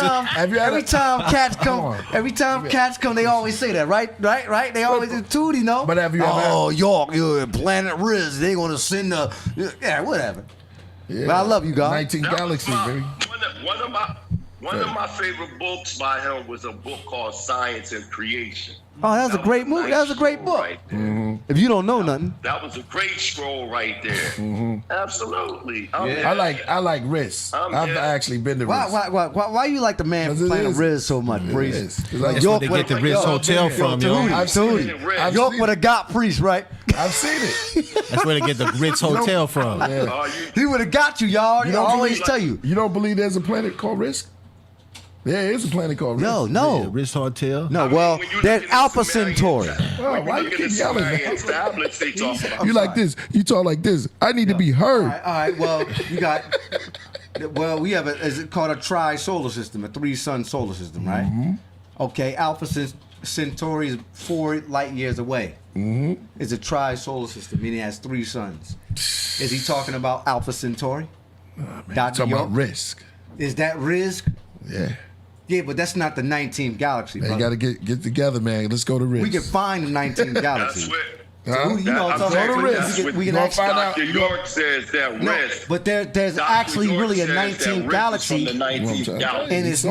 time cats come, they always say that, right? They always do too, you know.
But have you ever?
Oh, York, you're planet Risk. They gonna send the whatever.
Yeah.
But I love you, God.
19 Galaxy, baby.
One of my favorite books by him was a book called Science and Creation.
Oh, that was a great movie. That was a great book.
Right there.
If you don't know nothing,
that was a great scroll right there. Absolutely.
I like Riz. I've actually been to Riz.
Why you like the man playing Riz so much, Priest?
That's where they get the Riz Hotel from, yo.
I've seen it.
York would have got Priest, right?
I've seen it.
That's where they get the Ritz Hotel from.
He would have got you, y'all. I always tell you.
You don't believe there's a planet called Risk? There is a planet called Risk.
No.
Ritz Hotel.
No, well, there's Alpha Centauri.
Why you keep yelling?
You
like this. You talk like this. I need to be heard.
All right. Well, you got. Well, we have is it called a tri-solar system, a 3-sun solar system, right?
Mm-hmm.
Okay, Alpha Centauri is 4 light years away.
Mm-hmm.
It's a tri-solar system, meaning it has 3 suns. Is he talking about Alpha Centauri?
Talking about Risk.
Is that Risk?
Yeah.
Yeah, but that's not the 19th galaxy,
Man,
brother.
you got to get together, man. Let's go to Risk.
We can find the 19th galaxy.
Huh?
You know what I'm talking about? We can actually
find out. Dr. York says that Risk.
But there's actually really a 19th galaxy.
From the 19th galaxy.
And it's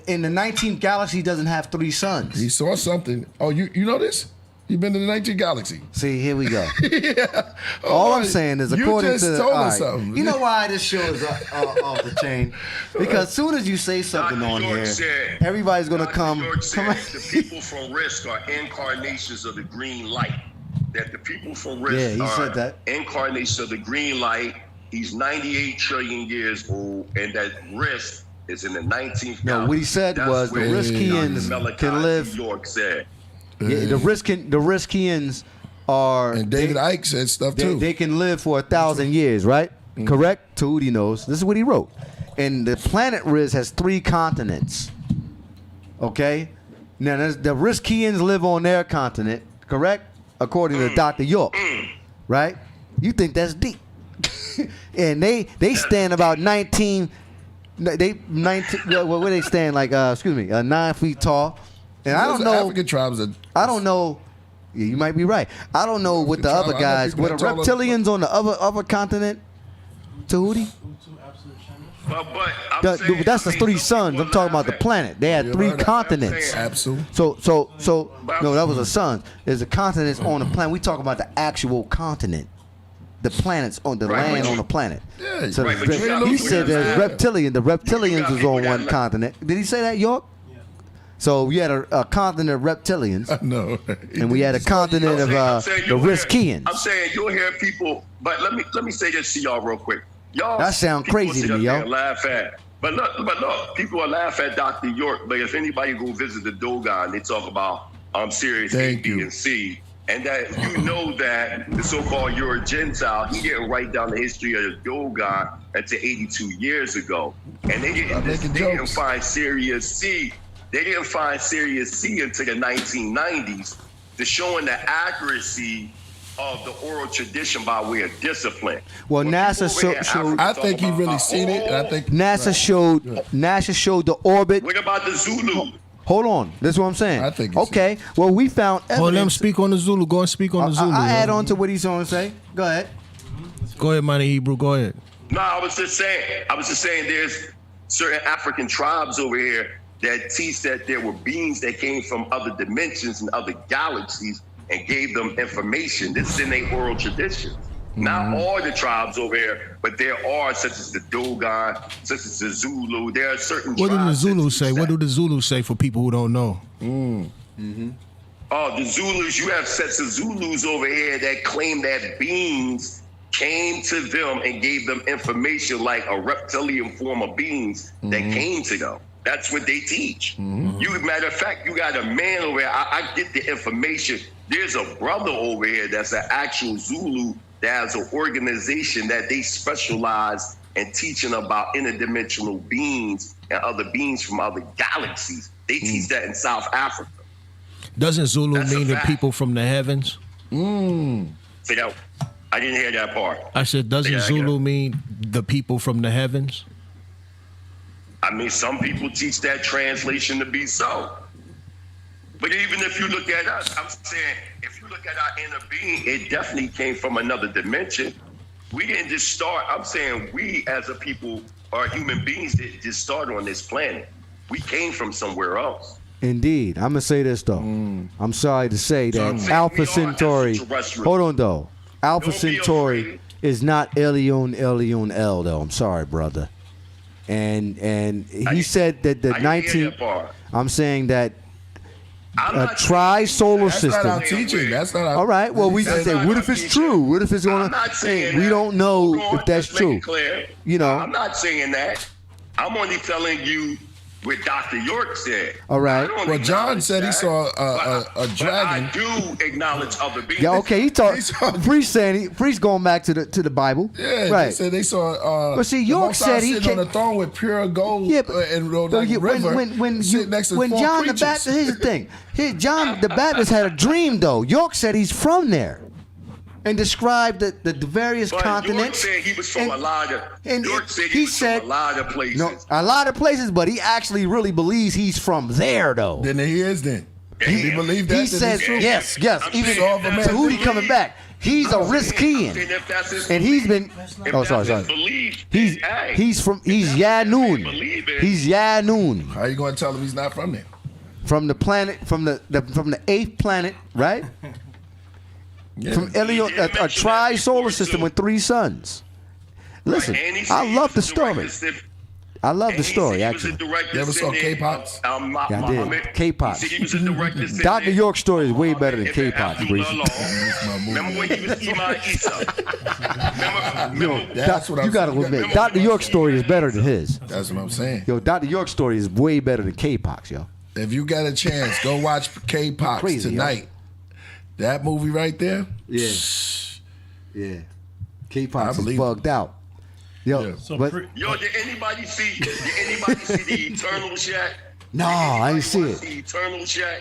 and the 19th galaxy doesn't have 3 suns.
He saw something. Oh, you know this? You've been to the 19th galaxy.
See, here we go.
Yeah.
All I'm saying is, according
you just
to
told us something.
You know why this show is off the chain? Because as soon as you say something on here, everybody's gonna come.
The people from Risk are incarnations of the green light. That the people from Risk
said that.
Incarnations of the green light. He's 98 trillion years old, and that Risk is in the 19th.
No, what he said was the Riskians can live.
York said.
Yeah, the Riskians are.
And David Icke said stuff too.
They can live for 1,000 years, right?
Mm-hmm.
Correct? Tahuti knows. This is what he wrote. And the planet Riz has 3 continents. Okay? Now, the Riskians live on their continent, correct? According to Dr. York, right? You think that's deep. And they stand about 19. What do they stand like? 9 feet tall. And I don't know.
African tribes are.
I don't know. Yeah, you might be right. I don't know what the other guys. What the reptilians on the other continent? Tahuti. That's the 3 suns. I'm talking about the planet. They had 3 continents.
Absolutely.
So no, that was a sun. There's a continents on the planet. We talk about the actual continent. The planets on the land on the planet.
Yeah,
so he said there's reptilian. The reptilians was on one continent. Did he say that, York? So we had a continent of reptilians.
No.
And we had a continent of the Riskians.
I'm saying you'll hear people, but let me say this to y'all real quick. Y'all,
that sound crazy to me, yo.
Laugh at, but look, people will laugh at Dr. York. But if anybody go visit the Dogon, they talk about Sirius A, B, and C, and that you know that the so-called you're a Gentile. He didn't write down the history of the Dogon until 82 years ago, and they didn't find Sirius C. They didn't find Sirius C until the 1990s to showing the accuracy of the oral tradition by way of discipline.
Well, NASA showed.
I think he really seen it. And I think
NASA showed the orbit.
What about the Zulu?
Hold on, this is what I'm saying.
I think.
Okay, well, we found evidence.
Let him speak on the Zulu. Go and speak on the Zulu.
I add on to what he's going to say. Go ahead.
Go ahead, Money Hebrew. Go ahead.
No, I was just saying. There's certain African tribes over here that teach that there were beings that came from other dimensions and other galaxies and gave them information. This is in their oral traditions. Not all the tribes over here, but there are, such as the Dogon, such as the Zulu. There are certain
What do the
tribes.
Zulus say? What do the Zulus say for people who don't know?
Oh, the Zulus, you have sets of Zulus over here that claim that beings came to them and gave them information like a reptilian form of beings that came to them. That's what they teach. You, matter of fact, you got a man over here. I get the information. There's a brother over here that's an actual Zulu that has an organization that they specialize in teaching about interdimensional beings and other beings from other galaxies. They teach that in South Africa.
Doesn't Zulu
That's a
mean the
fact.
people from the heavens?
Say that. I didn't hear that part.
I said, doesn't Zulu mean the people from the heavens?
I mean, some people teach that translation to be so. But even if you look at us, I'm saying, if you look at our inner being, it definitely came from another dimension. We didn't just start. I'm saying we as a people are human beings that just started on this planet. We came from somewhere else.
Indeed. I'm going to say this, though. I'm sorry to say
So I'm
that
saying
Alpha
we are
Centauri,
extraterrestrial.
hold on, though. Alpha
Don't be
Centauri
afraid.
is not Elion L, though. I'm sorry, brother. And he said that the
I didn't hear
19...
that part.
I'm saying that
I'm
a
not
tri-solar
That's
system.
not our teaching. That's not our.
All right. Well, we
That's
say,
not
what
our
if it's
teaching.
true? What if it's going
I'm not saying
We
that.
don't know
Hold on,
if that's
let's make
true.
it clear.
You know.
I'm not saying that. I'm only telling you what Dr. York said.
All right.
I don't
Well, John
acknowledge
said he
that,
saw a
but
dragon.
I do acknowledge other beings.
Yeah. Okay. He talked. Priest saying Priest going back to the Bible.
Yeah,
Right.
they said they saw.
But see,
the
York
Most High
said he
sitting on
can't-
the throne with pure gold
Yeah, but-
and
But
like
you-
river
when
sitting next to
when
four
John
preachers.
the Baptist, here's the thing. John the Baptist had a dream though. York said he's from there, and described the various
But York
continents.
said he was from a lot of.
and
York said
he
he was
said-
from a lot of places.
No, a lot of places, but he actually really believes he's from there though.
Then he is. Then he believe that.
He
then
says
it's true.
yes.
I'm
Even
saying if that's
Tahuti
his
coming
belief,
back. He's a Riskian,
if that's his
and he's been.
if
Oh,
that's
sorry.
his belief,
He's
hey,
he's from
believe
Yanun.
it.
He's Yanun.
How you going to tell him he's not from there?
From the planet, from the 8th planet, right?
Yeah.
From Elion, a tri-solar system with 3 suns. Listen,
And he said
I
he
love the
was a direct
story.
descendant-
I love
and
the
he said
story,
he was
actually.
a direct
You ever saw
descendant
K-Pops?
of
Yeah, I did.
Muhammad.
K-Pops.
He said he was a direct descendant.
Dr. York's story is way better than
Ibn
K-Pops,
Abdullah
Breezy.
Allah. Remember when he was Imam Isa? Remember,
That's what I'm
You got to
saying.
admit, Dr. York's story is better than his.
That's what I'm saying.
Yo, Dr. York's story is way better than K-Pops, yo.
If you got a chance, go watch K-Pops
Crazy,
tonight. That movie right there.
Yeah. Yeah. K-Pops
I
is
believe
bugged out. Yo,
Yeah.
So
but,
yo, did anybody see the Eternal Shack?
no, I didn't see
Watch
it.
The Eternal Shack?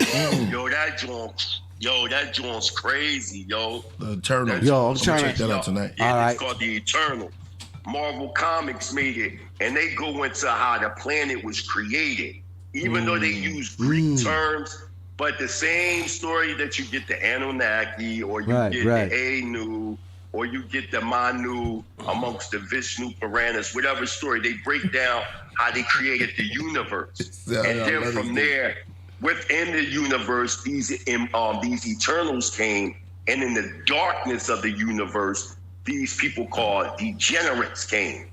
Yo, that joint's crazy, yo.
The Eternal.
Yo, I'm
gonna
trying
check
to-
that out tonight.
Yeah,
All right.
it's called The Eternal. Marvel Comics made it, and they go into how the planet was created, even though they use Greek terms. But the same story that you get the Anunnaki, or you
Right,
get
right.
the Anu, or you get the Manu amongst the Vishnu Puranas, whatever story, they break down how they created the universe.
Yeah,
And
yeah,
then
that
from
is
there, within the universe, these Eternals came, and in the darkness of the universe, these people called degenerates came.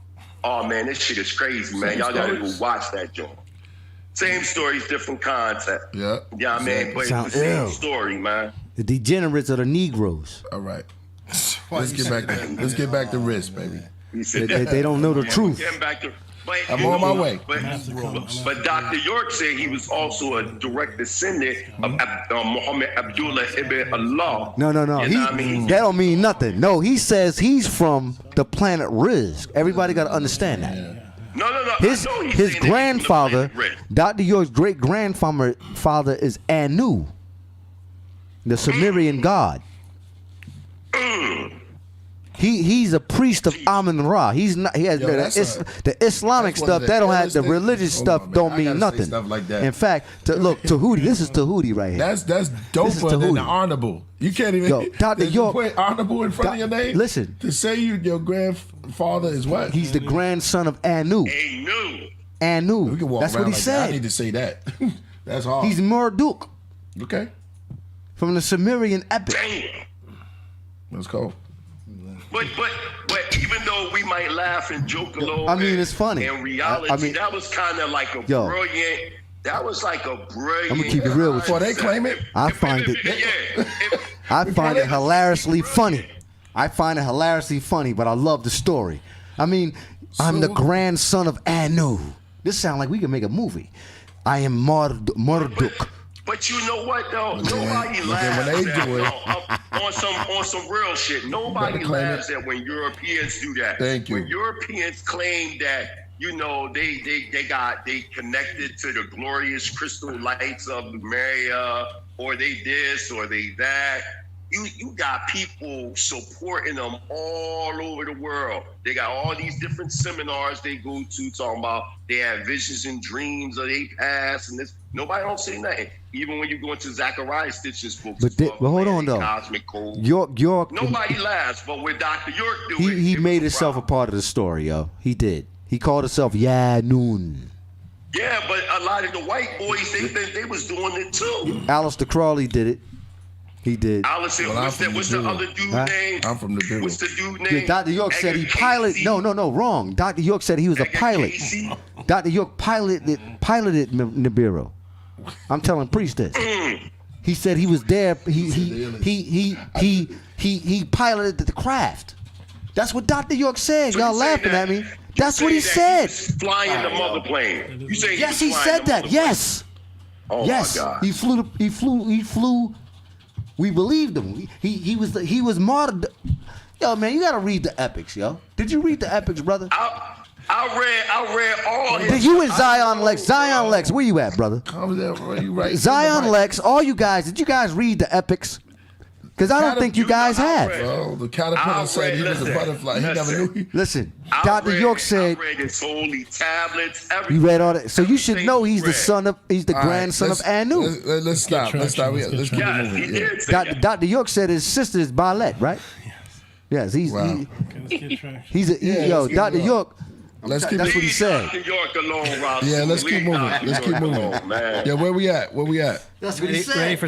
Oh man, this shit is crazy, man.
Same
Y'all gotta go
stories.
watch that joint. Same stories, different concept.
Yeah.
Yeah, I mean, but it's
Sound
the same
ill.
story, man.
The degenerates are the Negroes.
All right. Let's get back to risk, baby.
He said
They don't know the
Yeah,
truth.
getting back to, but,
I'm
you
on my
know,
way.
But Dr. York said he was also a direct descendant of Muhammad Abdullah ibn Allah.
No.
You know what I mean?
That don't mean nothing. No, he says he's from the planet Rizq. Everybody got to understand that.
No.
His
I know he's
his
saying that he's from the
grandfather,
planet Red.
Dr. York's great grandfather is Anu, the Sumerian god. He's a priest of Amun Ra. He's not. He has
Yo,
the Islamic
that's one of
stuff.
the
That don't have
illest
the
things.
religious
Hold
stuff.
on, man.
Don't
I
mean
gotta say
nothing.
stuff like that.
In fact, look, Tahuti. This is Tahuti right here.
That's
This is
doper than the
Tahuti.
honorable. You can't even.
Yo, Dr.
to
York-
put honorable in front of your name.
Listen.
To say your grandfather is what?
He's the grandson of Anu.
Hey, no.
Anu.
We can walk
That's
around
what he
like that. I
said.
need to say that. That's hard.
He's Marduk
okay.
from the Sumerian epic.
Damn.
Let's go.
But even though we might laugh and joke a little,
I mean, it's funny.
In reality, that was kind of like a brilliant. That was like a brilliant.
I'm gonna keep it real with you.
Before they claim it,
I find it hilariously funny. I find it hilariously funny, but I love the story. I mean, I'm the grandson of Anu. This sounds like we can make a movie. I am Marduk.
But you know what though? Nobody laughs on some real shit. Nobody laughs at when Europeans do that.
Thank you.
When Europeans claim that, you know, they connected to the glorious crystal lights of Lemuria, or they this or they that. You got people supporting them all over the world. They got all these different seminars they go to talking about they have visions and dreams of their past and this. Nobody don't say nothing. Even when you go into Zachariah Stitch's books.
But hold on though.
Cosmic Code.
York.
Nobody laughs, but when Dr. York do
he made himself a part of the story, yo. He did. He called himself Noon.
Yeah, but a lot of the white boys, they was doing it too.
Aleister Crowley did it. He did.
Alice, what's the other dude name?
I'm from the Bureau.
What's the dude name?
Yeah, Dr. York said he piloted. No, wrong. Dr. York said he was a pilot. Dr. York piloted Nibiru. I'm telling Priest this. He said he was there. He piloted the craft. That's what Dr. York said.
So
y'all laughing at me. That's what he said.
Flying the mother plane. You say
yes, he said that. Yes.
Oh
yes.
My God.
He flew. We believed him. He was martyred. Yo, man, you gotta read the epics, yo. Did you read the epics, brother?
I read all his.
Did you and Zion Lex? Zion Lex, where you at, brother? Zion Lex, all you guys, did you guys read the epics? Because I don't think you guys have.
Oh, the caterpillar said he was a butterfly. He never knew.
Listen, Dr. York said.
I read his holy tablets. Everything.
You read all that, so you should know he's the grandson of Anu.
Let's stop. Let's keep it moving.
Dr. York said his sister is Ballet, right? Yes, he's Dr. York.
That's
what he said.
Dr. York alone, Rob.
Yeah, let's keep moving. Yeah, where we at?
That's what he said.
Ready for?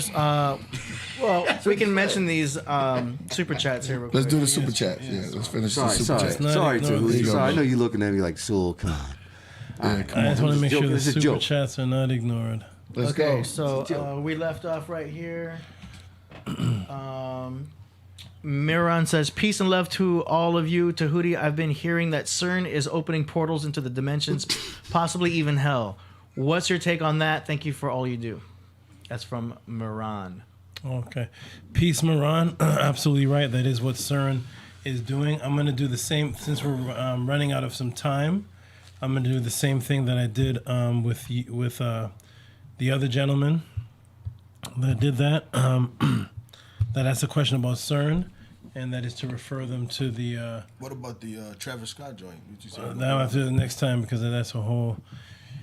Well, so we can mention these super chats here.
Let's do the super chats. Yeah, let's finish the super chats.
Sorry, Tehuti. Sorry, I know you're looking at me like, so come on.
I just want to make sure the super chats are not ignored.
Let's go.
So we left off right here. Miran says, peace and love to all of you. Tehuti, I've been hearing that CERN is opening portals into the dimensions, possibly even hell. What's your take on that? Thank you for all you do. That's from Miran.
Okay. Peace, Miran. Absolutely right. That is what CERN is doing. I'm going to do the same, since we're running out of some time, I'm going to do the same thing that I did with the other gentleman that did that. That asked a question about CERN, and that is to refer them to the.
What about the Travis Scott joint? What you say?
That I'll have to do the next time because that's a whole.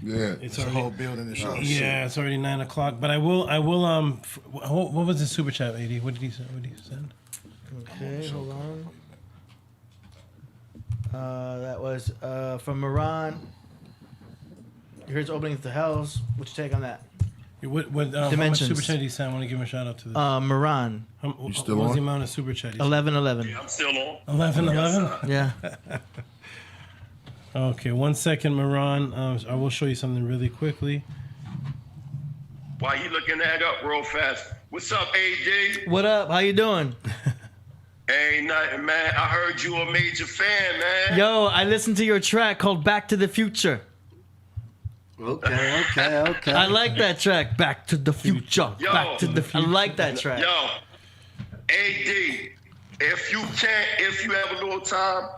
Yeah,
it's a whole building.
Yeah, it's already 9 o'clock. But I will. What was the super chat, AD? What did he say? What did he send?
Okay, hold on. That was from Miran. Here's opening to hells. What's your take on that?
What dimensions? Super chat did he send? I want to give him a shout out to this.
Miran.
You still on? What's the amount of super chat?
1111.
Yeah, I'm still on.
1111.
Yeah.
Okay, 1 second, Miran. I will show you something really quickly.
While you looking that up real fast, what's up, AJ?
What up? How you doing?
Ain't nothing, man. I heard you a major fan, man.
Yo, I listened to your track called Back to the Future.
Okay.
I like that track, Back to the Future.
Yo,
Back to the Future. I like that track.
Yo, AD, if you have a little time,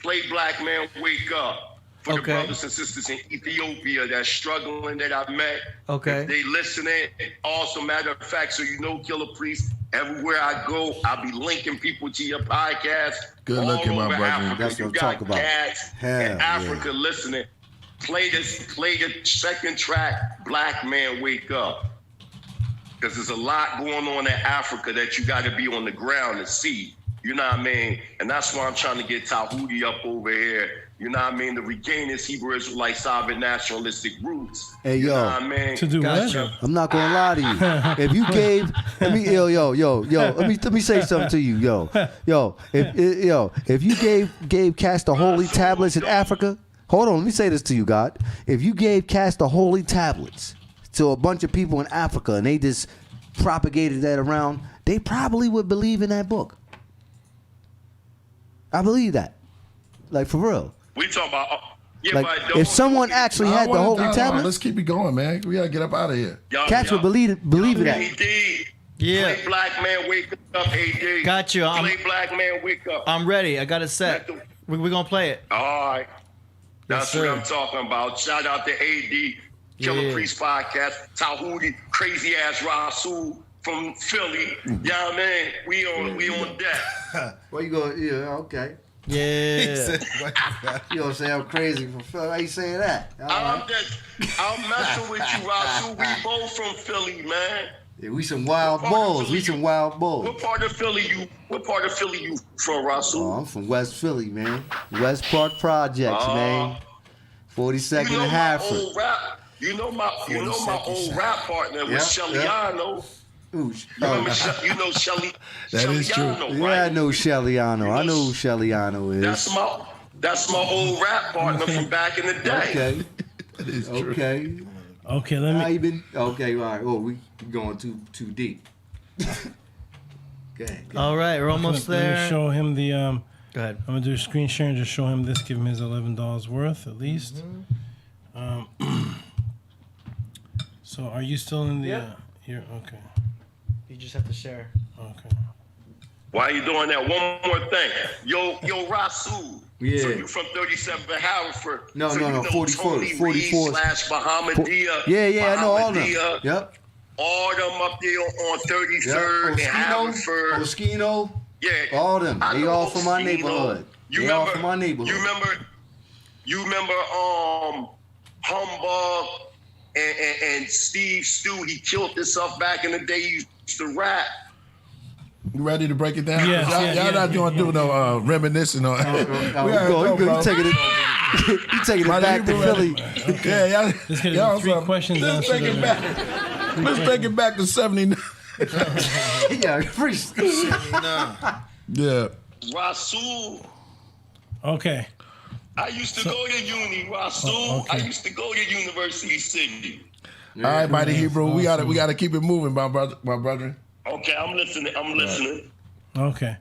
play Black Man Wake Up for the brothers and sisters in Ethiopia that's struggling that I met.
Okay.
If they listening. Also, matter of fact, so you know, Killer Priest, everywhere I go, I'll be linking people to your podcast.
Good looking, my brother.
Africa.
That's what I'm talking about.
Cats in Africa listening. Play the second track, Black Man Wake Up. Because there's a lot going on in Africa that you got to be on the ground to see. You know what I mean? And that's why I'm trying to get Tahuti up over here. You know what I mean? To regain his Hebrew Israelite sovereign nationalistic roots.
Hey,
you
yo.
know what I mean?
To do
Gotcha.
what?
I'm not gonna lie to you. If you gave, let me say something to you, if you gave cast the holy tablets in Africa, hold on, let me say this to you, God. If you gave cast the holy tablets to a bunch of people in Africa and they just propagated that around, they probably would believe in that book. I believe that, like for real.
We talking about. Yeah,
Like,
but
if someone actually had the holy tablets,
let's keep it going, man. We gotta get up out of here.
cats would believe in that.
AD.
Yeah.
Play black man, wake up, AD.
Got you.
Play black man, wake up.
I'm ready. I got it set. We're going to play it.
All right. That's
Yes,
what
sir.
I'm talking about. Shout out to AD, Killer
Yeah.
Priest Podcast, Tahuti, crazy ass Rasul from Philly. Yeah, man. We on deck.
Where you going? Yeah, okay.
Yeah.
You gonna say I'm crazy for Philly? Why you saying that?
I'm messing with you, Rasul. We both from Philly, man.
Yeah, we some wild bulls. We some wild bulls.
What part of Philly you from, Rasul?
Oh, I'm from West Philly, man. West Park Projects, man. 42nd and Hartford.
You know my old rap partner was Sheliano.
Ooh,
You know Shelly.
That is true.
Sheliano,
Yeah,
right?
I know Sheliano. I know who Sheliano is.
That's my old rap partner from back in the day.
Okay. That is true. Okay.
Okay, let me.
How you been? Okay, all right. Oh, we going too deep. Okay.
All right, we're almost
Let
there.
me show him the.
Go ahead.
I'm gonna do a screen share and just show him this. Give him his $11 worth at least. So, are you still in the?
Yep.
Here, okay.
You just have to share.
Okay.
Why are you doing that? One more thing. Yo, Rasul.
Yeah.
So you from 37 Hartford.
No,
so
no, 44. 44.
Bahamadia.
Yeah, I know all them.
Bahamadia,
Yep.
All them up there on 33rd and Haverford.
Oskino.
Yeah.
All them. They all from my
Oskino.
neighborhood.
You
They
remember,
all from my neighborhood.
You remember Humbug and Steve Stew, he killed himself back in the day. He used to rap.
You ready to break it down?
Yes,
Y'all not doing no reminiscing on.
You taking it back to Philly.
Yeah, y'all.
Let's get
y'all
3 questions
Let's
answered.
take it back. Let's take it back to 79.
Yeah, free.
Yeah.
Rasul.
Okay.
I used to go to uni, Rasul. I used to go to University City.
All right, Mighty Hebrew. We gotta keep it moving, my brother.
Okay, I'm listening.
Okay.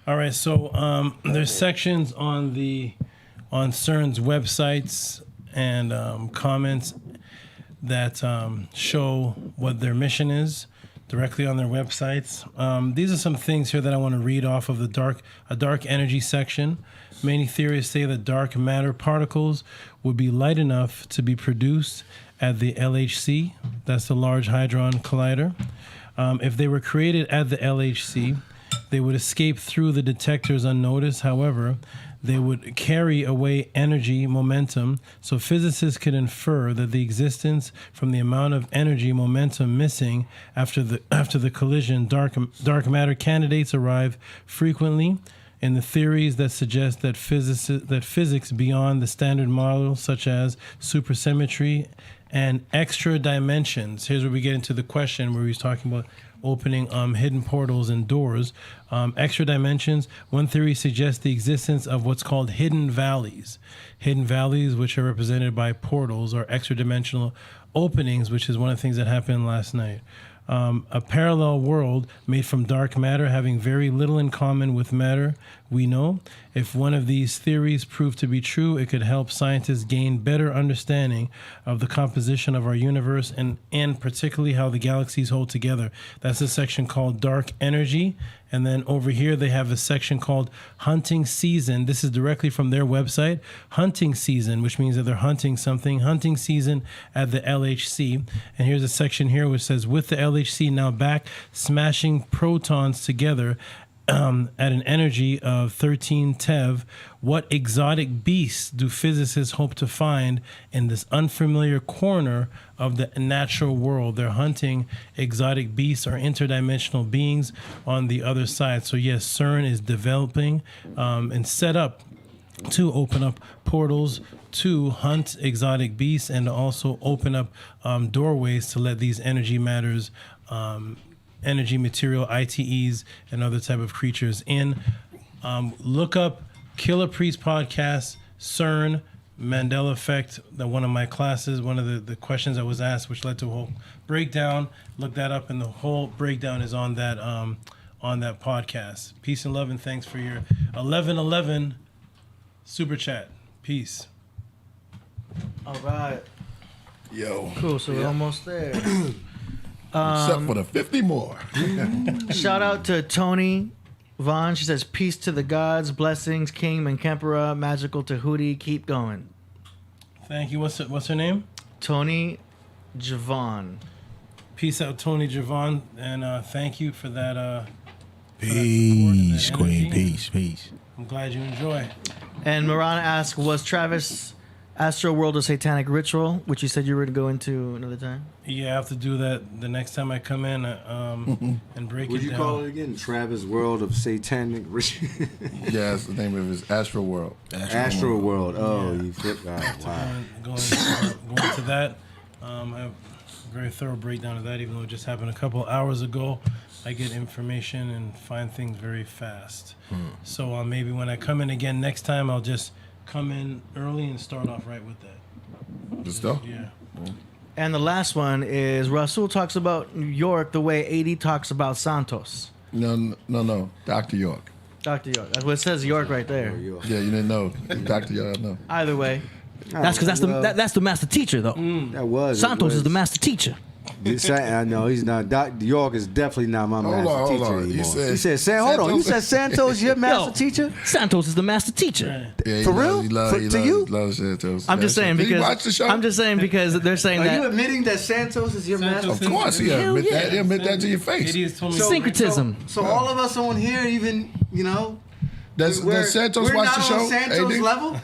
All right. So there's sections on CERN's websites and comments that show what their mission is directly on their websites. These are some things here that I want to read off of a dark energy section. Many theorists say that dark matter particles would be light enough to be produced at the LHC. That's the Large Hadron Collider. If they were created at the LHC, they would escape through the detectors unnoticed. However, they would carry away energy momentum, so physicists could infer that the existence from the amount of energy momentum missing after the collision. Dark matter candidates arrive frequently in the theories that suggest that physics beyond the standard model, such as supersymmetry and extra dimensions. Here's where we get into the question where he's talking about opening hidden portals and doors. Extra dimensions. One theory suggests the existence of what's called hidden valleys. Hidden valleys, which are represented by portals, or extra dimensional openings, which is one of the things that happened last night. A parallel world made from dark matter having very little in common with matter, we know. If one of these theories proved to be true, it could help scientists gain better understanding of the composition of our universe and particularly how the galaxies hold together. That's a section called Dark Energy. And then over here, they have a section called Hunting Season. This is directly from their website. Hunting Season, which means that they're hunting something. Hunting Season at the LHC. And here's a section here which says, with the LHC now back, smashing protons together at an energy of 13 TeV, what exotic beasts do physicists hope to find in this unfamiliar corner of the natural world? They're hunting exotic beasts or interdimensional beings on the other side. So yes, CERN is developing and set up to open up portals to hunt exotic beasts and to also open up doorways to let these energy matters, energy material, ITEs, and other type of creatures in. Look up Killah Priest podcast, CERN, Mandela effect. One of my classes, one of the questions I was asked, which led to a whole breakdown. Look that up, and the whole breakdown is on that podcast. Peace and love, and thanks for your 1111 super chat. Peace.
All right.
Yo.
Cool. So we're almost there.
Except for the 50 more.
Shout out to Tony Vaughn. She says, peace to the gods, blessings, King Menkempera, magical Tehuti. Keep going.
Thank you. What's her name?
Tony Javon.
Peace out, Tony Javon, and thank you for that.
Peace,
that
Queen.
energy.
Peace.
I'm glad you enjoy.
And Marana asked, was Travis Astro World a satanic ritual, which you said you were to go into another time?
Yeah, I have to do that the next time I come in and break
What'd
it
you
down.
call it again? Travis World of Satanic Ritual.
Yeah, that's the name of his Astro World.
Astro World. Oh,
Yeah.
you flip. Oh, wow.
Going to that. I have a very thorough breakdown of that, even though it just happened a couple hours ago. I get information and find things very fast. So maybe when I come in again next time, I'll just come in early and start off right with that.
Good stuff.
Yeah.
And the last one is Rasul talks about New York the way AD talks about Santos.
No. Dr. York.
Dr. York. That's what it says, York right there.
Yeah, you didn't know. Dr. York, no.
Either way. That's because that's the master teacher, though.
That was.
Santos is the master teacher.
I know he's not. Dr. York is definitely not my master teacher anymore.
He said,
hold on. You said Santos your master teacher?
Santos is the master teacher.
Yeah,
For real? To you?
He loves Santos.
I'm just saying
Did
because
you watch the show?
I'm just saying because they're saying
Are
that
you admitting that Santos is your master
Of
teacher?
course, he admit that. He admit that to your face.
Syncretism.
So all of us on here, even
Does Santos
we're
watch
not
the show?
on Santos
AD?
level?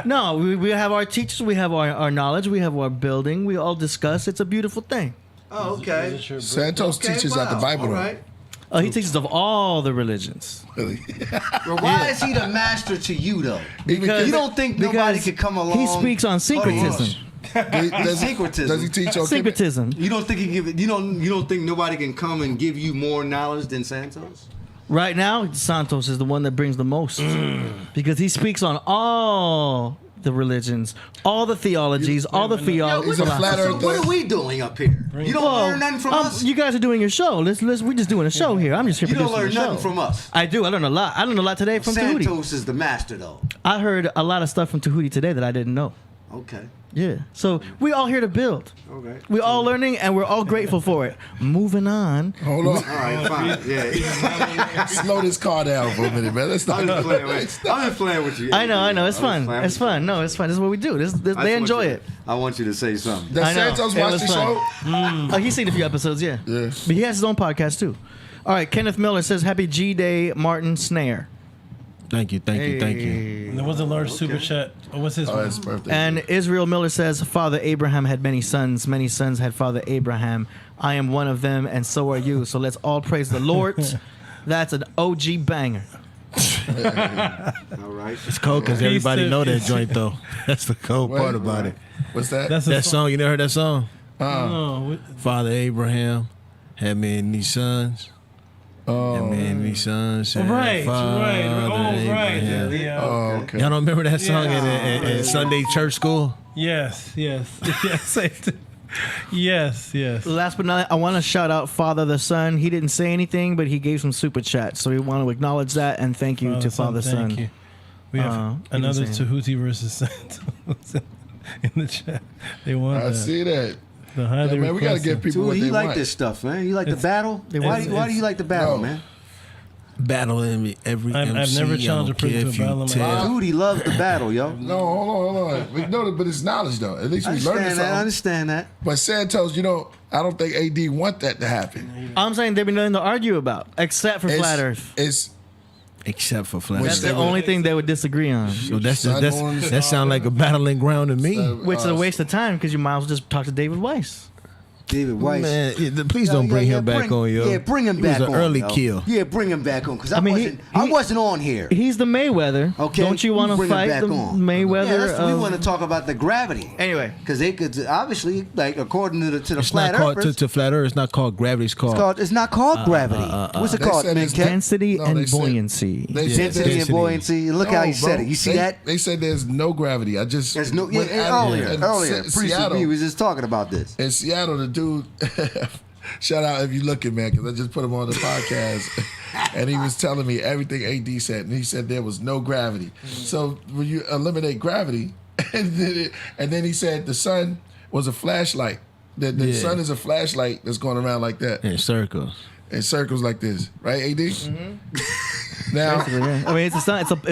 No, we have our teachers, we have our knowledge, we have our building, we all discuss. It's a beautiful thing.
Oh, okay.
Santos teaches out the Bible, though.
Right.
Oh, he teaches of all the religions.
Well, why is he the master to you, though?
Because
you don't think nobody could come along.
He speaks on syncretism.
Syncretism.
Does he teach on
Syncretism.
You don't think he give it? You don't think nobody can come and give you more knowledge than Santos?
Right now, Santos is the one that brings the most because he speaks on all the religions, all the theologies, all the
He's a flat
So
earther.
what are we doing up here? You don't learn nothing from us.
You guys are doing your show. We're just doing a show here. I'm just here
You don't
producing
learn
the
nothing
show.
from us.
I do. I learned a lot. I learned a lot today from Tahuti.
Santos is the master, though.
I heard a lot of stuff from Tahuti today that I didn't know.
Okay.
Yeah. So we all here to build.
Okay.
We're all learning and we're all grateful for it. Moving on.
Hold on.
All right, fine. Yeah.
Slow this car down for a minute, man. Let's
I'm
not.
just playing with you.
I know. It's fun. It's fun. No, it's fun. This is what we do. They enjoy it.
I want you to say something.
Does
I know.
Santos
It
watch
was
the
fun.
show?
Oh, he's seen a few episodes, yeah.
Yeah.
But he has his own podcast too. All right, Kenneth Miller says, "Happy G Day, Martin Snare."
Thank you.
And there was a large super chat. Oh, what's his one?
His birthday.
And Israel Miller says, "Father Abraham had many sons. Many sons had Father Abraham. I am one of them, and so are you. So let's all praise the Lord." That's an OG banger.
All right.
It's cold because everybody know that joint though. That's the cold
Wait,
part about it.
What's that?
That's a
That song, you never heard that song?
No,
Father Abraham had many sons. Had many sons. and
right.
Father Abraham.
Yeah.
Oh, okay.
Y'all don't remember that song at Sunday church school?
Yes. Yes.
Last but not, I want to shout out Father the Son. He didn't say anything, but he gave some super chats, so we want to acknowledge that and thank you to Father Son.
Thank you. We have
he didn't
another
say
Tahuti versus Santos in the chat. They want
I
that.
see that.
The highly
Man, we got to
requested.
give people
Dude,
what
he
they
like
want.
this stuff, man. You like the battle? Why do you like the battle, man?
battle in every
I've
MC.
never challenged a person to a battle in my life.
Tahuti loves the battle, yo.
No, hold on. We know that, but it's knowledge though. At least we learned something.
I understand that.
But Santos, I don't think AD want that to happen.
I'm saying there'd be nothing to argue about, except for flat Earth.
Except for flat Earth.
That's the only thing they would disagree on.
So that sounds like a battling ground to me.
Which is a waste of time because you might as well just talk to David Weiss.
David Weiss.
Man, please don't bring him back on, yo.
Yeah, bring him back on.
He was an early
yo.
kill.
Yeah, bring him back on because I wasn't on here.
He's the Mayweather.
Okay,
don't you want to
bring him
fight
back
the
on.
Mayweather?
Yeah, that's what we want to talk about the gravity.
Anyway,
because they could obviously, like, according to the
It's
flat
not called
earthers,
to flat Earth. It's not called gravity.
it's not called gravity. What's it called?
Density and buoyancy.
Density and buoyancy. Look how he said it. You see that?
They said there's no gravity.
There's no earlier. Seattle, we was just talking about this.
In Seattle, the dude. Shout out if you looking, man, because I just put him on the podcast, and he was telling me everything AD said, and he said there was no gravity. So when you eliminate gravity, and then he said the sun was a flashlight. The sun is a flashlight that's going around like that.
In circles.
In circles like this, right, AD? Now,
I mean, it's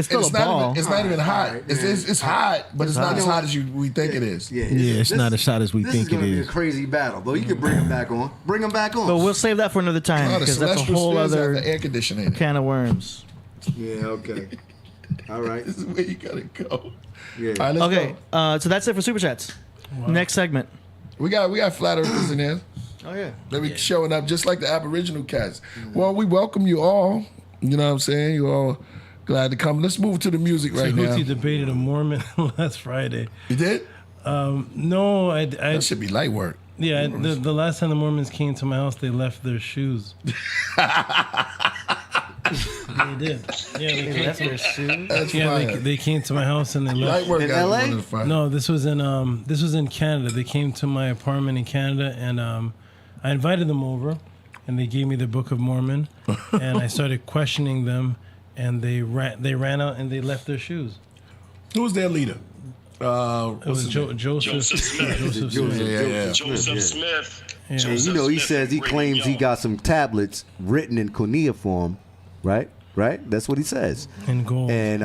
still a ball.
It's not even hot. It's hot, but it's not as hot as we think it is.
Yeah, it's not as hot as we think it
This is going to be a
is.
crazy battle, though. You can bring him back on. Bring him back on.
But we'll save that for another time because that's a whole other
air conditioning
can of worms.
Yeah. Okay. All right.
This is where you gotta go.
Yeah.
All right, let's
Okay. So that's it for super chats.
Wow.
Next segment.
We got flat earthers in there.
Oh yeah.
They be showing up just like the Aboriginal cats. Well, we welcome you all. You know what I'm saying? You all glad to come. Let's move to the music right now.
Tehuti debated a Mormon last Friday.
You did?
No, I
that should be light work.
Yeah, the last time the Mormons came to my house, they left their shoes. They did. Yeah, they left their shoes.
That's
they came to my house and they left.
Light work
in
got
LA?
one of the fire.
No, this was in Canada. They came to my apartment in Canada, and I invited them over, and they gave me the Book of Mormon, and I started questioning them, and they ran out and they left their shoes.
Who was their leader?
It was Joseph Smith.
Joseph Smith.
Yeah, you know, he says he claims he got some tablets written in cuneiform, right? Right? That's what he says.
In gold.
And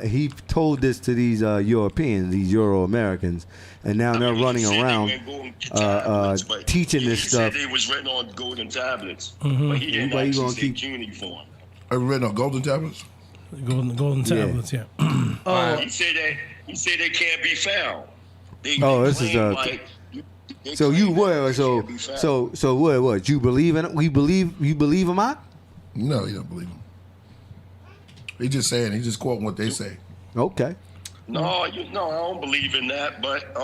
he told this to these Europeans, these Euro-Americans, and now they're running around teaching this stuff.
He said it was written on golden tablets,
Mm-hmm.
but he didn't actually say cuneiform.
Written on golden tablets?
Golden tablets, yeah.
He said they can't be found.
This is so you were so what? You believe in it? You believe him, Mark?
No, you don't believe him. He just saying. He just quoting what they say.
Okay.
No, I don't believe in that. But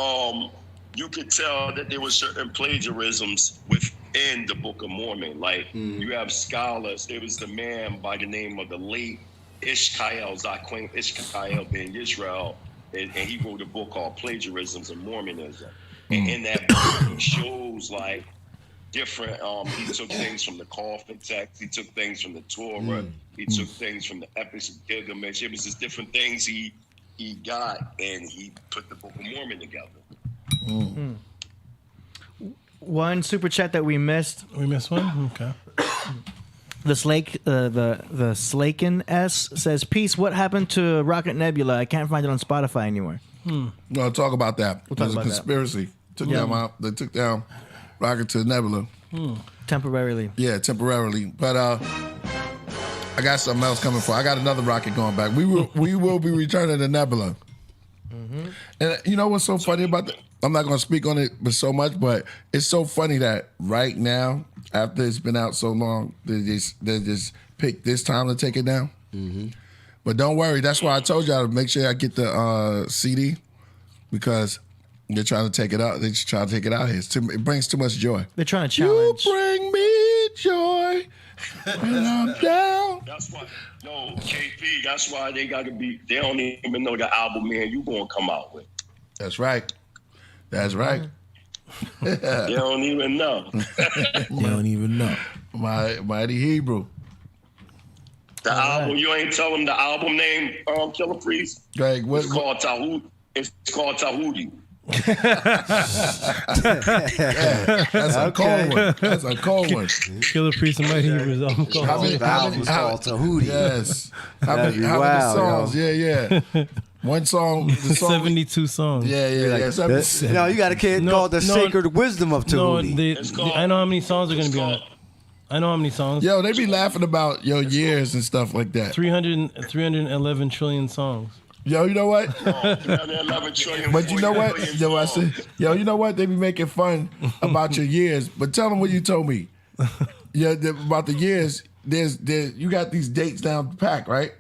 you could tell that there were certain plagiarisms within the Book of Mormon. Like you have scholars. There was the man by the name of the late Ishkael ben Israel, and he wrote a book called Plagiarisms of Mormonism. And in that book, he shows like different. He took things from the coffin text. He took things from the Torah. He took things from the Epics of Gilgamesh. It was just different things he got, and he put the Book of Mormon together.
One super chat that we missed.
We missed one. Okay.
The Slaken S says, "Peace. What happened to Rocket Nebula? I can't find it on Spotify anymore."
No, talk about that.
We'll talk
There's
about
a conspiracy. They took down Rocket to Nebula.
Temporarily.
Yeah, temporarily. But I got something else coming for. I got another rocket going back. We will be returning to Nebula. And you know what's so funny about that? I'm not going to speak on it but so much, but it's so funny that right now, after it's been out so long, they just picked this time to take it down. But don't worry, that's why I told y'all to make sure I get the CD, because they're trying to take it out. They're just trying to take it out here. It brings too much joy.
They're trying to challenge.
You bring me joy when I'm down.
That's why, KP. That's why they got to be. They don't even know the album, man. You gonna come out with?
That's right. That's right.
They don't even know.
They don't even know.
Mighty Hebrew.
The album, you ain't tell them the album name, Killer Priest?
Greg,
it's called Tahuti. It's called Tahuti.
That's a cold one. That's a cold one.
Killer Priest and Mighty Hebrews album called.
The album was called Tahuti.
Yes. How many songs?
Yo.
Yeah. One song. The song
72 songs.
Yeah.
No, you got a kid called The Sacred Wisdom of Tahuti.
I know how many songs are going to be on it. I know how many songs.
Yo, they be laughing about years and stuff like that.
311 trillion songs.
Yo, you know what?
311 trillion.
But you know what? Yo, I said, you know what? They be making fun about your years, but tell them what you told me. Yeah, about the years. There's you got these dates down packed, right?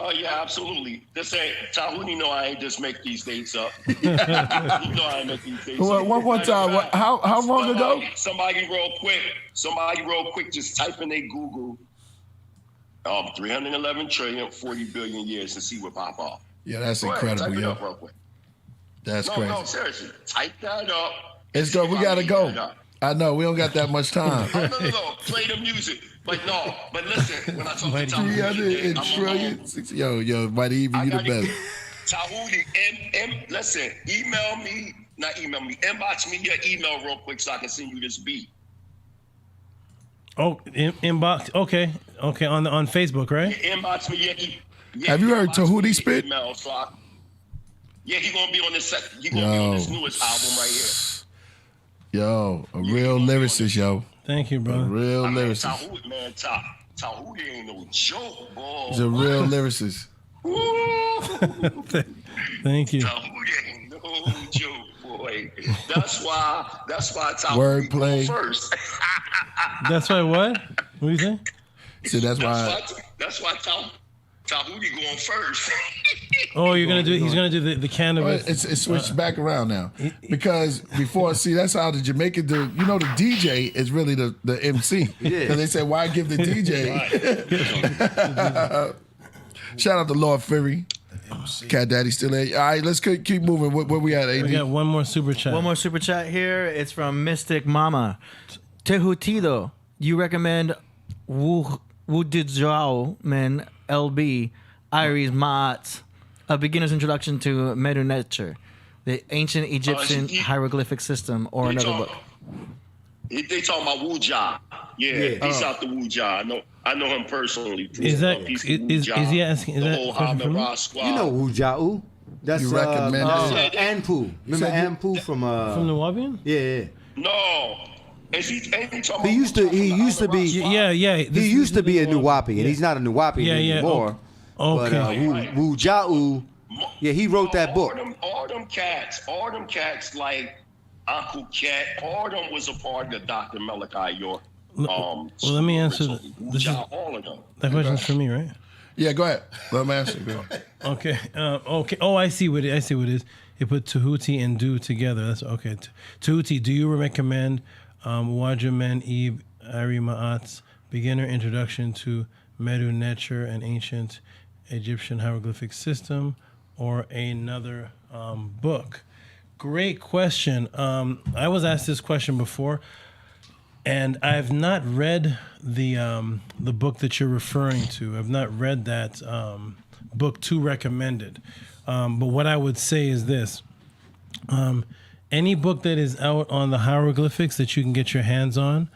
Oh yeah, absolutely. This ain't Tahuti. Know I ain't just make these dates up. You know I ain't make these dates up.
One more time. How long ago?
Somebody real quick. Just type in a Google. 311 trillion, 40 billion years and see what pop off.
Yeah, that's
Go ahead,
incredible,
type it
yo.
up real quick.
That's crazy.
No, seriously. Type that up.
Let's go. We gotta go. I know we don't got that much time.
No. Play the music. But listen, when I talk to Tahuti,
300 trillion. Yo, might even you the best.
Tahuti, listen, inbox me your email real quick so I can send you this beat.
Oh, inbox. Okay. On Facebook, right?
Inbox me your
Have you heard Tahuti spit?
Email, so he gonna be on this. He gonna be on this newest album right here.
Yo, a real lyricist, yo.
Thank you, bro.
A real lyricist.
Tahuti, man, Tahuti ain't no joke, boy.
He's a real lyricist.
Thank you.
Tahuti ain't no joke, boy. That's why Tahuti
Wordplay.
go first.
That's why what? What do you think?
So that's why
Tahuti going first.
Oh, he's gonna do the cannabis.
It's switched back around now because before, see, that's how the Jamaican do. You know, the DJ is really the MC.
Yeah.
Because they said, why give the DJ? Shout out to Lord Fury. Cat Daddy still there. All right, let's keep moving. Where we at, AD?
We got one more super chat.
One more super chat here. It's from Mystic Mama. Tehutido, you recommend Wudijao Men LB Iris Maat, A Beginner's Introduction to Medu Nature, the Ancient Egyptian Hieroglyphic System, or another book?
They talking about Wuja. Yeah. Peace out to Wuja. I know him personally.
Is he asking? Is that question for me?
You know Wuja'u. That's
You recommend
Anpu. Remember Anpu from
the Wabian?
Yeah.
No.
He used to be.
Yeah.
He used to be a Nuwapi, and he's not a Nuwapi anymore.
Okay.
But Wuja'u, he wrote that book.
All them cats like Uncle Cat, all them was a part of Dr. Malachi York.
Well, let me answer
all of them.
That question's for me, right?
Yeah, go ahead. Let me answer. Go.
Okay. Okay. Oh, I see what it is. He put Tahuti and Du together. That's okay. Tahuti, do you recommend Wajamen Ib Ari Ma'at's Beginner Introduction to Medu Nature and Ancient Egyptian Hieroglyphic System, or another book? Great question. I was asked this question before, and I've not read the book that you're referring to. I've not read that book to recommended. But what I would say is this. Any book that is out on the hieroglyphics that you can get your hands on,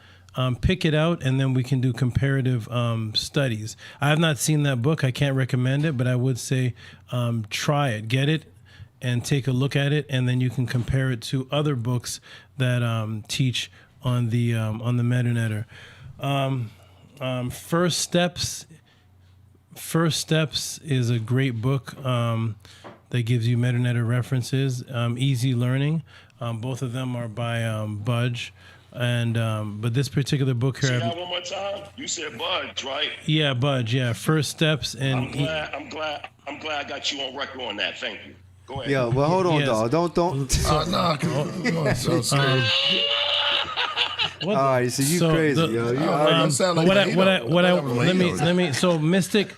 pick it out, and then we can do comparative studies. I have not seen that book. I can't recommend it, but I would say try it. Get it and take a look at it, and then you can compare it to other books that teach on the Medu Neter. First Steps is a great book that gives you Medu Neter references. Easy Learning. Both of them are by Budge. And but this particular book here.
Say that one more time. You said Budge, right?
Yeah, Budge. Yeah, First Steps. And
I'm glad I got you on record on that. Thank you. Go ahead.
Yo, well, hold on, dog. Don't.
No, so serious.
All right, so you crazy, yo.
Let me. So Mystic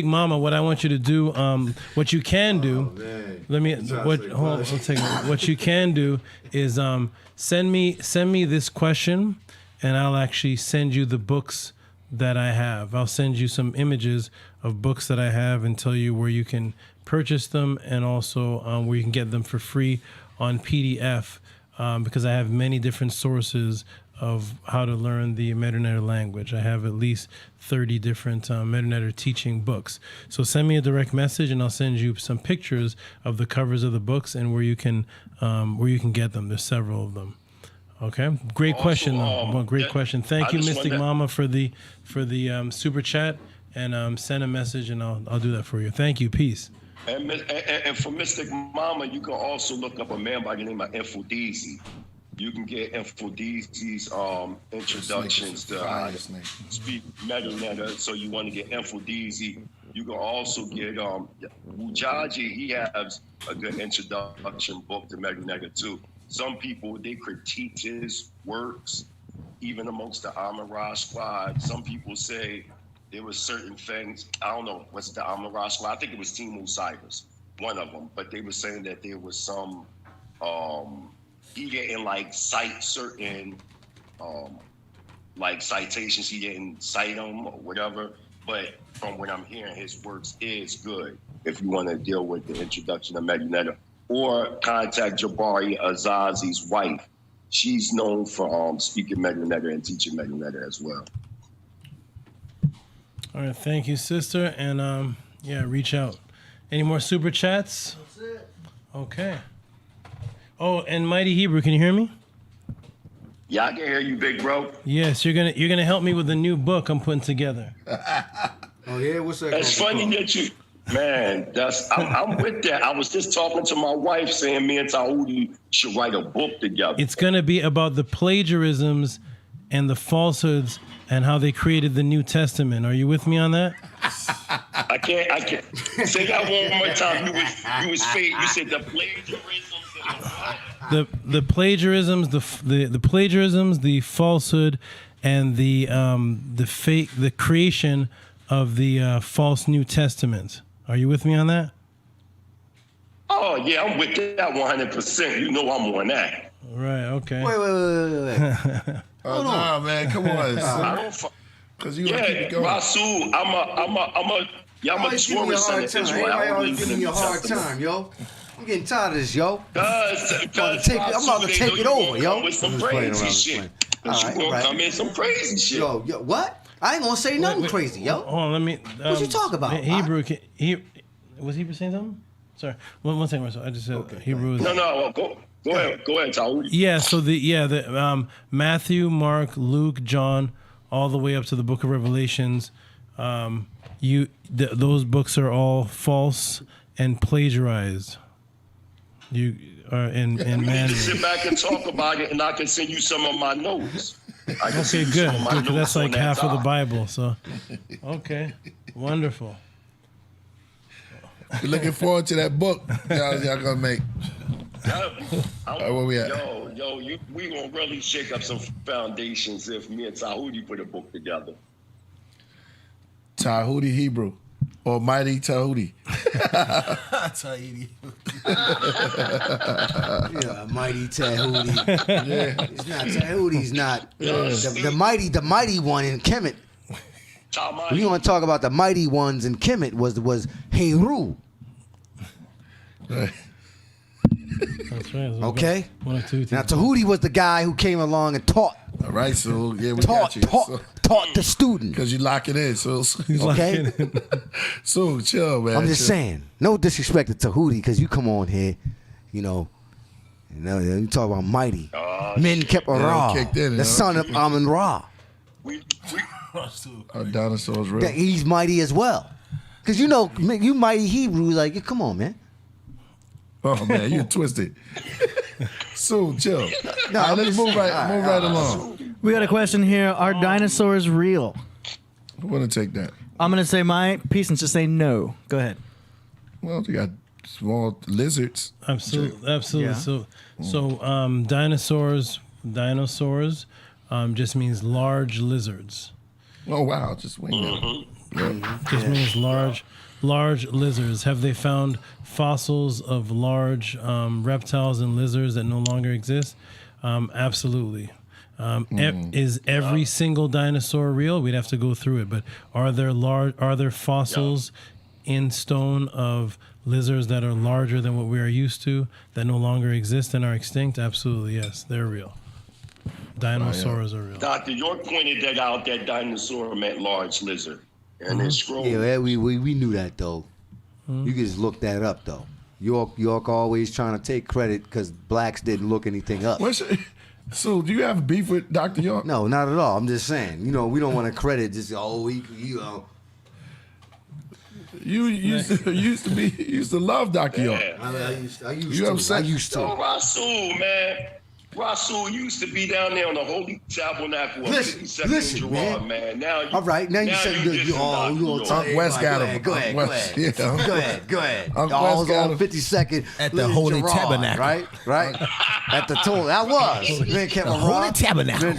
Mama, what I want you to do, what you can do, what you can do is send me this question, and I'll actually send you the books that I have. I'll send you some images of books that I have and tell you where you can purchase them, and also where you can get them for free on PDF, because I have many different sources of how to learn the Medu language. I have at least 30 different Medu teaching books. So send me a direct message, and I'll send you some pictures of the covers of the books and where you can get them. There's several of them. Okay, great question though. Well, great question. Thank you, Mystic Mama, for the super chat, and send a message, and I'll do that for you. Thank you. Peace.
And for Mystic Mama, you can also look up a man by the name of Infodisi. You can get Infodisi's introductions to how to speak Medu. So you want to get Infodisi. You can also get Wujaji. He has a good introduction book to Medu too. Some people, they critique his works, even amongst the Amun-Ra squad. Some people say there were certain things, I don't know, was it the Amun-Ra squad? I think it was Team Osiris, one of them. But they were saying that there was some, he didn't like cite certain, like citations, he didn't cite them or whatever. But from what I'm hearing, his works is good if you want to deal with the introduction of Medu. Or contact Jabari Azazi's wife. She's known for speaking Medu and teaching Medu as well.
All right, thank you, sister, and reach out. Any more super chats? That's it. Okay. Oh, and Mighty Hebrew, can you hear me?
Yeah, I can hear you, big bro.
Yes, you're gonna help me with the new book I'm putting together.
Oh yeah, what's that?
It's funny that you. Man, I'm with that. I was just talking to my wife saying me and Tahuti should write a book together.
It's going to be about the plagiarisms and the falsehoods and how they created the New Testament. Are you with me on that?
I can't. Say that one more time. You was fake. You said the plagiarisms and
the plagiarisms, the plagiarisms, the falsehood, and the fake, the creation of the false New Testament. Are you with me on that?
Oh, yeah, I'm with that 100%. You know I'm on that.
Right, okay.
Wait.
Oh, no, man, come on. Because you want to keep it going.
Rasul, I'm a Taurus son of Israel.
Everybody always giving you a hard time, yo. I'm getting tired of this, yo. I'm about to take it over, yo.
With some crazy shit. You gonna come in some crazy shit.
Yo, what? I ain't gonna say nothing crazy, yo.
Hold on, let me.
What you talk about?
Hebrew. Was Hebrew saying something? Sorry, one second. I just said Hebrew.
No. Go ahead, Tahuti.
Yeah. So the Matthew, Mark, Luke, John, all the way up to the Book of Revelations. Those books are all false and plagiarized. You are in
man. We
need
to sit back and talk about it, and I can send you some of my notes.
Okay, good. That's like half of the Bible. So, okay, wonderful.
We're looking forward to that book y'all gonna make. Where we at?
We gonna really shake up some foundations if me and Tahuti put a book together.
Tahuti Hebrew. Or Mighty Tehuti.
Tahuti.
Yeah, Mighty Tehuti. Yeah. It's not Tehuti's not. The mighty one in Kemet. We want to talk about the mighty ones in Kemet was Heru.
Right.
That's right.
Okay.
One or two.
Now Tahuti was the guy who came along and taught.
All right, so yeah, we got you.
Taught the student.
Because you lock it in, so
okay.
So chill, man.
I'm just saying, no disrespect to Tahuti, because you come on here, you talk about mighty. Men kept Ra, the son of Amun Ra.
Dinosaurs real.
He's mighty as well. Because you mighty Hebrew, like, come on, man.
Oh man, you twisted. So chill. No, let's move right along.
We got a question here. Are dinosaurs real?
I want to take that.
I'm gonna say my piece and just say no. Go ahead.
Well, you got small lizards.
Absolutely.
Yeah.
So dinosaurs just means large lizards.
Oh wow, just wing that.
Just means large lizards. Have they found fossils of large reptiles and lizards that no longer exist? Absolutely. Is every single dinosaur real? We'd have to go through it. But are there fossils in stone of lizards that are larger than what we are used to, that no longer exist and are extinct? Absolutely, yes, they're real. Dinosaurs are real.
Dr. York pointed that out, that dinosaur meant large lizard. And then scroll.
Yeah, we knew that, though. You can just look that up, though. York always trying to take credit because blacks didn't look anything up.
So do you have beef with Dr. York?
No, not at all. I'm just saying, we don't want to credit just,
You used to love Dr. York.
I used
You
to.
upset?
I used to.
Yo, Rasul, man. Rasul used to be down there on the Holy Tabernacle of 52nd Gerard, man. Now you,
all right, now you said you
Uncle West got him.
Go ahead. Go ahead.
Uncle
I
West
was
got
on
him.
52nd
At the Holy Tabernacle.
Right? At the tomb. I was.
The Holy Tabernacle.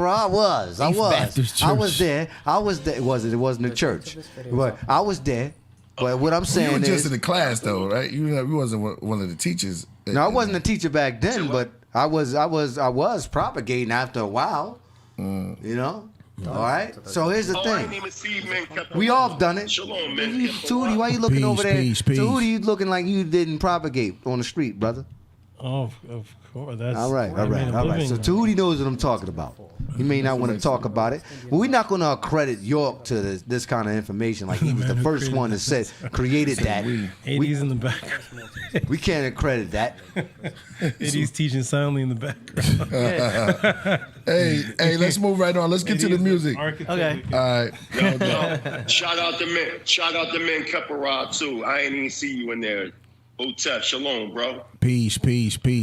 I was.
Baptist
I was
Church.
there. It wasn't a church. But I was there. But what I'm saying
You were
is,
just in the class, though, right? You wasn't one of the teachers.
no, I wasn't a teacher back then, but I was propagating after a while. All right. So here's the thing. We all done it.
Shalom, man.
Tahuti, why you looking over there? Tahuti, you looking like you didn't propagate on the street, brother.
Oh, of course. That's
All right. So Tahuti knows what I'm talking about. He may not want to talk about it, but we're not going to accredit York to this kind of information. Like he was the first one that created that.
80s in the background.
We can't accredit that.
80s teaching silently in the background.
Hey, let's move right on. Let's get to the music.
Okay.
All right.
Yo, shout out to men Keparah too. I ain't even see you in there. Hotep, shalom, bro.
Peace.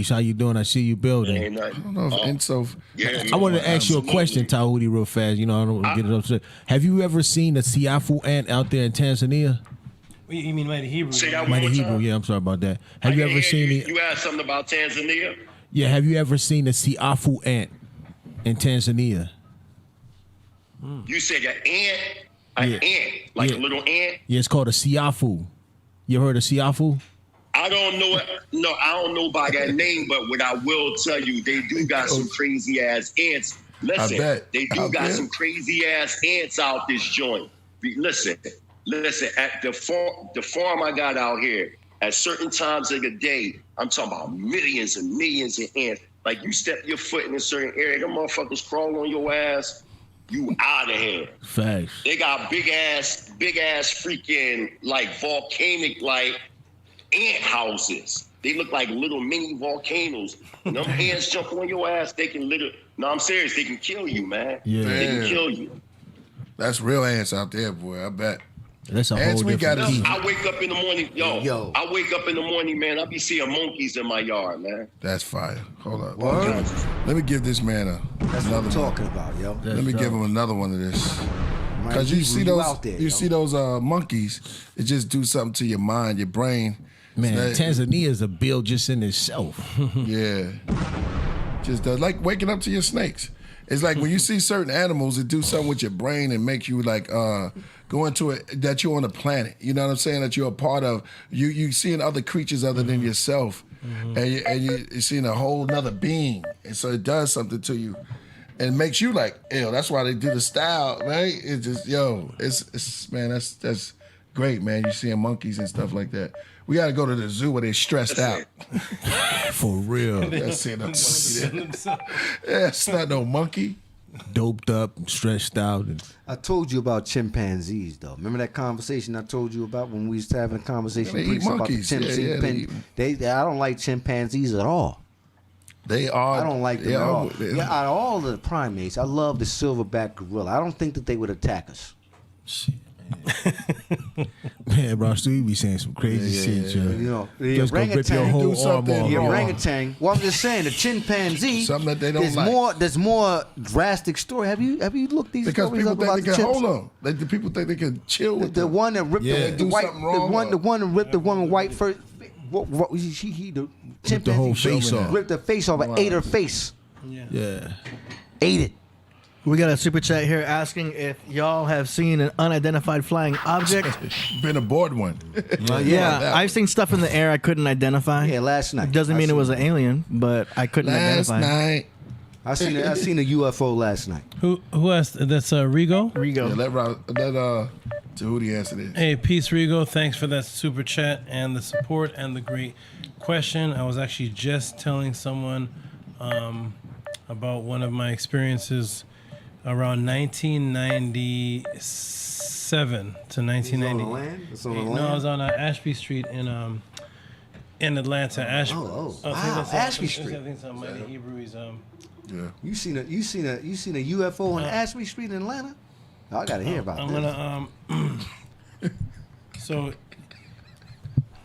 How you doing? I see you building.
Ain't nothing.
I don't know if Enso.
Yeah,
I wanted to ask you a question, Tahuti, real fast. I don't want to get it upset. Have you ever seen a Siafu ant out there in Tanzania?
You mean Mighty Hebrew?
Say that one
Mighty
more
Hebrew,
time.
yeah, I'm sorry about that. Have you ever seen it?
You asked something about Tanzania?
Yeah, have you ever seen a Siafu ant in Tanzania?
You said an ant? An ant? Like a little ant?
Yeah, it's called a Siafu. You ever heard of Siafu?
I don't know. No, I don't know by that name, but what I will tell you, they do got some crazy ass ants. Listen, they do got some crazy ass ants out this joint. Listen. At the farm I got out here, at certain times of the day, I'm talking about millions and millions of ants. Like you step your foot in a certain area, them motherfuckers crawl on your ass. You out of here.
Facts.
They got big ass freaking like volcanic like ant houses. They look like little mini volcanoes. When them ants jump on your ass, they can no, I'm serious, they can kill you, man.
Yeah.
They can kill you.
That's real ants out there, boy. I bet.
That's a
ants
whole different
Listen, I wake up in the morning, I wake up in the morning, man. I be seeing monkeys in my yard, man.
That's fire. Hold up. Let me give this man
That's what I'm
another
talking about, yo.
Let me give him another one of this. Because you see those monkeys, it just do something to your mind, your brain.
Man, Tanzania is a bill just in itself.
Yeah. Just like waking up to your snakes. It's like when you see certain animals, it do something with your brain and make you like go into it, that you're on a planet. You know what I'm saying? That you're a part of. You seeing other creatures other than yourself. And you're seeing a whole nother being. And so it does something to you. And it makes you like, ew, that's why they do the style, right? It's just, it's man, that's great, man. You seeing monkeys and stuff like that. We gotta go to the zoo where they're stressed out.
For real.
That's it. It's not no monkey.
Doped up, stressed out.
I told you about chimpanzees, though. Remember that conversation I told you about when we used to having a conversation
They eat monkeys.
about the chimpanzees? I don't like chimpanzees at all.
They are.
I don't like them at all. Yeah, out of all the primates, I love the silverback gorilla. I don't think that they would attack us.
Shit. Man, bro, you be saying some crazy shit, yo.
The
Just gonna rip your whole arm off.
The orangutan. Well, I'm just saying the chimpanzee.
Something that they don't like.
There's more drastic story. Have you looked these
because
stories
people
up
think
about
they
the
can
chimps?
hold them. The people think they can chill with
the one that ripped the white. The one that ripped the woman white first. The chimpanzee
ripped the whole face off.
Ripped the face off and ate her face.
Yeah.
Ate it.
We got a super chat here asking if y'all have seen an unidentified flying object.
Been aboard one.
Yeah, I've seen stuff in the air I couldn't identify.
Yeah, last night.
Doesn't mean it was an alien, but I couldn't identify.
Last night.
I seen a UFO last night.
Who asked? That's Rigo.
Rigo.
Yeah, let Tehuti answered it.
Hey, Peace Rigo, thanks for that super chat and the support and the great question. I was actually just telling someone about one of my experiences around 1997 to 1990.
On the land? It's on the
No,
land?
I was on Ashby Street in Atlanta.
Wow, Ashby Street.
I think it's on Mighty Hebrews.
Yeah.
You seen a UFO on Ashby Street in Atlanta? I gotta hear about
I'm
this.
gonna so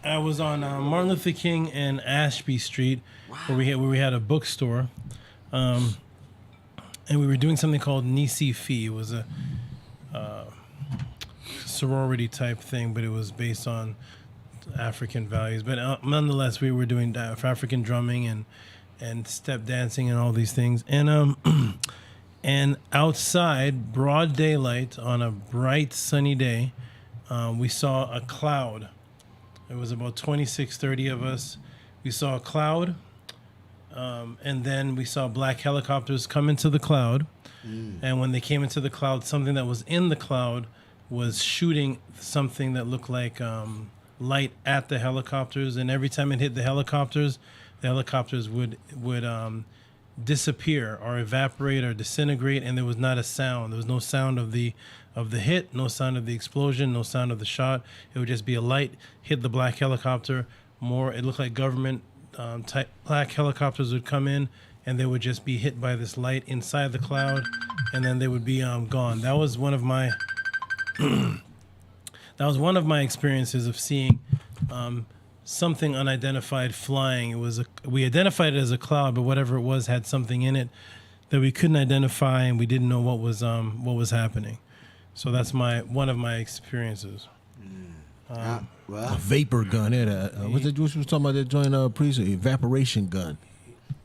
I was on Martin Luther King and Ashby Street, where we had a bookstore, and we were doing something called Nisi Phi. It was a sorority type thing, but it was based on African values. But nonetheless, we were doing African drumming and step dancing and all these things, and and outside, broad daylight, on a bright sunny day, we saw a cloud. It was about 26, 30 of us. We saw a cloud, and then we saw black helicopters come into the cloud. And when they came into the cloud, something that was in the cloud was shooting something that looked like light at the helicopters. And every time it hit the helicopters would disappear or evaporate or disintegrate, and there was not a sound. There was no sound of the hit, no sound of the explosion, no sound of the shot. It would just be a light hit the black helicopter. It looked like government type black helicopters would come in, and they would just be hit by this light inside the cloud, and then they would be gone. That was one of my experiences of seeing something unidentified flying. We identified it as a cloud, but whatever it was had something in it that we couldn't identify, and we didn't know what was happening. So that's one of my experiences.
A vapor gun. What's that? What you was talking about? That joint priest, evaporation gun.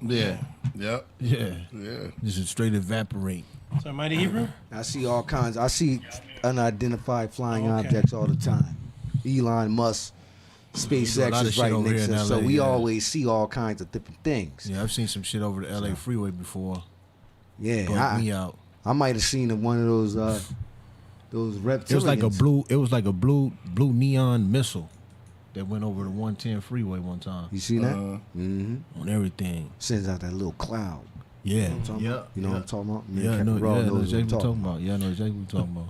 Yeah. Yep.
Yeah.
Yeah.
Just straight evaporate.
So Mighty Hebrew?
I see all kinds. I see unidentified flying objects all the time. Elon Musk, SpaceX is right next to us, so we always see all kinds of different things.
Yeah, I've seen some shit over the LA freeway before.
Yeah,
Bugged me out.
I might have seen one of those reptilians.
It was like a blue neon missile that went over the 110 freeway one time.
You see that?
Mm-hmm. On everything.
Sends out that little cloud.
Yeah.
You know what I'm talking about?
Yeah, I know exactly what you're talking about. Yeah, I know exactly what you're talking about.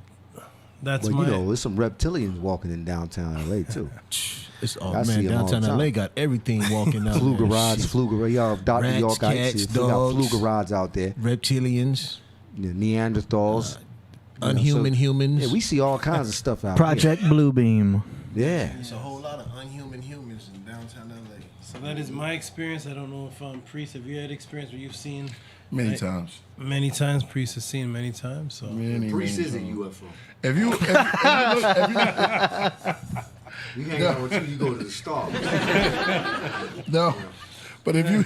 But you know, there's some reptilians walking in downtown LA too.
Downtown LA got everything walking out.
Flugerades, y'all, Dr.
Rats,
York
cats,
Ice.
dogs,
We got Flugerades out there.
Reptilians.
Neanderthals.
Unhuman humans.
Yeah, we see all kinds of stuff out
Project Bluebeam.
Yeah.
There's a whole lot of unhuman humans in downtown LA.
So that is my experience. I don't know if Priest, have you had experience where you've seen
many times?
Many times. Priest has seen many times. So
Priest is a UFO.
If you look,
you hang out with you go to the stars.
No, but if you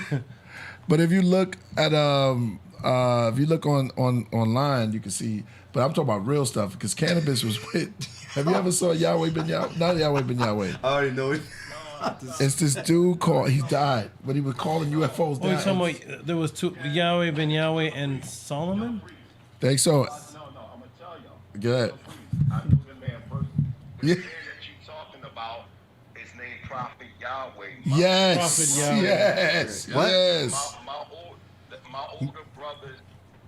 look at if you look on online, you can see. But I'm talking about real stuff because cannabis was with. Have you ever saw Yahweh Ben Yahweh? Not Yahweh Ben Yahweh.
I already know it.
It's this dude called. He died, but he was calling UFOs.
Oh, you're talking about, there was two, Yahweh Ben Yahweh and Solomon.
Think so.
No, I'm gonna tell y'all.
Go ahead.
I know the man personally. The
Yeah.
man that you're talking about is named Prophet Yahweh.
Yes.
Prophet Yahweh.
Yes.
What?
Yes.
My older brother's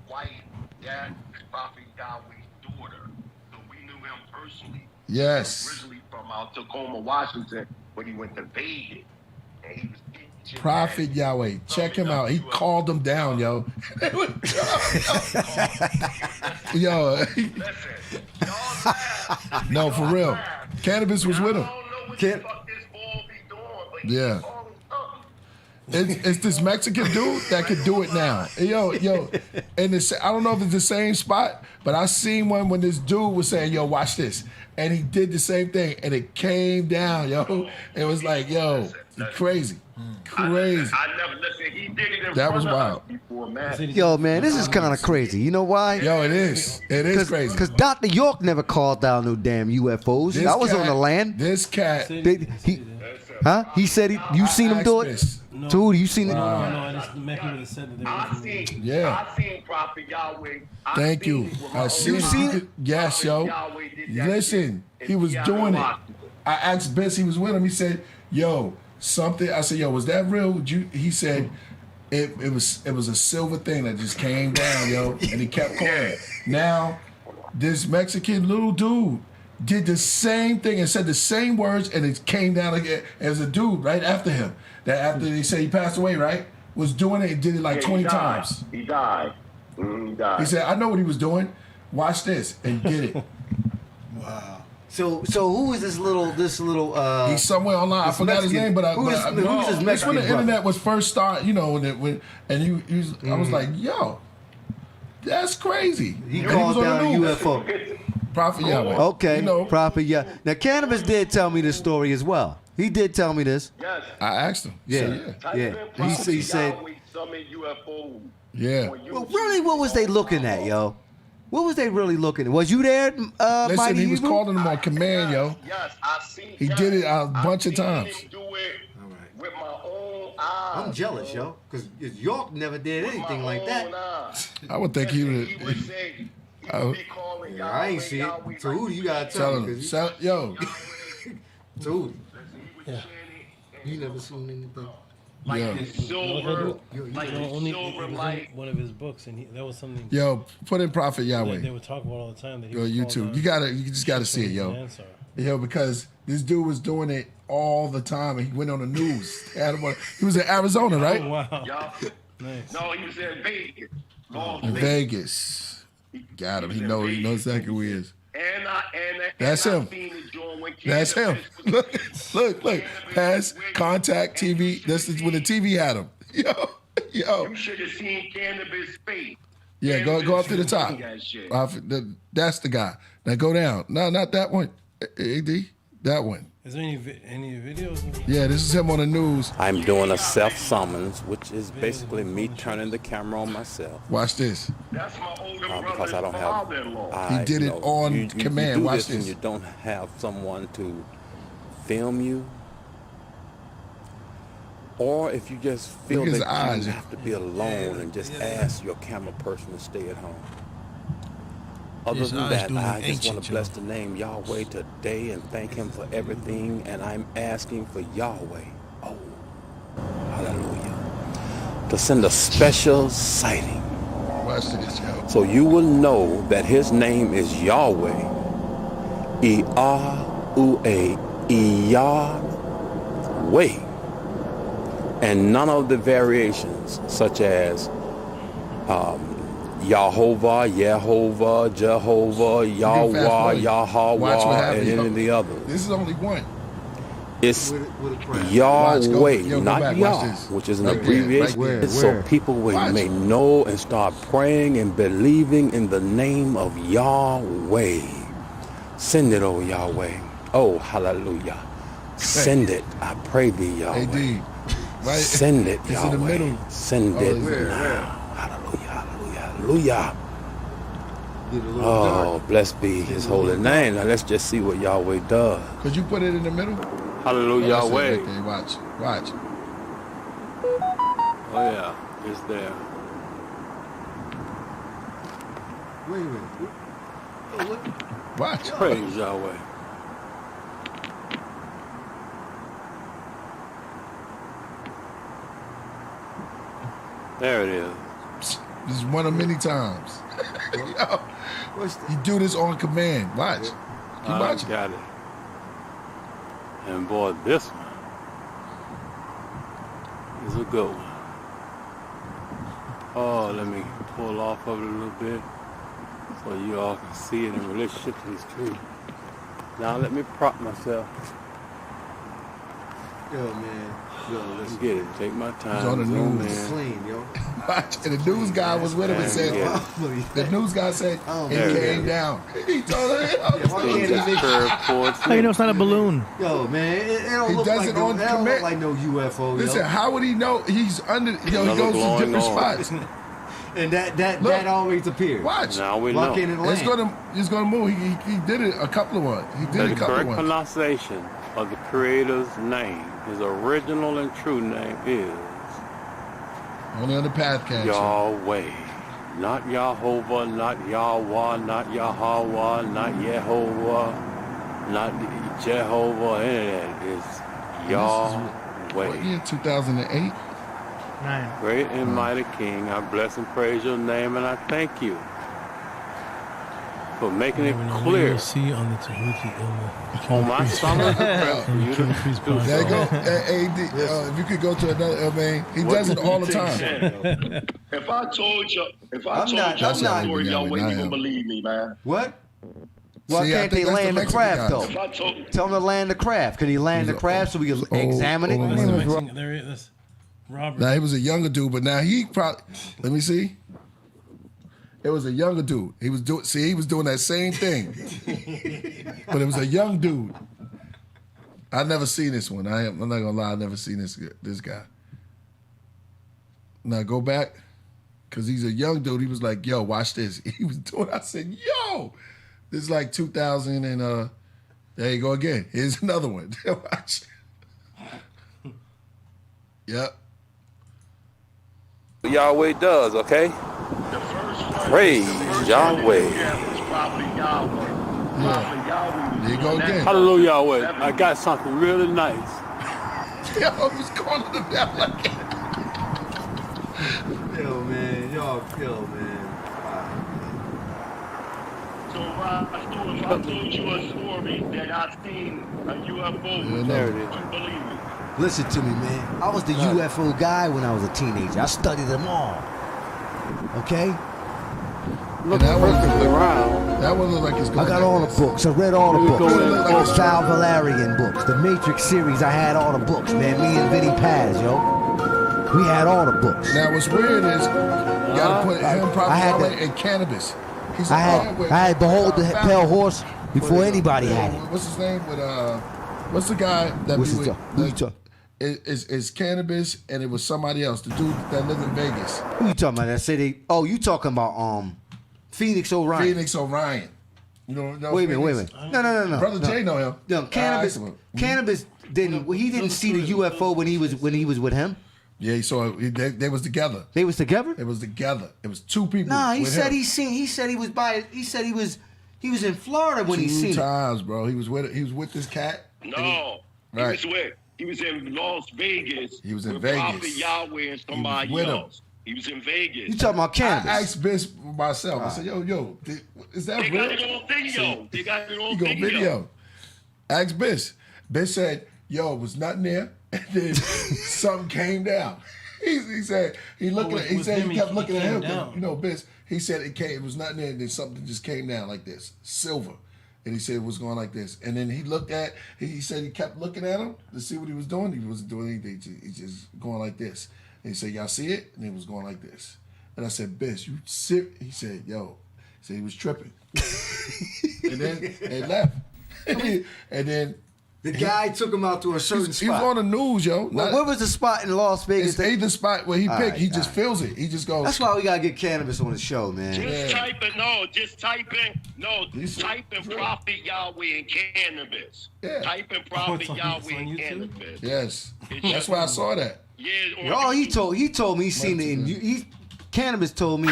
wife, that is Prophet Yahweh's daughter. So we knew him personally.
Yes.
Originally from Tacoma, Washington, but he went to Vegas. And he was teaching
Prophet Yahweh. Check him out. He called them down, yo. Yo. No, for real. Cannabis was with him. Yeah. It's this Mexican dude that could do it now. Yo, and I don't know if it's the same spot, but I seen one when this dude was saying, yo, watch this. And he did the same thing, and it came down, yo. It was like, yo, crazy. Crazy.
I never listened. He did it in
That was
front of
wild.
us before, man.
Yo, man, this is kind of crazy. You know why?
Yo, it is. It is crazy.
Because Dr. York never called down no damn UFOs. I was on the land.
This cat.
He said you seen him do it?
No.
Dude, you seen it?
No, I just met people that said that they were
Yeah.
I seen Prophet Yahweh.
Thank you. I seen
You
it.
seen it?
Yes, yo.
Yahweh
Listen, he was doing it. I asked Vince, he was with him. He said, "Yo, something." I said, "Yo, was that real?" He said, "It was a silver thing that just came down, yo," and he kept calling. Now, this Mexican little dude did the same thing and said the same words, and it came down again as a dude right after him. That after they said he passed away, right? Was doing it and did it like 20 times.
He died. He died.
He said, "I know what he was doing. Watch this," and did it.
Wow. So who is this little?
He's somewhere online. I forgot his name, but
who's this
that's
Mexican
when the
brother?
internet was first started. You know, I was like, "Yo, that's crazy."
He
And
called
was on
down
the
a
news.
UFO.
Prophet Yahweh.
Okay,
You know,
Prophet Yahweh. Now, Cannabis did tell me this story as well. He did tell me this.
Yes.
I asked him.
Yeah, yeah. He said,
Summit UFOs.
yeah.
well, really, what was they looking at, yo? What was they really looking at? Was you there,
Listen,
Mighty
he was
Hebrew?
calling them on command, yo.
Yes, I seen.
He did it a bunch of times.
Him do it with my own eyes.
I'm jealous, yo, because York never did anything like that.
I would think he would.
I ain't see it. Tehuti, you gotta tell me.
Yo.
Tehuti.
Yeah.
You never seen anything?
Like
Yeah.
the silver, like the
only
silver
it was
light.
in one of his books, and that was something.
Yo, put in Prophet Yahweh.
They would talk about all the time. That he
Yo,
was
YouTube.
called,
You just gotta see it, yo.
Answer.
Yo, because this dude was doing it all the time, and he went on the news. He was in Arizona, right?
Oh, wow.
Yup.
Nice.
No, he was in Vegas.
In Vegas. Got him. He knows exactly who he is. That's
and
him.
I seen the joint when
That's him. Look. Past Contact TV. This is when the TV had him. Yo.
You should have seen Cannabis face.
Yeah, go up to the top. That's the guy. Now go down. No, not that one. AD, that one.
Is there any videos?
Yeah, this is him on the news.
I'm doing a self-summons, which is basically me turning the camera on myself.
Watch this.
That's my older
Because I don't have.
He did it on command.
You do
Watch
this. And
this.
you don't have someone to film you, or if you just feel
Look at his
that
eyes.
you have to be alone and just ask your camera person to stay at home. Other
His
than
eyes
that,
doing
I just
ancient,
want to bless the name Yahweh today and thank Him for everything. And I'm asking for Yahweh, oh, hallelujah, to send a special sighting.
Watch this, yo.
So you will know that His name is Yahweh, E-R-U-A, Yahweh, and none of the variations, such as Yehovah, Jehovah, Yahweh, Yahweh, and any of the others.
This is only one.
It's
Watch,
Yahweh,
go
not
back, watch
Yah,
this.
which is an
Right there,
abbreviation.
right there.
So people may know and start praying and believing in the name of Yahweh. Send it, oh Yahweh. Oh, hallelujah. Send it. I pray thee, Yahweh.
AD, right?
Send it,
It's in the
Yahweh.
middle.
Send it now. Hallelujah. Oh, blessed be His holy name. Now let's just see what Yahweh does.
Could you put it in the middle?
Hallelujah,
that's it
Yahweh.
right there. Watch.
Oh yeah, it's there.
Wait a minute. Oh, look.
Watch.
Praise Yahweh. There it is.
This is one of many times. Yo, he do this on command. Watch. Keep
I
watching.
got it. And boy, this one is a good one. Oh, let me pull off of it a little bit so you all can see it in relationship to these trees. Now let me prop myself.
Yo, man. Yo, let's
get it. Take my time.
He's on the
Zoom
news.
in.
clean, yo.
Watch. And the news guy was with him and said, the news guy said, it came down. He told her,
How you know it's not a balloon?
Yo, man, it don't
He
look
does
like
it on
that don't look
command.
like no UFO.
Listen,
yo.
how would he know he's under, he goes to different spots.
And that always appears.
Watch.
Now we
Walk
know.
in and land.
It's gonna move. He did it a couple of ones. He did
The
a couple
correct
of ones.
pronunciation of the Creator's name, His original and true name is
Only on the path catch.
Yahweh. Not Yahovah, not Yahweh, not Yahweh, not Yehovah, not Jehovah, any of that. It's Yahweh.
What year? 2008?
9.
Great and mighty King, I bless and praise your name, and I thank you for making it clear.
You'll see on the Tehuti
On my stomach, for you to do
There you
so.
go. If you could go to another, he does it all the time.
If I told you,
I'm not-
the
I'm not-
story, y'all wouldn't
I
even
am.
believe me, man.
What? Why
See, I
can't
think
they
that's the
land the
Mexican
craft
guy.
though?
If I told
Tell him to land the craft. Could he land the craft so we can examine it?
There he is. Robert.
Now he was a younger dude, but now he probably. Let me see. It was a younger dude. He was doing. See, he was doing that same thing, but it was a young dude. I never seen this one. I'm not gonna lie. I never seen this guy. Now go back, cause he's a young dude. He was like, "Yo, watch this." He was doing. I said, "Yo, this is like 2000 and there you go again. Here's another one. Watch. Yep.
Yahweh does, okay? Praise Yahweh.
There you go again.
Hallelujah, Yahweh. I got something really nice.
Yo, I was calling him out like
Yo, man. Y'all kill, man.
So, if I told you a story that I've seen a UFO,
There it is.
you believe me?
Listen to me, man. I was the UFO guy when I was a teenager. I studied them all. Okay?
Look around.
That one looked like it's going
I got all the books. I read all the books. Sal Valerian books. The Matrix series, I had all the books, man. Me and Vinny Paz, yo. We had all the books.
Now, what's weird is you gotta put him,
I had
probably, and cannabis. He's
I had Behold the Pale Horse before anybody had it.
What's his name? What's the guy that
What's
be
his
with? It's cannabis, and it was somebody else. The dude that lived in Vegas.
Who you talking about? That city? Oh, you talking about Phoenix Orion?
Phoenix Orion. You know
Wait a minute. No.
Brother Jay know him.
No, cannabis. Cannabis didn't. He didn't see the UFO when he was with him.
Yeah, he saw it. They was together.
They was together.
It was together. It was two people.
Nah, he
with
said
him.
he seen. He said he was by. He said he was in Florida when he seen it.
2 times, bro. He was with this cat.
No,
Right.
He was in Las Vegas.
He was in
with
Vegas.
Prophet Yahweh and somebody
with him.
else. He was in Vegas.
You talking about cannabis?
I asked Biss myself. I said, yo, is that
They
real?
got it on video. They got it on
He go
video.
video. Ask Biss. Biss said, yo, it was nothing there. And then something came down. He said he kept looking at him. You know, Biss. He said it was nothing there, and then something just came down like this, silver. And he said it was going like this. And then he said he kept looking at him to see what he was doing. He wasn't doing anything. He's just going like this. And he said, y'all see it? And it was going like this. And I said, Biss, you sick? He said, yo. He said he was tripping. And then they left. And then
the guy took him out to a certain spot.
He was on the news, yo.
What was the spot in Las Vegas?
It's either spot where he picked.
Right,
he just feels it. He just goes.
That's why we gotta get cannabis on the show, man.
Type in Prophet Yahweh and cannabis.
Yeah.
Type in Prophet Yahweh and cannabis.
Yes. That's why I saw that.
Yeah.
Oh, he told me he seen it. Cannabis told me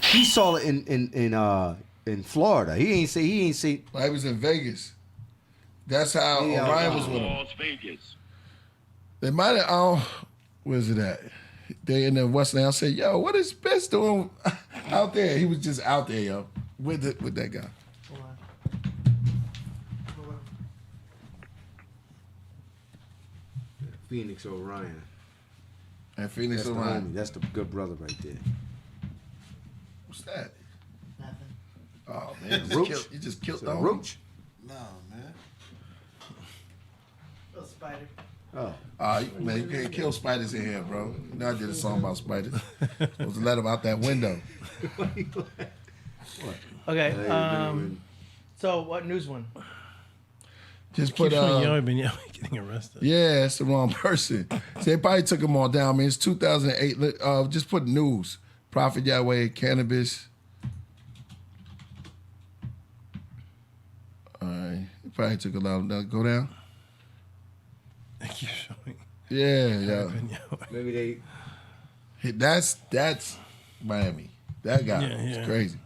he saw it in Florida. He ain't see.
Well, he was in Vegas. That's how Orion was with him.
Las Vegas.
They might have. Where's it at? They in the Westland. I said, yo, what is Biss doing out there? He was just out there, yo, with that guy.
Phoenix Orion.
And Phoenix Orion.
That's the good brother right there.
What's that?
Nothing.
Oh man, you just killed the
roach.
No, man.
Little spider.
Oh.
Man, you can't kill spiders in here, bro. You know I did a song about spiders. Supposed to let them out that window.
Okay. So what news one?
Just put
been getting arrested.
Yeah, it's the wrong person. So they probably took them all down. I mean, it's 2008. Just put news. Prophet Yahweh, cannabis. All right. You probably took a lot. Go down.
Thank you for showing.
Yeah.
Maybe they.
That's Miami. That guy is crazy.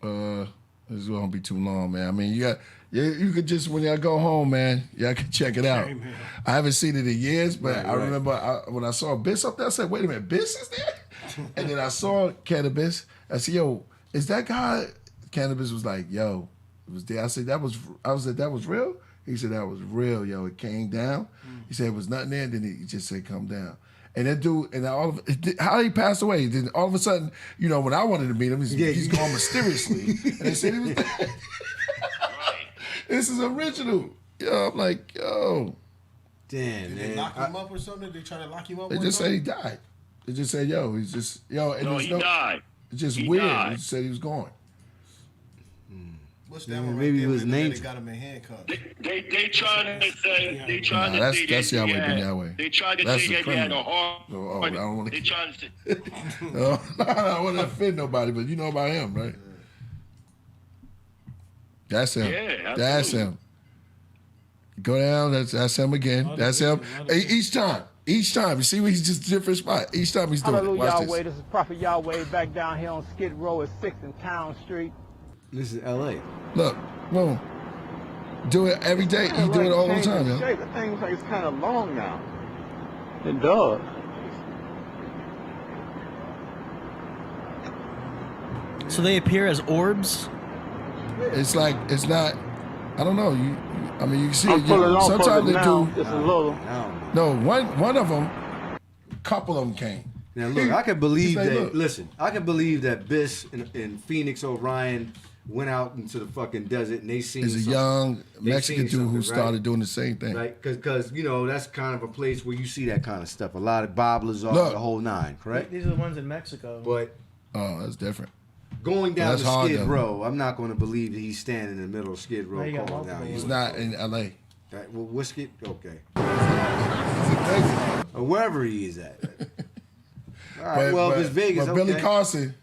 This is gonna be too long, man. I mean, you could just when y'all go home, man, y'all can check it out. I haven't seen it in years, but I remember when I saw Biss up there, I said, "Wait a minute, Biss is there?" And then I saw Cannabis. I said, "Yo, is that guy?" Cannabis was like, "Yo, it was there." I said, "That was real." He said, "That was real, yo. It came down." He said it was nothing there. Then he just said, "Come down." And that dude, and how he passed away. Then all of a sudden, you know, when I wanted to meet him, he's gone mysteriously. And they said he was dead. This is original. Yo, I'm like, yo.
Damn,
Did they lock him up or something? Did they try to lock him up?
They just said he died. They just said, yo, he's just, yo. And
No, he died.
It's just
He
weird.
died.
They just said he was gone.
What's that one right
maybe
there?
it was
They
named.
got him in handcuffs.
They trying to say they trying
Nah,
to say
that's
that
Yahweh
he
been
had.
Yahweh.
They tried to
That's
say
the
that he had a
criminal.
heart.
Oh, I don't want to.
They trying to say.
No, I don't want to offend nobody, but you know about him, right? That's him.
Yeah,
that's
absolutely.
him. Go down. That's him again. That's him. Each time. You see, he's just a different spot. Each time he's doing it.
Hallelujah,
Watch
Yahweh.
this.
This is Prophet Yahweh back down here on Skid Row at 6th and Town Street.
This is L.A.
Look, boom. Do it every day. You do it all the time, yo.
Shape. The thing looks like it's kind of long now. It does.
So they appear as orbs?
It's like, it's not, I don't know. I mean, you can see
I'm
it.
pulling off
Sometimes
of it
they
now,
do.
just a little.
No, one of them, couple of them came.
Now look, I can believe
Just like,
that.
look.
Listen, I can believe that Biss and Phoenix Orion went out into the fucking desert and they seen.
There's a
something.
young
They
Mexican
seen
dude who
something,
started
right?
doing the same thing.
Right, because you know that's kind of a place where you see that kind of stuff. A lot of bobblers are
Look.
the whole nine, correct?
These are the ones in Mexico.
But
Oh, that's different.
going down
That's
to
hard,
Skid
though.
Row, I'm not going to believe that he's standing in the middle of Skid Row
No, you got
calling down.
multiple
He's
UFOs.
not in L.A.
That, well, what's Skid? Okay. Or wherever he is at. All right. Well, if it's Vegas,
but
okay.
Billy Carson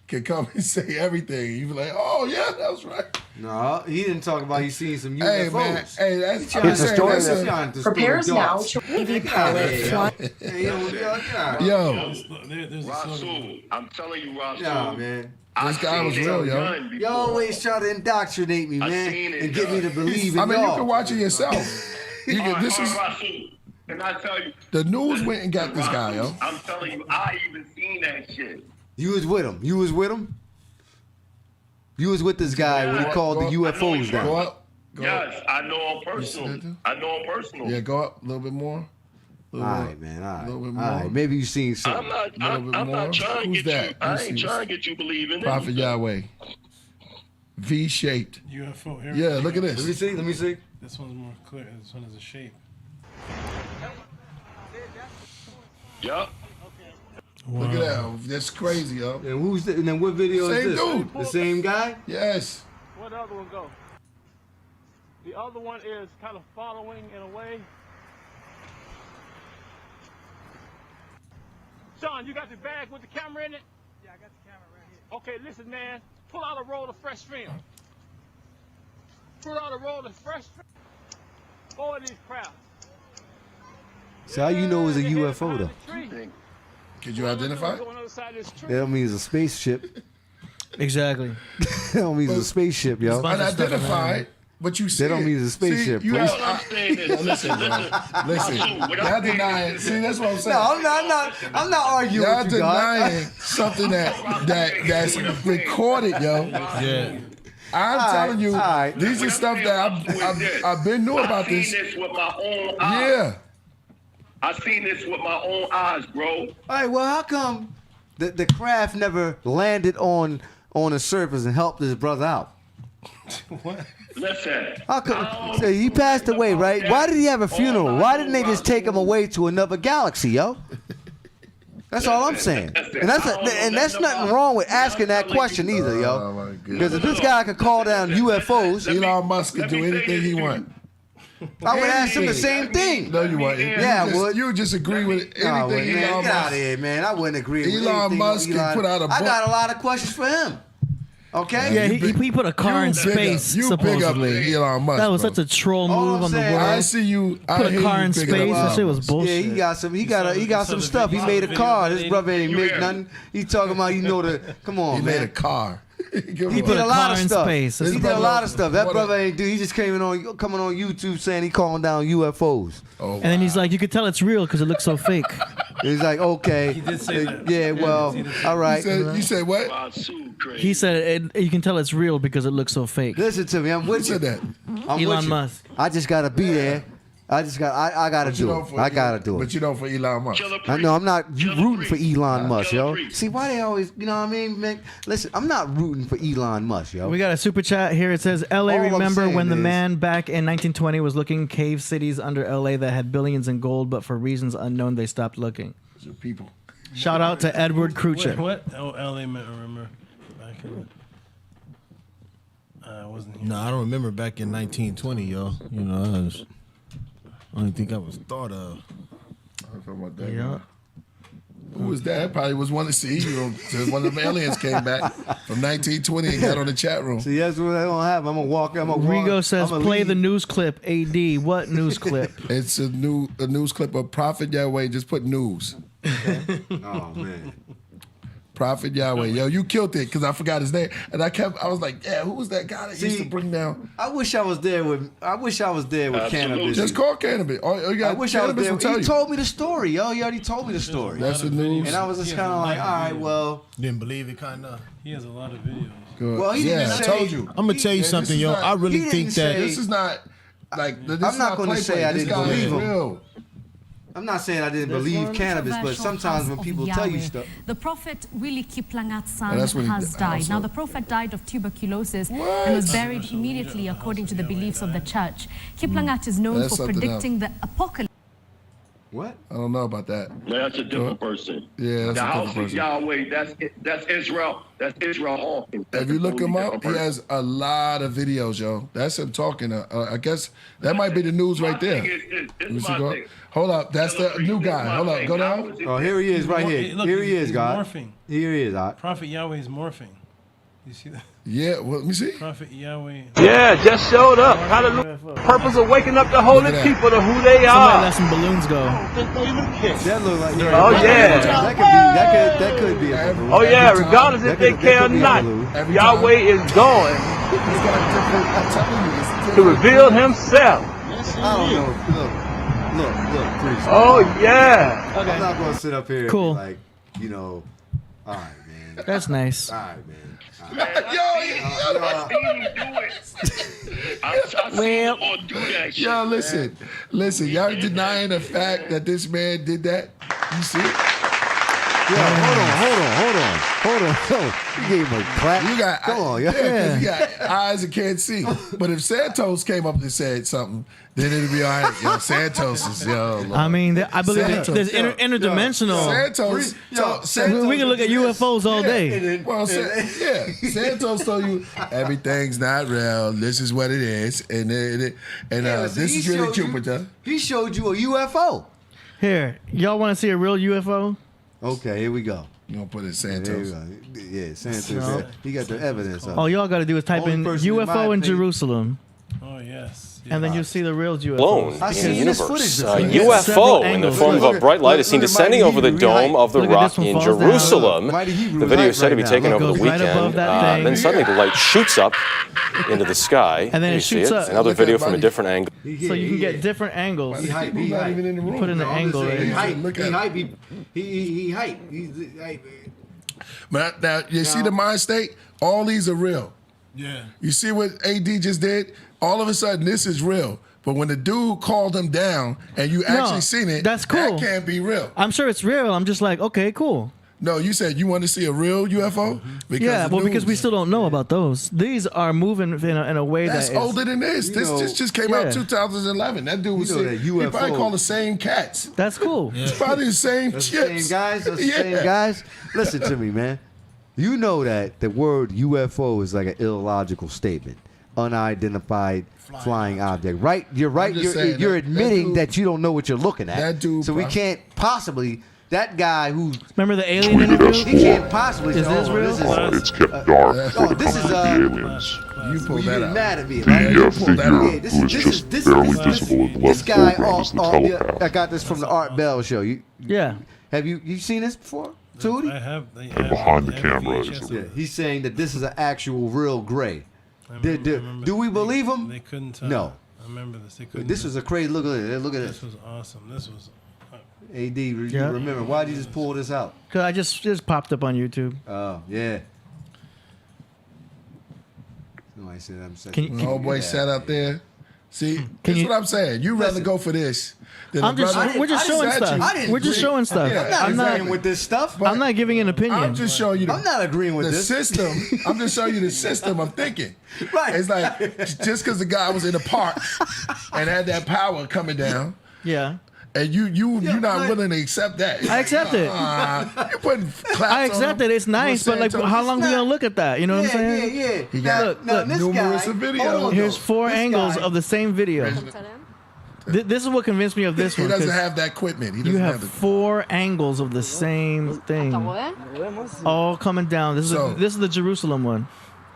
can come and say everything. You be like, oh yeah, that was right.
No, he didn't talk about he's seen some UFOs.
Hey man, hey, that's
Trying
I'm
to
saying,
story
that's
that's
a-
trying to
Prepares
story
now
darts.
to
Get
EV
out of
power
here,
fly.
yo. Hey,
Yo,
Rasul, I'm telling you, Rasul.
Nah, man.
This guy was real, yo.
You always try to indoctrinate me, man, and get me to believe in
I mean,
y'all.
you can watch it yourself. You can, this is
Rasul, and I tell you,
the news went and got this guy, yo.
I'm telling you, I even seen that shit.
You was with him. You was with him. You was with this guy when he called the UFOs down.
Go up.
Yes, I know him personally. I know him personally.
Yeah, go up a little bit more.
All right, man. All right.
little bit
All
more.
right. Maybe you seen something.
I'm not trying to
Who's
get
that?
you. I
Let me
ain't
see.
trying to get you believing it.
Prophet Yahweh. V-shaped.
UFO. Here.
Yeah, look at this.
Let me see. Let me see.
This one's more clear. This one has a shape.
Yup.
Look at that. That's crazy, yo.
And who's the, and then what video
Same
is this?
dude.
The same guy?
Yes.
Where'd the other one go? The other one is kind of following in a way. Sean, you got the bag with the camera in it? Yeah, I got the camera right here. Okay, listen, man. Pull out a roll of fresh film. Pull out a roll of fresh film. Four of these crowds.
So how you know it's a UFO though?
Could you identify?
That don't mean it's a spaceship.
Exactly.
That don't mean it's a spaceship, yo.
Unidentified, but you see
That don't
it.
mean it's a spaceship.
See, you
bro.
have, listen, bro. Listen. Y'all denying. See, that's what I'm saying.
No, I'm not arguing
Y'all
with you, God.
denying something that's recorded, yo.
Yeah.
I'm telling you, these are stuff that I've been knew about
I seen
this.
this with my own eyes.
Yeah.
I seen this with my own eyes, bro.
All right, well, how come the craft never landed on the surface and helped this brother out?
What?
Listen.
How come? So he passed away, right? Why did he have a funeral? Why didn't they just take him away to another galaxy, yo? That's all I'm saying. And that's nothing wrong with asking that question either, yo. Because if this guy could call down UFOs,
Elon Musk could do anything he wants.
I would ask him the same thing.
No, you wouldn't.
Yeah, I would.
You would just agree with anything
Nah, man,
Elon
get out
Musk.
of here, man. I wouldn't agree with
Elon
anything
Musk can
Elon.
put out a book.
I got a lot of questions for him. Okay.
Yeah, he put a car in space.
You big up
supposedly.
Elon Musk.
That was
bro.
such a troll move on the world.
I see you.
Put a car in space. That shit was bullshit.
Yeah, he got some. He got some stuff. He made a car. This brother ain't make nothing. He talking about Come on,
He
man.
made a car.
He did a lot of stuff. He did a lot of stuff. That brother ain't do. He just coming on YouTube saying he calling down UFOs.
Oh,
and then he's like, you could tell it's real because it looks so fake.
He's like, okay.
He did say that.
Yeah, well, all right.
You said what?
He said you can tell it's real because it looks so fake.
Listen to me. I'm with you. I'm
Elon
with you.
Musk.
I just gotta be there. I gotta do it. I gotta do it.
But you know for Elon Musk.
I know I'm not rooting for Elon Musk, yo. See why they always, you know what I mean? Man, listen, I'm not rooting for Elon Musk, yo.
We got a super chat here. It says, LA,
All I'm
remember
saying
when the
is-
man back in 1920 was looking cave cities under LA that had billions in gold, but for reasons unknown, they stopped looking.
People.
Shout out to Edward Krucher.
What? Oh, LA, remember. Back in I wasn't here.
No, I don't remember back in 1920, yo. You know, I don't think I was thought of.
I was talking about that.
Yeah.
Who was that? Probably was one of the one of them aliens came back from 1920 and got on the chat room.
See, that's what I don't have. I'm gonna walk.
Rigo says, play the news clip. AD, what news clip?
It's a news clip of Prophet Yahweh. Just put news.
Oh man.
Prophet Yahweh. Yo, you killed it because I forgot his name. And I was like, yeah, who was that guy that used to bring down?
I wish I was there with cannabis.
Just call cannabis. All you got,
I wish I was
Cannabis
there.
will tell
He
you.
told me the story, yo. He already told me the story.
That's the news.
And I was just kind of like, all right, well.
Didn't believe it, kind of.
He has a lot of videos.
Good.
Well, he didn't
I
say.
told you.
I'm gonna tell you something, yo. I really think that
This is not like. This
I'm
is
not going to say I
This
didn't
guy is
believe him.
real.
I'm not saying I didn't believe cannabis, but sometimes when people tell you stuff.
The prophet Willie Kiplangat's son
that's when he
has died.
also-
Now, the prophet died of tuberculosis and was buried immediately according to the beliefs of the church. Kiplangat is known
That's
for
something
predicting the apocalypse.
What?
I don't know about that.
That's a different person.
Yeah, that's
the
a
house
different
of
person.
Yahweh. That's Israel. That's Israel Hawkins.
If you look him up, he has a lot of videos, yo. That's him talking. I guess that might be the news right there. Let me see, go. Hold up, that's the new guy. Hold up, go down.
Oh, here he is, right here.
Look,
Here he is,
he's
God.
morphing.
Here he is, God.
Prophet Yahweh is morphing. You see that?
Yeah, well, let me see.
Prophet Yahweh.
Yeah, just showed up. Hallelujah. Purpose of waking up the holy people to who they
Somebody
are.
let some balloons go.
That look like.
Oh, yeah.
That could be.
Oh, yeah, regardless if they care or not, Yahweh is going to reveal himself.
I don't know. Look, please.
Oh, yeah.
I'm not going to sit up here and
Cool.
be like, you know, all right, man.
That's nice.
All right, man.
Yo, listen, y'all denying the fact that this man did that? You see it?
Hold on. You gave him a clap.
You got,
Come on,
yeah, 'cause you got eyes and can't see. But if Santos came up and said something, then it'd be all right. Yo, Santos is, Lord.
I mean, I believe
Santos.
there's interdimensional.
Santos.
We can look at UFOs all day.
Well, Santos told you everything's not real. This is what it is, and this is really Jupiter.
He showed you a UFO.
Here, y'all want to see a real UFO?
Okay, here we go.
You gonna put it Santos?
Yeah, Santos.
No.
Yeah. He got the evidence. Of
All y'all got to do is type
Only
in
person in my
UFO in
opinion-
Jerusalem.
Oh, yes.
And then you'll see the real UFO.
Blown in the universe. A UFO in the form of a bright light is seen descending over the dome of the rock in Jerusalem. The video is said to be taken over the weekend. Then suddenly the light shoots up into the sky.
And then
You
it
see
shoots
it.
up.
Another video from a different angle.
So you can get different angles.
He hype.
Put in the angle.
He
Right?
hype. He hype. He's hype.
But now you see the mind state. All these are real.
Yeah.
You see what AD just did? All of a sudden, this is real. But when the dude called him down and you actually seen it,
that's cool.
That can't be real.
I'm sure it's real. I'm just like, okay, cool.
No, you said you want to see a real UFO?
Yeah, well, because we still don't know about those. These are moving in a way
That's
that is
older than this. This just came out 2011. That dude was
You know that
he
UFO
probably called the same cats.
That's cool.
It's probably the same
That's
chips.
the same guys. That's the
Yeah.
same guys. Listen to me, man. You know that the word UFO is like an illogical statement. Unidentified flying object. Right? You're right.
just saying
You're
that
admitting
dude-
that you don't know what you're looking at.
that dude
so we
prob-
can't possibly. that guy who
remember the alien interview?
He can't possibly.
Is this real?
It's kept dark.
This is
the aliens.
You pulled
you
that
get
out.
mad at me,
The
right?
figure who is just barely visible and
This
left
guy,
over is the telepath.
I got this from the Art Bell show.
Yeah.
Have you seen this before, Tootie?
I have.
And behind the camera is
Yeah, he's saying that this is an actual real gray. Do we believe him?
They couldn't tell.
No.
I remember this. They couldn't.
This was a crazy look at it. Look at
This
this.
was awesome. This was.
AD, you remember why did you just pull this out?
Cause I just popped up on YouTube.
Oh yeah. Somebody said I'm saying.
Homeboy sat out there. See, that's what I'm saying. You rather go for this than
I'm just. We're just showing stuff. We're just showing stuff.
I'm not agreeing with this stuff.
I'm not giving an opinion.
I'm just showing you.
I'm not agreeing with
the
this
system. I'm just showing you the system of thinking.
Right.
It's like just because the guy was in the park and had that power coming down.
Yeah.
And you're not willing to accept that.
I accept it.
You're putting claps
I accept
on
it. It's nice, but like, how long we gonna look at that? You know what I'm saying?
Yeah.
He got numerous videos.
Here's 4 angles of the same video. This is what convinced me of this one.
He doesn't have that equipment.
You have 4 angles of the same thing, all coming down. This is the Jerusalem one.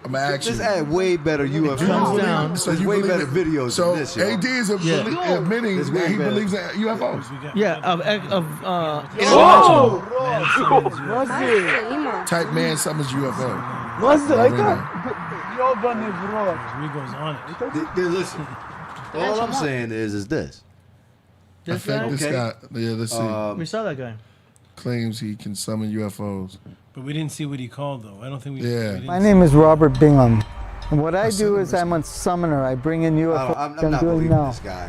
I'm actually
This had way better UFOs.
Comes down.
So
There's
you
way
believe
better
it.
videos
So
than this. yo.
AD is admitting
There's way
that he
better.
believes in UFOs.
Yeah, of
Type man summons UFO.
Rigo's on it.
Listen, all I'm saying is this.
I think this guy. Yeah, let's see.
we saw that guy.
Claims he can summon UFOs.
But we didn't see what he called though. I don't think we.
Yeah.
we didn't
My name is Robert Bingham. And what I do is I'm a summoner. I bring in UFOs.
I'm
I'm
not
doing
believing
now.
this guy.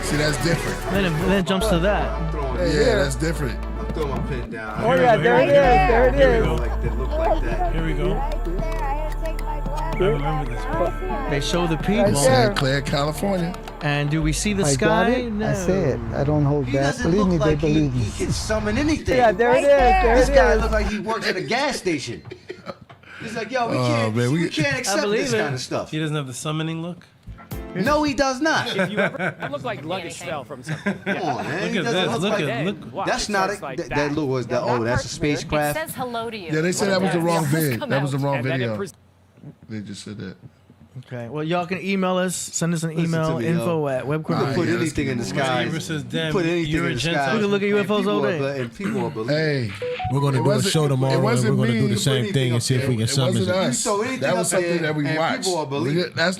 See, that's different.
Then it jumps to that.
Yeah, that's different.
I'm throwing my pen down.
Oh yeah, there it is. There it is.
Look like that.
Here we go. I remember this.
They show the people.
Santa Clara, California.
And do we see the
I
sky?
got it.
No.
I say it. I don't hold
He
back.
doesn't
Believe
look
me,
like
they believe me.
he can summon anything.
Yeah, there it is. There
This
it
guy
is.
looks like he works at a gas station. He's like, yo, we
Oh,
can't,
man,
we can't accept
believe
this
it.
kind of stuff.
He doesn't have the summoning look.
No, he does not.
If you ever, it looks like luggage fell from something.
Come on, man.
Look
He
at
doesn't
this.
look
Look
like
at
that.
look.
Watch,
That's
it
not
says
a,
like
that look was the that's a spacecraft.
It says hello to you.
Yeah, they said that was the wrong vid.
Come
That was the
out.
wrong
And then it
video. They just said that.
Okay. Well, y'all can email us. Send us an
Listen
email.
to me,
info at
You can
webcorp.
put
yeah,
anything in the sky.
Ever says,
You
damn,
put anything
you're
in
a
the
Gentile.
sky.
We can look at
and
UFOs
people
all
are
day.
And people will believe.
Hey,
We're going to do a show tomorrow, and
wasn't
we're going to do
me.
the same thing and see if we can
It
summon
wasn't
it.
us.
throw anything
That was
up
something
there
that we
and
watched.
people will believe it.
That's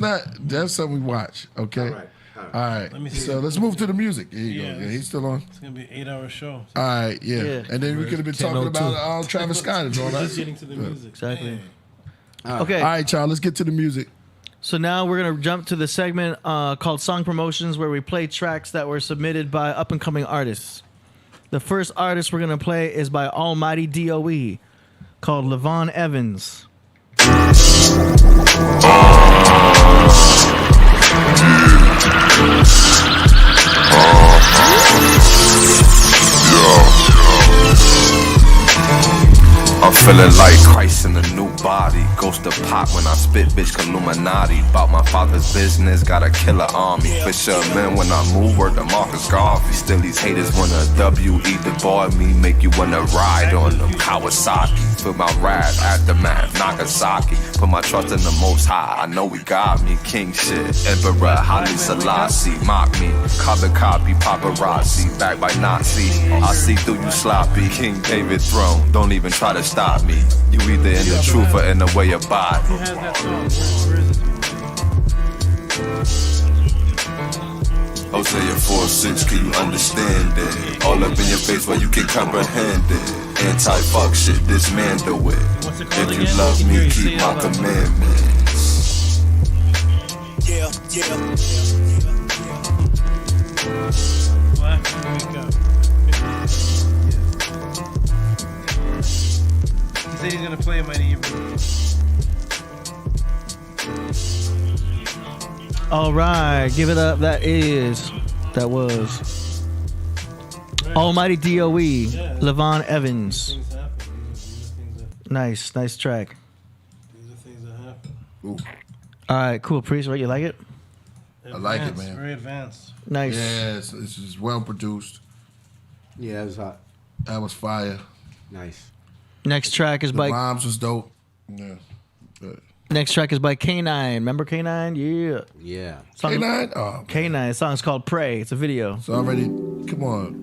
something we watch. Okay.
All right.
All right.
Let me see.
So let's move to the music. Here you
Yeah,
go. Yeah, he's still on.
It's gonna be an 8-hour show.
All right. Yeah.
Yeah.
And then we could have been talking about Travis Scott and all
We're
that.
just getting to the music.
Exactly.
All
Okay.
right, y'all. Let's get to the music.
So now we're gonna jump to the segment called Song Promotions, where we play tracks that were submitted by up and coming artists. The first artist we're gonna play is by Almighty DOE, called Levon Evans.
I'm feeling like Christ in a new body. Ghost of pop when I spit, bitch, Illuminati. About my father's business, got a killer army. Fisherman when I move, word to Marcus Garvey. Still these haters wanna W.E. DeBoy me, make you wanna ride on them Kawasaki. Feel my wrath, aftermath, Nagasaki. Put my trust in the most high, I know he got me. King shit, Emperor Haile Selassie. Mock me, carbon copy, paparazzi. Backed by Nazi, I see through you sloppy. King David throne, don't even try to stop me. You either in the truth or in the way of body.
Who has that song? Where is it?
Hosea 4:6, can you understand it? All up in your face where you can comprehend it. Anti-fuck shit, dismantle it. If you love me, keep my commandments.
Yeah. Wake up. He said he's gonna play Mighty Hebrew.
All right, give it up. That was Almighty DOE, Levon Evans. Nice track.
These are things that happen.
Ooh.
All right, cool. Priest, right? You like it?
I like it, man.
Very advanced.
Nice.
Yes, this is well produced.
Yeah, it was hot.
That was fire.
Nice.
Next track is by
rhymes was dope. Yeah. Good.
Next track is by K9. Remember K9? Yeah.
Yeah.
K9? Oh,
K9. The song's called Pray. It's a video.
It's already, come on.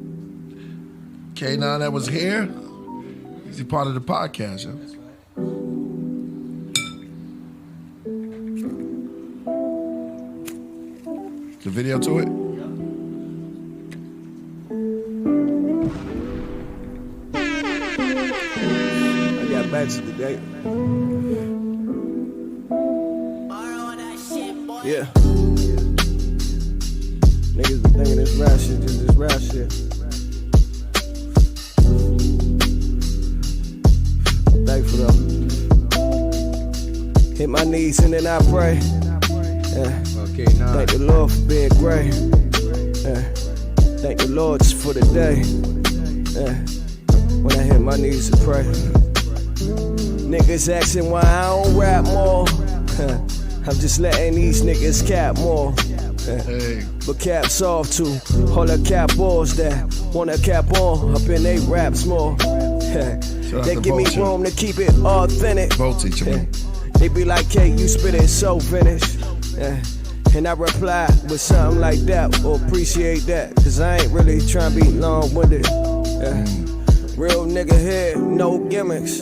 K9 that was here, is he part of the podcast, yo? The video to it?
I got matches today. Yeah. Niggas been thinking this rap shit, just this rap shit. Thankful though. Hit my knees and then I pray.
Okay, nah.
Thank the Lord for being great. Thank the Lord just for the day. When I hit my knees to pray. Niggas asking why I don't rap more. I'm just letting these niggas cap more. But caps off too. All the cap balls that wanna cap on up in they raps more. They give me room to keep it authentic. They be like, hey, you spit it so finished. And I reply with something like that or appreciate that. Cause I ain't really trying to be long-winded. Real nigga here, no gimmicks.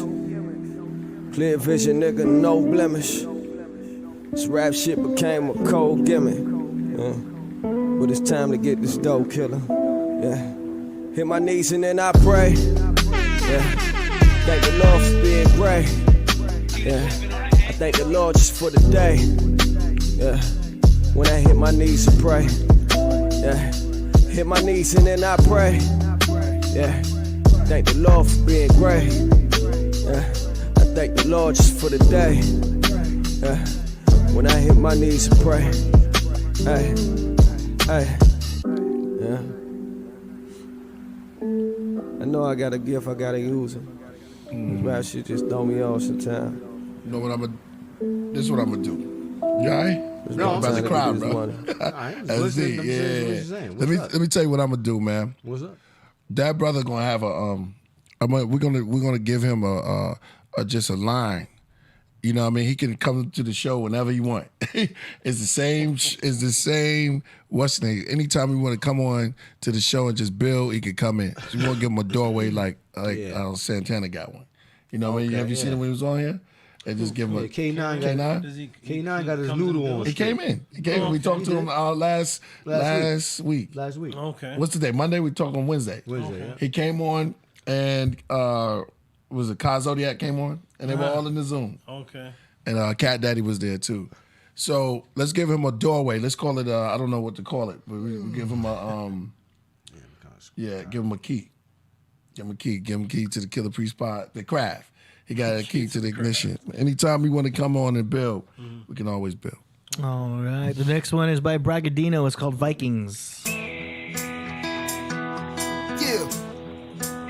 Clear vision nigga, no blemish. This rap shit became a cold gimmick. But it's time to get this dope killer. Hit my knees and then I pray. Thank the Lord for being great. I thank the Lord just for the day. When I hit my knees and pray. Hit my knees and then I pray. Thank the Lord for being great. I thank the Lord just for the day. When I hit my knees and pray. I know I got a gift, I gotta use it. This rap shit just throw me off sometimes.
You know what this is what I'm gonna do. You alright? No, I'm about to cry, bro. That's it, yeah. Let me tell you what I'm gonna do, man.
What's up?
That brother gonna have a we're gonna give him a just a line. You know what I mean? He can come to the show whenever you want. It's the same. What's the name? Anytime you want to come on to the show and just build, he can come in. So you want to give him a doorway like Santana got one. You know what I mean? Have you seen him when he was on here? And just give him a
K9 got his noodle on.
He came in. We talked to him last week.
Last week.
Okay.
What's the day? Monday. We talked on Wednesday.
Yeah.
He came on and was it Kai Zodiac came on and they were all in the Zoom.
Okay.
And Cat Daddy was there too. So let's give him a doorway. Let's call it I don't know what to call it, but we give him a give him a key. Give him a key. Give him a key to the Killer Priest spot, the craft. He got a key to the ignition. Anytime you want to come on and build, we can always build.
All right. The next one is by Bragadino. It's called Vikings.
Yeah.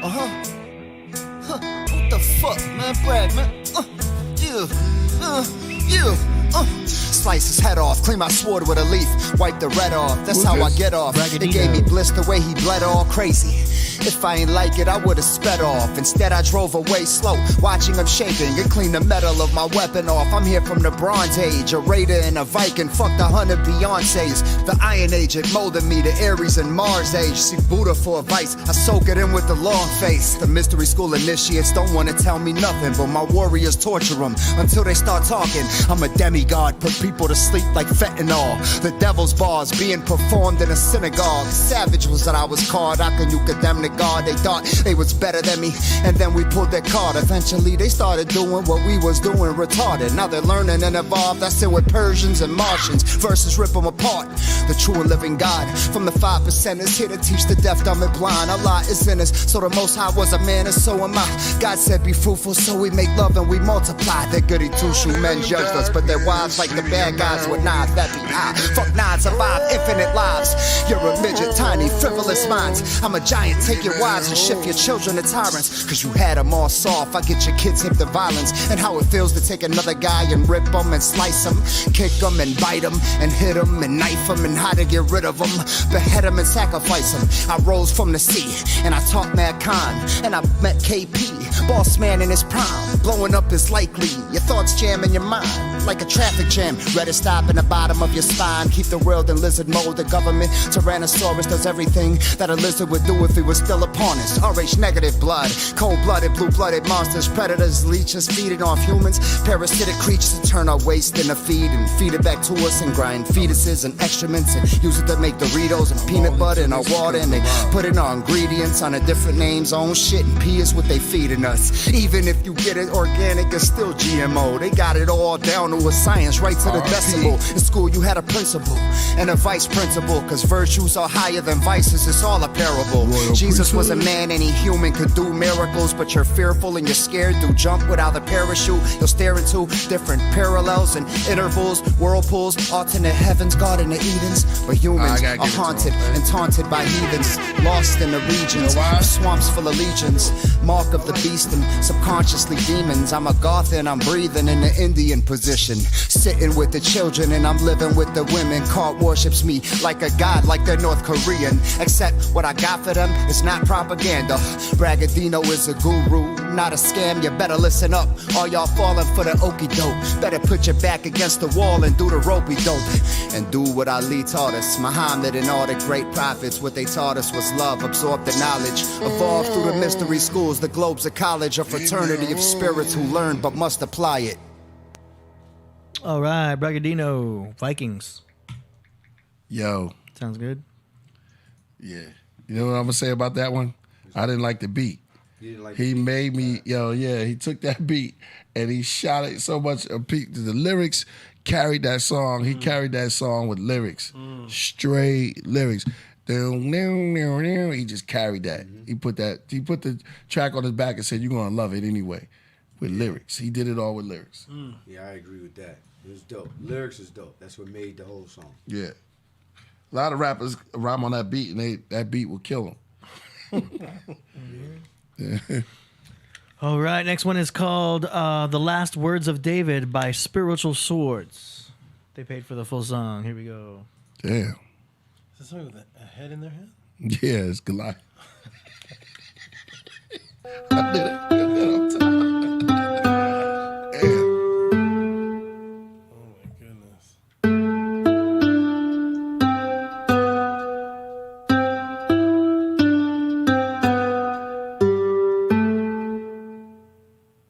What the fuck, man? Brag, man. Slice his head off, clean my sword with a leaf, wipe the red off. That's how I get off. They gave me bliss the way he bled all crazy. If I ain't like it, I would've sped off. Instead, I drove away slow, watching him shaking and clean the metal of my weapon off. I'm here from the Bronze Age, a raider and a Viking. Fucked 100 Beyoncés. The Iron Age, it molded me, the Aries and Mars Age. See Buddha for advice, I soak it in with the long face. The mystery school initiates don't wanna tell me nothing, but my warriors torture them until they start talking. I'm a demigod, put people to sleep like fentanyl. The devil's bars being performed in a synagogue. Savage was what I was called. How can you condemn the God? They thought they was better than me, and then we pulled their card. Eventually they started doing what we was doing, retarded. Now they're learning and evolved. That's it with Persians and Martians. Verses rip them apart. The true and living God from the 5% is here to teach the deaf, dumb, and blind. Allah is in us, so the Most High was a man, and so am I. God said be fruitful, so we make love and we multiply. They're goody two-shoe men judged us, but their wives like the bad guys with knives that be high. Fuck nine, survive infinite lives. You're a midget, tiny, frivolous minds. I'm a giant, take Shift your wives and shift your children to tyrants. Cause you had them all soft. I get your kids hip to violence. And how it feels to take another guy and rip them and slice them. Kick them and bite them and hit them and knife them. And how to get rid of them. Behead them and sacrifice them. I rose from the sea and I taught Mad Khan. And I met KP, boss man in his prime. Blowing up is likely. Your thoughts jam in your mind like a traffic jam. Ready stop in the bottom of your spine. Keep the world in lizard mode. The government Tyrannosaurus does everything that a lizard would do if he was still upon us. RH negative blood, cold-blooded, blue-blooded monsters, predators, leeches feeding off humans, parasitic creatures that turn our waste into feed and feed it back to us and grind fetuses and excrements and use it to make Doritos and peanut butter in our water, and they put in our ingredients on a different names, own shit and pee is what they feeding us. Even if you get it organic, it's still GMO. They got it all down to a science, right to the decimal. In school you had a principal and a vice principal, cause virtues are higher than vices, it's all a parable. Jesus was a man, any human could do miracles, but you're fearful and you're scared to jump without a parachute. You'll stare into different parallels and intervals, whirlpools, alternate heavens, garden of Edens. But humans are haunted and taunted by heathens, lost in the regions of swamps full of legions. Mark of the beast and subconsciously demons. I'm a goth and I'm breathing in the Indian position, sitting with the children and I'm living with the women. Cult worships me like a god, like they're North Korean. Except what I got for them is not propaganda. Bragadino is a guru, not a scam. You better listen up, all y'all falling for the okie doke. Better put your back against the wall and do the ropey dope. And do what Ali taught us. Muhammad and all the great prophets, what they taught us was love. Absorb the knowledge, evolve through the mystery schools. The globes of college, a fraternity of spirits who learn but must apply it.
All right, Bragadino, Vikings.
Yo.
Sounds good.
Yeah. You know what I'm going to say about that one? I didn't like the beat. He made me, he took that beat and he shot it so much. The lyrics carried that song. He carried that song with lyrics. Straight lyrics. He just carried that. He put the track on his back and said, you're going to love it anyway. With lyrics. He did it all with lyrics.
Yeah, I agree with that. It was dope. Lyrics is dope. That's what made the whole song.
Yeah. A lot of rappers rhyme on that beat, and that beat will kill them. Yeah.
All right, next one is called The Last Words of David by Spiritual Swords. They paid for the full song. Here we go.
Damn.
Is this something with a head in their head?
Yeah, it's Goliath. I did it.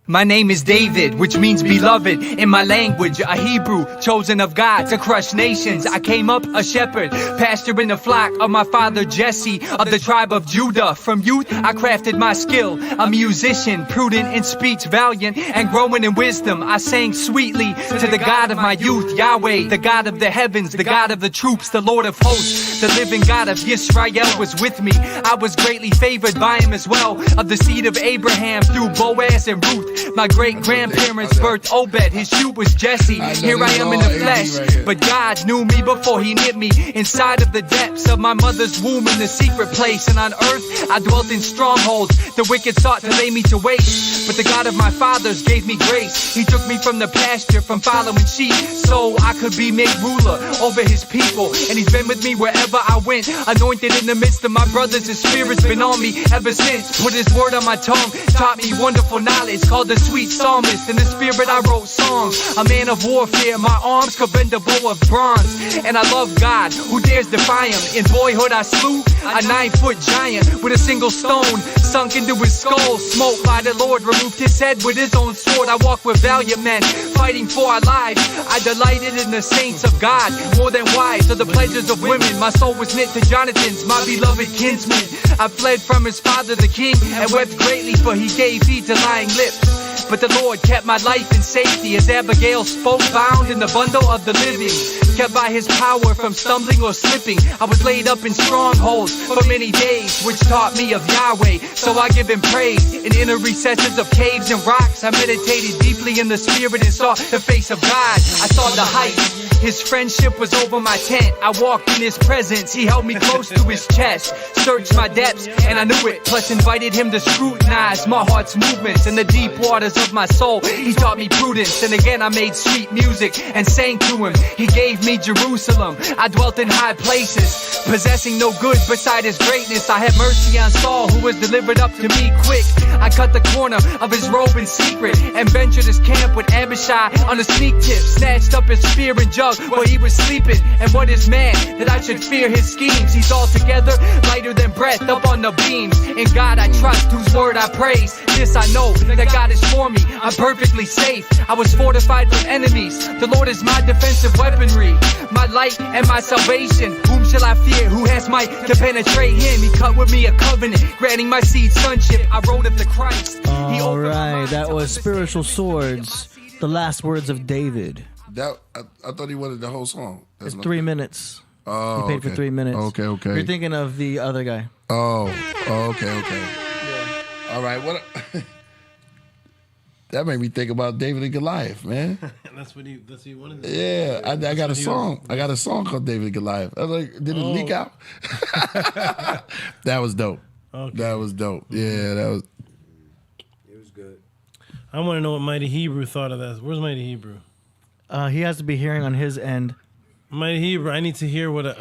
My name is David, which means beloved. In my language, a Hebrew, chosen of God to crush nations. I came up a shepherd, pasturing the flock of my father Jesse, of the tribe of Judah. From youth, I crafted my skill, a musician, prudent in speech, valiant, and growing in wisdom. I sang sweetly to the God of my youth, Yahweh, the God of the heavens, the God of the troops, the Lord of hosts, the living God of Yisrael was with me. I was greatly favored by him as well, of the seed of Abraham through Boaz and Ruth. My great-grandparents birthed Obed, his shoe was Jesse. Here I am in the flesh, but God knew me before he knit me inside of the depths of my mother's womb in the secret place. And on earth I dwelt in strongholds. The wicked sought to lay me to waste, but the God of my fathers gave me grace. He took me from the pasture, from following sheep, so I could be made ruler over his people. And he's been with me wherever I went, anointed in the midst of my brothers. His spirit's been on me ever since. Put his word on my tongue, taught me wonderful knowledge, called the sweet psalmist. In the spirit I wrote songs, a man of warfare. My arms could bend a bow of bronze, and I love God, who dares defy him. In boyhood I slew a 9-foot giant with a single stone sunk into his skull. Smote by the Lord, removed his head with his own sword. I walked with valiant men, fighting for our lives. I delighted in the saints of God, more than wise are the pleasures of women. My soul was knit to Jonathan's, my beloved kinsman. I fled from his father the king, and wept greatly, for he gave heed to lying lips. but the Lord kept my life in safety. As Abigail spoke, bound in the bundle of the living, kept by his power from stumbling or slipping. I was laid up in strongholds for many days, which taught me of Yahweh, so I give him praise. In inner recesses of caves and rocks, I meditated deeply in the spirit and saw the face of God. I saw the heights. His friendship was over my tent. I walked in his presence. He held me close to his chest, searched my depths, and I knew it. Plus invited him to scrutinize my heart's movements in the deep waters of my soul. He taught me prudence, and again I made sweet music and sang to him. He gave me Jerusalem. I dwelt in high places, possessing no good beside his greatness. I had mercy on Saul, who was delivered up to me quick. I cut the corner of his robe in secret and ventured his camp with Abishai on a sneak tip. Snatched up his spear and jug while he was sleeping. And what is man that I should fear his schemes? He's altogether lighter than breath up on the beams. In God I trust, whose word I praise. This I know, that God is for me. I'm perfectly safe. I was fortified from enemies. The Lord is my defensive weaponry, my light and my salvation. Whom shall I fear? Who has might to penetrate him? He cut with me a covenant, granting my seed sonship. I wrote of the Christ.
All right, that was Spiritual Swords, the last words of David.
That I thought he wanted the whole song.
It's 3 minutes.
Oh,
he paid for 3 minutes.
Okay.
You're thinking of the other guy.
Okay. Yeah. All right. What? That made me think about David and Goliath, man.
That's what he wanted to
say. Yeah, I got a song. I got a song called David and Goliath. I was like, did it leak out? That was dope.
Okay.
That was dope. Yeah, that was.
It was good.
I want to know what Mighty Hebrew thought of that. Where's Mighty Hebrew?
He has to be hearing on his end.
Mighty Hebrew, I need to hear what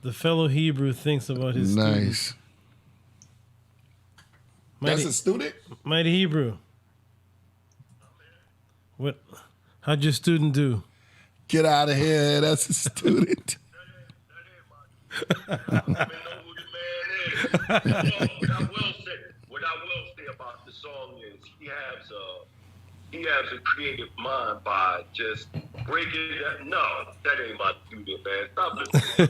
the fellow Hebrew thinks about his
nice.
That's
a student?
Mighty Hebrew. What? How'd your student do?
Get out of here. That's a student.
What I will say about the song is he has a creative mind by just breaking that. No, that ain't my student, man. Stop listening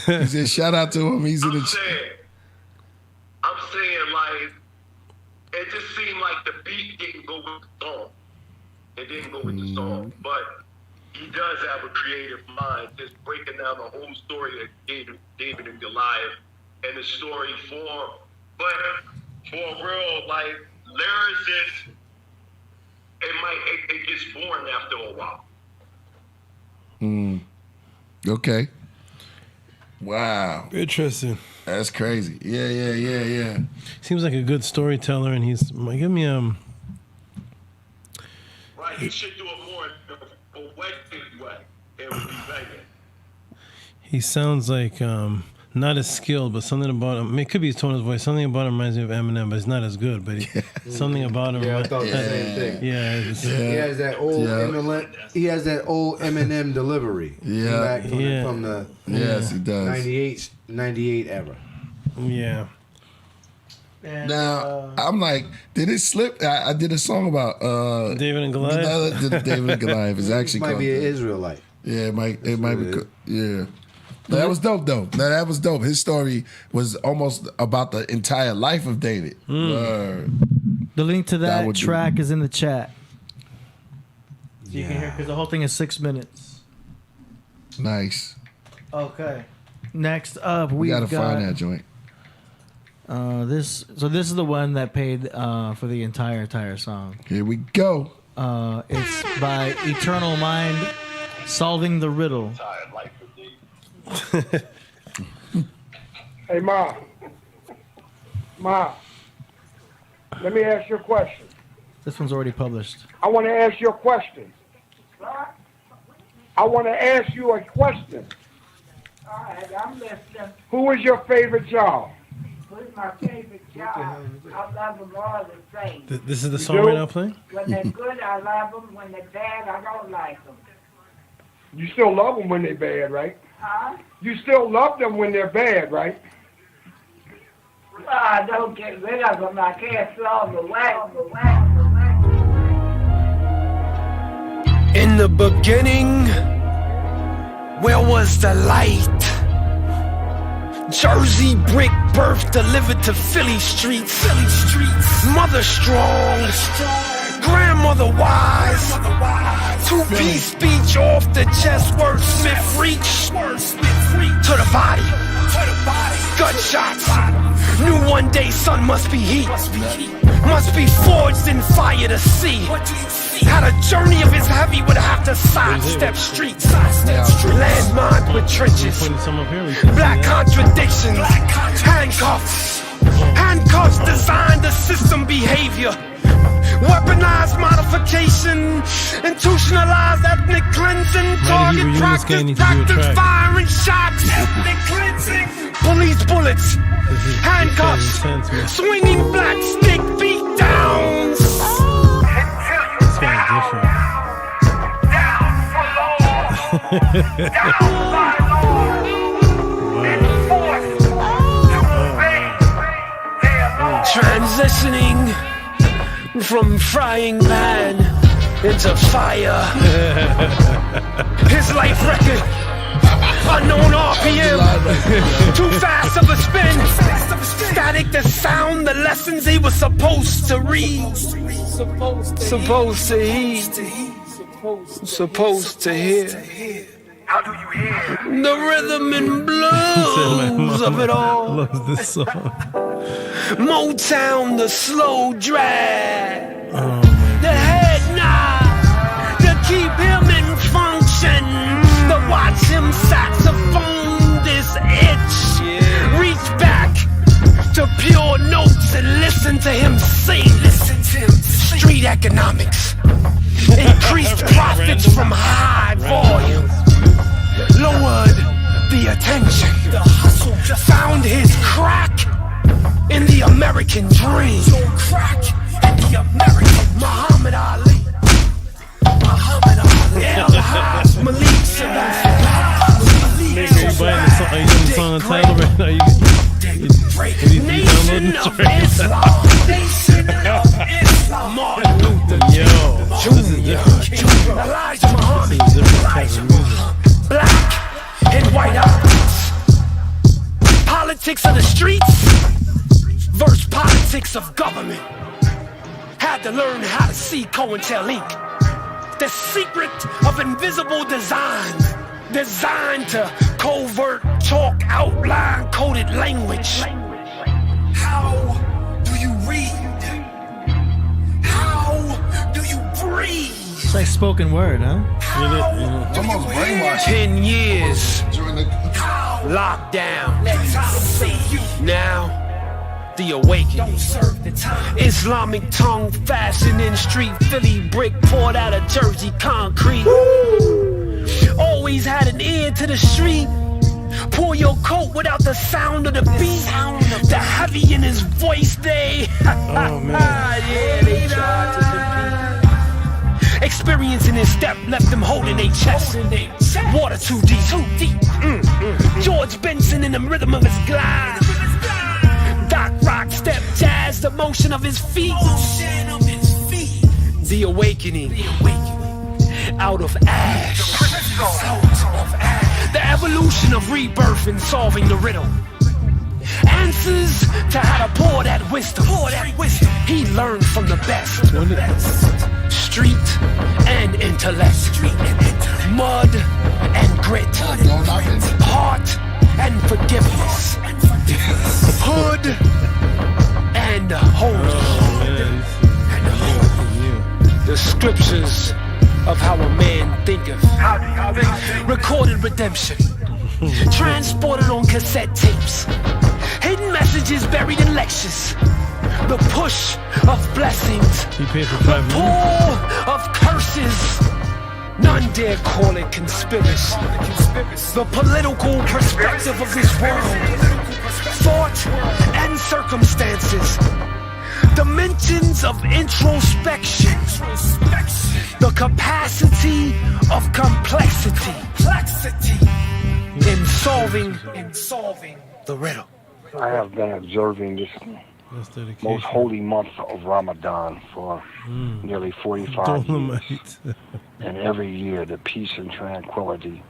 to
He said, shout out to him. He's in the
I'm saying, like, it just seemed like the beat didn't go with the song. It didn't go with the song. But he does have a creative mind, just breaking down the whole story of David and Goliath and the story form. But for real, like, lyricists, it gets boring after a while.
Okay. Wow.
Interesting.
That's crazy. Yeah.
Seems like a good storyteller, and he's give me
Right, he should do it more poetic way. It would be better.
He sounds like not as skilled, but something about him. It could be his tone of voice. Something about him reminds me of Eminem, but it's not as good. But something about him.
Yeah, I thought the same thing.
Yeah,
he has that old Eminem delivery.
Yeah,
back from the
yes, he does.
98 era.
Yeah.
Now I'm like, did it slip? I did a song about
David and Goliath.
David and Goliath is actually
might
called
be an Israelite.
Yeah, it might be. Yeah. But that was dope, though. That was dope. His story was almost about the entire life of David.
The link to that track is in the chat. So you can hear, because the whole thing is 6 minutes.
Nice.
Okay. Next up, we
gotta find that joint.
This is the one that paid for the entire song.
Here we go.
It's by Eternal Mind, Solving the Riddle.
Hey, Ma, let me ask you a question.
This one's already published.
I want to ask you a question. All right, I'm listening. Who is your favorite child? Who's my favorite child? I love them all the same.
This is the song right now playing?
When they're good, I love them. When they're bad, I don't like them. You still love them when they're bad, right? Huh? You still love them when they're bad, right? Well, I don't get rid of them. I can't throw them away.
In the beginning, where was the light?
Jersey brick birth delivered to Philly streets. Mother strong, grandmother wise. Two-piece speech off the chest, wordsmith reach to the body. Gunshots. Knew one day sun must be heat. Must be forged in fire to see. Had a journey of his heavy, would have to sidestep streets. Landmines with trenches. Black contradictions. Handcuffs. Handcuffs designed the system behavior. Weaponized modification. Institutionalized ethnic cleansing. Target practice firing shots. Ethnic cleansing. Police bullets. Handcuffs. Swinging black stick beat downs.
This guy's different.
Transitioning from frying pan into fire. His life record, unknown RPM, too fast of a spin. Static the sound, the lessons he was supposed to read. Supposed to heed. Supposed to hear. How do you hear? The rhythm and blues of it all.
Loves this song.
Motown, the slow drag. The head nod. To keep him in function. To watch him saxophone this itch. Reach back to pure notes and listen to him sing. Street economics. Increased profits from high volume. Lowered the attention. Found his crack in the American dream. Muhammad Ali. El Haj Malik Shabazz.
Are you buying the song on title right now?
Nation of Islam. Nation of Islam. Martin Luther Jr. Elijah Muhammad. Black and white eyes. Politics of the streets versus politics of government. Had to learn how to see COINTELLINC. The secret of invisible design. Designed to covert talk, outline, coded language. How do you read? How do you breathe?
It's like spoken word, huh?
Almost brainwashed.
10 years. Locked down. Now, the awakening. Islamic tongue fashioned in street Philly brick poured out of Jersey concrete. Always had an ear to the street. Pull your coat without the sound of the beat. The heavy in his voice, they. Yeah, they tried to compete. Experience in his step left them holding their chest. Water too deep. George Benson in the rhythm of his glide. Doc Rock step jazz, the motion of his feet. The awakening. Out of ash. The evolution of rebirth and solving the riddle. Answers to how to pour that wisdom. He learned from the best. Street and intellect. Mud and grit. Heart and forgiveness. Hood and home. The scriptures of how a man thinketh. Recorded redemption. Transported on cassette tapes. Hidden messages buried in lectures. The push of blessings. The pull of curses. None dare call it conspiracy. The political perspective of this world. Thought and circumstances. Dimensions of introspection. The capacity of complexity. In solving the riddle.
I have been observing this most holy month of Ramadan for nearly 45 years. And every year the peace and tranquility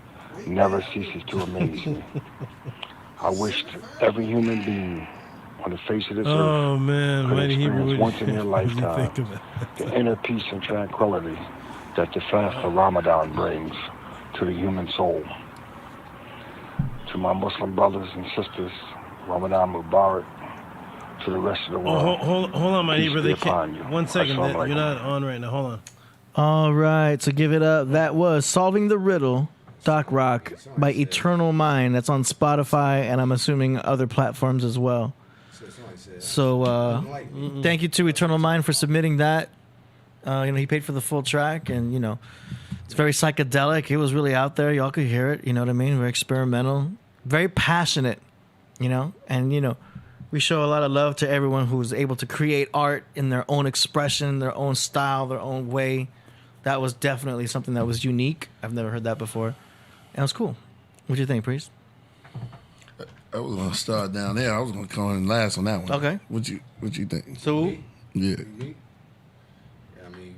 never ceases to amaze me. I wished every human being on the face of this
Oh
earth
man,
could
Mighty Hebrew,
experience once in their
what do you
lifetime
think of it?
the inner peace and tranquility that the fast of Ramadan brings to the human soul. To my Muslim brothers and sisters, Ramadan Mubarak. To the rest of the world.
Oh, hold on, Mighty
Peace
Hebrew.
be
They
upon
can't.
you.
1 second,
Assalamu
you're
alaikum.
not on right now. Hold on.
All right, so give it up. That was Solving the Riddle, Doc Rock by Eternal Mind. That's on Spotify and I'm assuming other platforms as well. So thank you to Eternal Mind for submitting that. He paid for the full track, and it's very psychedelic. It was really out there. Y'all could hear it. You know what I mean? Very experimental, very passionate. And we show a lot of love to everyone who's able to create art in their own expression, their own style, their own way. That was definitely something that was unique. I've never heard that before. And it was cool. What do you think, Priest?
I was gonna start down there. I was gonna come in last on that one.
Okay.
What you think?
So
yeah.
I mean,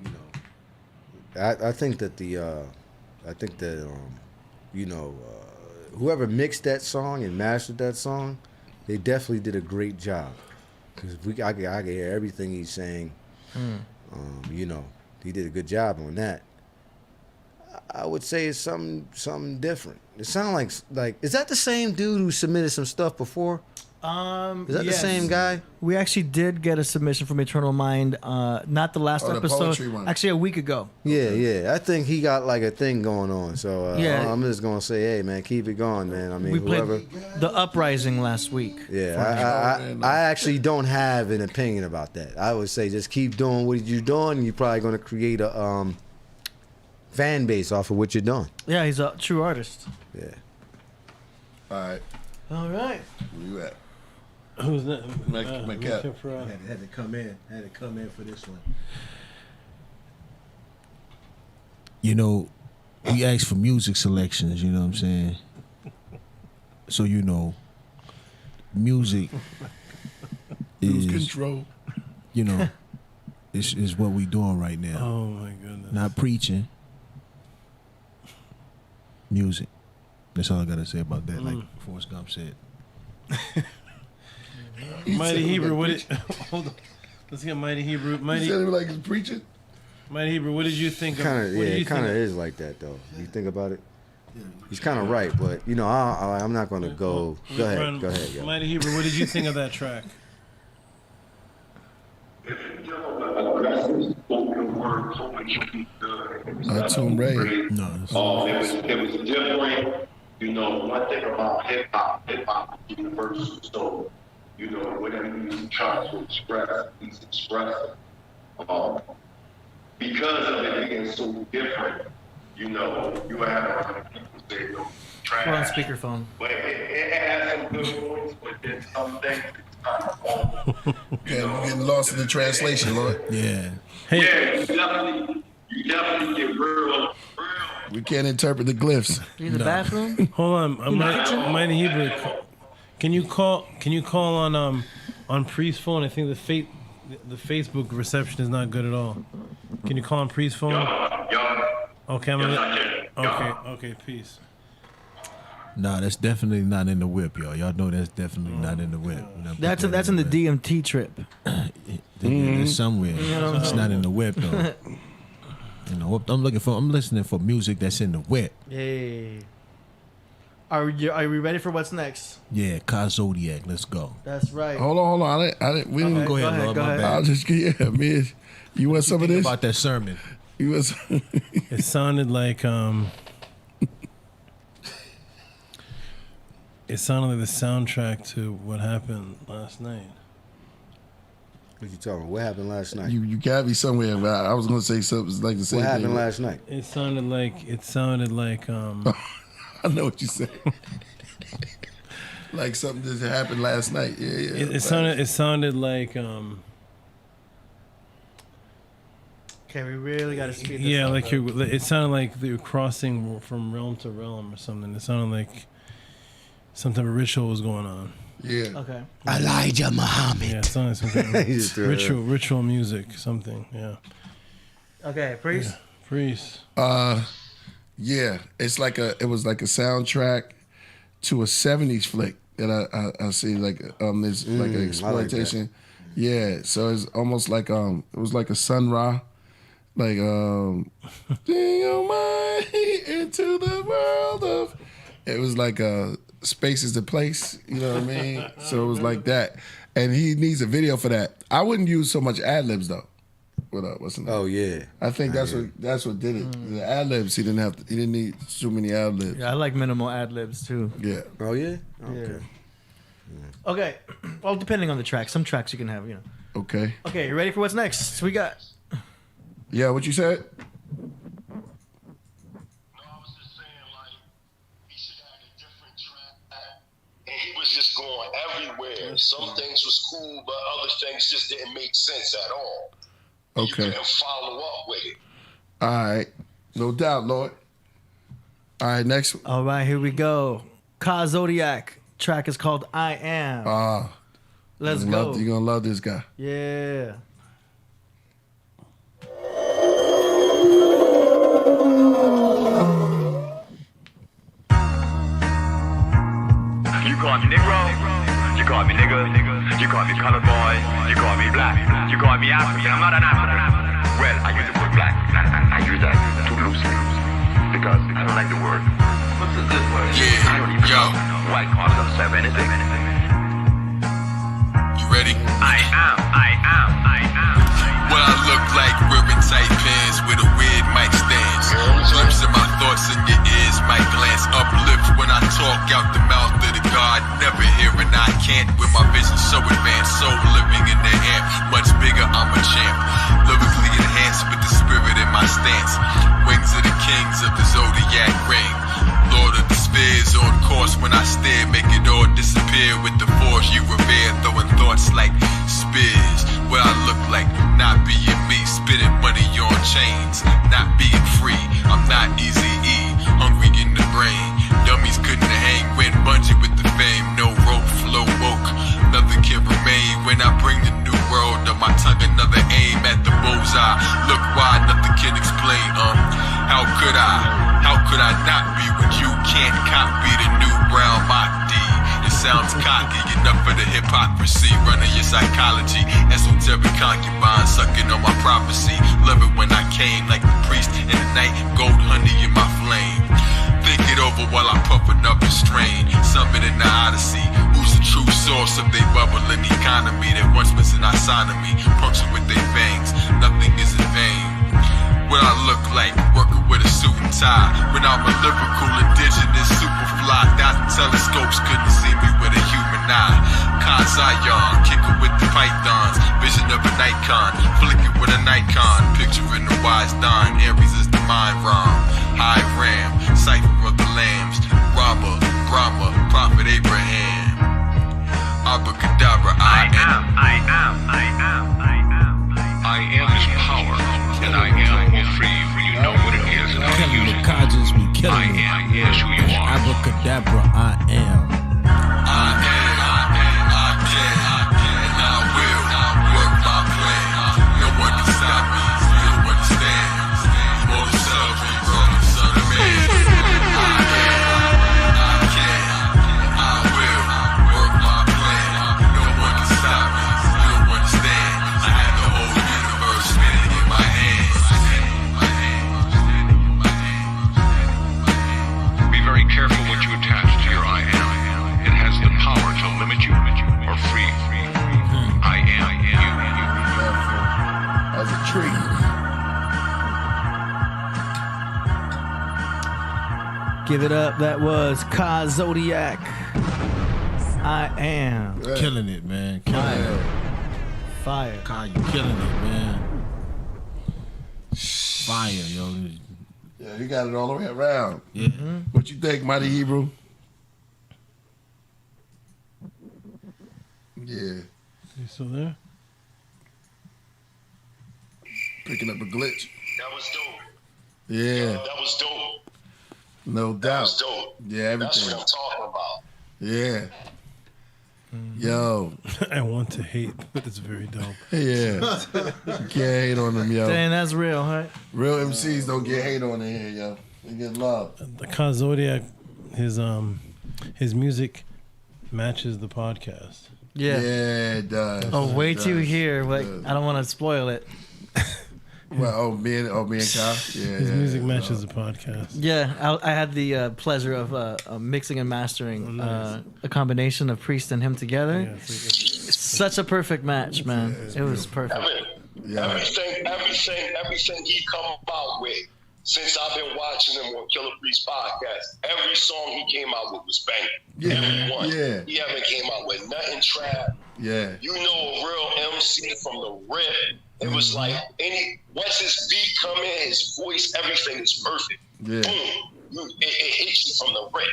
I think that whoever mixed that song and mastered that song, they definitely did a great job. Because I can hear everything he's saying. He did a good job on that. I would say it's something different. It sounds like is that the same dude who submitted some stuff before? Is that the same guy?
We actually did get a submission from Eternal Mind, not the last
the
episode,
poetry one.
actually a week ago.
Yeah. I think he got like a thing going on. So
Yeah.
I'm just gonna say, hey man, keep it going, man. I mean,
We
whoever.
played The Uprising last week.
Yeah, I actually don't have an opinion about that. I would say just keep doing what you're doing. You're probably gonna create a fan base off of what you're doing.
Yeah, he's a true artist.
Yeah.
All right.
All right.
Where you at?
Who's that?
McGurk.
Had to come in. Had to come in for this one. We asked for music selections. You know what I'm saying? So music
Lose
is
control.
is what we doing right now.
Oh my goodness.
Not preaching. Music. That's all I gotta say about that. Like Forrest Gump said.
Mighty Hebrew, hold on. Let's get Mighty Hebrew.
You said it like he's preaching?
Mighty Hebrew, what did you think of
It kind of is like that though. You think about it. He's kind of right, but I'm not gonna go. Go ahead. Go.
Mighty Hebrew, what did you think of that track?
Tomb Raider.
No.
It was different. One thing about hip hop is universal. So, whatever he's trying to express, he's expressing. Because of it being so different, you have a lot of people say, trash.
We're on speakerphone.
But it has some good points, but then some things it's kind of
Yeah, we're getting lost in the translation, Lord.
Yeah.
Yeah, you definitely get real.
We can't interpret the glyphs.
You in the bathroom?
Hold on, Mighty Hebrew. Can you call on Priest's phone? I think the Facebook reception is not good at all. Can you call on Priest's phone? Okay, okay, peace.
Nah, that's definitely not in the whip, y'all. Y'all know that's definitely not in the whip.
That's in the DMT trip.
It's somewhere. It's not in the whip though. I'm listening for music that's in the whip.
Hey. Are we ready for what's next?
Yeah, Zodiac. Let's go.
That's right.
Hold on. We didn't
go ahead, Lord.
Go
My
ahead.
bad.
I'll just you want some of this?
About that sermon.
It sounded like the soundtrack to what happened last night.
What you talking about? What happened last night?
You got me somewhere, but I was gonna say something like the same
What
thing.
happened last night?
It sounded like
I know what you said. Like something that happened last night. Yeah.
It sounded like
Okay, we really got to speed this
yeah,
up.
like it sounded like they were crossing from realm to realm or something. It sounded like some type of ritual was going on.
Yeah.
Okay.
Elijah Muhammad.
Yeah, it sounded like some kind of ritual music, something. Yeah.
Okay, Priest.
Yeah. Priest.
Yeah, it was like a soundtrack to a 70s flick that I see like this like an exploitation. Yeah, so it's almost like it was like a Sun Ra, like bring your mind into the world of. It was like space is the place, you know what I mean? So it was like that, and he needs a video for that. I wouldn't use so much ad libs though. What up? What's the name?
Oh yeah,
I think that's what did it. The ad libs he didn't need too many ad libs.
Yeah, I like minimal ad libs too.
Yeah.
Oh yeah.
Okay. Okay. Well, depending on the track, some tracks you can have,
Okay.
Okay, you ready for what's next? We got.
Yeah, what you said?
And he was just going everywhere. Some things was cool, but other things just didn't make sense at all.
Okay.
You couldn't follow up with it.
All right. No doubt, Lord. All right, next.
All right, here we go. Ka Zodiac. Track is called I Am. Let's go.
You're going to love this guy.
Yeah.
You call me Negro, you call me nigga, you call me colored boy, you call me black, you call me African. I'm not an African. Well, I use the word black. I use that too loosely because I don't like the word. What's this word? Yeah, I don't even know. White collar doesn't serve anything.
You ready?
I am.
Well, I look like wearing tight pants with a weird mic stance. Glimpse of my thoughts in your ears, might glance uplift when I talk out the mouth of the God. Never hearing I can't with my vision so advanced. Soul living in the amp, much bigger, I'm a champ. Lyrically enhanced with the spirit in my stance. Wings of the kings of the zodiac ring. Lord of the spheres on course when I stare, make it all disappear with the force you revere, throwing thoughts like spears. What I look like, not being me, spitting money on chains, not being free. I'm not easy E, hungry in the brain. Dummies couldn't hang when bungee with the fame. No rope, flow woke, nothing can remain when I bring the new world on my tongue. Another aim at the bullseye. Look why nothing can explain. How could I not be when you can't copy the new brown Mach D? It sounds cocky enough for the hypocrisy. Running your psychology, esoteric concubine sucking on my prophecy. Love it when I came like the priest in the night, gold honey in my flame. Think it over while I puff another strain. Summit in the Odyssey. Who's the true source of they bubbling economy that once was an me? Puncture with their fangs, nothing is in vain. What I look like, working with a suit and tie. When I'm a lyrical, indigenous, super fly. Thousand telescopes couldn't see me with a human eye. Con Zion, kicking with the pythons. Vision of an icon, flicking with a Nikon. Picturing the wise dawn, Aries is the mind wrong. High Ram, cipher of the lambs. Rama, Brahma, Prophet Abraham. Abracadabra, I am.
I am is power, and I am will free you when you know what it is and how to use it.
I
am is who you are.
Abracadabra, I am.
Give it up. That was Ka Zodiac. I am.
Killing it, man. Killing it.
Fire.
Ka, you killing it, man. Fire, yo.
Yeah, you got it all the way around.
Yeah.
What you think, Mighty Hebrew? Yeah.
You still there?
Picking up a glitch.
That was dope.
Yeah.
That was dope.
No doubt.
That was dope.
Yeah, everything.
That's what I'm talking about.
Yeah. Yo.
I want to hate, but it's very dope.
Yeah. You can't hate on them, yo.
Dang, that's real, huh?
Real MCs don't get hate on in here, yo. They get love.
The Ka Zodiac, his music matches the podcast.
Yeah.
Yeah, it does.
Oh, wait
It
till you
does.
hear.
It
Like,
does.
I don't want to spoil it.
Well, me and Kyle. Yeah,
His music matches the podcast.
Yeah, I had the pleasure of mixing and mastering a combination of Priest and him together. It's such a perfect match, man. It was perfect.
Everything he come out with, since I've been watching him on Killer Priest podcast, every song he came out with was banging.
Yeah.
Every one.
Yeah.
He haven't came out with nothing trap.
Yeah.
You know a real MC from the rip. It was like once his beat come in, his voice, everything is perfect.
Yeah.
Boom. It hits you from the rip.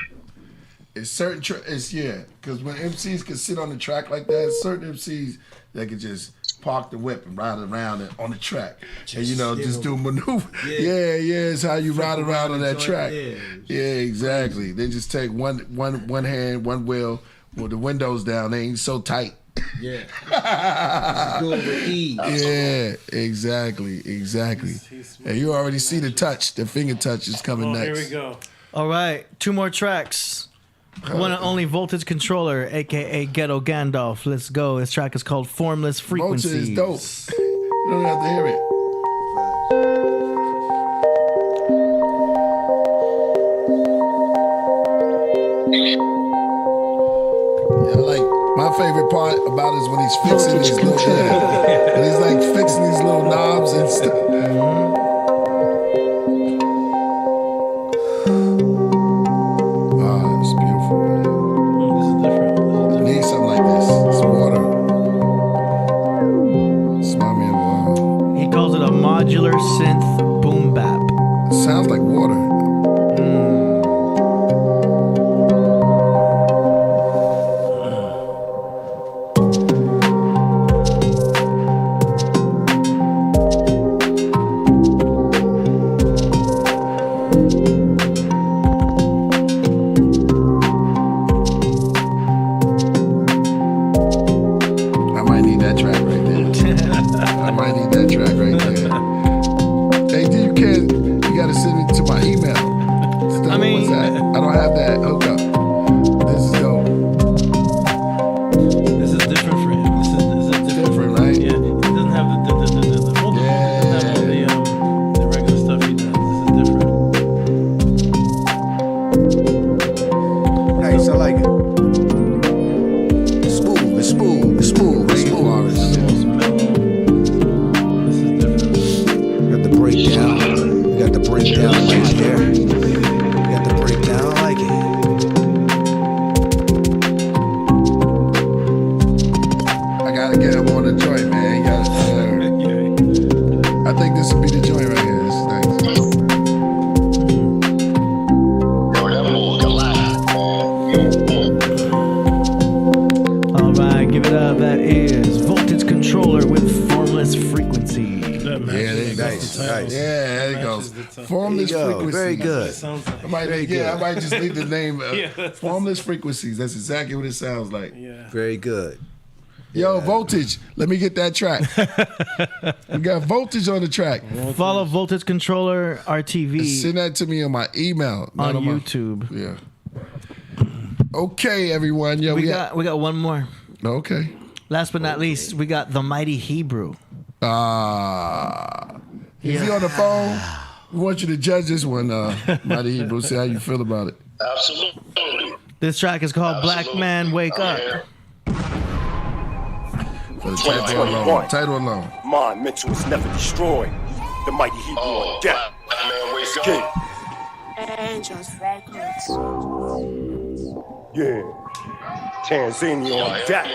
It's certain, because when MCs can sit on the track like that, certain MCs that can just park the whip and ride around on the track, and just do maneuver. Yeah, it's how you ride around on that track. Yeah, exactly. They just take one hand, one wheel with the windows down. They ain't so tight.
Yeah. Just do it with ease.
Yeah, exactly. And you already see the touch. The finger touch is coming next.
Here we go.
All right, 2 more tracks. One and only Voltage Controller, a.k.a. Ghetto Gandalf. Let's go. This track is called Formless Frequencies.
Voltage is dope. You don't have to hear it. My favorite part about it is when he's fixing these little, when he's like fixing these little knobs and stuff. Ah, it's beautiful.
This is different.
I need something like this. It's water. Smell me of water.
He calls it a modular synth boom bap.
It sounds like water. I might just leave the name Formless Frequencies. That's exactly what it sounds like.
Yeah. Very good.
Yo, Voltage, let me get that track. We got Voltage on the track.
Follow Voltage Controller RTV.
And send that to me on my email.
On YouTube.
Yeah. Okay, everyone. Yeah,
we got one more.
Okay.
Last but not least, we got the Mighty Hebrew.
Is he on the phone? We want you to judge this one, Mighty Hebrew. See how you feel about it.
Absolutely.
This track is called Black Man Wake Up.
For the title alone.
Mind mental is never destroyed. The Mighty Hebrew on deck.
Black Man Wake Up.
Angels Records.
Yeah. Tanzania on deck.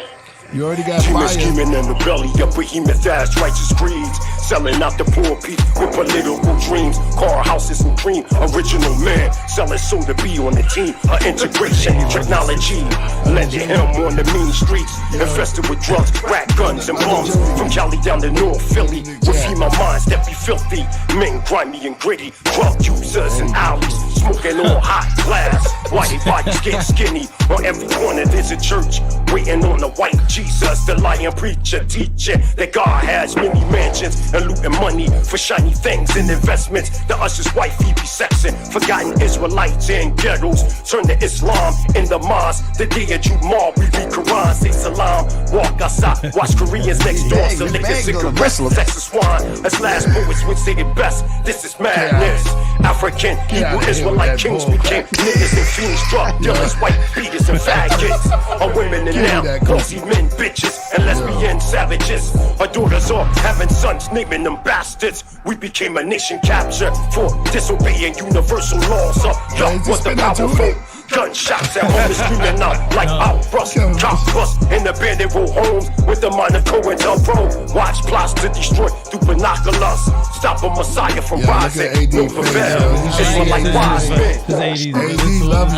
You already got
demons
fire.
scheming in the belly of behemoth ass righteous creeds. Selling out the poor people with political dreams. Car houses and cream. Original man. Selling soon to be on the team. Integration, technology. Lending him on the mean streets. Infested with drugs, rat guns, and bombs. From Cali down to North Philly. With female minds that be filthy. Men grimy and gritty. Drug users and alleys. smoking on hot glass. White bodies get skinny. On every corner there's a church waiting on the white Jesus, the lion preacher teaching that God has many mansions and looting money for shiny things and investments. The usher's wife he be sexing. Forgotten Israelites in ghettos turn to Islam in the mosque. The day of Jumu'ah we read Quran, say salam, walk outside, watch Koreans next door, select a cigarette, sex a swine. As last poets would say it best, this is madness. African, Hebrew, Israelite kings became niggas and fiends, drug dealers, white beaters and faggots. Our women and now, bossy men, bitches, and lesbian savages. Our daughters are having sons, naming them bastards. We became a nation captured for disobeying universal laws. Young was the powerful. Gunshots at home screaming out like outbursts. Cop bust in abandoned row homes with the Monaco and Del Pro. Watch plots to destroy through binoculars. Stop a Messiah from rising. No prevail. It's for like wise men.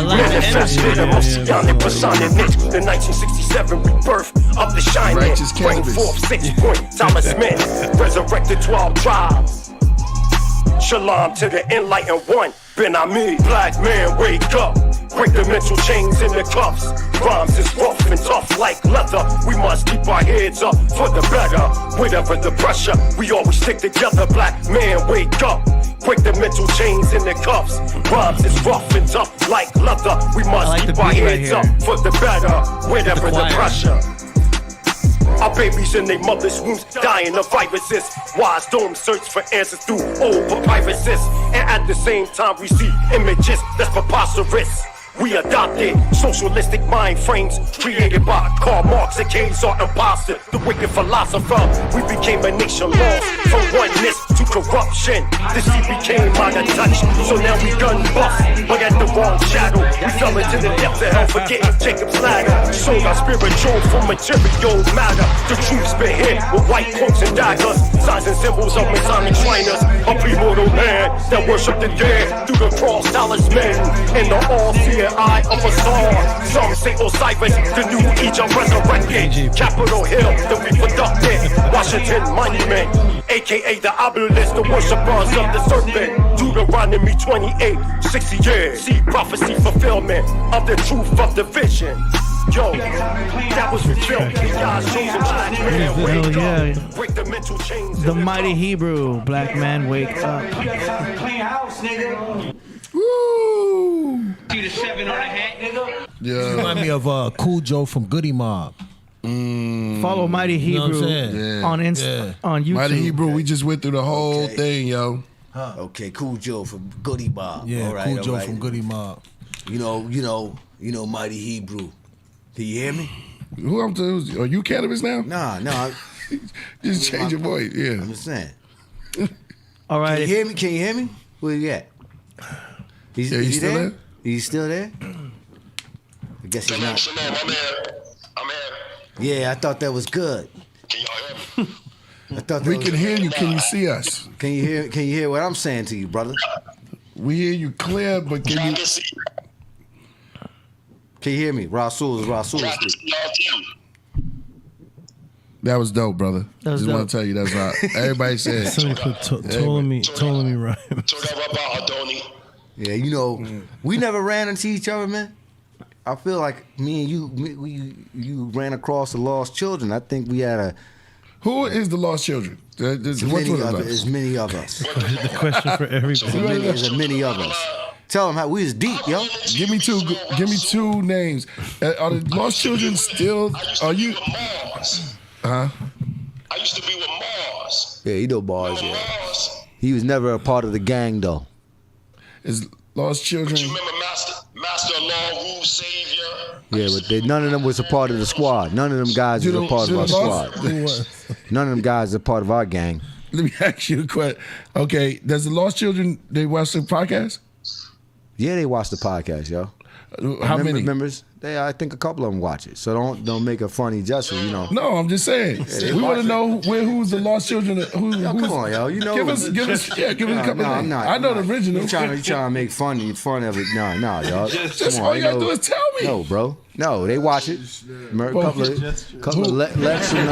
Manifested a messianic persona niche. The 1967 rebirth of the shining. Bring forth 6-point talisman. Resurrected 12 tribes. Shalom to the enlightened one. Ben Ami, black man, wake up. Break the mental chains in the cuffs. Rhymes is rough and tough like leather. We must keep our heads up for the better. Whatever the pressure, we always stick together. Black man, wake up. Break the mental chains in the cuffs. Rhymes is rough and tough like leather. We must keep our heads up for the better. Whatever the pressure. Our babies in their mother's wombs dying of viruses. Wise dome search for answers through old papyruses. And at the same time we see images that's preposterous. We adopted socialistic mind frames created by Karl Marx and Keynes are imposters. The wicked philosopher. We became a nation lost from oneness to corruption. The sea became out of touch, so now we gun bust. But at the wrong shadow, we fell into the depths of hell, forgetting Jacob's ladder. Sold our spiritual from material matter. The truth's been hid with white coats and daggers. Signs and symbols of Masonic shriners. A premortal man that worship the dead through the cross talisman. And the all-seeing eye of a star. Some say Osiris, the new Egypt resurrected. Capitol Hill, the reproductive Washington Monument, aka the obelisk, the worshippers of the serpent. Deuteronomy 28, 60 years. See prophecy fulfillment of the truth of the vision. Yo, that was revealed. Break the mental chains.
The mighty Hebrew, black man, wake up.
Clean house, nigga.
Woo!
See the 7 on the hat, nigga?
Yeah.
Remind me of Cool Joe from Goody Mob.
Follow Mighty Hebrew on on YouTube.
Mighty Hebrew, we just went through the whole thing, yo.
Okay, Cool Joe from Goody Mob.
Yeah,
all right,
Cool
all
Joe
right.
from Goody Mob.
You know, Mighty Hebrew. Can you hear me?
Who I'm to? Are you cannabis now?
Nah.
Just change your voice. Yeah.
I'm just saying.
All right.
Can you hear me? Can you hear me? Where you at?
He's still there?
He's still there? I guess he's not.
I'm here.
Yeah, I thought that was good.
Can y'all hear me?
I thought
We can hear you. Can you see us?
Can you hear what I'm saying to you, brother?
We hear you clear, but can you?
Can you hear me? Rasul.
That was dope, brother. Just want to tell you that's right. Everybody said.
Somebody put Ptolemy right.
Yeah, you know, we never ran into each other, man. I feel like me and you ran across the lost children. I think we had a.
Who is the lost children?
There's many of us.
The question for everybody.
There's many of us. Tell them how we was deep, yo.
Give me two names. Are the lost children still? Are you?
I used to be with Mars.
Yeah, you know Mars. Yeah. He was never a part of the gang, though.
Is lost children?
But you remember Master Law, Rule, Savior?
Yeah, but none of them was a part of the squad. None of them guys was a part of our squad. None of them guys are part of our gang.
Let me ask you a question. Okay, does the lost children, they watch the podcast?
Yeah, they watch the podcast, yo.
How many
members? I think a couple of them watch it. So don't make a funny gesture, you know.
No, I'm just saying. We want to know who's the lost children. Come
on, yo. You know,
give us a couple.
I'm not.
I know the original.
You trying to make fun of it? No, y'all.
Just all you gotta do is tell me.
No, bro. No, they watch it. Couple of Lex and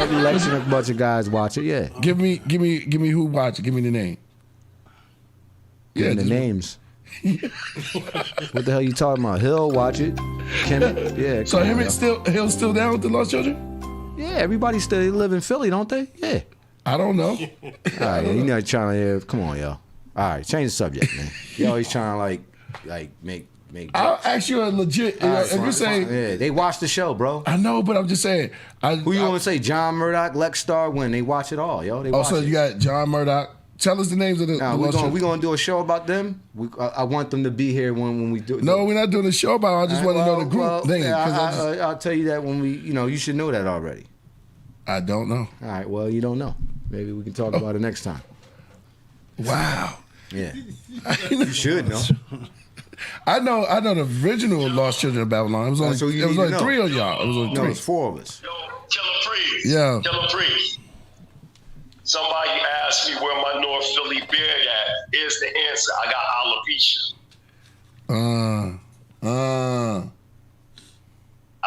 a bunch of guys watch it. Yeah.
Give me who watch it. Give me the name.
Give me the names.
What the hell you talking about? He'll watch it. Kemet? Yeah.
So
come on,
Hill's still down with the Lost Children?
Yeah, everybody still live in Philly, don't they? Yeah.
I don't know.
All right, you're not trying to. Come on, yo. All right, change the subject, man. You always trying to make.
I'll ask you a legit. If you say,
yeah, they watch the show, bro.
I know, but I'm just saying.
Who you want to say? John Murdoch, Lex Star, when they watch it all, yo. They watch
so
it.
you got John Murdoch. Tell us the names of the.
Nah, we're gonna do a show about them. I want them to be here when we do.
No, we're not doing a show about. I just want to know the group name.
Yeah, I'll tell you that when we. You should know that already.
I don't know.
All right, well, you don't know. Maybe we can talk about it next time.
Wow.
Yeah. You should know.
I know the original Lost Children of Babylon. It was only, three of y'all. It was only three.
It was four of us.
Yo, Killer Priest.
Yeah.
Killer Priest. Somebody asked me where my North Philly beard at. Here's the answer. I got alopecia. I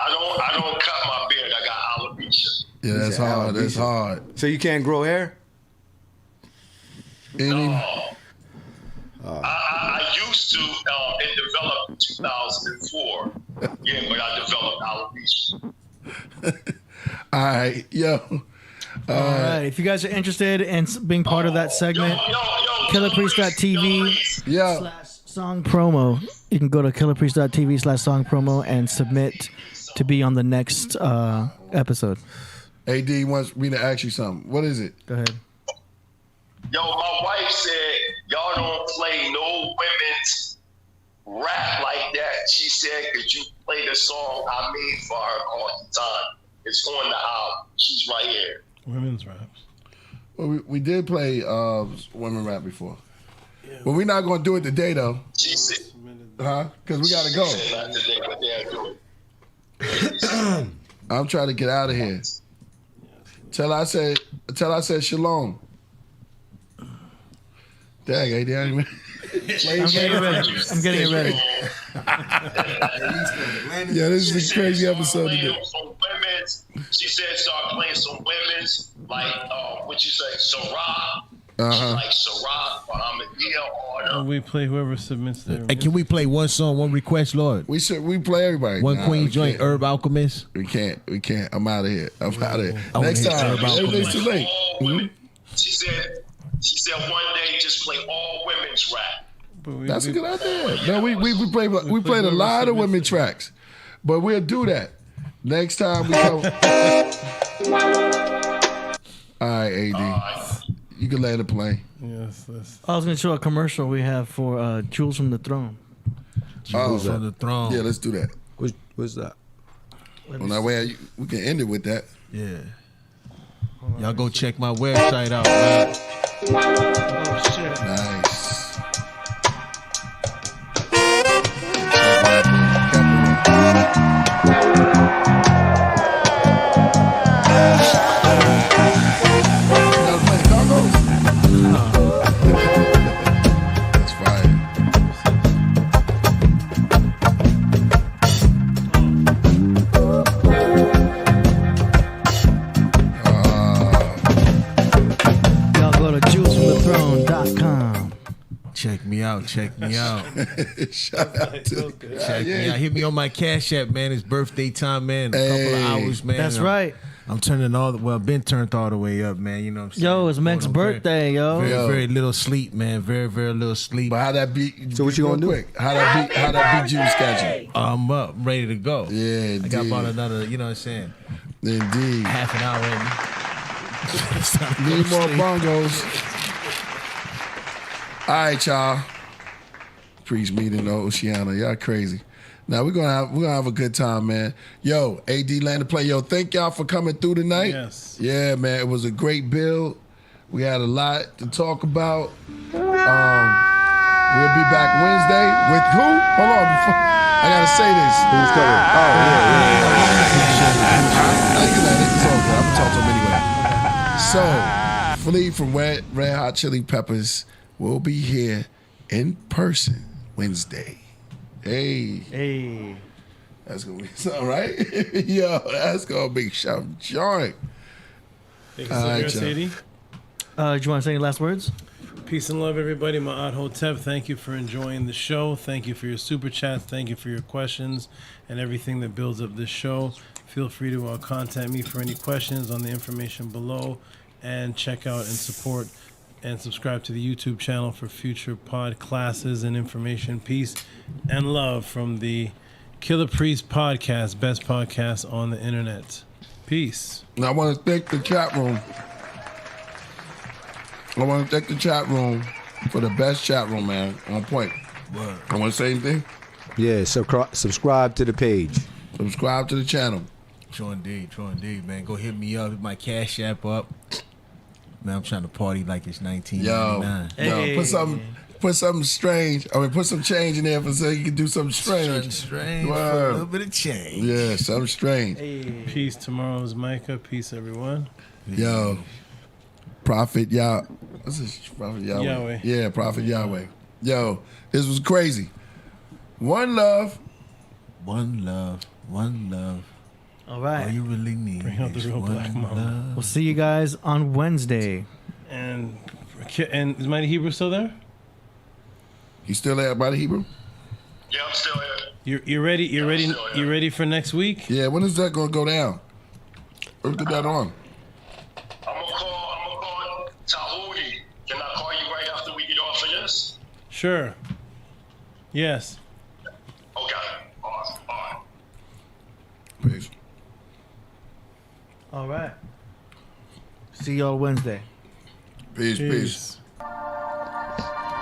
don't cut my beard. I got alopecia.
Yeah, that's hard. That's hard.
So you can't grow hair?
No. I used to. It developed in 2004. Yeah, but I developed alopecia.
All right, yo.
All right. If you guys are interested in being part of that segment, killerpriest.tv/song promo. You can go to killerpriest.tv/song promo and submit to be on the next episode.
AD wants me to ask you something. What is it?
Go ahead.
Yo, my wife said y'all don't play no women's rap like that. She said, could you play the song I made for her all the time? It's on the album. She's right here.
Women's raps.
Well, we did play women rap before. Yeah. But we're not going to do it today, though.
She said,
because we got to go.
She said not today, but they'll do it.
I'm trying to get out of here. Till I said shalom. Dang, AD, I ain't
I'm getting it ready.
Yeah, this is a crazy episode today.
She said start playing some women's, like, what you say, Sarah. Like Sarah, Muhammadiyah, or
We play whoever submits their.
Hey, can we play one song, one request, Lord?
We play everybody.
One Queen joint, Herb Alchemist.
We can't. I'm out of here. I'm out of here. Next time, everything's too late.
She said one day just play all women's rap.
That's a good idea. No, we played a lot of women tracks, but we'll do that next time we come. All right, AD, you can let it play.
Yes.
I was going to show a commercial we have for Jewels from the Throne.
Jewels from the Throne.
Yeah, let's do that.
What's that?
Well, that way we can end it with that.
Yeah. Y'all go check my website out, man.
Oh shit!
Nice.
Check me out.
Shout out to
check me out. Hit me on my Cash App, man. It's birthday time, man. A couple of hours, man.
That's right.
I'm turning been turned all the way up, man. You know what I'm saying?
Yo, it's Meg's birthday, yo.
Very little sleep, man. Very, very little sleep.
But how that beat?
So what you gonna do?
How that beat you schedule?
I'm up, ready to go.
Yeah, indeed.
I got about another, you know what I'm saying?
Indeed.
Half an hour in.
Need more bongos. All right, y'all. Priest meeting Oceana. Y'all crazy. Now we're gonna have a good time, man. Yo, AD Land to Play. Yo, thank y'all for coming through tonight.
Yes.
Yeah, man. It was a great build. We had a lot to talk about. We'll be back Wednesday with who? Hold on, before I gotta say this.
Who's coming? Oh,
I'm gonna talk to him anyway. So, Flea from Red Hot Chili Peppers will be here in person Wednesday. Hey. That's gonna be something, right? Yo, that's gonna be some joint.
Do you want to say any last words?
Peace and love, everybody. Ma'at Hotep, thank you for enjoying the show. Thank you for your super chats. Thank you for your questions and everything that builds up this show. Feel free to contact me for any questions on the information below, and check out and support and subscribe to the YouTube channel for future pod classes and information. Peace and love from the Killah Priest podcast, best podcast on the internet. Peace.
Now I want to thank the chat room. I want to thank the chat room for the best chat room, man. On point.
Word.
I want to say anything?
Yeah, subscribe to the page.
Subscribe to the channel.
True indeed, man. Go hit me up, hit my Cash App up. Man, I'm trying to party like it's 1999.
Yo, put something strange. I mean, put some change in there so you can do something strange.
Strange, for a little bit of change.
Yeah, something strange.
Peace. Tomorrow's Micah. Peace, everyone.
Yo, Prophet Yah. What's this? Prophet Yahweh.
Yahweh.
Yeah, Prophet Yahweh. Yo, this was crazy. One love.
One love. One love.
All right.
All you really need.
Bring out the real black mama.
We'll see you guys on Wednesday.
And is Mighty Hebrew still there?
You still there, Mighty Hebrew?
Yeah, I'm still here.
You ready? You ready? You ready for next week?
Yeah. When is that gonna go down? Let's get that on.
I'm gonna call Tahuti. Can I call you right after we get off of this?
Sure. Yes.
Okay. Awesome. All right.
Peace.
All right. See y'all Wednesday.
Peace. Yo.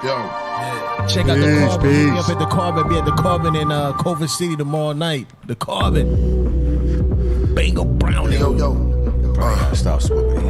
Yeah. Check out the Carbon. Be up at the Carbon. Be at the Carbon in Culver City tomorrow night. The Carbon. Bingo Brownie.
Yo.
Stop smoking.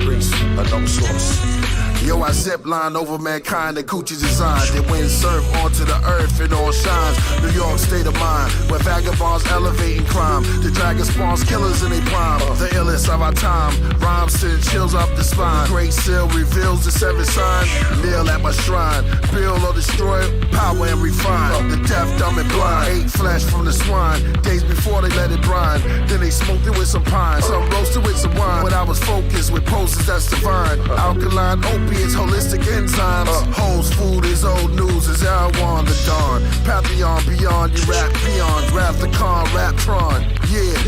Priest, unknown source. Yo, I zip line over mankind that Coochie designed. That wind surf onto the earth, it all shines. New York state of mind, where vagabonds elevating crime. The dragon spawns killers in their prime. The illest of our time, rhymes send chills up the spine. Great seal reveals the seven sign. Kneel at my shrine, build or destroy, power and refine. The deaf, dumb and blind, ate flesh from the swine. Days before they let it brine, then they smoked it with some pine. Some roasted with some wine, when I was focused with poses that's divine. Alkaline opiates, holistic enzymes. Hoes food is old news, is Erwan the dawn. Pantheon beyond, you rap peons. Rap the con, rap tron. Yeah,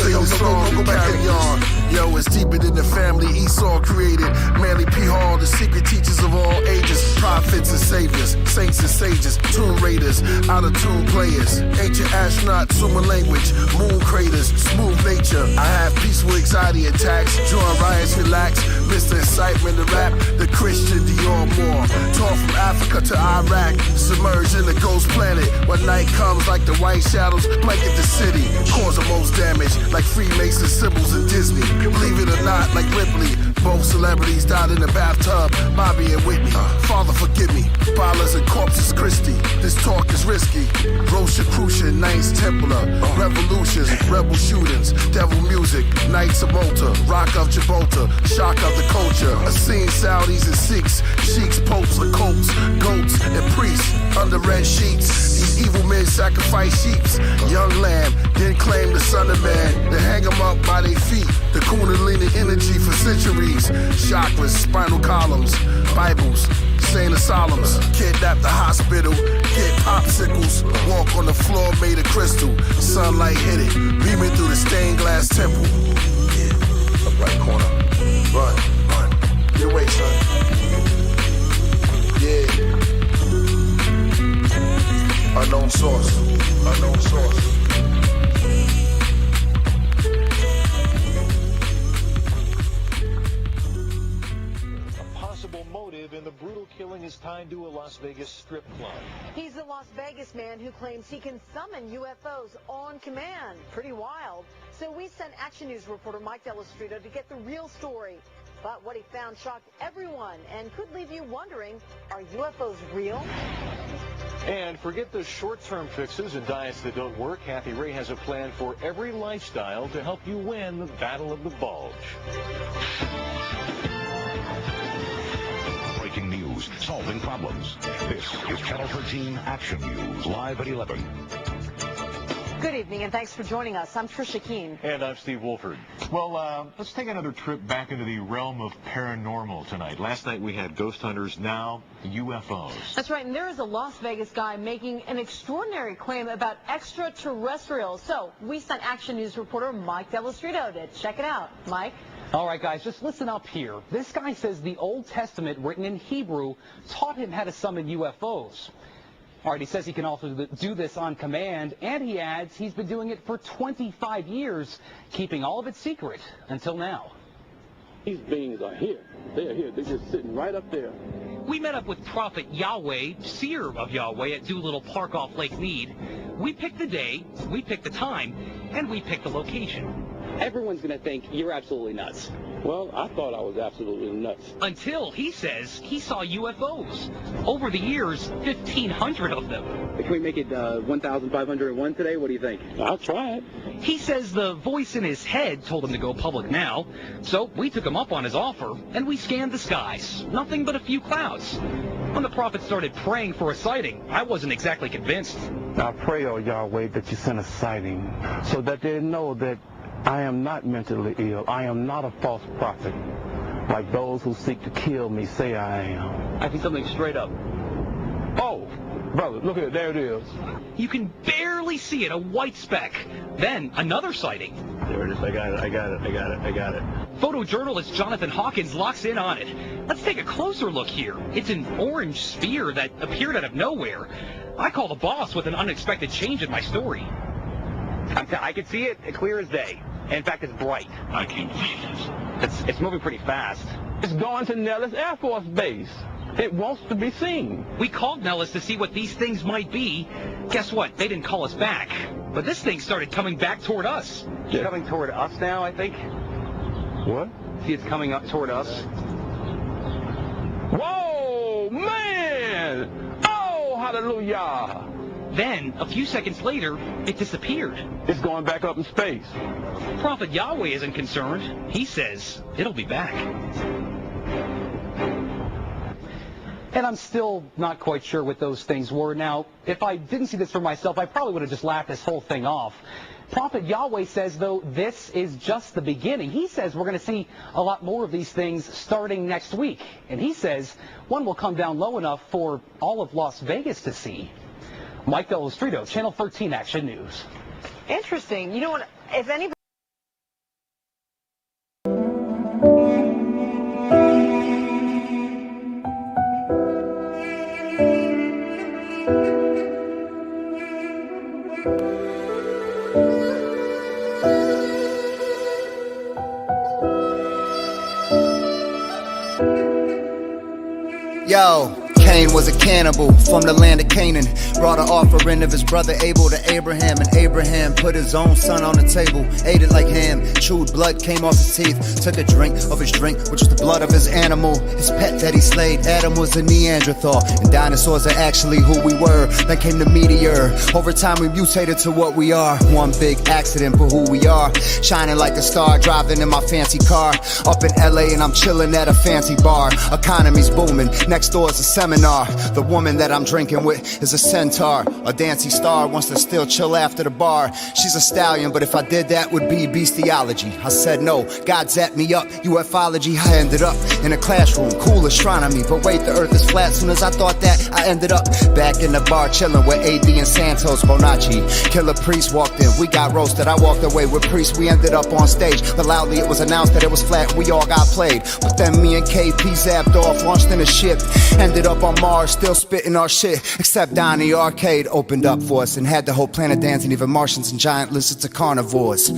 yo, strong, go carry on. Yo, it's deeper than the family Esau created. Manly P. Hall, the secret teachers of all ages. Prophets and saviors, saints and sages. Tomb raiders, out of tune players. Ancient astronaut, sumer language. Moon craters, smooth nature. I have peaceful anxiety attacks. Join riots, relax. Mr. Incitement to rap, the Christian Dior Moore. Taught from Africa to Iraq. Submerged in the ghost planet. When night comes like the white shadows, blanket the city. Cause the most damage, like Freemason symbols in Disney. Believe it or not, like Ripley. Both celebrities died in the bathtub, Bobby and Whitney. Father, forgive me. Ballers and corpses, Christie. This talk is risky. Rosicrucian, Knights Templar. Revolutions, rebel shootings. Devil music, Knights of Malta. Rock of Gibraltar, shock of the culture. A scene Saudis and Sikhs. Sheiks, popes, occults, goats, and priests. Under red sheets. These evil men sacrifice sheeps. Young lamb, then claim the son of man. Then hang them up by their feet. The Kundalini energy for centuries. Chakras, spinal columns, Bibles, sane asylums. Kidnap the hospital, get popsicles. Walk on the floor made of crystal. Sunlight hit it, beaming through the stained glass temple. Yeah, up right corner. Run. Get away, son. Yeah. Unknown source. Unknown source.
Motive in the brutal killing is tied to a Las Vegas strip club.
He's a Las Vegas man who claims he can summon UFOs on command. Pretty wild. So we sent Action News reporter Mike Delastrito to get the real story. But what he found shocked everyone and could leave you wondering, are UFOs real?
And forget the short-term fixes and diets that don't work. Kathy Ray has a plan for every lifestyle to help you win the battle of the bulge.
Breaking news, solving problems. This is Channel 13 Action News, live at 11.
Good evening, and thanks for joining us. I'm Trisha Keene.
And I'm Steve Wolford. Well, let's take another trip back into the realm of paranormal tonight. Last night we had ghost hunters, now UFOs.
That's right, and there is a Las Vegas guy making an extraordinary claim about extraterrestrials. So we sent Action News reporter Mike Delastrito to check it out. Mike?
All right, guys, just listen up here. This guy says the Old Testament, written in Hebrew, taught him how to summon UFOs. All right, he says he can also do this on command, and he adds he's been doing it for 25 years, keeping all of it secret until now.
These beings are here. They are here. They're just sitting right up there.
We met up with Prophet Yahweh, seer of Yahweh, at Doolittle Park off Lake Mead. We picked the day, we picked the time, and we picked the location.
Everyone's going to think you're absolutely nuts. Well, I thought I was absolutely nuts.
Until he says he saw UFOs. Over the years, 1,500 of them.
Can we make it 1,501 today? What do you think? I'll try it.
He says the voice in his head told him to go public now. So we took him up on his offer, and we scanned the skies. Nothing but a few clouds. When the prophet started praying for a sighting, I wasn't exactly convinced.
I pray, oh Yahweh, that you send a sighting so that they know that I am not mentally ill. I am not a false prophet, like those who seek to kill me say I am.
I think something straight up.
Oh, brother, look at it. There it is.
You can barely see it, a white speck. Then another sighting.
There it is. I got it.
Photojournalist Jonathan Hawkins locks in on it. Let's take a closer look here. It's an orange sphere that appeared out of nowhere. I call the boss with an unexpected change in my story.
I can see it clear as day. In fact, it's bright.
I can't believe this. It's moving pretty fast.
It's going to Nellis Air Force Base. It wants to be seen.
We called Nellis to see what these things might be. Guess what? They didn't call us back. But this thing started coming back toward us.
Yeah.
It's coming toward us now, I think.
What?
See, it's coming up toward us.
Whoa, man! Oh, hallelujah!
Then, a few seconds later, it disappeared.
It's going back up in space.
Prophet Yahweh isn't concerned. He says it'll be back. And I'm still not quite sure what those things were. Now, if I didn't see this for myself, I probably would have just laughed this whole thing off. Prophet Yahweh says, though, this is just the beginning. He says we're going to see a lot more of these things starting next week. And he says one will come down low enough for all of Las Vegas to see. Mike Delastrito, Channel 13 Action News.
Interesting. You know what? If anybody...
Yo, Cain was a cannibal from the land of Canaan. Brought an offering of his brother Abel to Abraham, and Abraham put his own son on the table, ate it like ham, chewed blood, came off his teeth, took a drink of his drink, which was the blood of his animal, his pet that he slayed. Adam was a Neanderthal, and dinosaurs are actually who we were. Then came the meteor. Over time we mutated to what we are. One big accident for who we are. Shining like a star, driving in my fancy car. Up in LA and I'm chilling at a fancy bar. Economy's booming, next door is a seminar. The woman that I'm drinking with is a centaur. A dancing star wants to still chill after the bar. She's a stallion, but if I did that would be bestiology. I said no, God zapped me up, ufology. I ended up in a classroom, cool astronomy. But wait, the earth is flat. Soon as I thought that, I ended up back in the bar chilling with AD and Santos Bonacci. Killer Priest walked in, we got roasted. I walked away with Priest, we ended up on stage. But loudly it was announced that it was flat, we all got played. But then me and KP zapped off, launched in a ship. Ended up on Mars, still spitting our shit. Except down the arcade opened up for us and had the whole planet dancing, even Martians and giant lizards are carnivores.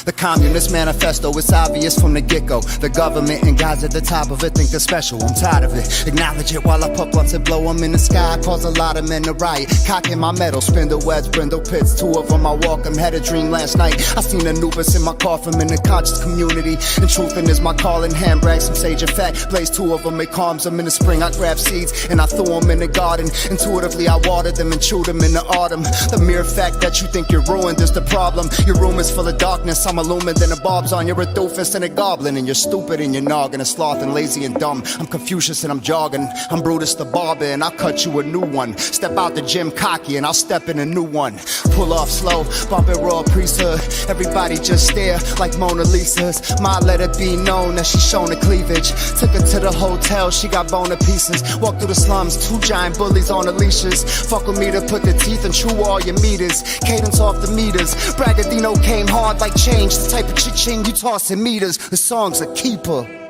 The Communist Manifesto, it's obvious from the get-go. The government and guys at the top of it think they're special. I'm tired of it. Acknowledge it while I pop blunts and blow them in the sky. Cause a lot of men to riot. Cocking my metal, spindle webs, brindle pits. Two of them I walk them. Had a dream last night. I seen Anubis in my coffin in the conscious community. And truthing is my calling. Handbrag, some sage effect. Blaze two of them, it calms them. In the spring I grab seeds and I threw them in the garden. Intuitively I watered them and chewed them in the autumn. The mere fact that you think you're ruined is the problem. Your room is full of darkness. I'm I'm illumined in the barbs on. You're a doofus and a goblin, and you're stupid and you're noggin, a sloth and lazy and dumb. I'm Confucius and I'm jogging. I'm Brutus the barber and I'll cut you a new one. Step out the gym cocky and I'll step in a new one. Pull off slow, bump it raw priesthood. Everybody just stare like Mona Lisa's. Ma let it be known that she's shown the cleavage. Took her to the hotel, she got bone pieces. Walk through the slums, 2 giant bullies on the leashes. Fuck with me to put the teeth and chew all your meters. Cadence off the meters. Bragadino came hard like change. The type of cha-ching you toss in meters. The song's a keeper.